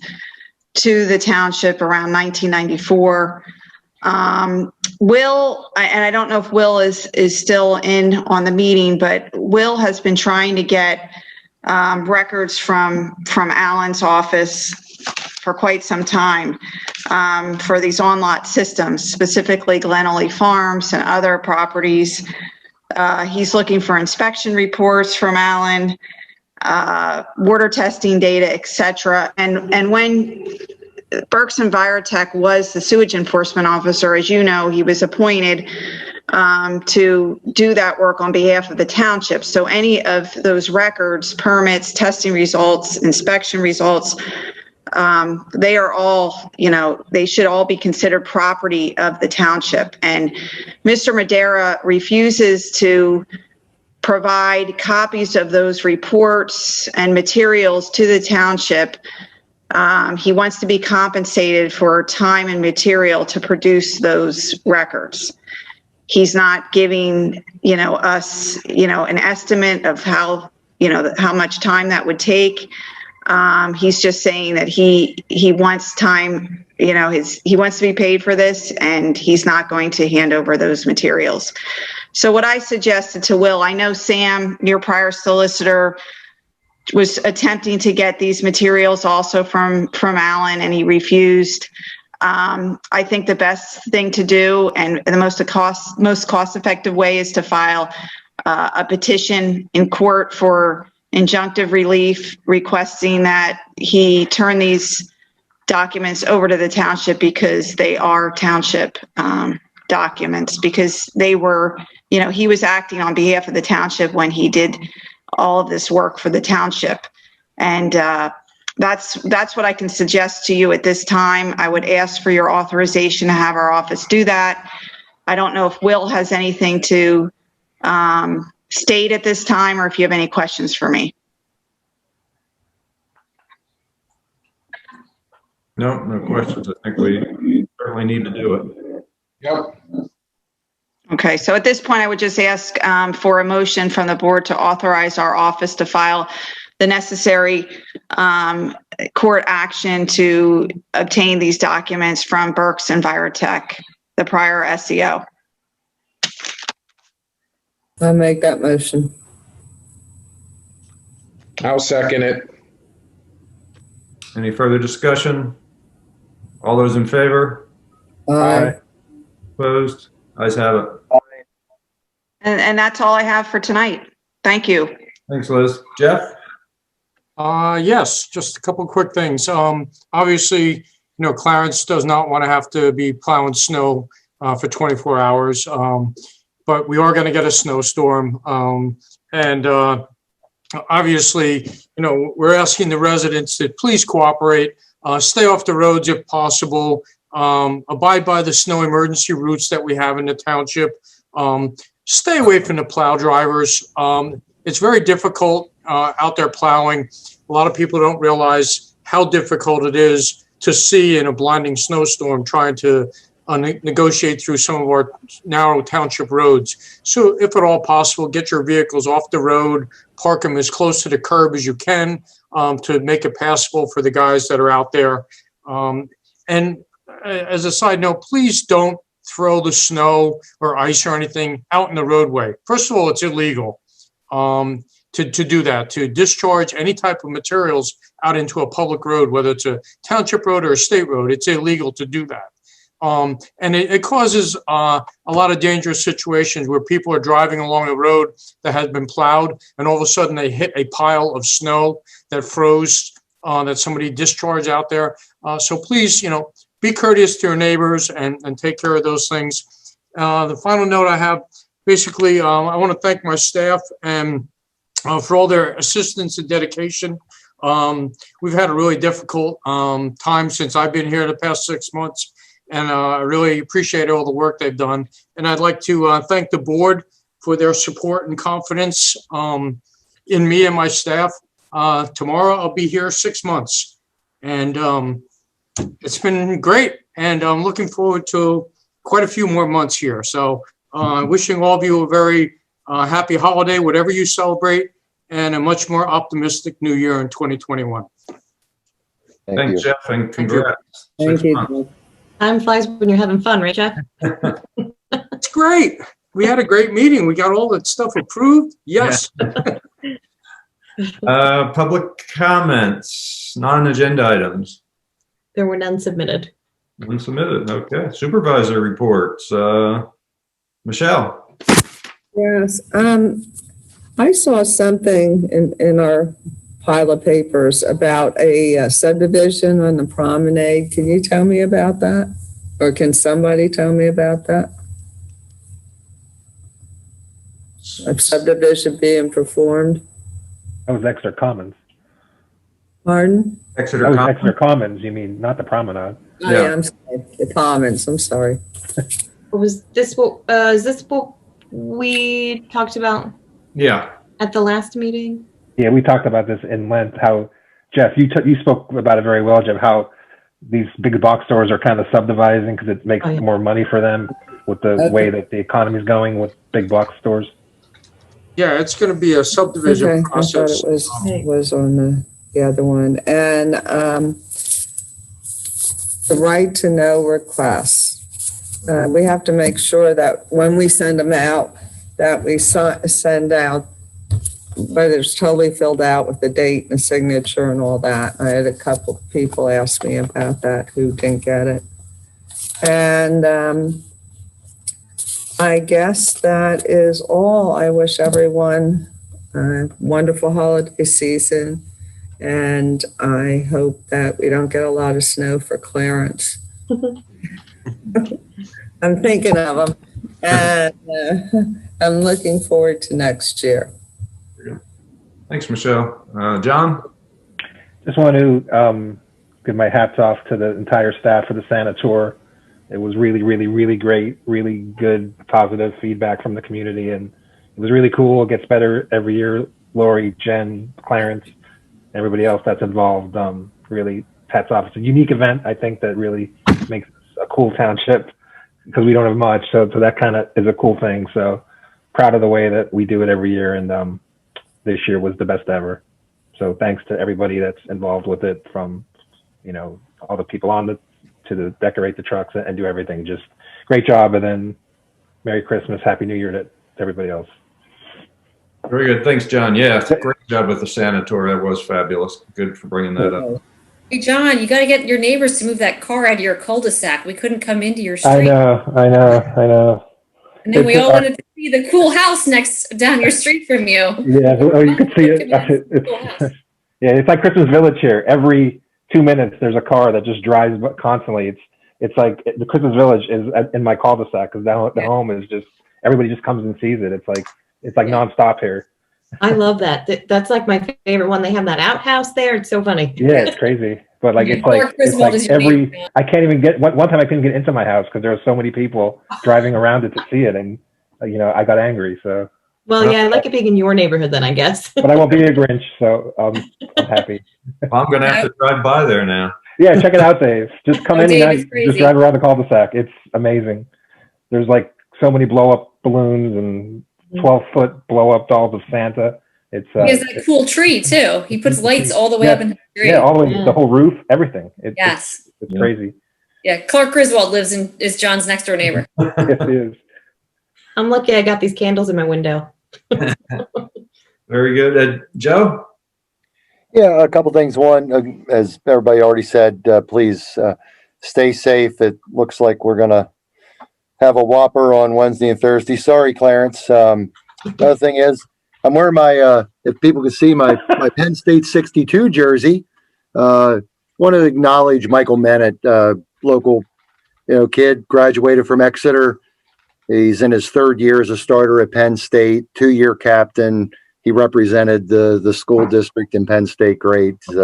to the township around 1994. Will, and I don't know if Will is still in on the meeting, but Will has been trying to get records from Alan's office for quite some time for these on-lot systems, specifically Glenolly Farms and other properties. He's looking for inspection reports from Alan, water testing data, etc. And when Burks and Virotech was the sewage enforcement officer, as you know, he was appointed to do that work on behalf of the township. So any of those records, permits, testing results, inspection results, they are all, they should all be considered property of the township. And Mr. Madera refuses to provide copies of those reports and materials to the township. He wants to be compensated for time and material to produce those records. He's not giving, us, an estimate of how much time that would take. He's just saying that he wants time, he wants to be paid for this, and he's not going to hand over those materials. So what I suggested to Will, I know Sam, your prior solicitor, was attempting to get these materials also from Alan, and he refused. I think the best thing to do and the most cost-effective way is to file a petition in court for injunctive relief, requesting that he turn these documents over to the township because they are township documents, because they were, he was acting on behalf of the township when he did all of this work for the township. And that's what I can suggest to you at this time. I would ask for your authorization to have our office do that. I don't know if Will has anything to state at this time, or if you have any questions for me. No questions. I think we certainly need to do it. Yep. Okay, so at this point, I would just ask for a motion from the board to authorize our office to file the necessary court action to obtain these documents from Burks and Virotech, the prior SEO. I'll make that motion. I'll second it. Any further discussion? All those in favor? Aye. Opposed? Ayes have it. And that's all I have for tonight. Thank you. Thanks, Liz. Jeff? Yes, just a couple quick things. Obviously, Clarence does not want to have to be plowing snow for 24 hours. But we are going to get a snowstorm. Obviously, we're asking the residents to please cooperate, stay off the roads if possible, abide by the snow emergency routes that we have in the township, stay away from the plow drivers. It's very difficult out there plowing. A lot of people don't realize how difficult it is to see in a blinding snowstorm trying to negotiate through some of our narrow township roads. So if at all possible, get your vehicles off the road, park them as close to the curb as you can to make it passable for the guys that are out there. And as a side note, please don't throw the snow or ice or anything out in the roadway. First of all, it's illegal to do that, to discharge any type of materials out into a public road, whether it's a township road or a state road. It's illegal to do that. And it causes a lot of dangerous situations where people are driving along a road that has been plowed and all of a sudden they hit a pile of snow that froze that somebody discharged out there. So please, be courteous to your neighbors and take care of those things. The final note I have, basically, I want to thank my staff and for all their assistance and dedication. We've had a really difficult time since I've been here the past 6 months. And I really appreciate all the work they've done. And I'd like to thank the board for their support and confidence in me and my staff. Tomorrow I'll be here 6 months. And it's been great. And I'm looking forward to quite a few more months here. So wishing all of you a very happy holiday, whatever you celebrate, and a much more optimistic new year in 2021. Thanks, Jeff, and congrats. Thank you. Time flies when you're having fun, right, Jeff? It's great. We had a great meeting. We got all that stuff approved. Yes. Public comments, non-agenda items. There were none submitted. None submitted. Okay. Supervisor reports. Michelle. Yes. I saw something in our pile of papers about a subdivision on the promenade. Can you tell me about that? Or can somebody tell me about that? A subdivision being performed? That was Exeter Commons. Pardon? Exeter That was Commons. Exeter Commons, you mean, not the promenade. Oh, yeah, I'm sorry. The Commons, I'm sorry. Was this what, is this what we talked about Yeah. at the last meeting? Yeah, we talked about this in length, how, Jeff, you spoke about it very well, Jeff, how these big box stores are kind of subdividing because it makes more money for them with the way that the economy is going with big box stores. Yeah, it's going to be a subdivision process. I thought it was on the other one. And the right to know requests. We have to make sure that when we send them out, that we send out, but it's totally filled out with the date and the signature and all that. I had a couple people ask me about that who didn't get it. And I guess that is all. I wish everyone a wonderful holiday season. And I hope that we don't get a lot of snow for Clarence. I'm thinking of them. And I'm looking forward to next year. Thanks, Michelle. John? Just want to give my hats off to the entire staff for the Santa tour. It was really, really, really great, really good, positive feedback from the community. And it was really cool. It gets better every year. Lori, Jen, Clarence, everybody else that's involved, really hats off. It's a unique event, I think, that really makes a cool township because we don't have much. So that kind of is a cool thing. So proud of the way that we do it every year. And this year was the best ever. So thanks to everybody that's involved with it, from, all the people on to decorate the trucks and do everything. Just great job. And then Merry Christmas, Happy New Year to everybody else. Very good. Thanks, John. Yeah, great job with the Santa tour. That was fabulous. Good for bringing that up. Hey, John, you got to get your neighbors to move that car out of your cul-de-sac. We couldn't come into your street. I know. And then we It's- all wanted to see the cool house down your street from you. Yeah, you can see it. It's like Christmas Village here. Every 2 minutes, there's a car that just drives constantly. It's like the Christmas Village is in my cul-de-sac because the home is just, everybody just comes and sees it. It's like nonstop here. I love that. That's like my favorite one. They have that outhouse there. It's so funny. Yeah, it's crazy. But like, it's like I can't even get, one time I couldn't get into my house because there were so many people driving around it to see it. And, I got angry. So. Well, yeah, I like it being in your neighborhood then, I guess. But I won't be a Grinch, so I'm happy. I'm going to have to drive by there now. Yeah, check it out, Dave. Just come any night, just drive around the cul-de-sac. It's amazing. There's like so many blow-up balloons and 12-foot blow-up dolls of Santa. He has that cool tree too. He puts lights all the way up in the tree. Yeah, all the way, the whole roof, everything. Yes. It's crazy. Yeah, Clark Griswold is John's next door neighbor. Yes, he is. I'm lucky I got these candles in my window. Very good. Joe? Yeah, a couple things. One, as everybody already said, please stay safe. It looks like we're going to have a whopper on Wednesday and Thursday. Sorry, Clarence. Another thing is, I'm wearing my, if people can see, my Penn State 62 jersey. Want to acknowledge Michael Mennett, local kid, graduated from Exeter. He's in his third year as a starter at Penn State, 2-year captain. He represented the school district in Penn State great. He's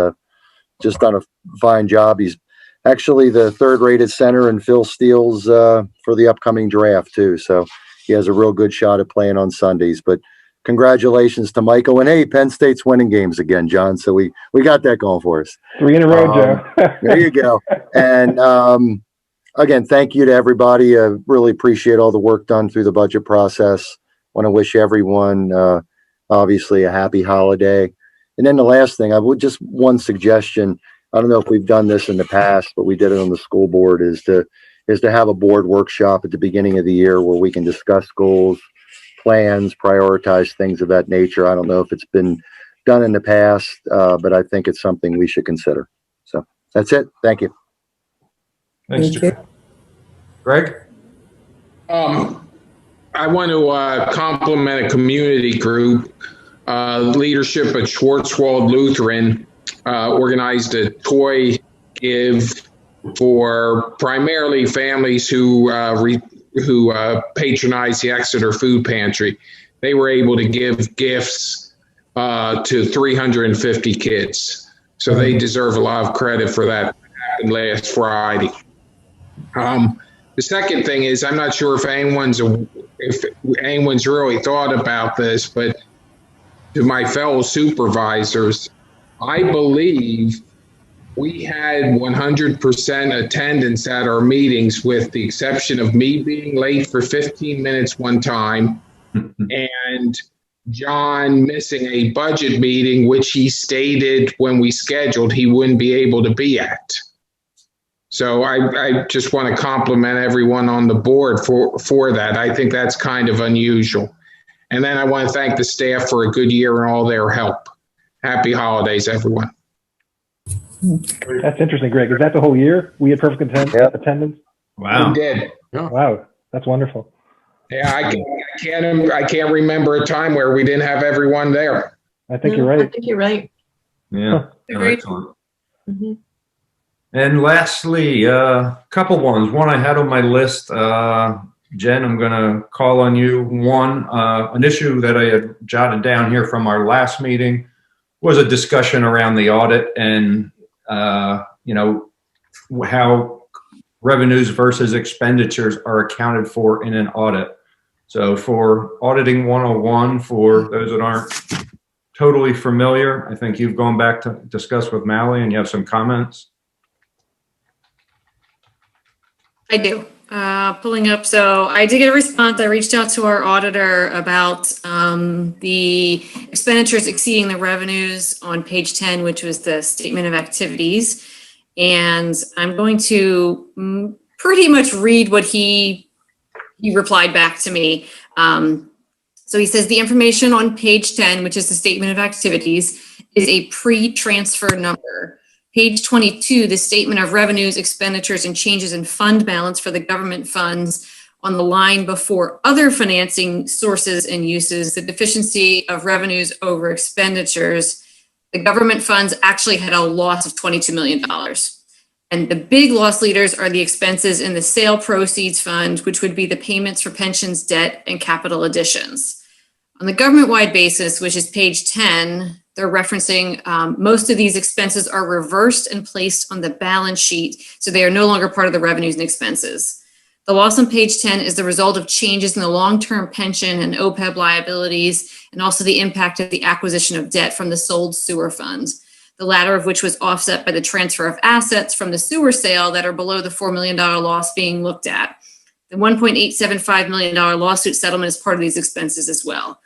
just done a fine job. He's actually the third-rated center in Phil Steele's for the upcoming draft, too. So he has a real good shot at playing on Sundays. But congratulations to Michael. And, hey, Penn State's winning games again, John. So we got that going for us. 3 in a row, Joe. There you go. And again, thank you to everybody. I really appreciate all the work done through the budget process. Want to wish everyone, obviously, a happy holiday. And then the last thing, I would just one suggestion. I don't know if we've done this in the past, but we did it on the school board, is to have a board workshop at the beginning of the year where we can discuss goals, plans, prioritize things of that nature. I don't know if it's been done in the past, but I think it's something we should consider. So that's it. Thank you. Thanks, Joe. Greg? I want to compliment a community group. Leadership at Schwarzwald Lutheran organized a toy give for primarily families who patronize the Exeter Food Pantry. They were able to give gifts to 350 kids. So they deserve a lot of credit for that. Happened last Friday. The second thing is, I'm not sure if anyone's really thought about this, but to my fellow supervisors, I believe we had 100% attendance at our meetings, with the exception of me being late for 15 minutes one time and John missing a budget meeting, which he stated when we scheduled he wouldn't be able to be at. So I just want to compliment everyone on the board for that. I think that's kind of unusual. And then I want to thank the staff for a good year and all their help. Happy holidays, everyone. That's interesting, Greg. Is that the whole year we had perfect attendance? Wow. We did. Yeah. Wow, that's wonderful. Yeah, I can't remember a time where we didn't have everyone there. I think you're right. I think you're right. Yeah. Agreed. Excellent. Mm-hmm. And lastly, a couple ones. One I had on my list, Jen, I'm going to call on you. One, an issue that I had jotted down here from our last meeting was a discussion around the audit and, how revenues versus expenditures are accounted for in an audit. So for Auditing 101, for those that aren't totally familiar, I think you've gone back to discuss with Mally and you have some comments. I do. Pulling up. So I did get a response. I reached out to our auditor about the expenditures exceeding the revenues on page 10, which was the statement of activities. And I'm going to pretty much read what he replied back to me. So he says the information on page 10, which is the statement of activities, is a pre-transfer number. Page 22, the statement of revenues, expenditures, and changes in fund balance for the government funds. On the line before other financing sources and uses, the deficiency of revenues over expenditures, the government funds actually had a loss of $22 million. And the big loss leaders are the expenses in the sale proceeds fund, which would be the payments for pensions, debt, and capital additions. On the government-wide basis, which is page 10, they're referencing most of these expenses are reversed and placed on the balance sheet, so they are no longer part of the revenues and expenses. The loss on page 10 is the result of changes in the long-term pension and OPEB liabilities, and also the impact of the acquisition of debt from the sold sewer fund, the latter of which was offset by the transfer of assets from the sewer sale that are below the $4 million loss being looked at. The $1.875 million lawsuit settlement is part of these expenses as well.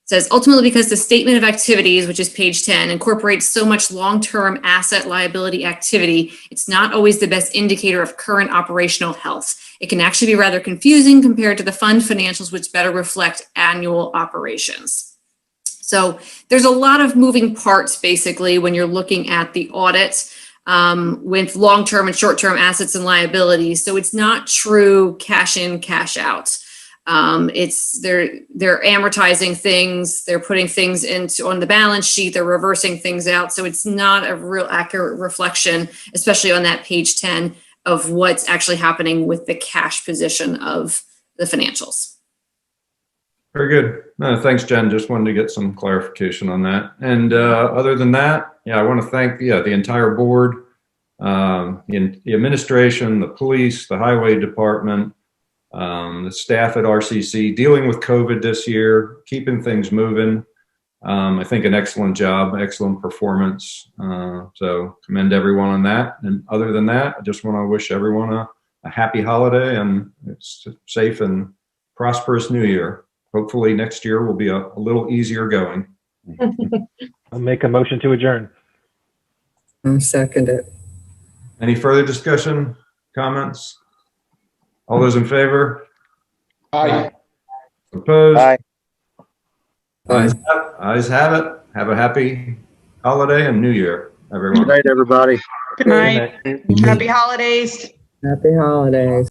It says, ultimately, because the statement of activities, which is page 10, incorporates so much long-term asset liability activity, it's not always the best indicator of current operational health. It can actually be rather confusing compared to the fund financials, which better reflect annual operations. So there's a lot of moving parts, basically, when you're looking at the audit with long-term and short-term assets and liabilities. So it's not true cash in, cash out. It's they're amortizing things, they're putting things on the balance sheet, they're reversing things out. So it's not a real accurate reflection, especially on that page 10, of what's actually happening with the cash position of the financials. Very good. No, thanks, Jen. Just wanted to get some clarification on that. And other than that, I want to thank the entire board, the administration, the police, the highway department, the staff at RCC, dealing with COVID this year, keeping things moving. I think an excellent job, excellent performance. So commend everyone on that. And other than that, I just want to wish everyone a happy holiday and it's a safe and prosperous new year. Hopefully next year will be a little easier going. I'll make a motion to adjourn. I'll second it. Any further discussion, comments? All those in favor? Aye. Opposed? Aye. Ayes have it. Have a happy holiday and new year, everyone. Good night, everybody. Good night. Happy holidays. Happy holidays.